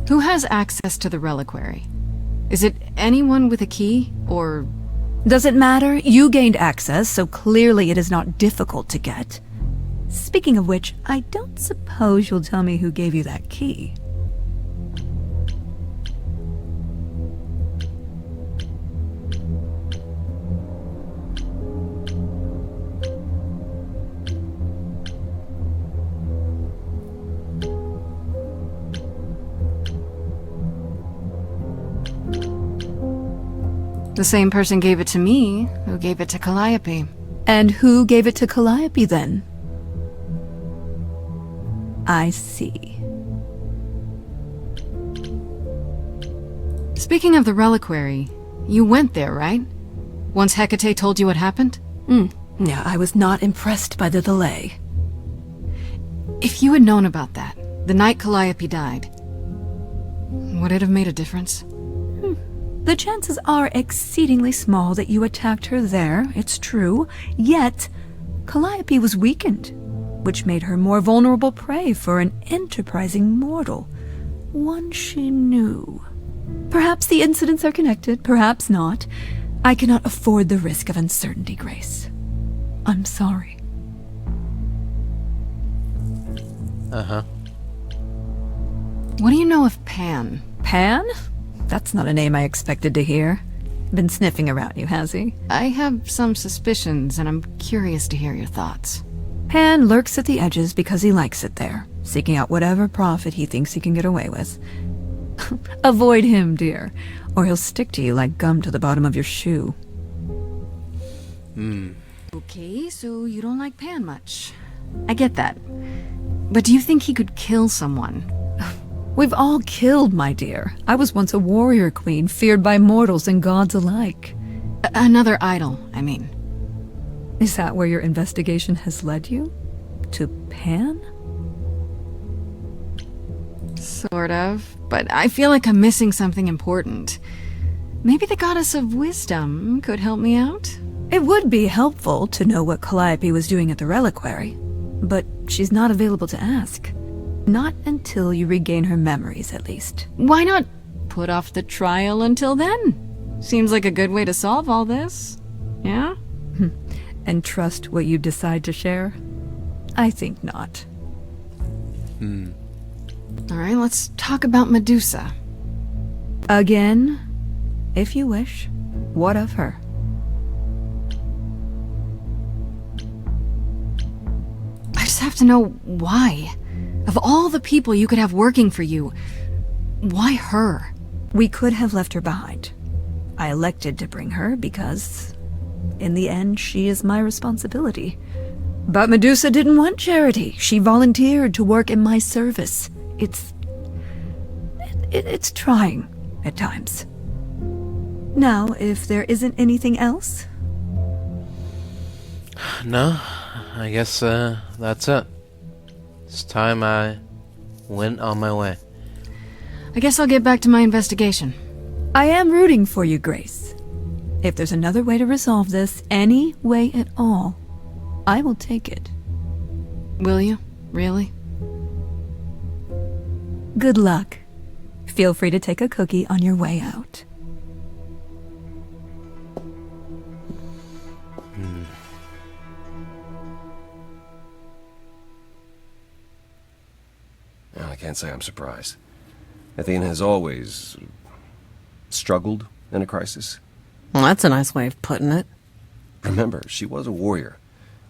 Who has access to the Reliquary? Is it anyone with a key, or... Does it matter? You gained access, so clearly it is not difficult to get. Speaking of which, I don't suppose you'll tell me who gave you that key. The same person gave it to me, who gave it to Calliope. And who gave it to Calliope, then? I see. Speaking of the Reliquary, you went there, right? Once Hecate told you what happened? Yeah, I was not impressed by the delay. If you had known about that, the night Calliope died, would it have made a difference? The chances are exceedingly small that you attacked her there, it's true. Yet, Calliope was weakened, which made her more vulnerable prey for an enterprising mortal. One she knew. Perhaps the incidents are connected, perhaps not. I cannot afford the risk of uncertainty, Grace. I'm sorry. Uh-huh. What do you know of Pan? Pan? That's not a name I expected to hear. Been sniffing around you, has he? I have some suspicions, and I'm curious to hear your thoughts. Pan lurks at the edges because he likes it there, seeking out whatever profit he thinks he can get away with. Avoid him, dear, or he'll stick to you like gum to the bottom of your shoe. Okay, so you don't like Pan much. I get that. But do you think he could kill someone? We've all killed, my dear. I was once a warrior queen, feared by mortals and gods alike. Another idol, I mean. Is that where your investigation has led you? To Pan? Sort of, but I feel like I'm missing something important. Maybe the goddess of wisdom could help me out? It would be helpful to know what Calliope was doing at the Reliquary, but she's not available to ask. Not until you regain her memories, at least. Why not put off the trial until then? Seems like a good way to solve all this. Yeah? And trust what you decide to share? I think not. Alright, let's talk about Medusa. Again, if you wish. What of her? I just have to know why. Of all the people you could have working for you, why her? We could have left her behind. I elected to bring her because, in the end, she is my responsibility. But Medusa didn't want charity. She volunteered to work in my service. It's trying at times. Now, if there isn't anything else? No, I guess that's it. It's time I went on my way. I guess I'll get back to my investigation. I am rooting for you, Grace. If there's another way to resolve this, any way at all, I will take it. Will you? Really? Good luck. Feel free to take a cookie on your way out. Well, I can't say I'm surprised. Athena has always struggled in a crisis. Well, that's a nice way of putting it. Remember, she was a warrior.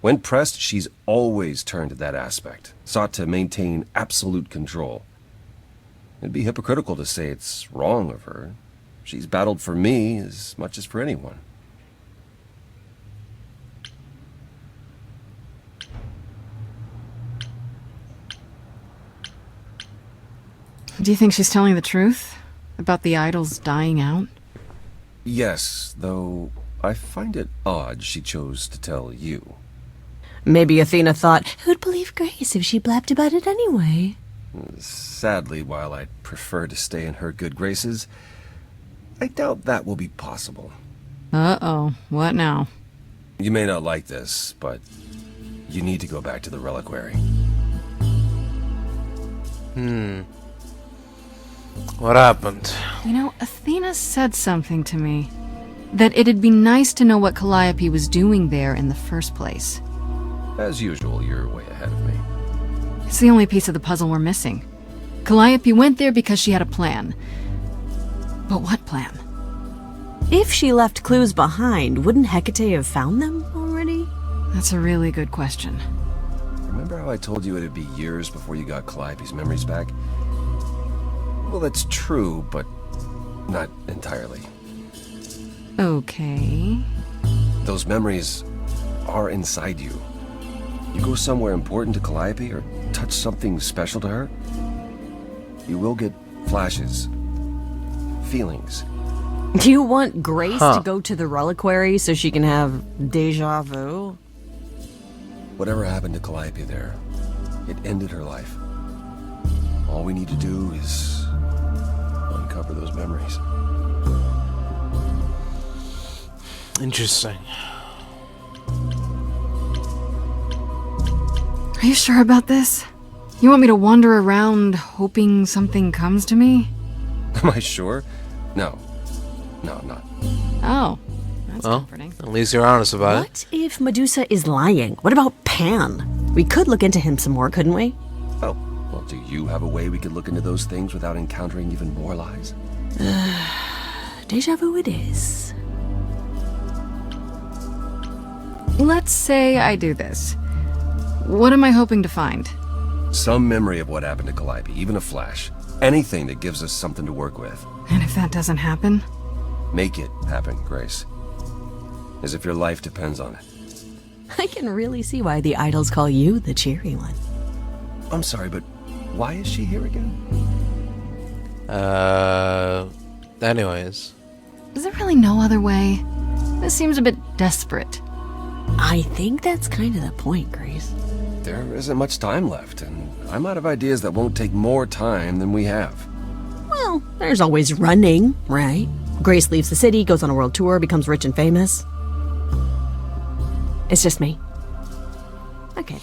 When pressed, she's always turned to that aspect, sought to maintain absolute control. It'd be hypocritical to say it's wrong of her. She's battled for me as much as for anyone. Do you think she's telling the truth? About the idols dying out? Yes, though I find it odd she chose to tell you. Maybe Athena thought, who'd believe Grace if she blabbed about it anyway? Sadly, while I'd prefer to stay in her good graces, I doubt that will be possible. Uh-oh. What now? You may not like this, but you need to go back to the Reliquary. What happened? You know, Athena said something to me. That it'd be nice to know what Calliope was doing there in the first place. As usual, you're way ahead of me. It's the only piece of the puzzle we're missing. Calliope went there because she had a plan. But what plan? If she left clues behind, wouldn't Hecate have found them already? That's a really good question. Remember how I told you it'd be years before you got Calliope's memories back? Well, that's true, but not entirely. Okay. Those memories are inside you. You go somewhere important to Calliope or touch something special to her, you will get flashes, feelings. Do you want Grace to go to the Reliquary so she can have deja vu? Whatever happened to Calliope there, it ended her life. All we need to do is uncover those memories. Interesting. Are you sure about this? You want me to wander around hoping something comes to me? Am I sure? No. No, I'm not. Oh, that's comforting. At least you're honest about it. What if Medusa is lying? What about Pan? We could look into him some more, couldn't we? Oh, well, do you have a way we could look into those things without encountering even more lies? Deja vu it is. Let's say I do this. What am I hoping to find? Some memory of what happened to Calliope, even a flash. Anything that gives us something to work with. And if that doesn't happen? Make it happen, Grace. As if your life depends on it. I can really see why the idols call you the cheery one. I'm sorry, but why is she here again? Anyways. Is there really no other way? This seems a bit desperate. I think that's kind of the point, Grace. There isn't much time left, and I'm out of ideas that won't take more time than we have. Well, there's always running, right? Grace leaves the city, goes on a world tour, becomes rich and famous. It's just me. Okay.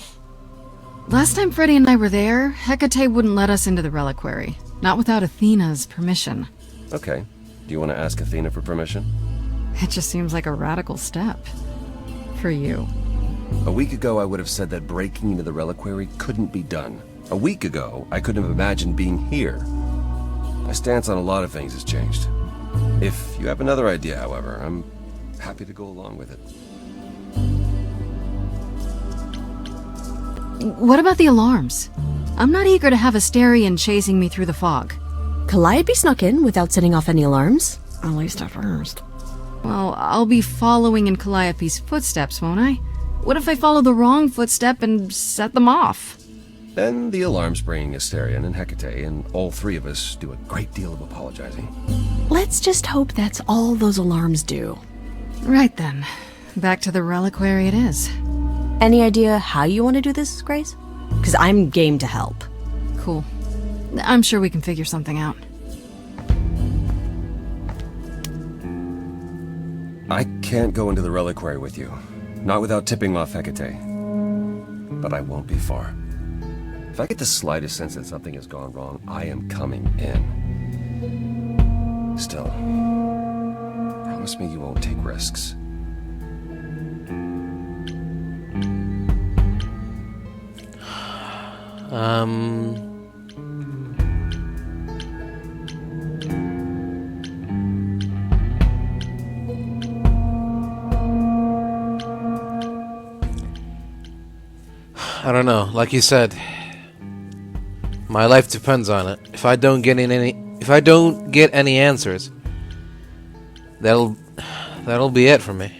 Last time Freddie and I were there, Hecate wouldn't let us into the Reliquary. Not without Athena's permission. Okay. Do you want to ask Athena for permission? It just seems like a radical step. For you. A week ago, I would have said that breaking into the Reliquary couldn't be done. A week ago, I couldn't have imagined being here. My stance on a lot of things has changed. If you have another idea, however, I'm happy to go along with it. What about the alarms? I'm not eager to have Asterion chasing me through the fog. Calliope snuck in without setting off any alarms? At least at first. Well, I'll be following in Calliope's footsteps, won't I? What if I follow the wrong footstep and set them off? Then the alarms bring Asterion and Hecate, and all three of us do a great deal of apologizing. Let's just hope that's all those alarms do. Right then. Back to the Reliquary it is. Any idea how you want to do this, Grace? Because I'm game to help. Cool. I'm sure we can figure something out. I can't go into the Reliquary with you. Not without tipping off Hecate. But I won't be far. If I get the slightest sense that something has gone wrong, I am coming in. Still, promise me you won't take risks. I don't know. Like you said, my life depends on it. If I don't get any answers, that'll be it for me.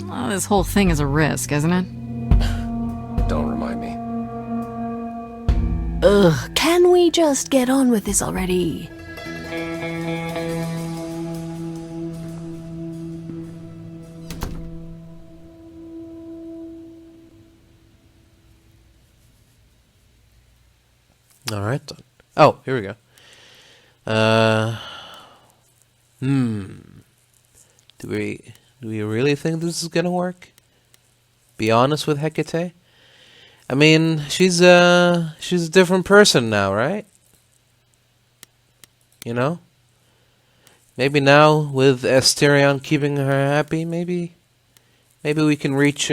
Well, this whole thing is a risk, isn't it? Don't remind me. Ugh, can we just get on with this already? Alright. Oh, here we go. Do we really think this is gonna work? Be honest with Hecate? I mean, she's a different person now, right? You know? Maybe now, with Asterion keeping her happy, maybe we can reach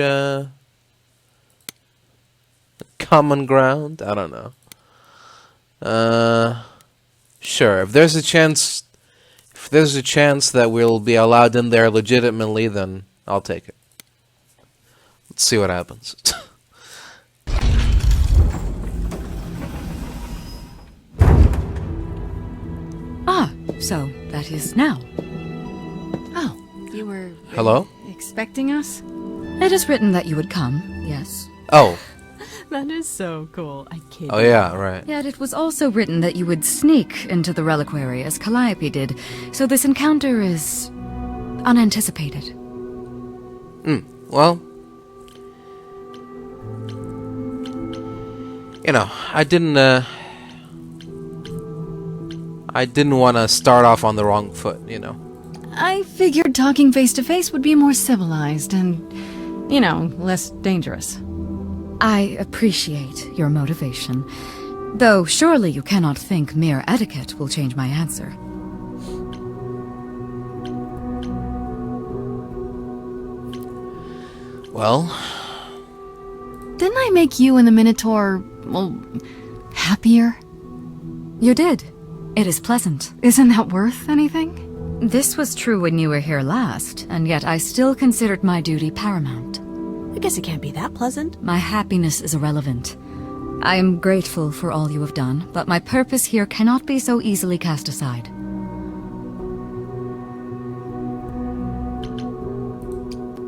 common ground? I don't know. Sure, if there's a chance that we'll be allowed in there legitimately, then I'll take it. Let's see what happens. So that is now. Oh, you were... Hello? Expecting us? It is written that you would come, yes. Oh. That is so cool. I kid Oh yeah, right. Yet it was also written that you would sneak into the Reliquary as Calliope did, so this encounter is unanticipated. Well, you know, I didn't want to start off on the wrong foot, you know. I figured talking face to face would be more civilized and, you know, less dangerous. I appreciate your motivation, though surely you cannot think mere etiquette will change my answer. Well, didn't I make you and the Minotaur, well, happier? You did. It is pleasant. Isn't that worth anything? This was true when you were here last, and yet I still considered my duty paramount. I guess it can't be that pleasant. My happiness is irrelevant. I am grateful for all you have done, but my purpose here cannot be so easily cast aside.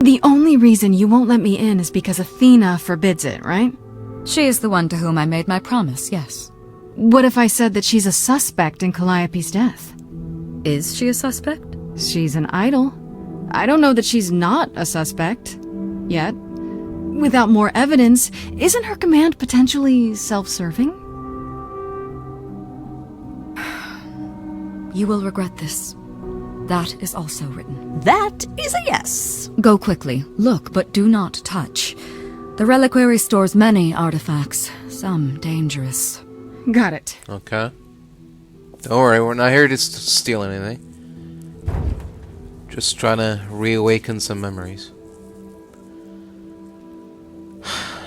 The only reason you won't let me in is because Athena forbids it, right? She is the one to whom I made my promise, yes. What if I said that she's a suspect in Calliope's death? Is she a suspect? She's an idol. I don't know that she's not a suspect. Yet. Without more evidence, isn't her command potentially self-serving? You will regret this. That is also written. That is a yes. Go quickly. Look, but do not touch. The Reliquary stores many artifacts, some dangerous. Got it. Okay. Don't worry, we're not here to steal anything. Just trying to reawaken some memories.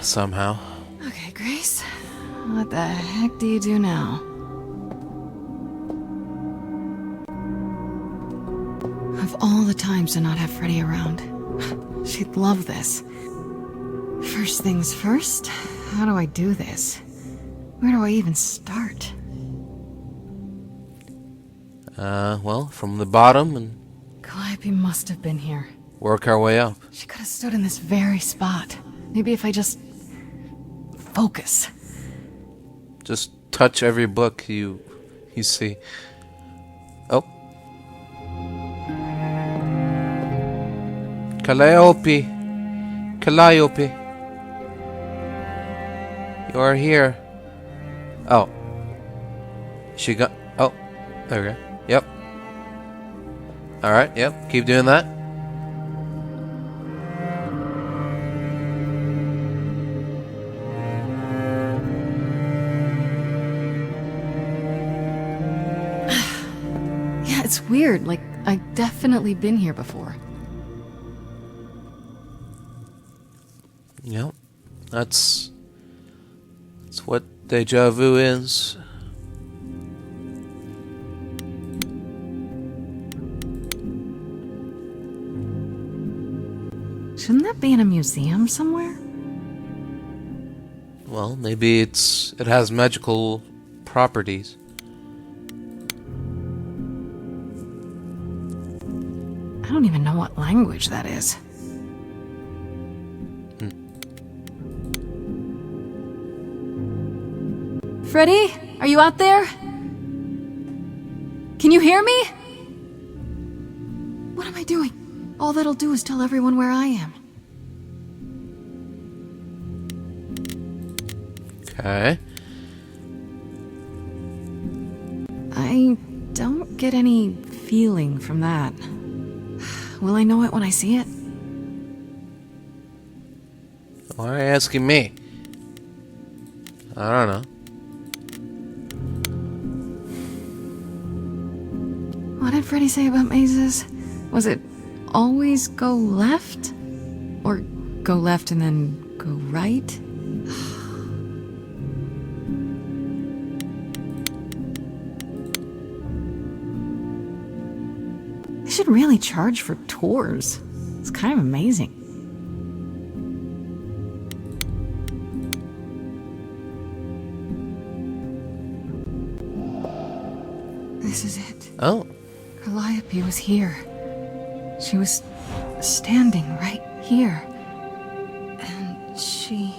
somehow. Okay, Grace. What the heck do you do now? Of all the times to not have Freddie around, she'd love this. First things first, how do I do this? Where do I even start? Well, from the bottom and... Calliope must have been here. Work our way up. She could have stood in this very spot. Maybe if I just... focus. Just touch every book you see. Oh. Calliope. Calliope. You are here. Oh. She got... Oh. There we go. Yep. Alright, yep. Keep doing that. Yeah, it's weird. Like, I've definitely been here before. Yep. That's what deja vu is. Shouldn't that be in a museum somewhere? Well, maybe it has magical properties. I don't even know what language that is. Freddie, are you out there? Can you hear me? What am I doing? All that'll do is tell everyone where I am. Okay. I don't get any feeling from that. Will I know it when I see it? Why are you asking me? I don't know. What did Freddie say about mazes? Was it always go left? Or go left and then go right? They should really charge for tours. It's kind of amazing. This is it. Oh. Calliope was here. She was standing right here. And she...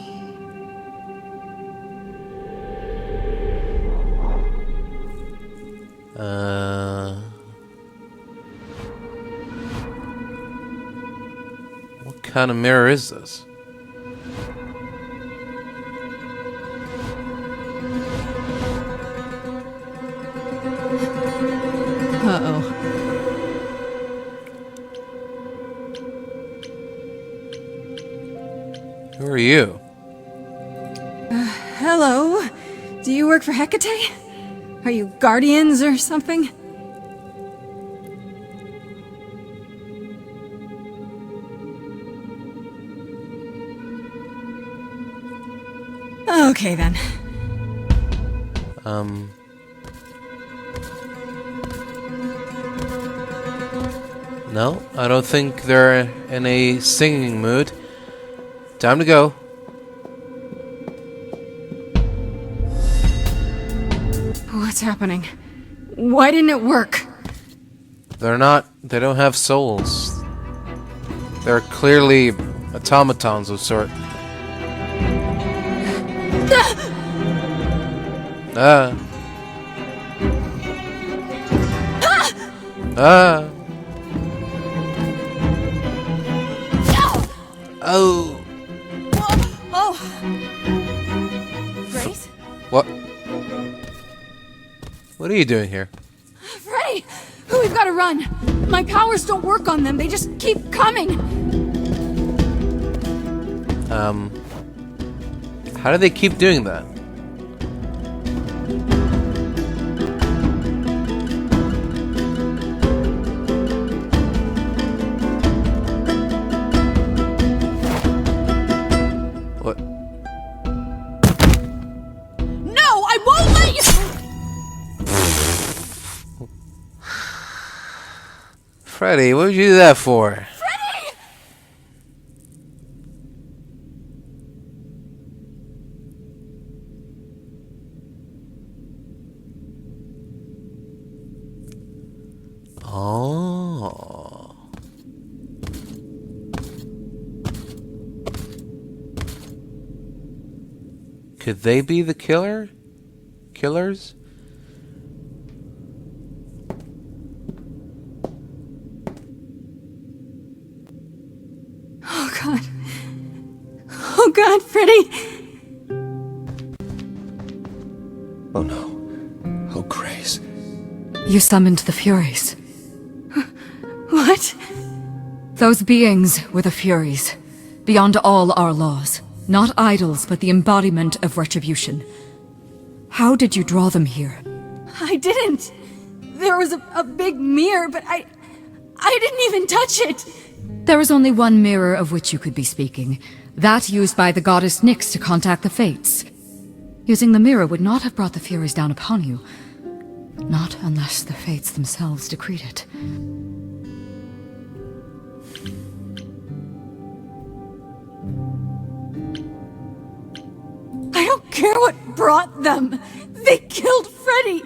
What kind of mirror is this? Uh-oh. Who are you? Hello? Do you work for Hecate? Are you guardians or something? Okay then. No, I don't think they're in a singing mood. Time to go. What's happening? Why didn't it work? They don't have souls. They're clearly automatons of sort. Ah. Ah. Oh. Oh. Grace? What? What are you doing here? Freddie! We've got to run. My powers don't work on them. They just keep coming. How do they keep doing that? What? Freddie, what would you do that for? Oh. Could they be the killers? Oh God. Oh God, Freddie! Oh no. Oh, Grace. You summoned the Furies. What? Those beings were the Furies, beyond all our laws. Not idols, but the embodiment of retribution. How did you draw them here? I didn't. There was a big mirror, but I didn't even touch it. There is only one mirror of which you could be speaking. That used by the goddess Nyx to contact the Fates. Using the mirror would not have brought the Furies down upon you. Not unless the Fates themselves decreed it. I don't care what brought them. They killed Freddie.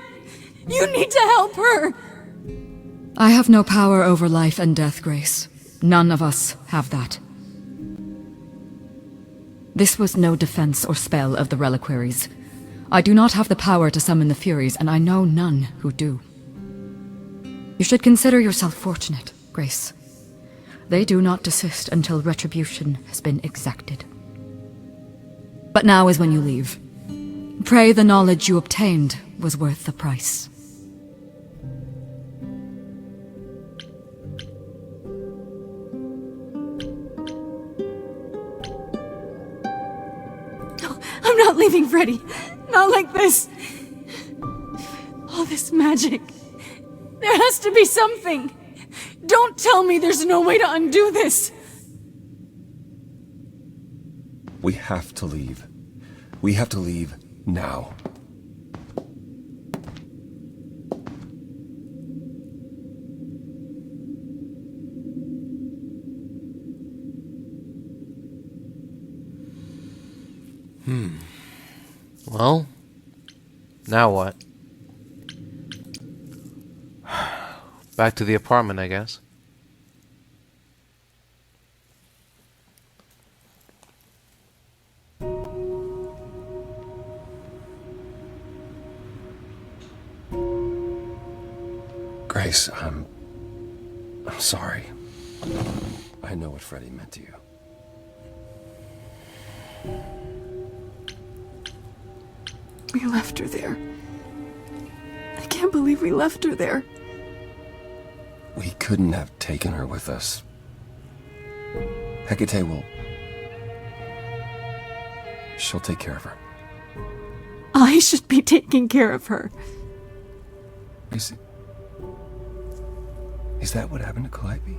You need to help her. I have no power over life and death, Grace. None of us have that. This was no defense or spell of the Reliquaries. I do not have the power to summon the Furies, and I know none who do. You should consider yourself fortunate, Grace. They do not desist until retribution has been exacted. But now is when you leave. Pray the knowledge you obtained was worth the price. I'm not leaving Freddie. Not like this. All this magic. There has to be something. Don't tell me there's no way to undo this. We have to leave. We have to leave now. Well, now what? Back to the apartment, I guess. Grace, I'm sorry. I know what Freddie meant to you. We left her there. I can't believe we left her there. We couldn't have taken her with us. Hecate will... She'll take care of her. I should be taking care of her. Is that what happened to Calliope?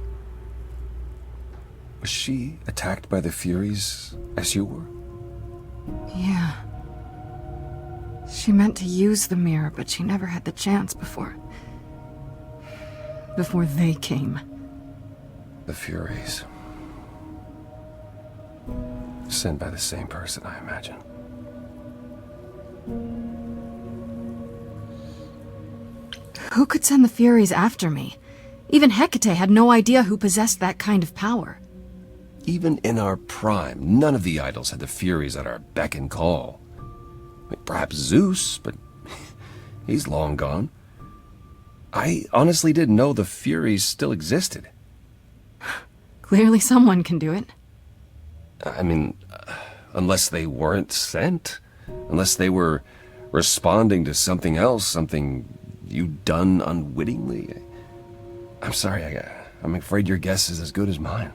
Was she attacked by the Furies as you were? Yeah. She meant to use the mirror, but she never had the chance before they came. The Furies. Sent by the same person, I imagine. Who could send the Furies after me? Even Hecate had no idea who possessed that kind of power. Even in our prime, none of the idols had the Furies at our beck and call. I mean, perhaps Zeus, but he's long gone. I honestly didn't know the Furies still existed. Clearly someone can do it. I mean, unless they weren't sent. Unless they were responding to something else, something you'd done unwittingly. I'm sorry, I'm afraid your guess is as good as mine.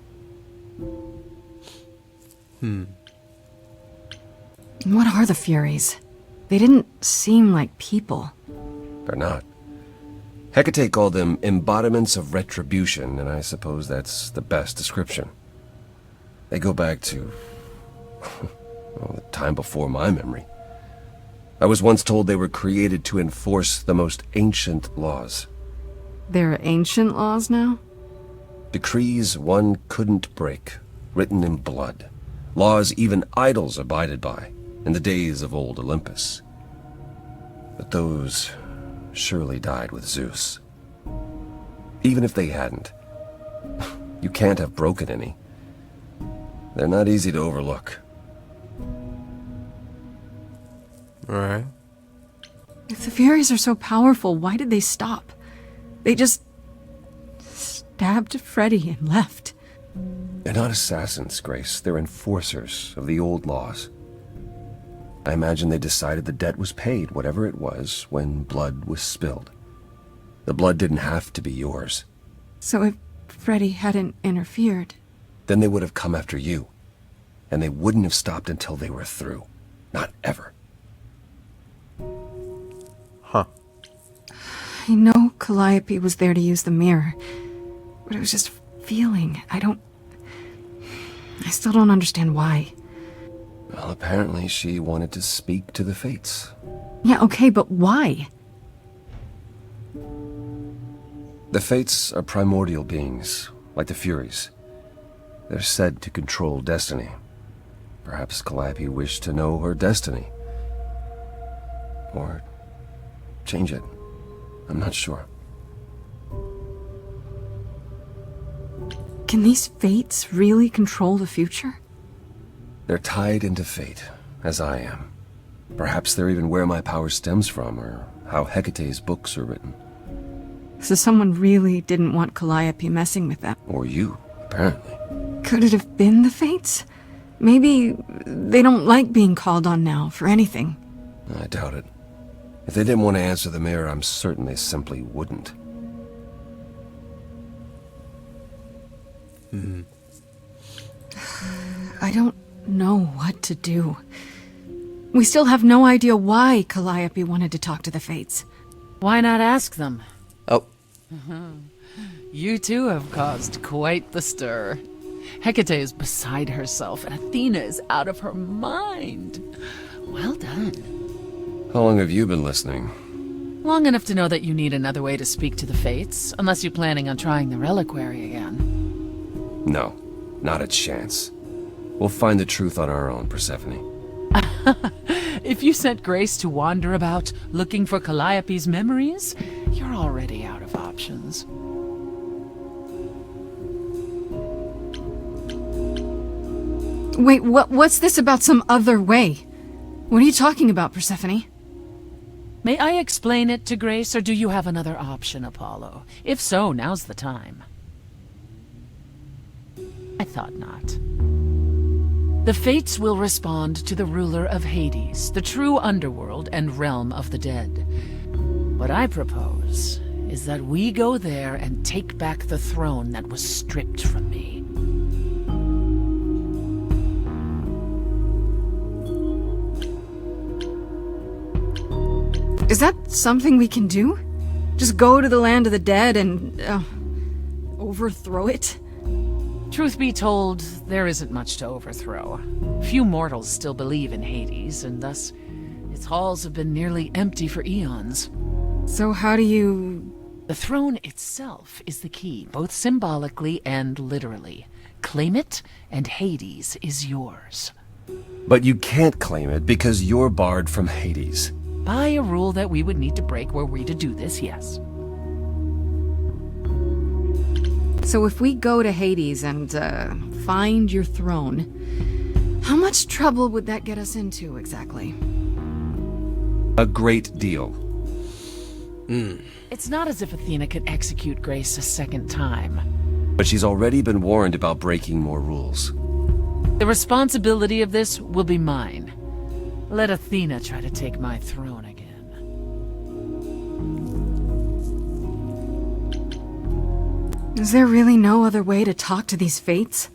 What are the Furies? They didn't seem like people. They're not. Hecate called them embodiments of retribution, and I suppose that's the best description. They go back to... well, the time before my memory. I was once told they were created to enforce the most ancient laws. There are ancient laws now? Decrees one couldn't break, written in blood. Laws even idols abided by in the days of old Olympus. But those surely died with Zeus. Even if they hadn't, you can't have broken any. They're not easy to overlook. Alright. If the Furies are so powerful, why did they stop? They just stabbed Freddie and left. They're not assassins, Grace. They're enforcers of the old laws. I imagine they decided the debt was paid, whatever it was, when blood was spilled. The blood didn't have to be yours. So if Freddie hadn't interfered... Then they would have come after you. And they wouldn't have stopped until they were through. Not ever. Huh. I know Calliope was there to use the mirror, but it was just a feeling. I still don't understand why. Well, apparently she wanted to speak to the Fates. Yeah, okay, but why? The Fates are primordial beings, like the Furies. They're said to control destiny. Perhaps Calliope wished to know her destiny. Or change it. I'm not sure. Can these Fates really control the future? They're tied into fate, as I am. Perhaps they're even where my power stems from, or how Hecate's books are written. So someone really didn't want Calliope messing with them. Or you, apparently. Could it have been the Fates? Maybe they don't like being called on now for anything. I doubt it. If they didn't want to answer the mirror, I'm certain they simply wouldn't. I don't know what to do. We still have no idea why Calliope wanted to talk to the Fates. Why not ask them? Oh. You too have caused quite the stir. Hecate is beside herself, and Athena is out of her mind. Well done. How long have you been listening? Long enough to know that you need another way to speak to the Fates, unless you're planning on trying the Reliquary again. No, not a chance. We'll find the truth on our own, Persephone. If you sent Grace to wander about looking for Calliope's memories, you're already out of options. Wait, what's this about some other way? What are you talking about, Persephone? May I explain it to Grace, or do you have another option, Apollo? If so, now's the time. I thought not. The Fates will respond to the ruler of Hades, the true underworld and realm of the dead. What I propose is that we go there and take back the throne that was stripped from me. Is that something we can do? Just go to the land of the dead and, overthrow it? Truth be told, there isn't much to overthrow. Few mortals still believe in Hades, and thus its halls have been nearly empty for eons. So how do you... The throne itself is the key, both symbolically and literally. Claim it, and Hades is yours. But you can't claim it because you're barred from Hades. By a rule that we would need to break were we to do this, yes. So if we go to Hades and, find your throne, how much trouble would that get us into, exactly? A great deal. It's not as if Athena could execute Grace a second time. But she's already been warned about breaking more rules. The responsibility of this will be mine. Let Athena try to take my throne again. Is there really no other way to talk to these Fates?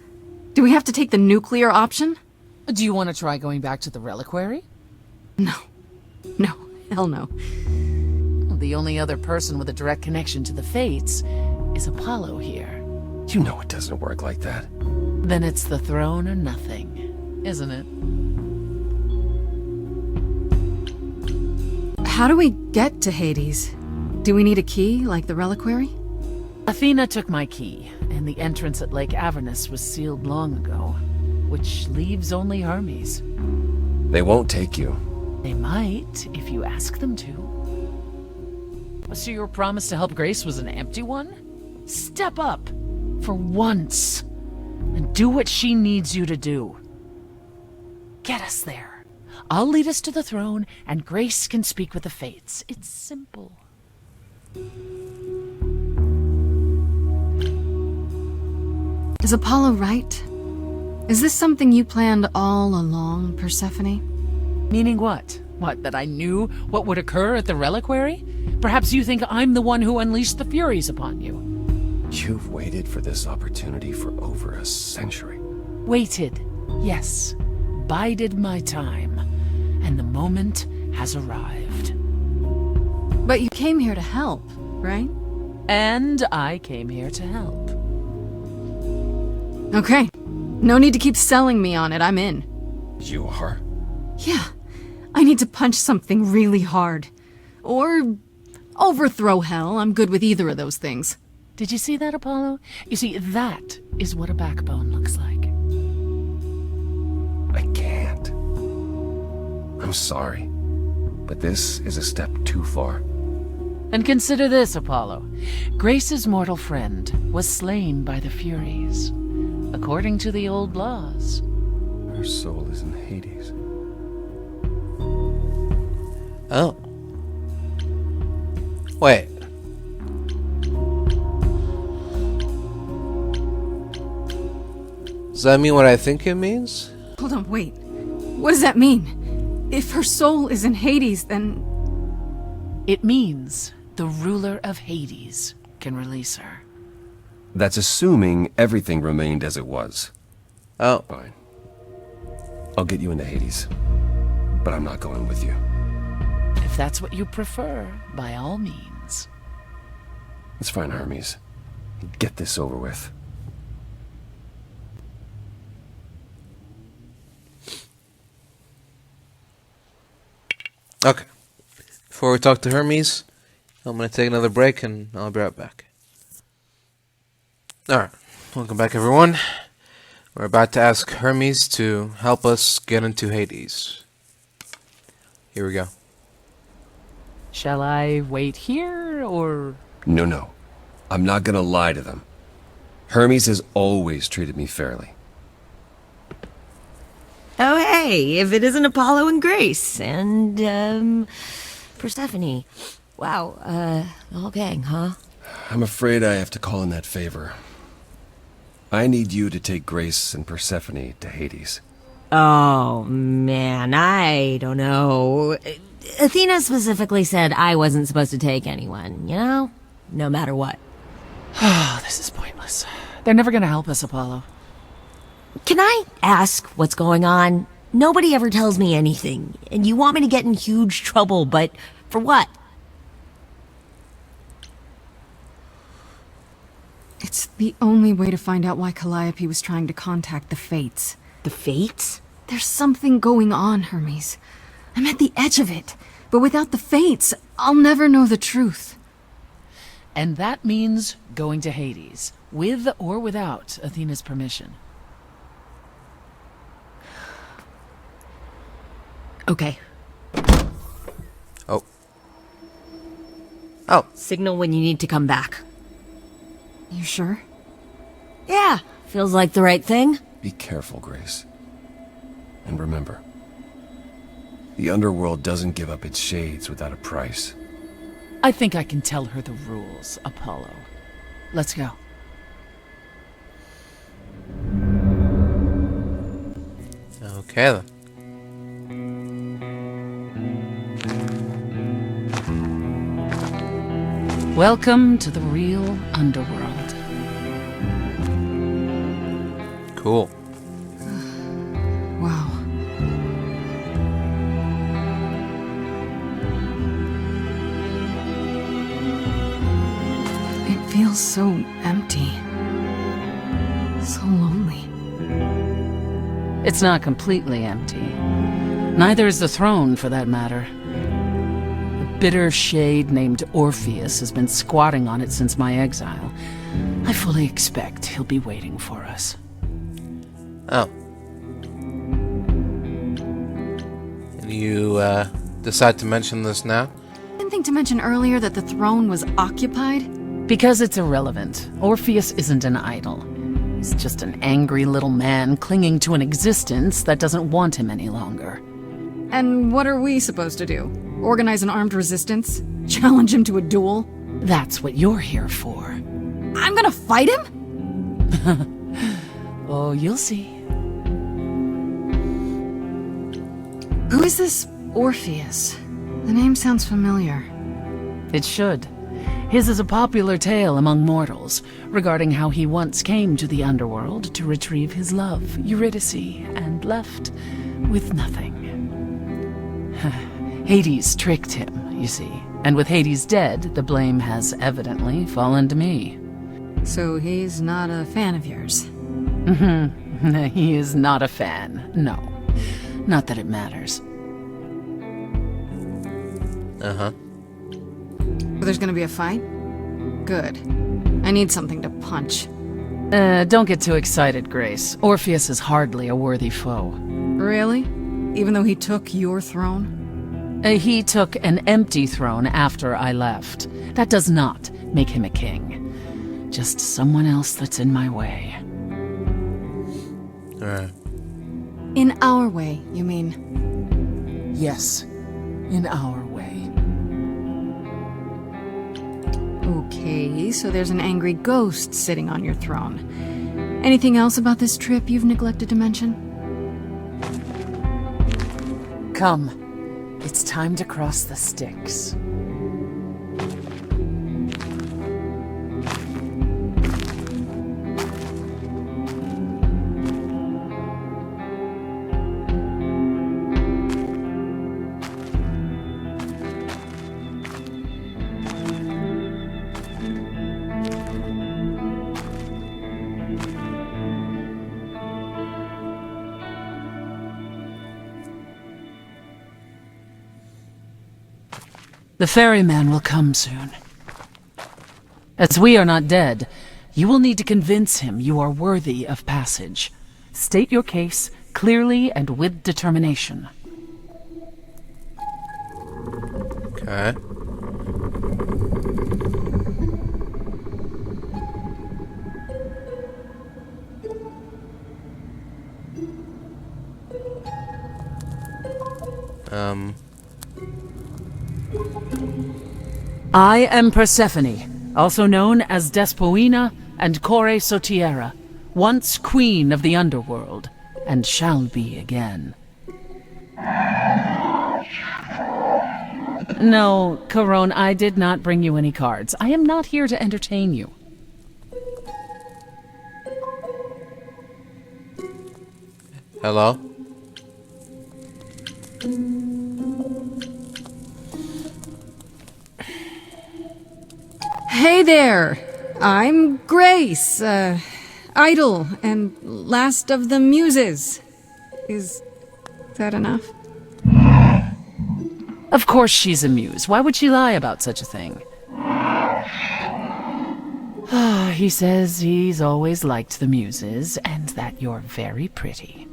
Do we have to take the nuclear option? Do you want to try going back to the Reliquary? No. No. Hell no. The only other person with a direct connection to the Fates is Apollo here. You know it doesn't work like that. Then it's the throne or nothing, isn't it? How do we get to Hades? Do we need a key, like the Reliquary? Athena took my key, and the entrance at Lake Avernus was sealed long ago, which leaves only Hermes. They won't take you. They might, if you ask them to. So your promise to help Grace was an empty one? Step up, for once, and do what she needs you to do. Get us there. I'll lead us to the throne, and Grace can speak with the Fates. It's simple. Is Apollo right? Is this something you planned all along, Persephone? Meaning what? What, that I knew what would occur at the Reliquary? Perhaps you think I'm the one who unleashed the Furies upon you. You've waited for this opportunity for over a century. Waited, yes. Bided my time. And the moment has arrived. But you came here to help, right? And I came here to help. Okay. No need to keep selling me on it. I'm in. You are? Yeah. I need to punch something really hard. Or overthrow hell. I'm good with either of those things. Did you see that, Apollo? You see, that is what a backbone looks like. I can't. I'm sorry, but this is a step too far. And consider this, Apollo. Grace's mortal friend was slain by the Furies, according to the old laws. Her soul is in Hades. Oh. Wait. Does that mean what I think it means? Hold on, wait. What does that mean? If her soul is in Hades, then... It means the ruler of Hades can release her. That's assuming everything remained as it was. Oh. Fine. I'll get you into Hades, but I'm not going with you. If that's what you prefer, by all means. It's fine, Hermes. Get this over with. Okay. Before we talk to Hermes, I'm going to take another break and I'll be right back. Alright. Welcome back, everyone. We're about to ask Hermes to help us get into Hades. Here we go. Shall I wait here, or...? No. I'm not gonna lie to them. Hermes has always treated me fairly. Oh, hey, if it isn't Apollo and Grace, and, Persephone. Wow, the whole gang, huh? I'm afraid I have to call in that favor. I need you to take Grace and Persephone to Hades. Oh, man, I don't know. Athena specifically said I wasn't supposed to take anyone, you know? No matter what. Oh, this is pointless. They're never gonna help us, Apollo. Can I ask what's going on? Nobody ever tells me anything, and you want me to get in huge trouble, but for what? It's the only way to find out why Calliope was trying to contact the Fates. The Fates? There's something going on, Hermes. I'm at the edge of it, but without the Fates, I'll never know the truth. And that means going to Hades, with or without Athena's permission. Okay. Oh. Signal when you need to come back. You sure? Yeah, feels like the right thing. Be careful, Grace. And remember, the Underworld doesn't give up its shades without a price. I think I can tell her the rules, Apollo. Let's go. Okay, then. Welcome to the real Underworld. Cool. Wow. It feels so empty. So lonely. It's not completely empty. Neither is the throne, for that matter. A bitter shade named Orpheus has been squatting on it since my exile. I fully expect he'll be waiting for us. Oh. And you, decide to mention this now? Didn't think to mention earlier that the throne was occupied? Because it's irrelevant. Orpheus isn't an idol. He's just an angry little man clinging to an existence that doesn't want him any longer. And what are we supposed to do? Organize an armed resistance? Challenge him to a duel? That's what you're here for. I'm gonna fight him? Oh, you'll see. Who is this Orpheus? The name sounds familiar. It should. His is a popular tale among mortals, regarding how he once came to the Underworld to retrieve his love, Eurydice, and left with nothing. Hades tricked him, you see, and with Hades dead, the blame has evidently fallen to me. So he's not a fan of yours? He is not a fan, no. Not that it matters. Uh-huh. So there's gonna be a fight? Good. I need something to punch. Don't get too excited, Grace. Orpheus is hardly a worthy foe. Really? Even though he took your throne? He took an empty throne after I left. That does not make him a king. Just someone else that's in my way. Alright. In our way, you mean? Yes, in our way. Okay, so there's an angry ghost sitting on your throne. Anything else about this trip you've neglected to mention? Come. It's time to cross the Styx. The ferryman will come soon. As we are not dead, you will need to convince him you are worthy of passage. State your case clearly and with determination. Okay. I am Persephone, also known as Despoina and Kore Sotiera, once queen of the Underworld, and shall be again. No, Corone, I did not bring you any cards. I am not here to entertain you. Hello? Hey there! I'm Grace, idol and last of the Muses. Is that enough? Of course she's a muse. Why would she lie about such a thing? He says he's always liked the Muses, and that you're very pretty.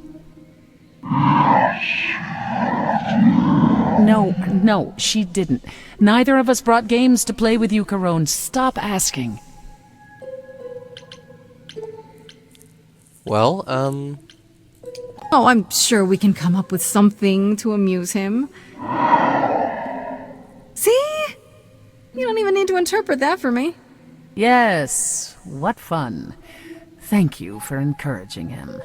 No, she didn't. Neither of us brought games to play with you, Corone. Stop asking. Well, Oh, I'm sure we can come up with something to amuse him. See? You don't even need to interpret that for me. Yes, what fun. Thank you for encouraging him.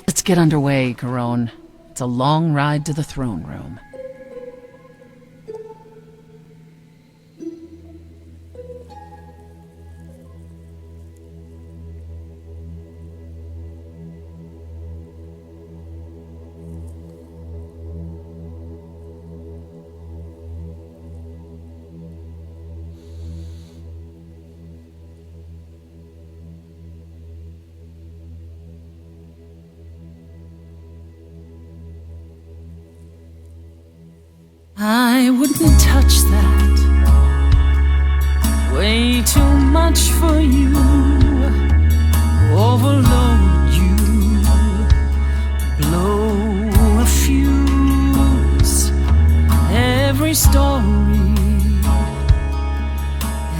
Let's get underway, Corone. It's a long ride to the throne room. I wouldn't touch that. way too much for you. Overload you, blow a fuse. Every story,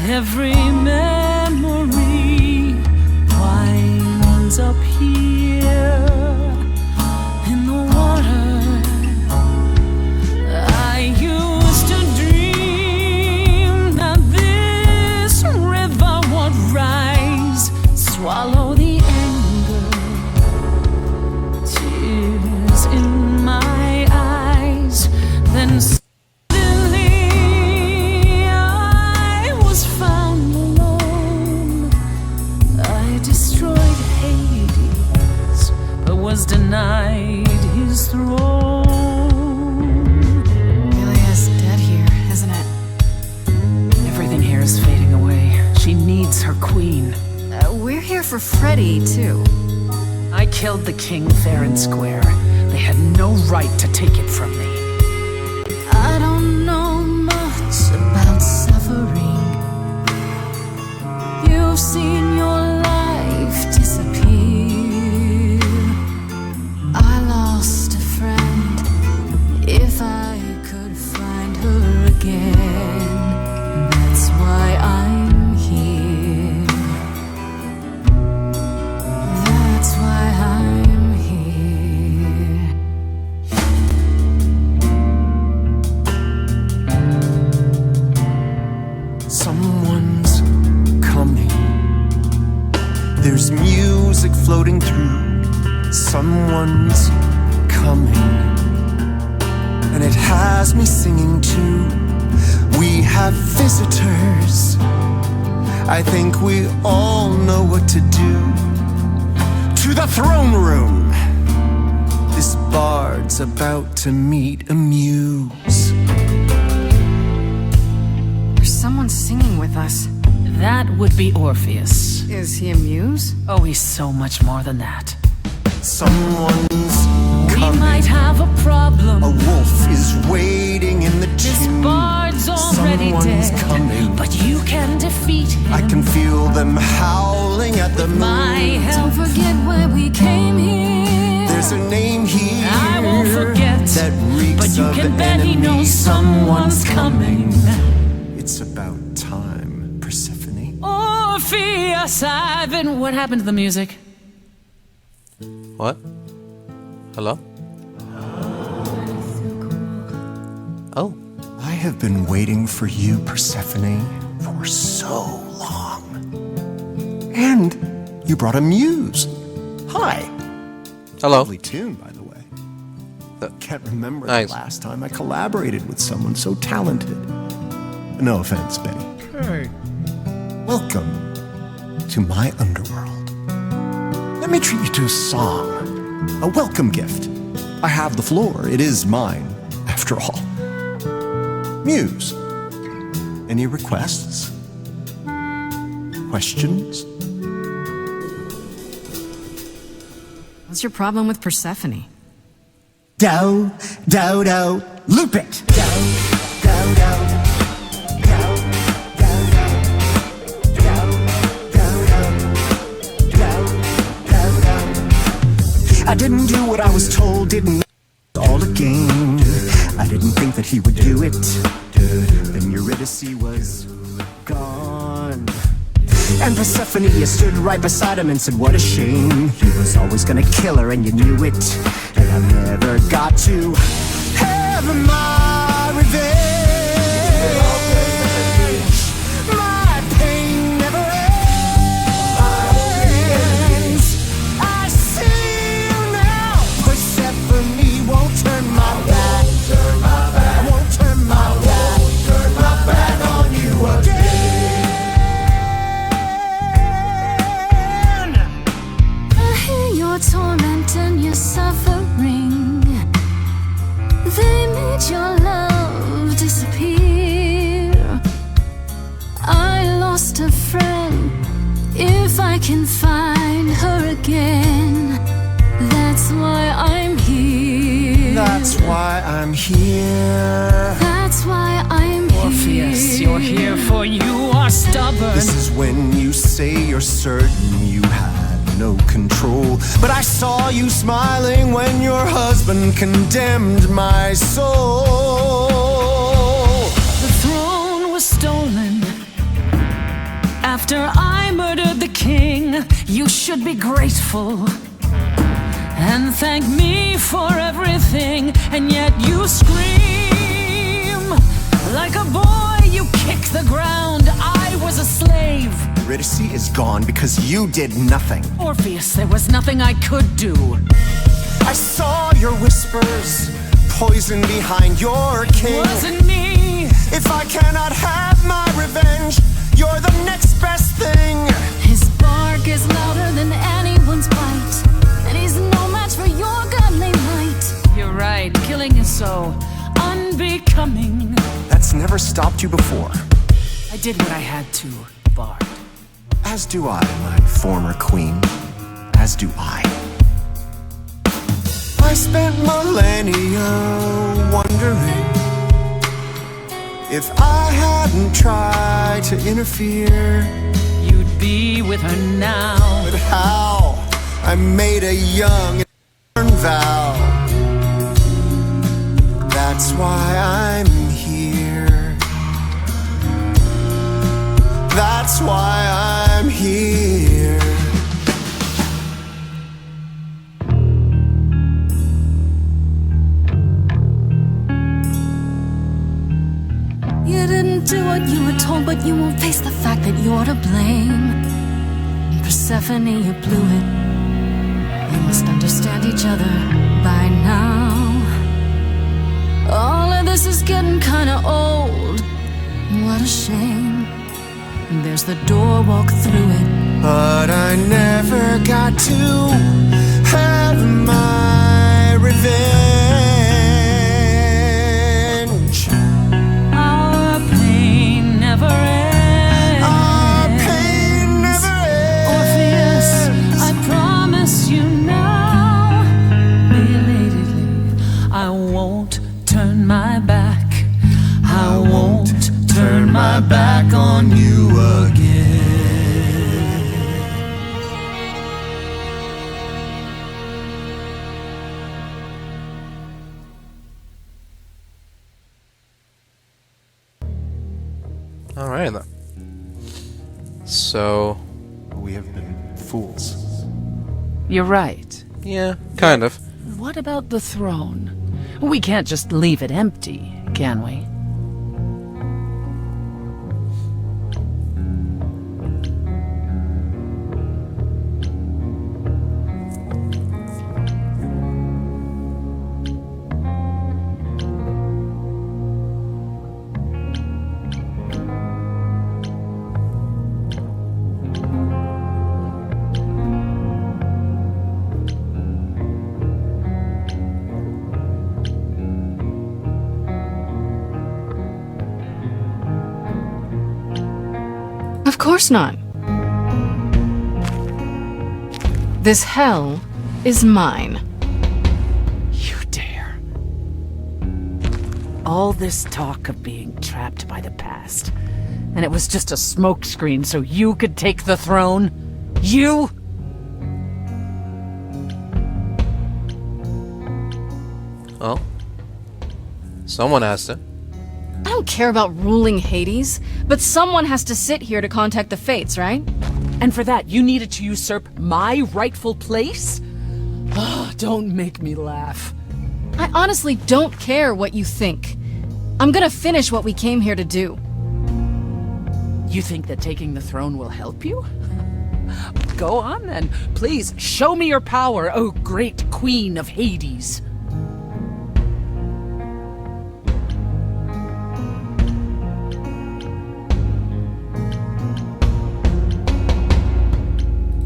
every memory winds up here in the water. I used to dream that this river would rise, swallow the anger, tears in my eyes, then suddenly I was found alone. I destroyed Hades, but was denied his throne. Ilia's dead here, isn't it? Everything here is fading away. She needs her queen. We're here for Freddie, too. I killed the king fair and square. They had no right to take it from me. I don't know much about suffering. You've seen your life disappear. I lost a friend. If I could find her again, that's why I'm here. That's why I'm here. Someone's coming. There's music floating through. Someone's coming. And it has me singing too. We have visitors. I think we all know what to do. To the throne room. This bard's about to meet a muse. There's someone singing with us. That would be Orpheus. Is he a muse? Oh, he's so much more than that. Someone's We coming. might have a problem. A wolf is waiting in the This tomb. bard's already Someone's dead, coming. but you can defeat him. I can feel them howling at the moon. My help. Don't forget why we came here. There's a name here I won't forget, that reeks but you of can bet he enemy. knows someone's coming. It's about time, Persephone. Orpheus, I've been. What happened to the music? What? Hello? Oh. I have been waiting for you, Persephone, for so long. And you brought a muse. Hi. Hello. Lovely tune, by the way. Can't remember Nice. the last time I collaborated with someone so talented. No offense, Betty. Hey. Welcome to my underworld. Let me treat you to a song, a welcome gift. I have the floor. It is mine, after all. Muse, any requests? Questions? What's your problem with Persephone? Dow, dow, dow, loop it! Dow, dow, dow. I didn't do what I was told, didn't all a game. I didn't think that he would do it. Then Eurydice was gone. And Persephone, you stood right beside him and said, what a shame. He was always gonna kill her and you knew it. And I never got to have my revenge. My pain never ends. I see you now. Persephone won't turn my back. I won't turn my back. Turn my back on you again. I hear your torment and your suffering. They made your love disappear. I lost a friend. If I can find her again, that's why I'm here. That's why I'm here. That's why I'm here. Orpheus, you're here for you are stubborn. This is when you say you're certain you had no control. But I saw you smiling when your husband condemned my soul. The throne was stolen after I murdered the king. You should be grateful and thank me for everything, and yet you scream like a boy. You kick the ground. I was a slave. Eurydice is gone because you did nothing. Orpheus, there was nothing I could do. I saw your whispers, poison behind your king. It wasn't me. If I cannot have my revenge, you're the next best thing. His bark is louder than anyone's bite, and he's no match for your godly might. You're right, killing is so unbecoming. That's never stopped you before. I did what I had to, Bard. As do I, my former queen. As do I. I spent millennia wondering if I hadn't tried to interfere. You'd be with her now. But how? I made a young and vow. That's why I'm here. That's why I'm here. You didn't do what you were told, but you won't face the fact that you're to blame. Persephone, you blew it. We must understand each other by now. All of this is getting kinda old. What a shame. There's the door, walk through it. But I never got to have my revenge. Our pain never ends. Our pain never ends. Orpheus, I promise you now, belatedly, I won't turn my back. I won't turn my back on you again. All right then. So we have been fools. You're right. Yeah, kind of. What about the throne? We can't just leave it empty, can we? Of course not. This hell is mine. You dare. All this talk of being trapped by the past, and it was just a smokescreen so you could take the throne? You? Well, someone has to. I don't care about ruling Hades, but someone has to sit here to contact the fates, right? And for that, you needed to usurp my rightful place? Oh, don't make me laugh. I honestly don't care what you think. I'm gonna finish what we came here to do. You think that taking the throne will help you? Go on then. Please, show me your power, oh great queen of Hades.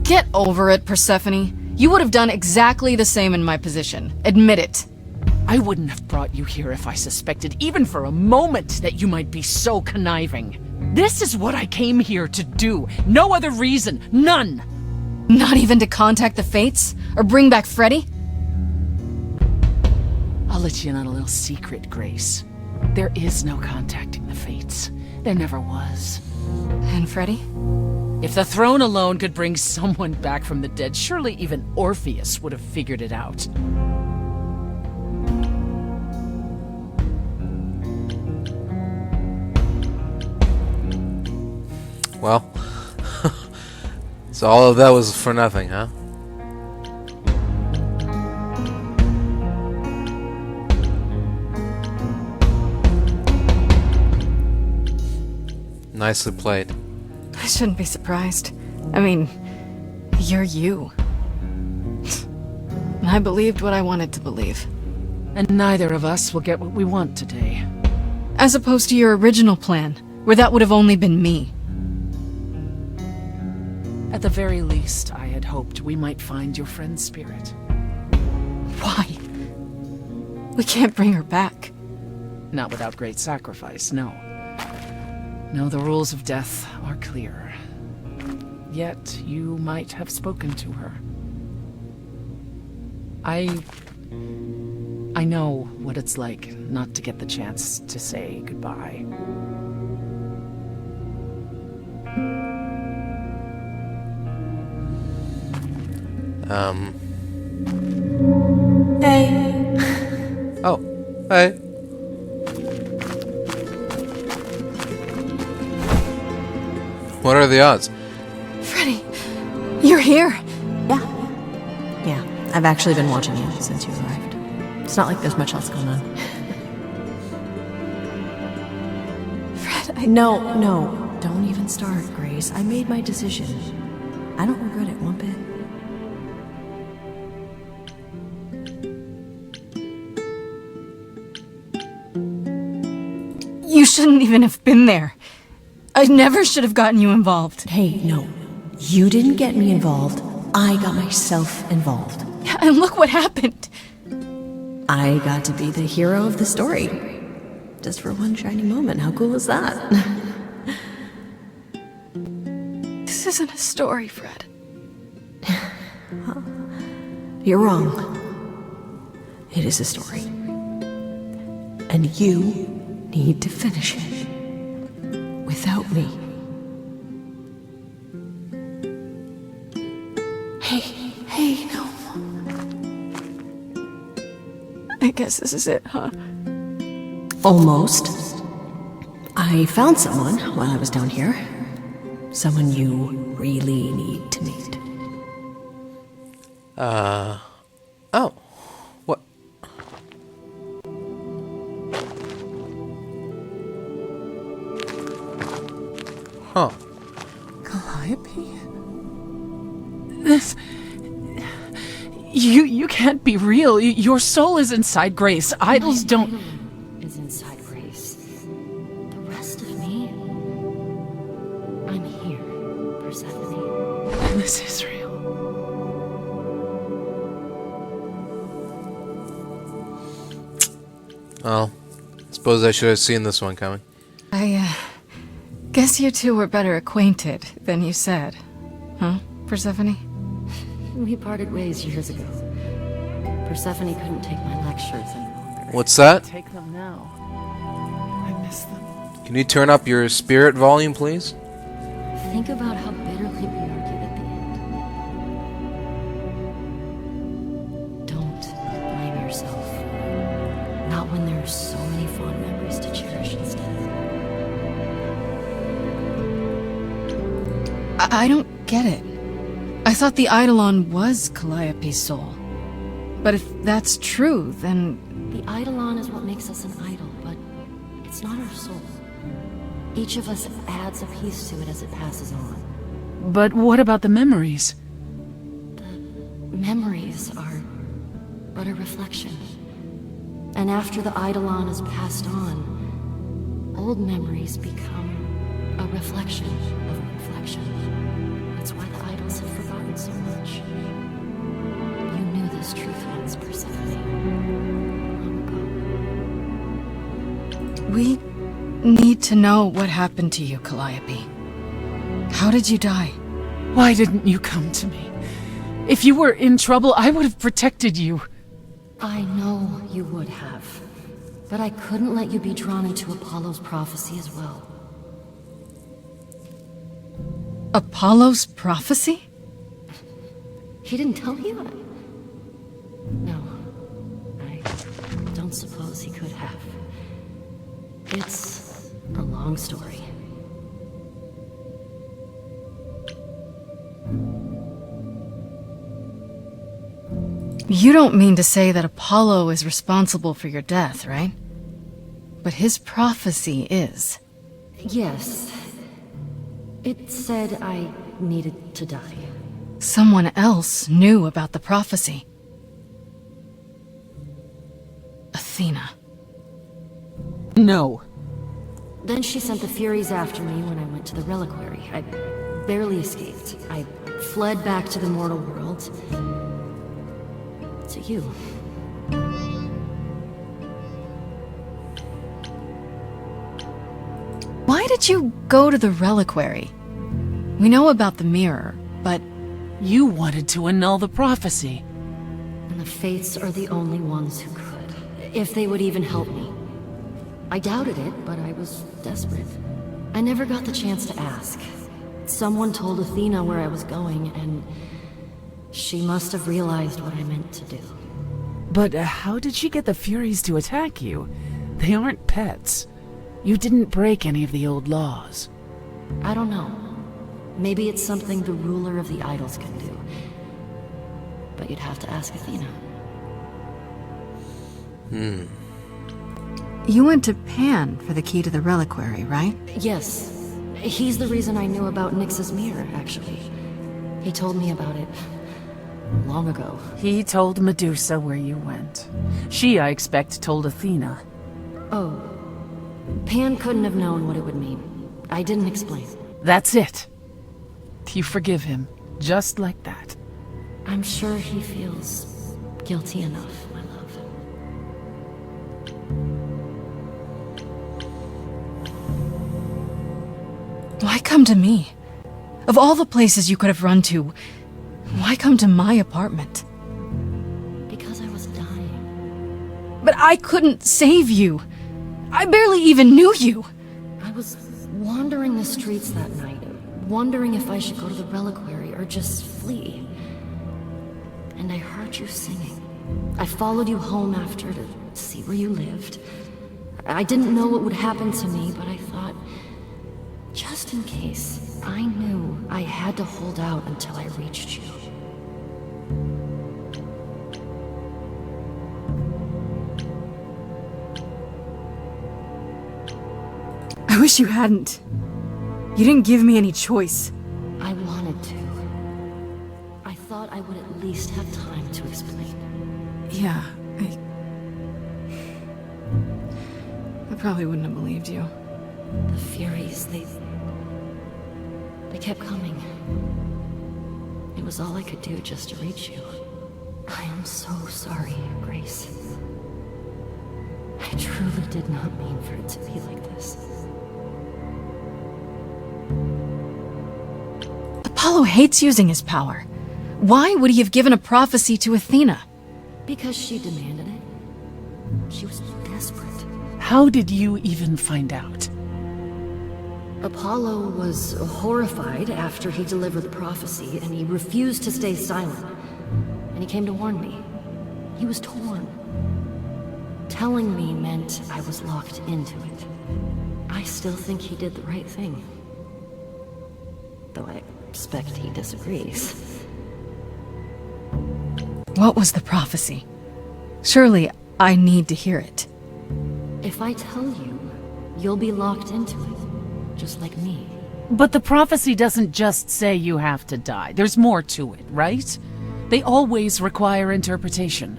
Get over it, Persephone. You would have done exactly the same in my position. Admit it. I wouldn't have brought you here if I suspected even for a moment that you might be so conniving. This is what I came here to do. No other reason. None. Not even to contact the fates? Or bring back Freddie? I'll let you in on a little secret, Grace. There is no contacting the fates. There never was. And Freddie? If the throne alone could bring someone back from the dead, surely even Orpheus would have figured it out. Well, so all of that was for nothing, huh? Nicely played. I shouldn't be surprised. I mean, you're you. And I believed what I wanted to believe. And neither of us will get what we want today. As opposed to your original plan, where that would have only been me. At the very least, I had hoped we might find your friend's spirit. Why? We can't bring her back. Not without great sacrifice, no. No, the rules of death are clear. Yet, you might have spoken to her. I know what it's like not to get the chance to say goodbye. Hey. Oh, hey. What are the odds? Freddie, you're here. Yeah, I've actually been watching you since you arrived. It's not like there's much else going on. Fred, No, don't even start, Grace. I made my decision. I don't regret it one bit. You shouldn't even have been there. I never should have gotten you involved. Hey, no. You didn't get me involved. I got myself involved. And look what happened. I got to be the hero of the story. Just for one shining moment. How cool is that? This isn't a story, Fred. You're wrong. It is a story. And you need to finish it. Without me. Hey, no. I guess this is it, huh? Almost. I found someone while I was down here. Someone you really need to meet. Oh. What? Huh. Calliope? This... You can't be real. Your soul is inside Grace. Idols don't... Is inside Grace. The rest of me... I'm here, Persephone. This is real. Well, suppose I should have seen this one coming. I, guess you two were better acquainted than you said. Huh, Persephone? We parted ways years ago. Persephone couldn't take my lectures any longer. What's that? Take them now. I miss them. Can you turn up your spirit volume, please? Think about how bitterly we argued at the end. Don't blame yourself. Not when there are so many fond memories to cherish instead. I don't get it. I thought the Eidolon was Calliope's soul. But if that's true, then... The Eidolon is what makes us an idol, but it's not our soul. Each of us adds a piece to it as it passes on. But what about the memories? The memories are but a reflection. And after the Eidolon is passed on, old memories become a reflection of a reflection. That's why the idols have forgotten so much. You knew this truth once, Persephone. We need to know what happened to you, Calliope. How did you die? Why didn't you come to me? If you were in trouble, I would have protected you. I know you would have. But I couldn't let you be drawn into Apollo's prophecy as well. Apollo's prophecy? He didn't tell you? No. I don't suppose he could have. It's a long story. You don't mean to say that Apollo is responsible for your death, right? But his prophecy is. Yes. It said I needed to die. Someone else knew about the prophecy. Athena. No. Then she sent the Furies after me when I went to the Reliquary. I barely escaped. I fled back to the mortal world. To you. Why did you go to the Reliquary? We know about the mirror, but... You wanted to annul the prophecy. And the Fates are the only ones who could. If they would even help me. I doubted it, but I was desperate. I never got the chance to ask. Someone told Athena where I was going, and... she must have realized what I meant to do. But how did she get the Furies to attack you? They aren't pets. You didn't break any of the old laws. I don't know. Maybe it's something the ruler of the idols can do. But you'd have to ask Athena. You went to Pan for the key to the Reliquary, right? Yes. He's the reason I knew about Nyx's mirror, actually. He told me about it long ago. He told Medusa where you went. She, I expect, told Athena. Oh. Pan couldn't have known what it would mean. I didn't explain. That's it. You forgive him, just like that. I'm sure he feels guilty enough, my love. Why come to me? Of all the places you could have run to, why come to my apartment? Because I was dying. But I couldn't save you. I barely even knew you. I was wandering the streets that night, wondering if I should go to the Reliquary or just flee. And I heard you singing. I followed you home after to see where you lived. I didn't know what would happen to me, but I thought, just in case, I knew I had to hold out until I reached you. I wish you hadn't. You didn't give me any choice. I wanted to. I thought I would at least have time to explain. Yeah, I probably wouldn't have believed you. The Furies, they kept coming. It was all I could do just to reach you. I am so sorry, Grace. I truly did not mean for it to be like this. Apollo hates using his power. Why would he have given a prophecy to Athena? Because she demanded it. She was desperate. How did you even find out? Apollo was horrified after he delivered the prophecy, and he refused to stay silent. And he came to warn me. He was torn. Telling me meant I was locked into it. I still think he did the right thing. Though I expect he disagrees. What was the prophecy? Surely I need to hear it. If I tell you, you'll be locked into it, just like me. But the prophecy doesn't just say you have to die. There's more to it, right? They always require interpretation.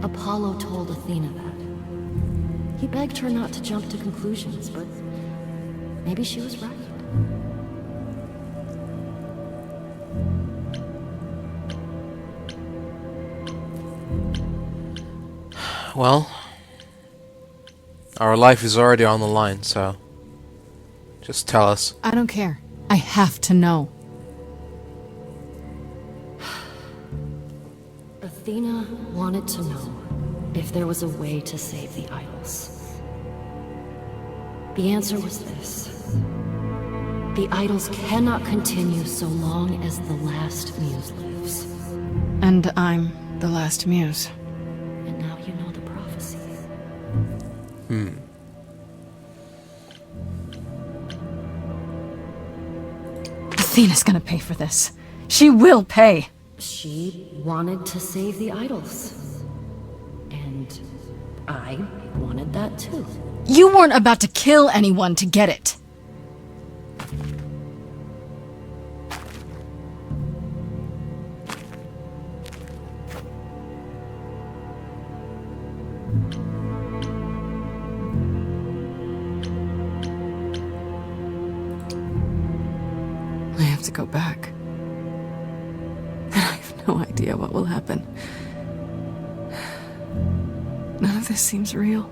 Apollo told Athena that. He begged her not to jump to conclusions, but maybe she was right. Well, our life is already on the line, so just tell us. I don't care. I have to know. Athena wanted to know if there was a way to save the idols. The answer was this. The idols cannot continue so long as the last muse lives. And I'm the last muse. And now you know the prophecy. Athena's gonna pay for this. She will pay. She wanted to save the idols. And I wanted that too. You weren't about to kill anyone to get it. I have to go back. And I have no idea what will happen. None of this seems real.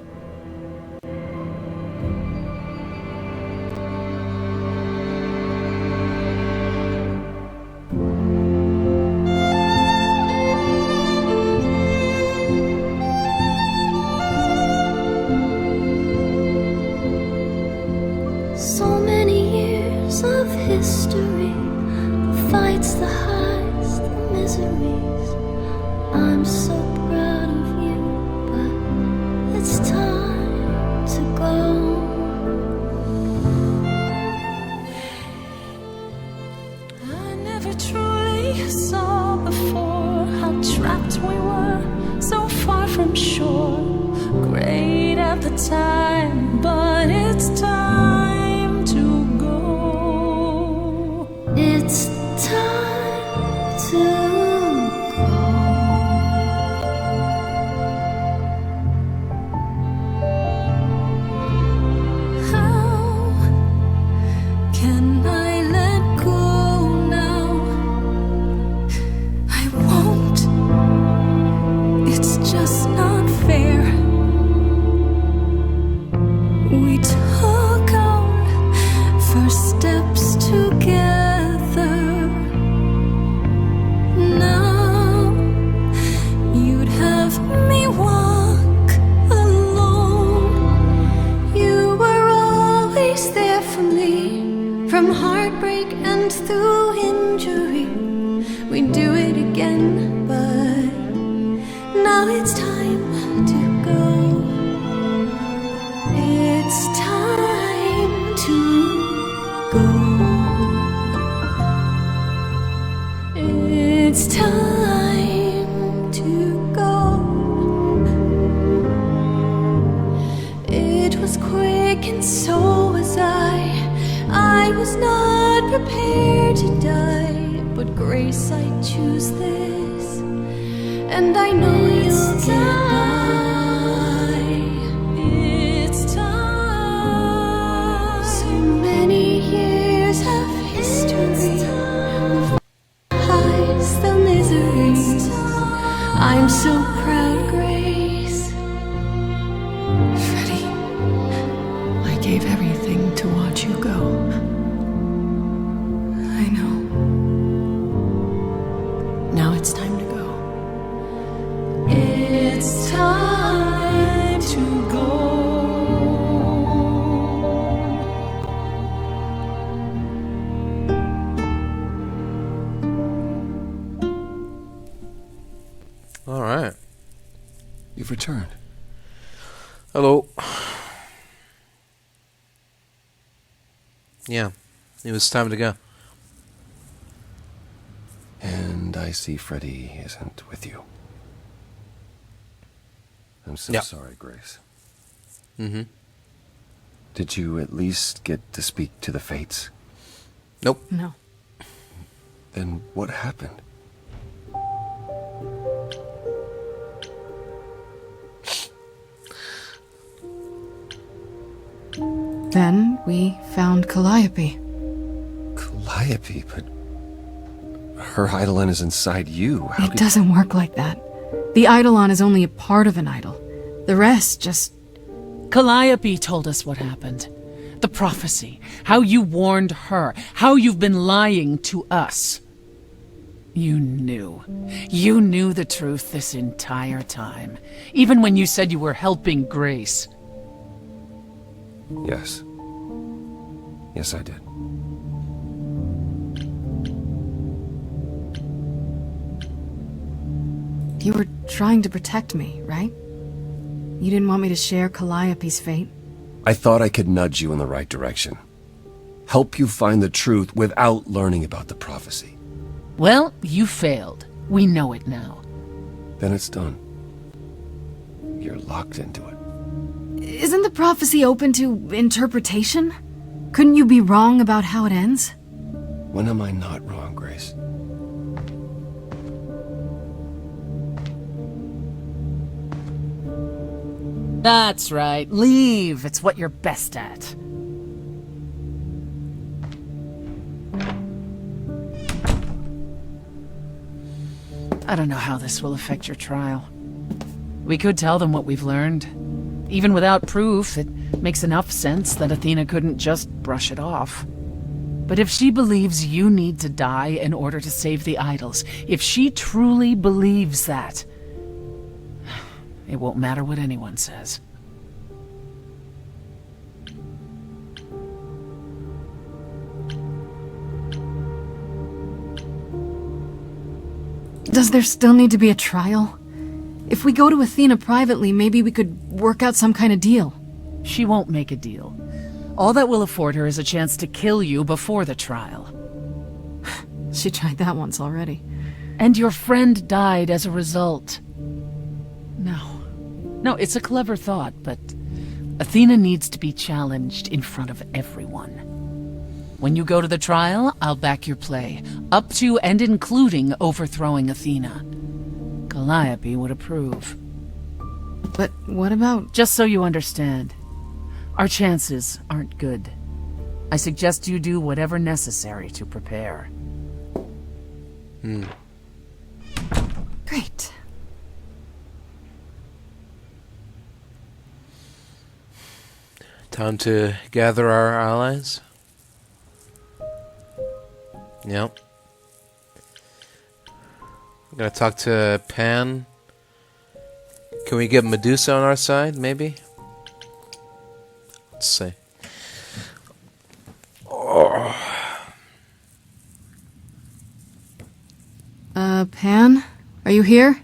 So many years of history, the fights, the highs, the miseries. I'm so proud of you, but it's time to go. I never truly saw before how trapped we were, so far from shore. Great at the time, but it's time to go. It's time to How can I let go now? I won't. It's just not fair. We took our first steps together. Now you'd have me walk alone. You were always there for me, from heartbreak and through injury. We'd do it again, but now it's time to go. It's time to go. It's time to go. It was quick and so was I was not prepared to die, but Grace, I choose this, and I know you'll get by. It's time. So many years of history, the highs, the miseries. I'm so proud, Grace. Freddie, I gave everything to watch you go. I know. Now it's time to go. It's time to go. All right. You've returned. Hello. Yeah, it was time to go. And I see Freddie isn't with you. I'm so Yep. sorry, Grace. Mm-hmm. Did you at least get to speak to the Fates? Nope. No. Then what happened? Then we found Calliope. Calliope, but her Eidolon is inside you. How It doesn't work like that. The Eidolon is only a part of an idol. The rest just... Calliope told us what happened. The prophecy. How you warned her. How you've been lying to us. You knew. You knew the truth this entire time. Even when you said you were helping Grace. Yes. Yes, I did. You were trying to protect me, right? You didn't want me to share Calliope's fate? I thought I could nudge you in the right direction. Help you find the truth without learning about the prophecy. Well, you failed. We know it now. Then it's done. You're locked into it. Isn't the prophecy open to interpretation? Couldn't you be wrong about how it ends? When am I not wrong, Grace? That's right. Leave. It's what you're best at. I don't know how this will affect your trial. We could tell them what we've learned. Even without proof, it makes enough sense that Athena couldn't just brush it off. But if she believes you need to die in order to save the idols, if she truly believes that, it won't matter what anyone says. Does there still need to be a trial? If we go to Athena privately, maybe we could work out some kind of deal. She won't make a deal. All that will afford her is a chance to kill you before the trial. She tried that once already. And your friend died as a result. No, it's a clever thought, but Athena needs to be challenged in front of everyone. When you go to the trial, I'll back your play, up to and including overthrowing Athena. Calliope would approve. But what about... Just so you understand, our chances aren't good. I suggest you do whatever necessary to prepare. Great. Time to gather our allies. Yep. I'm gonna talk to Pan. Can we get Medusa on our side, maybe? Let's see. Oh. Pan? Are you here?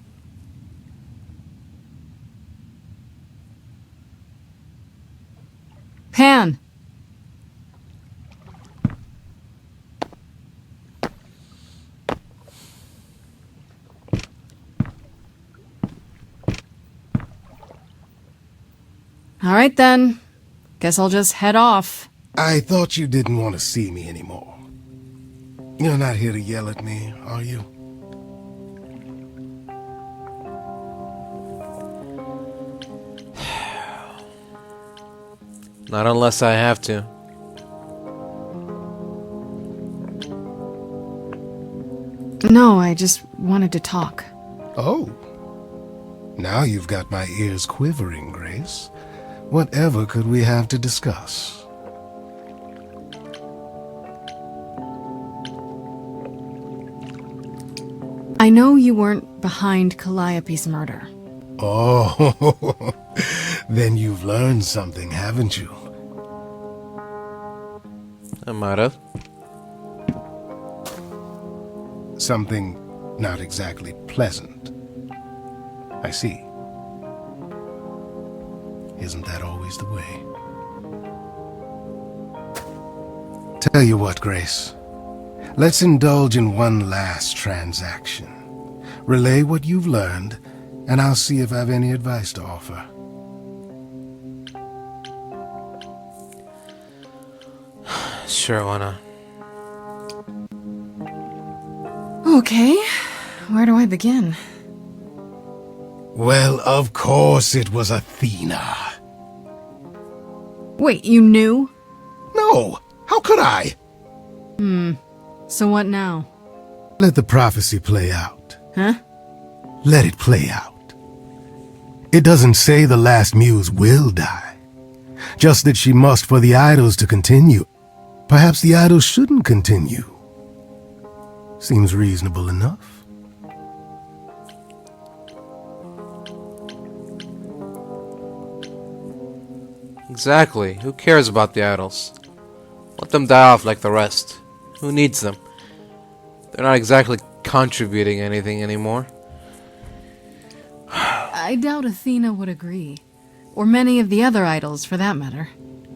Pan! All right then. Guess I'll just head off. I thought you didn't want to see me anymore. You're not here to yell at me, are you? Not unless I have to. No, I just wanted to talk. Oh. Now you've got my ears quivering, Grace. Whatever could we have to discuss? I know you weren't behind Calliope's murder. Oh, then you've learned something, haven't you? I might have. Something not exactly pleasant. I see. Isn't that always the way? Tell you what, Grace. Let's indulge in one last transaction. Relay what you've learned, and I'll see if I've any advice to offer. Sure, why not? Okay, where do I begin? Well, of course it was Athena. Wait, you knew? No, how could I? So what now? Let the prophecy play out. Huh? Let it play out. It doesn't say the last Muse will die. Just that she must for the idols to continue. Perhaps the idols shouldn't continue. Seems reasonable enough. Exactly. Who cares about the idols? Let them die off like the rest. Who needs them? They're not exactly contributing anything anymore. I doubt Athena would agree. Or many of the other idols, for that matter.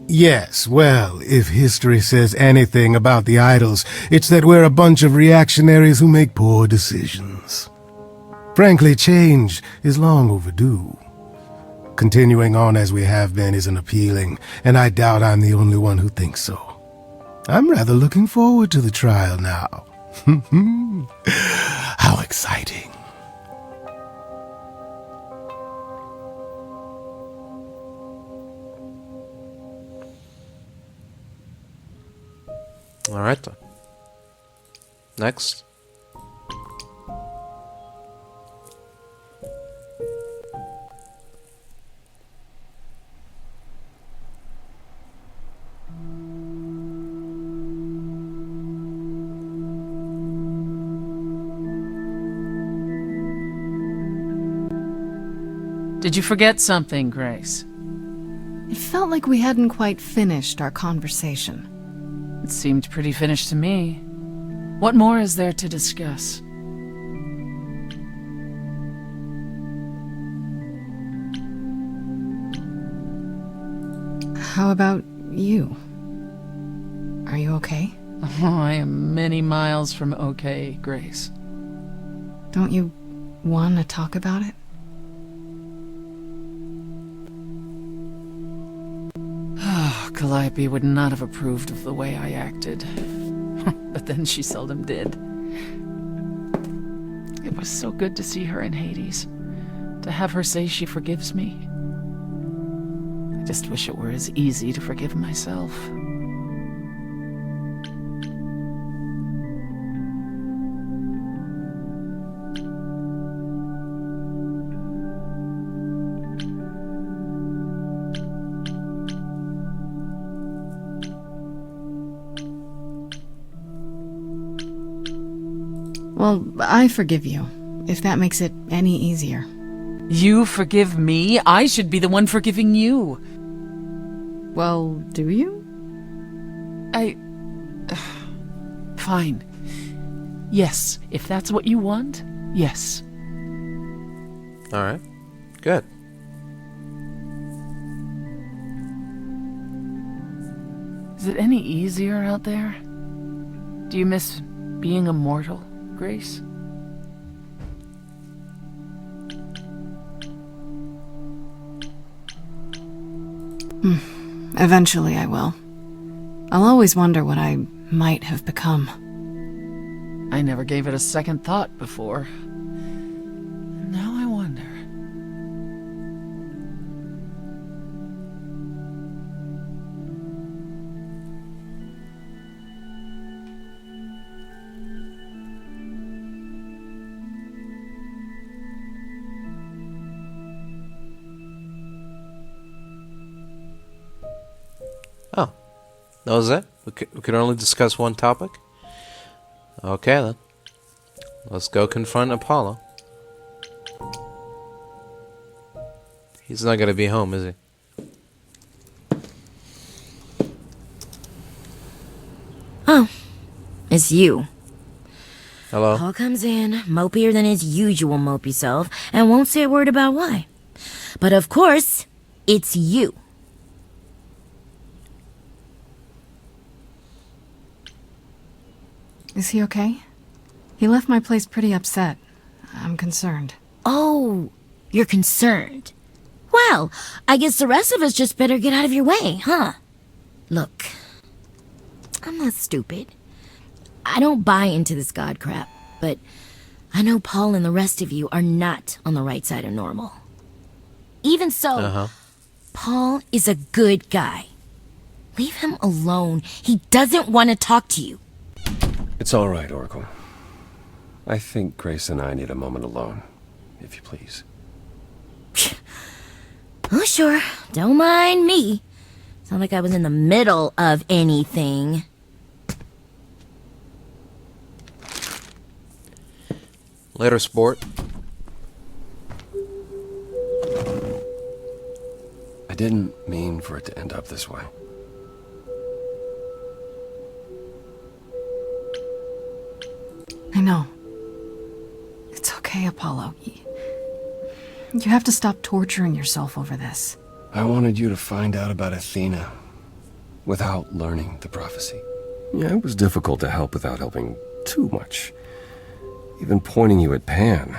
Yes, well, if history says anything about the idols, it's that we're a bunch of reactionaries who make poor decisions. Frankly, change is long overdue. Continuing on as we have been isn't appealing, and I doubt I'm the only one who thinks so. I'm rather looking forward to the trial now. How exciting. Alright then. Next. Did you forget something, Grace? It felt like we hadn't quite finished our conversation. It seemed pretty finished to me. What more is there to discuss? How about you? Are you okay? Oh, I am many miles from okay, Grace. Don't you want to talk about it? Calliope would not have approved of the way I acted. But then she seldom did. It was so good to see her in Hades. To have her say she forgives me. I just wish it were as easy to forgive myself. Well, I forgive you, if that makes it any easier. You forgive me? I should be the one forgiving you. Well, do you? Fine. Yes, if that's what you want, yes. Alright. Good. Is it any easier out there? Do you miss being immortal, Grace? Eventually I will. I'll always wonder what I might have become. I never gave it a second thought before. Now I wonder. Oh, that was it? We could only discuss one topic? Okay then. Let's go confront Apollo. He's not gonna be home, is he? Oh, it's you. Hello? Paul comes in, mopier than his usual mopey self, and won't say a word about why. But of course, it's you. Is he okay? He left my place pretty upset. I'm concerned. Oh, you're concerned. Well, I guess the rest of us just better get out of your way, huh? Look, I'm not stupid. I don't buy into this god crap, but I know Paul and the rest of you are not on the right side of normal. Even so, Paul is a good guy. Leave him alone. He doesn't want to talk to you. It's all right, Oracle. I think Grace and I need a moment alone, if you please. Oh, sure. Don't mind me. It's not like I was in the middle of anything. Later, sport. I didn't mean for it to end up this way. I know. It's okay, Apollo. You have to stop torturing yourself over this. I wanted you to find out about Athena without learning the prophecy. Yeah, it was difficult to help without helping too much. Even pointing you at Pan.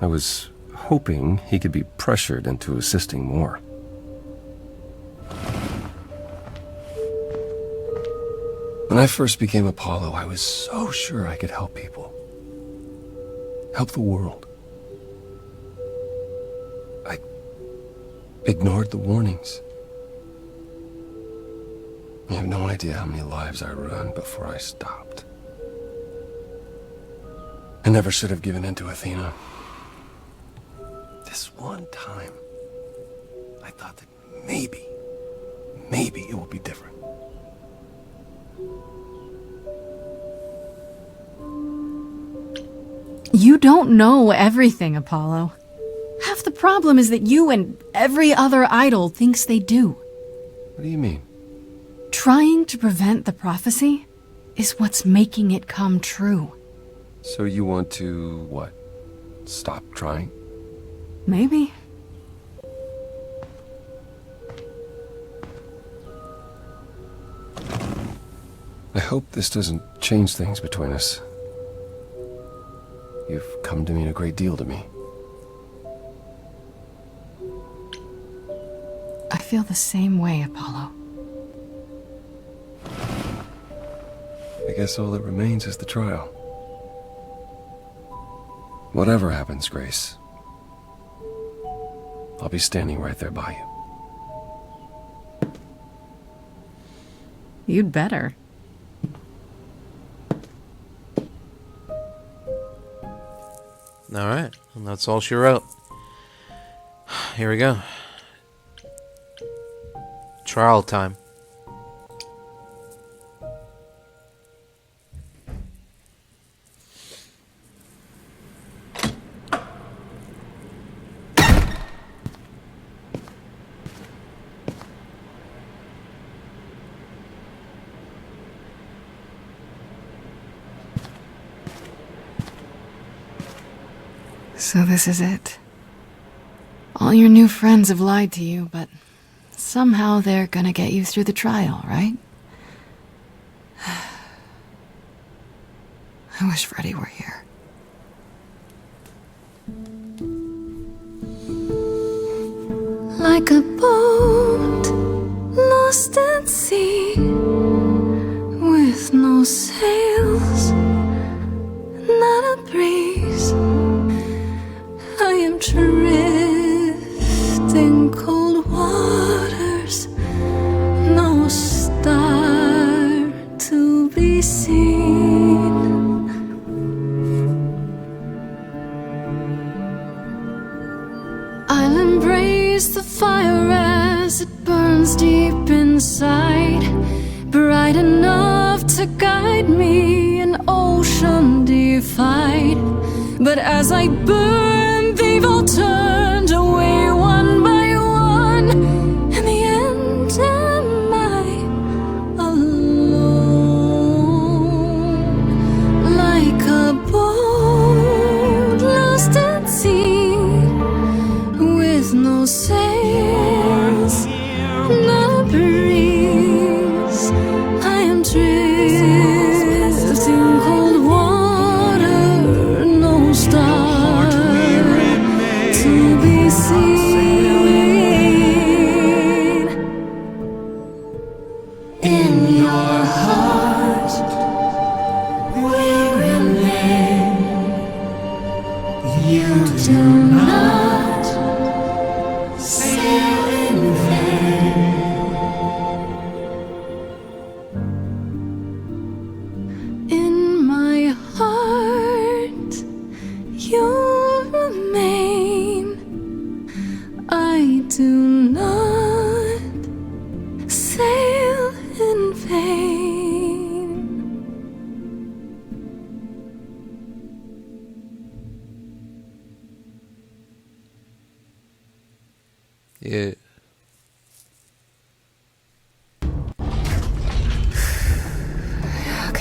I was hoping he could be pressured into assisting more. When I first became Apollo, I was so sure I could help people. Help the world. I ignored the warnings. You have no idea how many lives I ruined before I stopped. I never should have given in to Athena. This one time, I thought that maybe it will be different. You don't know everything, Apollo. Half the problem is that you and every other idol thinks they do. What do you mean? Trying to prevent the prophecy is what's making it come true. So you want to, what? Stop trying? Maybe. I hope this doesn't change things between us. You've come to mean a great deal to me. I feel the same way, Apollo. I guess all that remains is the trial. Whatever happens, Grace, I'll be standing right there by you. You'd better. Alright, and that's all she wrote. Here we go. Trial time. So this is it. All your new friends have lied to you, but somehow they're gonna get you through the trial, right? I wish Freddie were here. Like a boat lost at sea, with no sails, not a breeze. I am drifting cold waters, no star to be seen. I'll embrace the fire as it burns deep inside, bright enough to guide me, an ocean defied. But as I burn, they've all turned away one by one. In the end, am I alone? Like a boat lost at sea, with no sails, no breeze. I am drifting cold water, no star to be seen. In your heart we remain. You do not sail in vain. In my heart you remain. I do not sail in vain.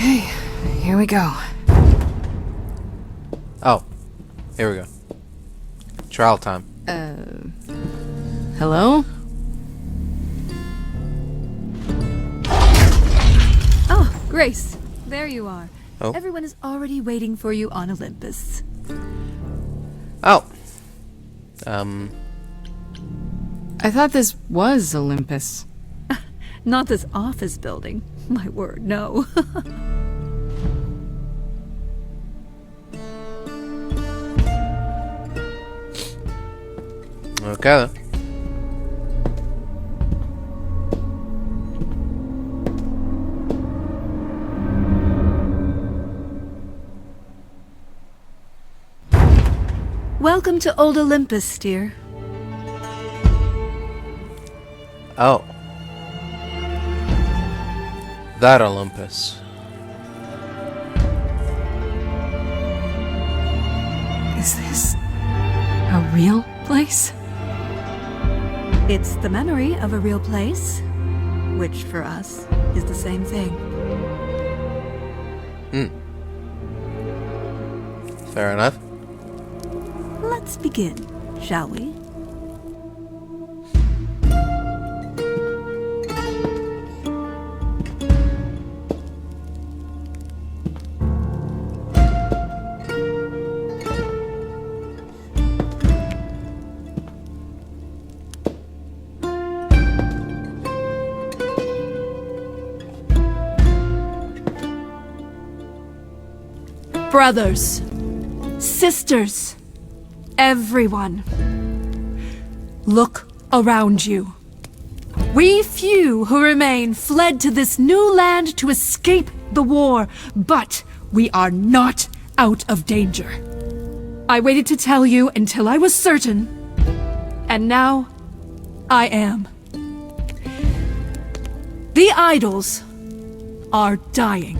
Okay, here we go. Oh, here we go. Trial time. Hello? Oh, Grace, there you are. Oh. Everyone is already waiting for you on Olympus. Oh. I thought this was Olympus. Not this office building. My word, no. Okay then. Welcome to Old Olympus, dear. Oh. That Olympus. Is this a real place? It's the memory of a real place, which for us is the same thing. Fair enough. Let's begin, shall we? Brothers, sisters, everyone, look around you. We few who remain fled to this new land to escape the war, but we are not out of danger. I waited to tell you until I was certain, and now I am. The idols are dying.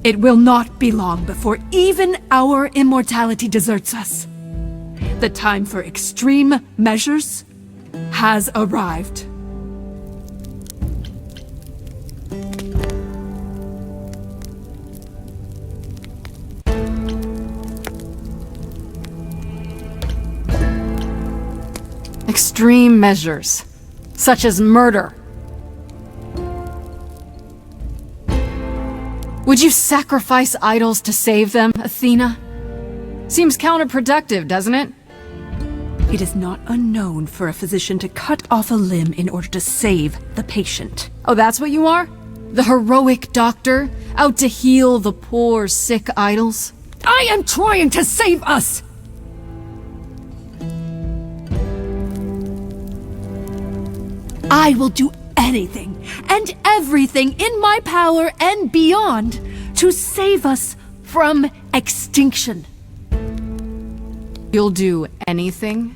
It will not be long before even our immortality deserts us. The time for extreme measures has arrived. Extreme measures, such as murder. Would you sacrifice idols to save them, Athena? Seems counterproductive, doesn't it? It is not unknown for a physician to cut off a limb in order to save the patient. Oh, that's what you are? The heroic doctor, out to heal the poor, sick idols? I am trying to save us! I will do anything and everything in my power and beyond to save us from extinction. You'll do anything?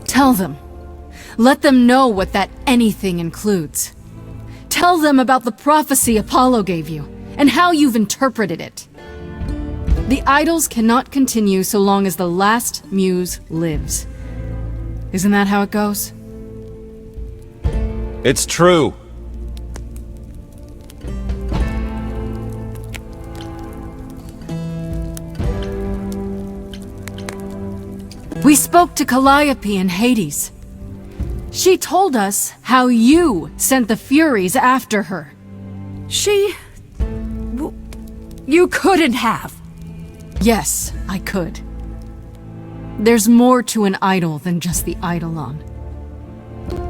Tell them. Let them know what that anything includes. Tell them about the prophecy Apollo gave you, and how you've interpreted it. The idols cannot continue so long as the last Muse lives. Isn't that how it goes? It's true. We spoke to Calliope in Hades. She told us how you sent the Furies after her. You couldn't have. Yes, I could. There's more to an idol than just the eidolon.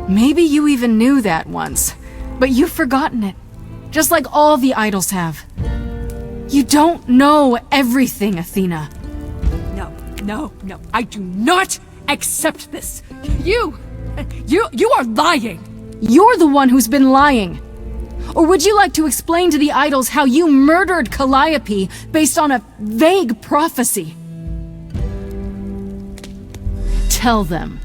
Maybe you even knew that once, but you've forgotten it. Just like all the idols have. You don't know everything, Athena. No, I do not accept this. You are lying. You're the one who's been lying. Or would you like to explain to the idols how you murdered Calliope based on a vague prophecy? Tell them.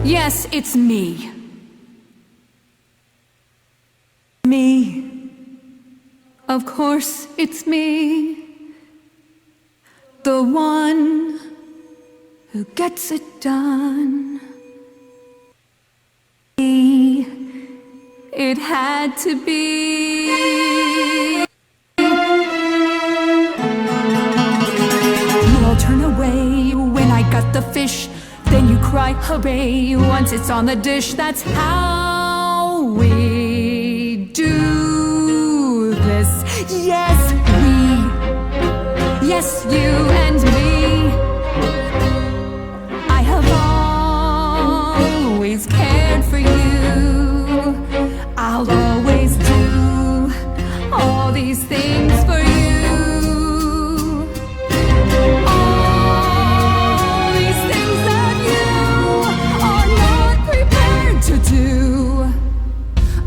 Yes, it's me. Me. Of course, it's me. the one who gets it done. It had to be. You all turn away when I got the fish. Then you cry hooray once it's on the dish. That's how we do this. Yes, we. Yes, you and me. I have always cared for you. I'll always do all these things for you. All these things that you are not prepared to do.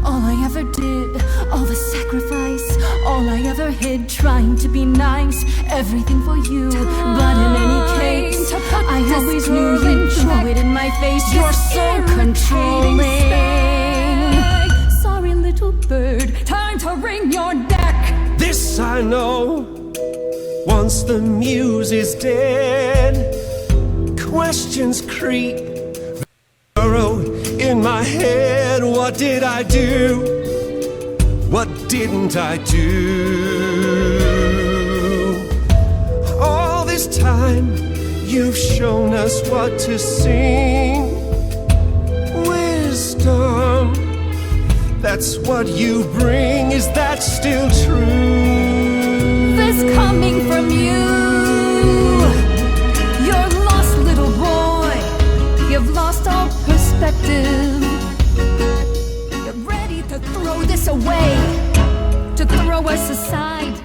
All I ever did, all the sacrifice, all I ever hid, trying to be nice, everything for you. But in any case, I always knew you'd throw it in my face. You're so controlling. Sorry, little bird, time to wring your neck. This I know, once the muse is dead, questions creep, burrow in my head. What did I do? What didn't I do? All this time, you've shown us what to sing. Wisdom, that's what you bring. Is that still true? This coming from you. You're lost, little boy. You've lost all perspective. You're ready to throw this away, to throw us aside.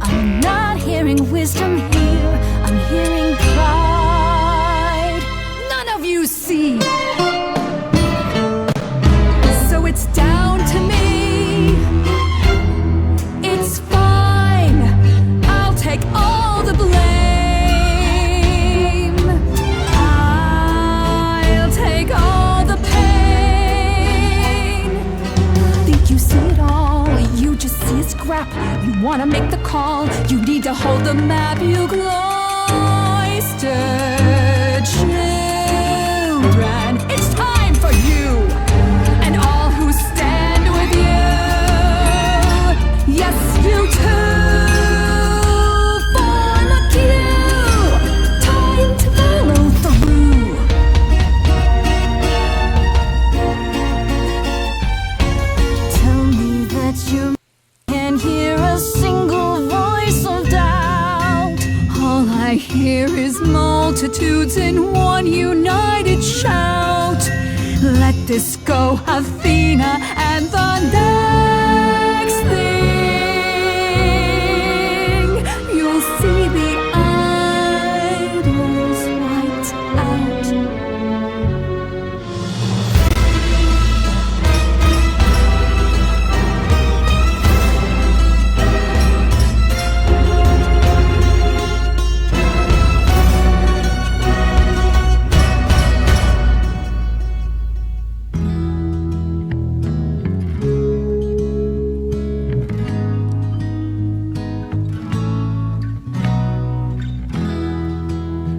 I'm not hearing wisdom here. I'm hearing pride. None of you see. So it's down to me. It's fine. I'll take all the blame. I'll take all the pain. Think you see it all. You just see a scrap. You wanna make the call. You need to hold the map. You cloistered children. It's time for you and all who stand with you. Yes, you too. Follow cue. Time to follow through. Tell me that you can hear a single voice of doubt. All I hear is multitudes in one united shout. Let this go, Athena, and the next thing you'll see the idols wiped out.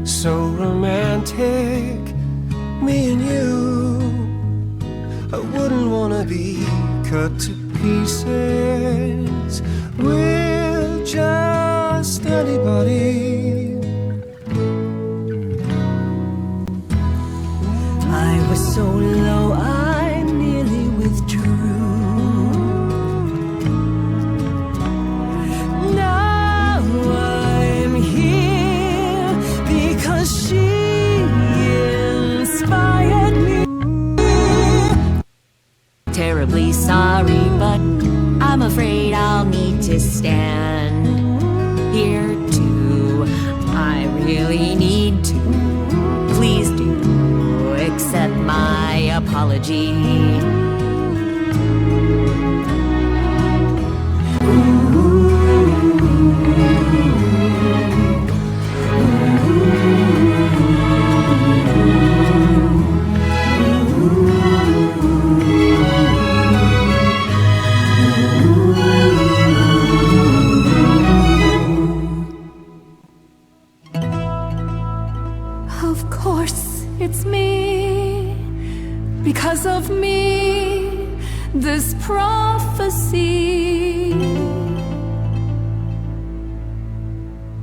So romantic, me and you. I wouldn't wanna be cut to pieces. We're just anybody. I was so low, I nearly withdrew. Now I'm here because she inspired me. Terribly sorry, but I'm afraid I'll need to stand here too. I really need to. Please do accept my apology. parts of me, this prophecy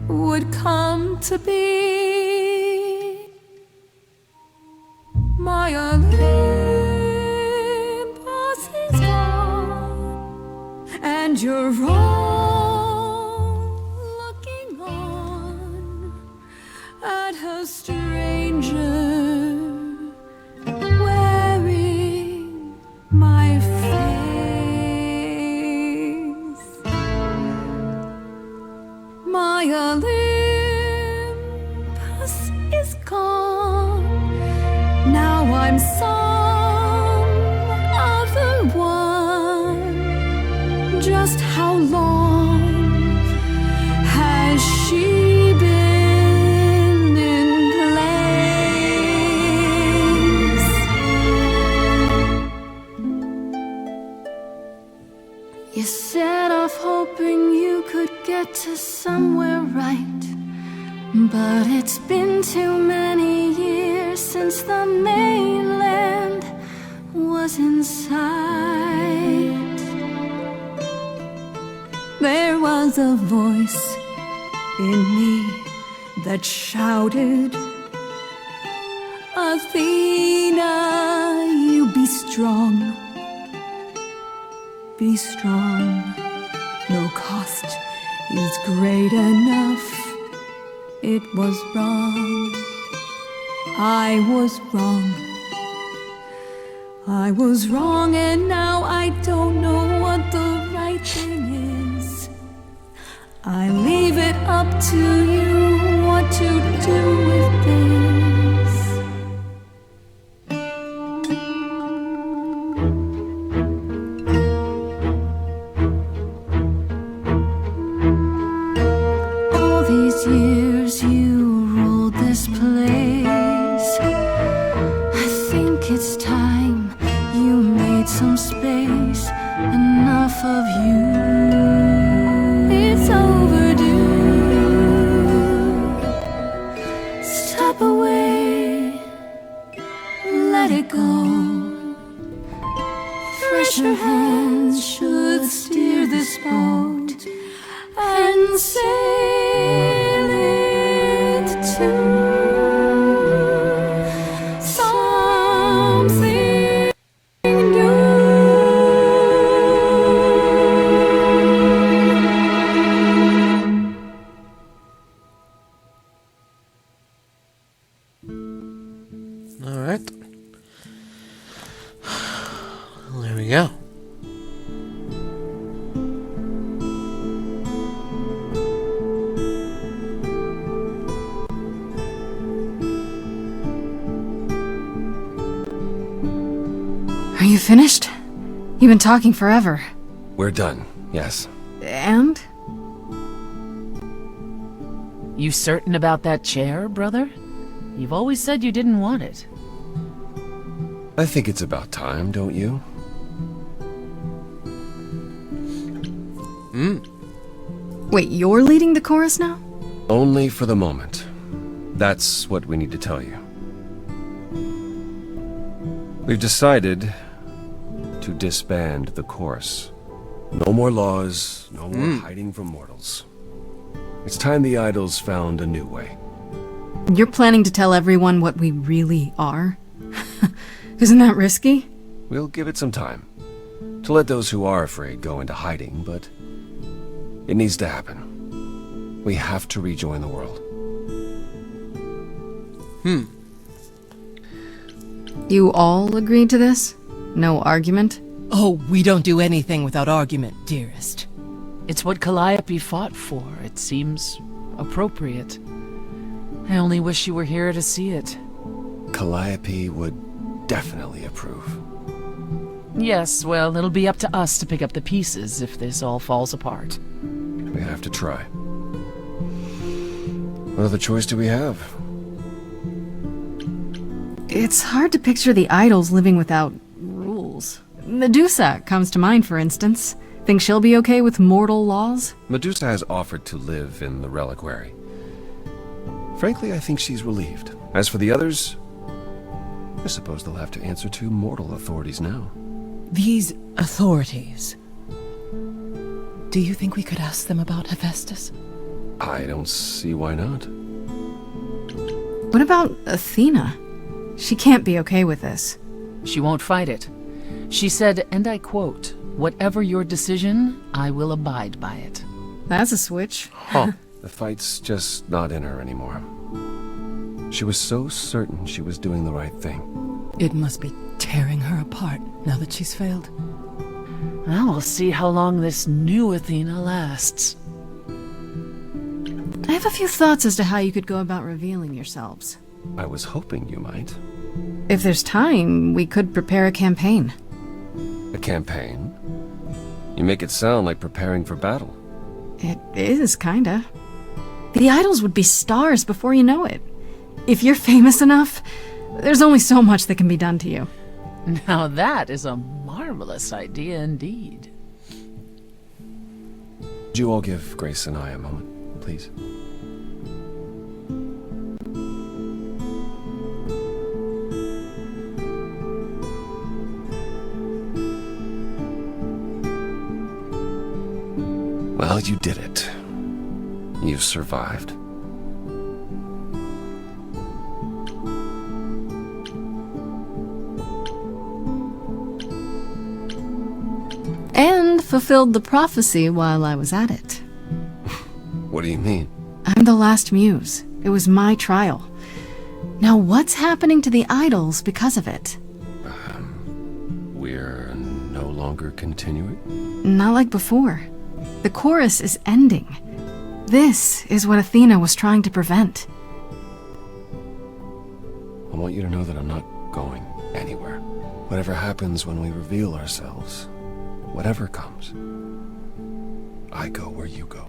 would come to be. My Olympus is gone, and you're all looking on at her stranger wearing my face. My Olympus is gone. Now I'm some other one. Just how long has she been in place? You set off hoping you could get to somewhere right, but it's been too many years since the mainland was in sight. There was a voice in me that shouted, Athena, you be strong. Be strong. No cost is great enough. It was wrong. I was wrong. I was wrong, and now I don't know what the right thing is. I leave it up to you what to do with this. All these years you ruled this place. I think it's time you made some space. Enough of you. It's overdue. Step away. Let it go. Fresher hands should steer this boat and sail it to something new. All right. There we go. Are you finished? You've been talking forever. We're done, yes. And? You certain about that chair, brother? You've always said you didn't want it. I think it's about time, don't you? Wait, you're leading the chorus now? Only for the moment. That's what we need to tell you. We've decided to disband the chorus. No more laws, no more hiding from mortals. It's time the idols found a new way. You're planning to tell everyone what we really are? Isn't that risky? We'll give it some time to let those who are afraid go into hiding, but it needs to happen. We have to rejoin the world. You all agreed to this? No argument? Oh, we don't do anything without argument, dearest. It's what Calliope fought for. It seems appropriate. I only wish you were here to see it. Calliope would definitely approve. Yes, well, it'll be up to us to pick up the pieces if this all falls apart. We have to try. What other choice do we have? It's hard to picture the idols living without rules. Medusa comes to mind, for instance. Think she'll be okay with mortal laws? Medusa has offered to live in the Reliquary. Frankly, I think she's relieved. As for the others, I suppose they'll have to answer to mortal authorities now. These authorities. Do you think we could ask them about Hephaestus? I don't see why not. What about Athena? She can't be okay with this. She won't fight it. She said, and I quote, "Whatever your decision, I will abide by it." That's a switch. The fight's just not in her anymore. She was so certain she was doing the right thing. It must be tearing her apart now that she's failed. Well, we'll see how long this new Athena lasts. I have a few thoughts as to how you could go about revealing yourselves. I was hoping you might. If there's time, we could prepare a campaign. A campaign? You make it sound like preparing for battle. It is, kinda. The idols would be stars before you know it. If you're famous enough, there's only so much that can be done to you. Now that is a marvelous idea indeed. Would you all give Grace and I a moment, please? Well, you did it. You've survived. And fulfilled the prophecy while I was at it. What do you mean? I'm the last Muse. It was my trial. Now what's happening to the idols because of it? We're no longer continuing? Not like before. The chorus is ending. This is what Athena was trying to prevent. I want you to know that I'm not going anywhere. Whatever happens when we reveal ourselves, whatever comes, I go where you go.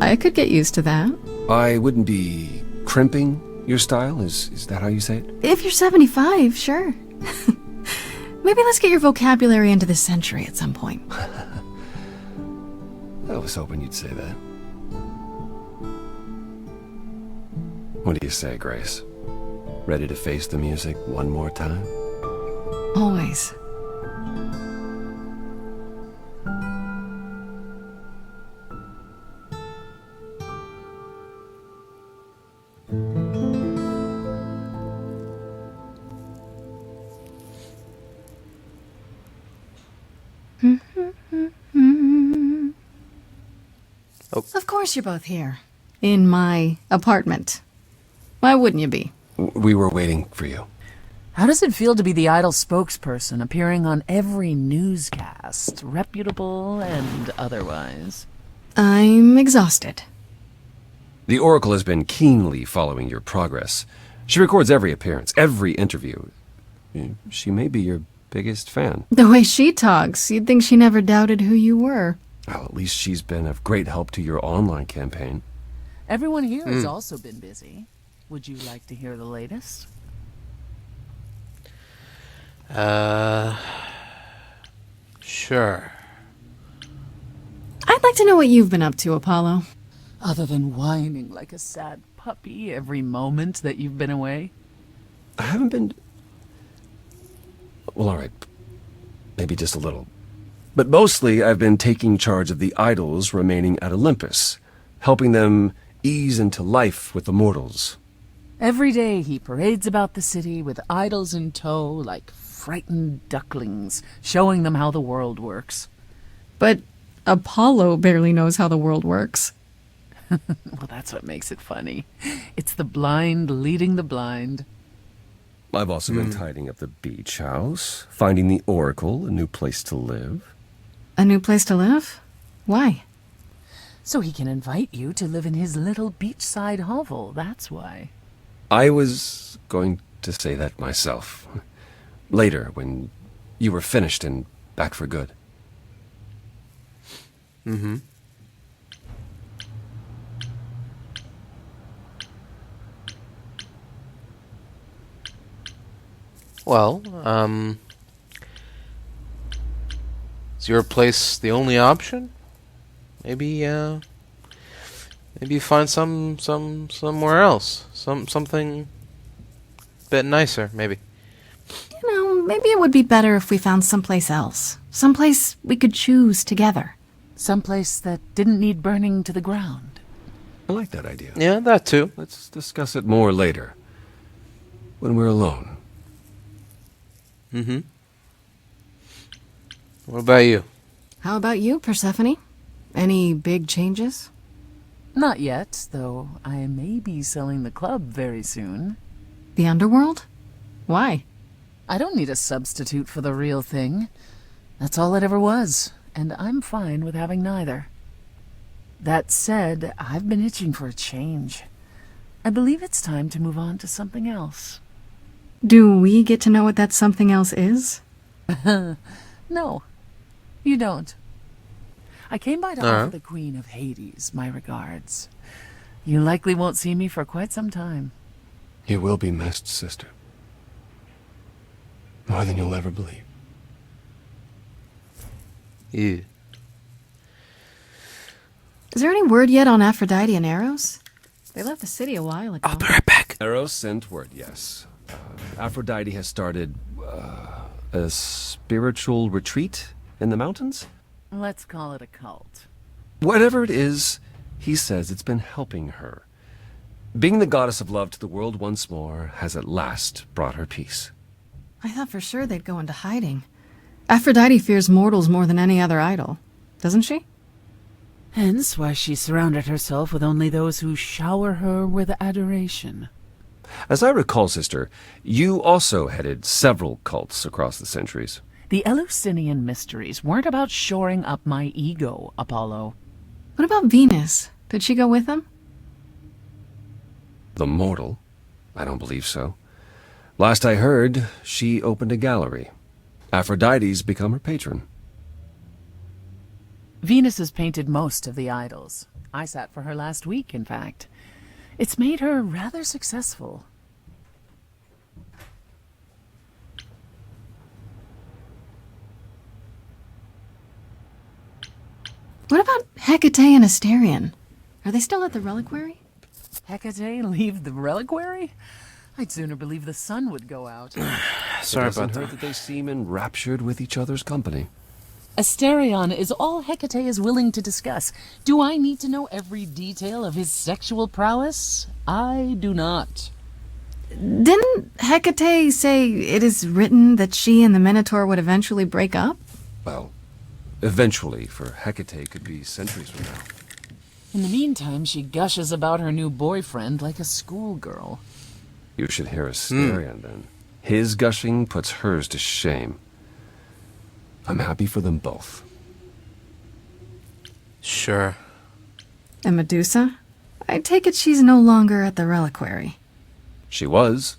I could get used to that. I wouldn't be crimping your style? Is that how you say it? If you're 75, sure. Maybe let's get your vocabulary into this century at some point. I was hoping you'd say that. What do you say, Grace? Ready to face the music one more time? Always. Oh. Of course you're both here. In my apartment. Why wouldn't you be? We were waiting for you. How does it feel to be the idol spokesperson, appearing on every newscast, reputable and otherwise? I'm exhausted. The Oracle has been keenly following your progress. She records every appearance, every interview. She may be your biggest fan. The way she talks, you'd think she never doubted who you were. Well, at least she's been of great help to your online campaign. Everyone here has also been busy. Would you like to hear the latest? Sure. I'd like to know what you've been up to, Apollo. Other than whining like a sad puppy every moment that you've been away? I haven't been... Well, all right. Maybe just a little. But mostly I've been taking charge of the idols remaining at Olympus, helping them ease into life with the mortals. Every day he parades about the city with idols in tow like frightened ducklings, showing them how the world works. But Apollo barely knows how the world works. Well, that's what makes it funny. It's the blind leading the blind. I've also been tidying up the beach house, finding the Oracle a new place to live. A new place to live? Why? So he can invite you to live in his little beachside hovel, that's why. I was going to say that myself. Later, when you were finished and back for good. Mm-hmm. Well, is your place the only option? Maybe Maybe you find somewhere else. Something a bit nicer, maybe. You know, maybe it would be better if we found someplace else. Someplace we could choose together. Someplace that didn't need burning to the ground. I like that idea. Yeah, that too. Let's discuss it more later. When we're alone. Mm-hmm. What about you? How about you, Persephone? Any big changes? Not yet, though I may be selling the club very soon. The Underworld? Why? I don't need a substitute for the real thing. That's all it ever was, and I'm fine with having neither. That said, I've been itching for a change. I believe it's time to move on to something else. Do we get to know what that something else is? No, you don't. I came by to Uh-huh. offer the Queen of Hades my regards. You likely won't see me for quite some time. You will be missed, sister. More than you'll ever believe. Yeah. Is there any word yet on Aphrodite and Eros? They left the city a while ago. I'll be right back. Eros sent word, yes. Aphrodite has started a spiritual retreat in the mountains? Let's call it a cult. Whatever it is, he says it's been helping her. Being the goddess of love to the world once more has at last brought her peace. I thought for sure they'd go into hiding. Aphrodite fears mortals more than any other idol, doesn't she? Hence why she surrounded herself with only those who shower her with adoration. As I recall, sister, you also headed several cults across the centuries. The Eleusinian mysteries weren't about shoring up my ego, Apollo. What about Venus? Did she go with them? The mortal? I don't believe so. Last I heard, she opened a gallery. Aphrodite's become her patron. Venus has painted most of the idols. I sat for her last week, in fact. It's made her rather successful. What about Hecate and Asterion? Are they still at the Reliquary? Hecate leave the Reliquary? I'd sooner believe the sun would go out. Sorry It doesn't about hurt that they seem enraptured with each other's company. Asterion is all Hecate is willing to discuss. Do I need to know every detail of his sexual prowess? I do not. Didn't Hecate say it is written that she and the Minotaur would eventually break up? Well, eventually, for Hecate could be centuries from now. In the meantime, she gushes about her new boyfriend like a schoolgirl. You should hear Asterion, then. His gushing puts hers to shame. I'm happy for them both. Sure. And Medusa? I take it she's no longer at the Reliquary. She was.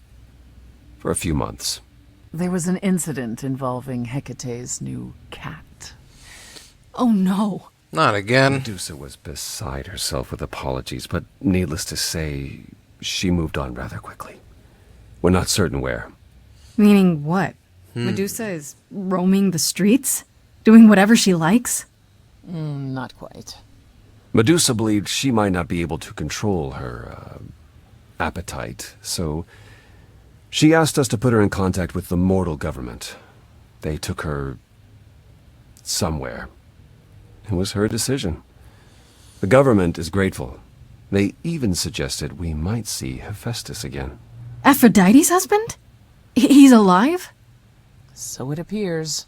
For a few months. There was an incident involving Hecate's new cat. Oh no. Not again. Medusa was beside herself with apologies, but needless to say, she moved on rather quickly. We're not certain where. Meaning what? Medusa is roaming the streets? Doing whatever she likes? Not quite. Medusa believed she might not be able to control her appetite, so she asked us to put her in contact with the mortal government. They took her somewhere. It was her decision. The government is grateful. They even suggested we might see Hephaestus again. Aphrodite's husband? He's alive? So it appears.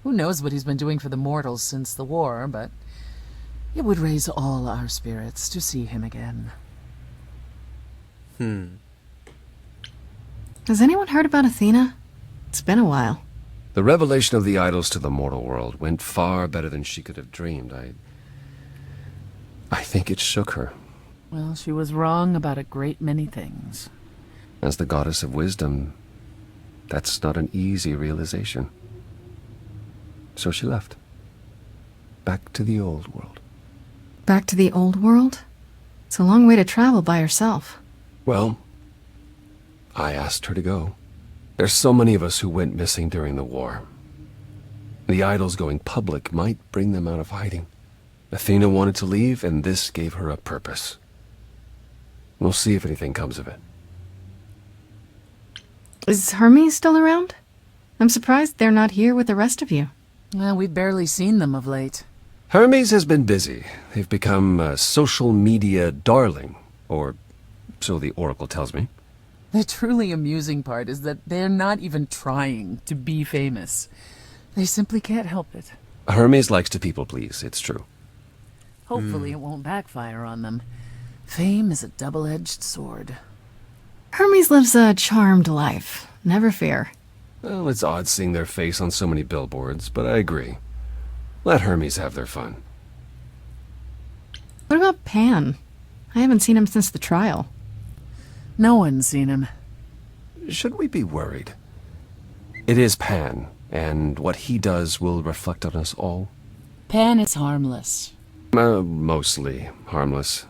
Who knows what he's been doing for the mortals since the war, but it would raise all our spirits to see him again. Has anyone heard about Athena? It's been a while. The revelation of the idols to the mortal world went far better than she could have dreamed. I think it shook her. Well, she was wrong about a great many things. As the goddess of wisdom, that's not an easy realization. So she left. Back to the old world. Back to the old world? It's a long way to travel by herself. Well, I asked her to go. There's so many of us who went missing during the war. The idols going public might bring them out of hiding. Athena wanted to leave, and this gave her a purpose. We'll see if anything comes of it. Is Hermes still around? I'm surprised they're not here with the rest of you. Well, we've barely seen them of late. Hermes has been busy. They've become a social media darling, or so the Oracle tells me. The truly amusing part is that they're not even trying to be famous. They simply can't help it. Hermes likes to people please, it's true. Hopefully it won't backfire on them. Fame is a double-edged sword. Hermes lives a charmed life. Never fear. Well, it's odd seeing their face on so many billboards, but I agree. Let Hermes have their fun. What about Pan? I haven't seen him since the trial. No one's seen him. Should we be worried? It is Pan, and what he does will reflect on us all. Pan is harmless. Mostly harmless.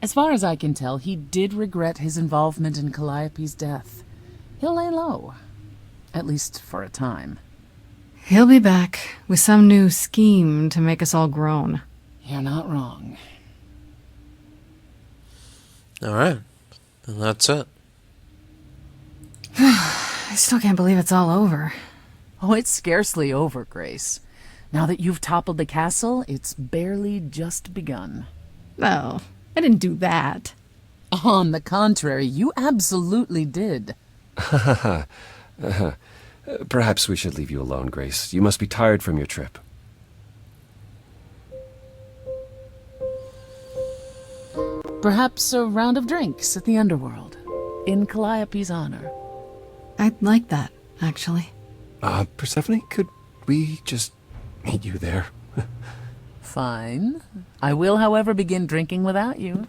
As far as I can tell, he did regret his involvement in Calliope's death. He'll lay low. At least for a time. He'll be back with some new scheme to make us all groan. You're not wrong. Alright. Then that's it. I still can't believe it's all over. Oh, it's scarcely over, Grace. Now that you've toppled the castle, it's barely just begun. Oh, I didn't do that. On the contrary, you absolutely did. Perhaps we should leave you alone, Grace. You must be tired from your trip. Perhaps a round of drinks at the Underworld, in Calliope's honor. I'd like that, actually. Persephone, could we just meet you there? Fine. I will, however, begin drinking without you.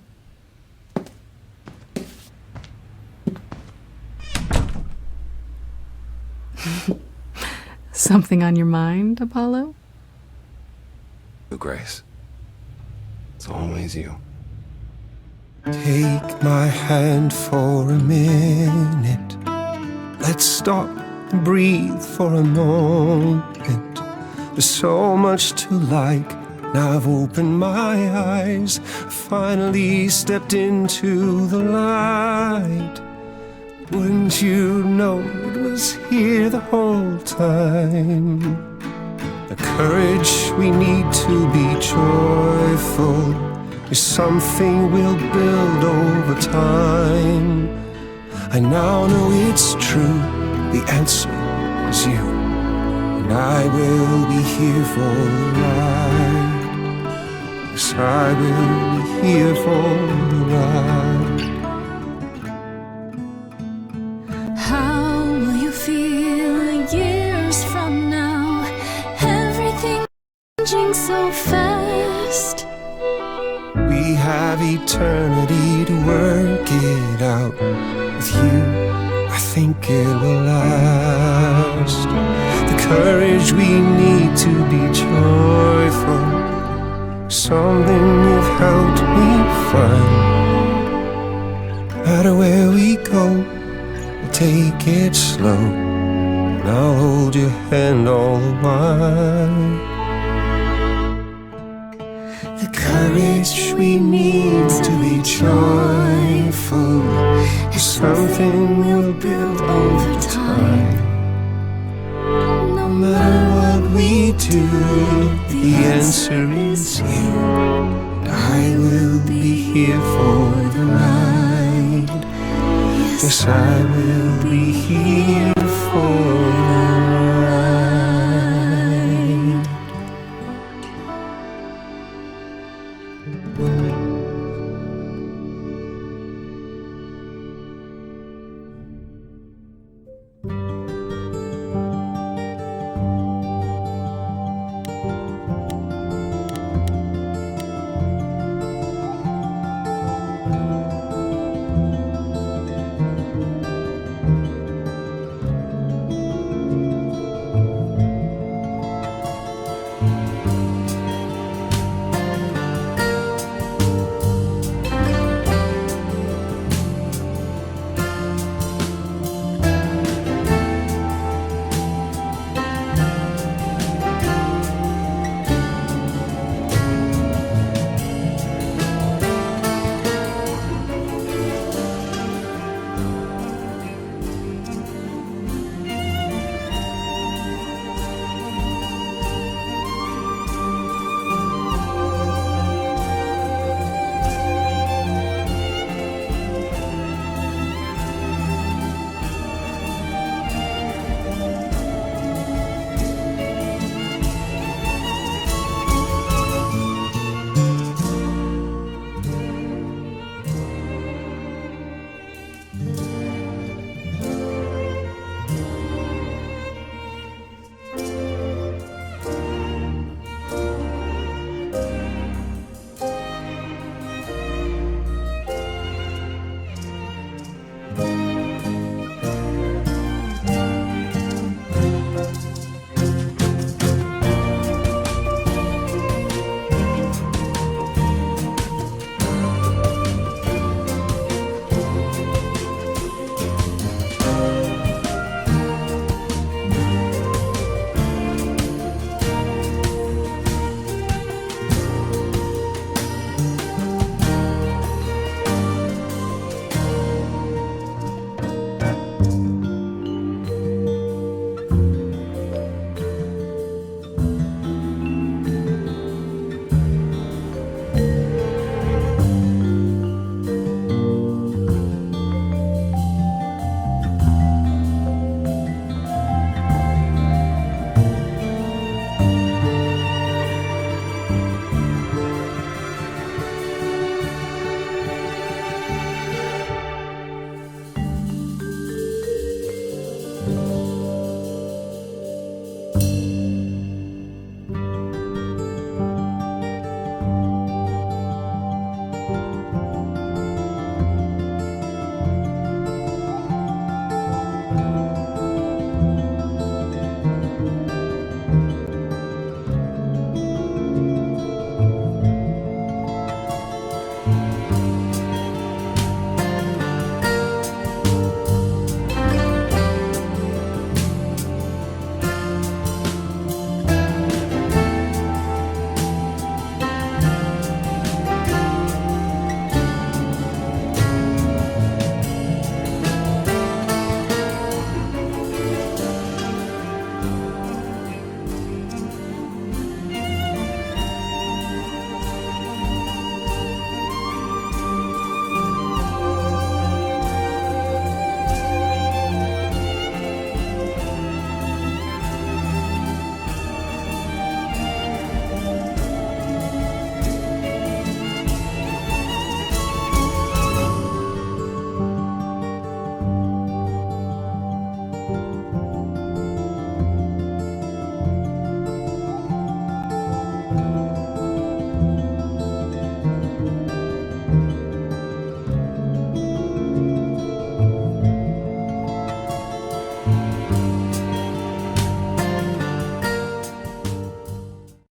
Something on your mind, Apollo? Grace. It's always you. Take my hand for a minute. Let's stop and breathe for a moment. There's so much to like. Now I've opened my eyes. Finally stepped into the light. Wouldn't you know it was here the whole time? The courage we need to be joyful is something we'll build over time. I now know it's true, the answer is you. And I will be here for the ride. Yes, I will be here for the ride. How will you feel years from now? Everything changing so fast. We have eternity to work it out. With you, I think it will last. The courage we need to be joyful, something you've helped me find. No matter where we go, we'll take it slow, and I'll hold your hand all the while. The courage we need to be joyful is something we'll build over time. No matter what we do, the answer is you. And I will be here for the ride. Yes, I will be here for the ride.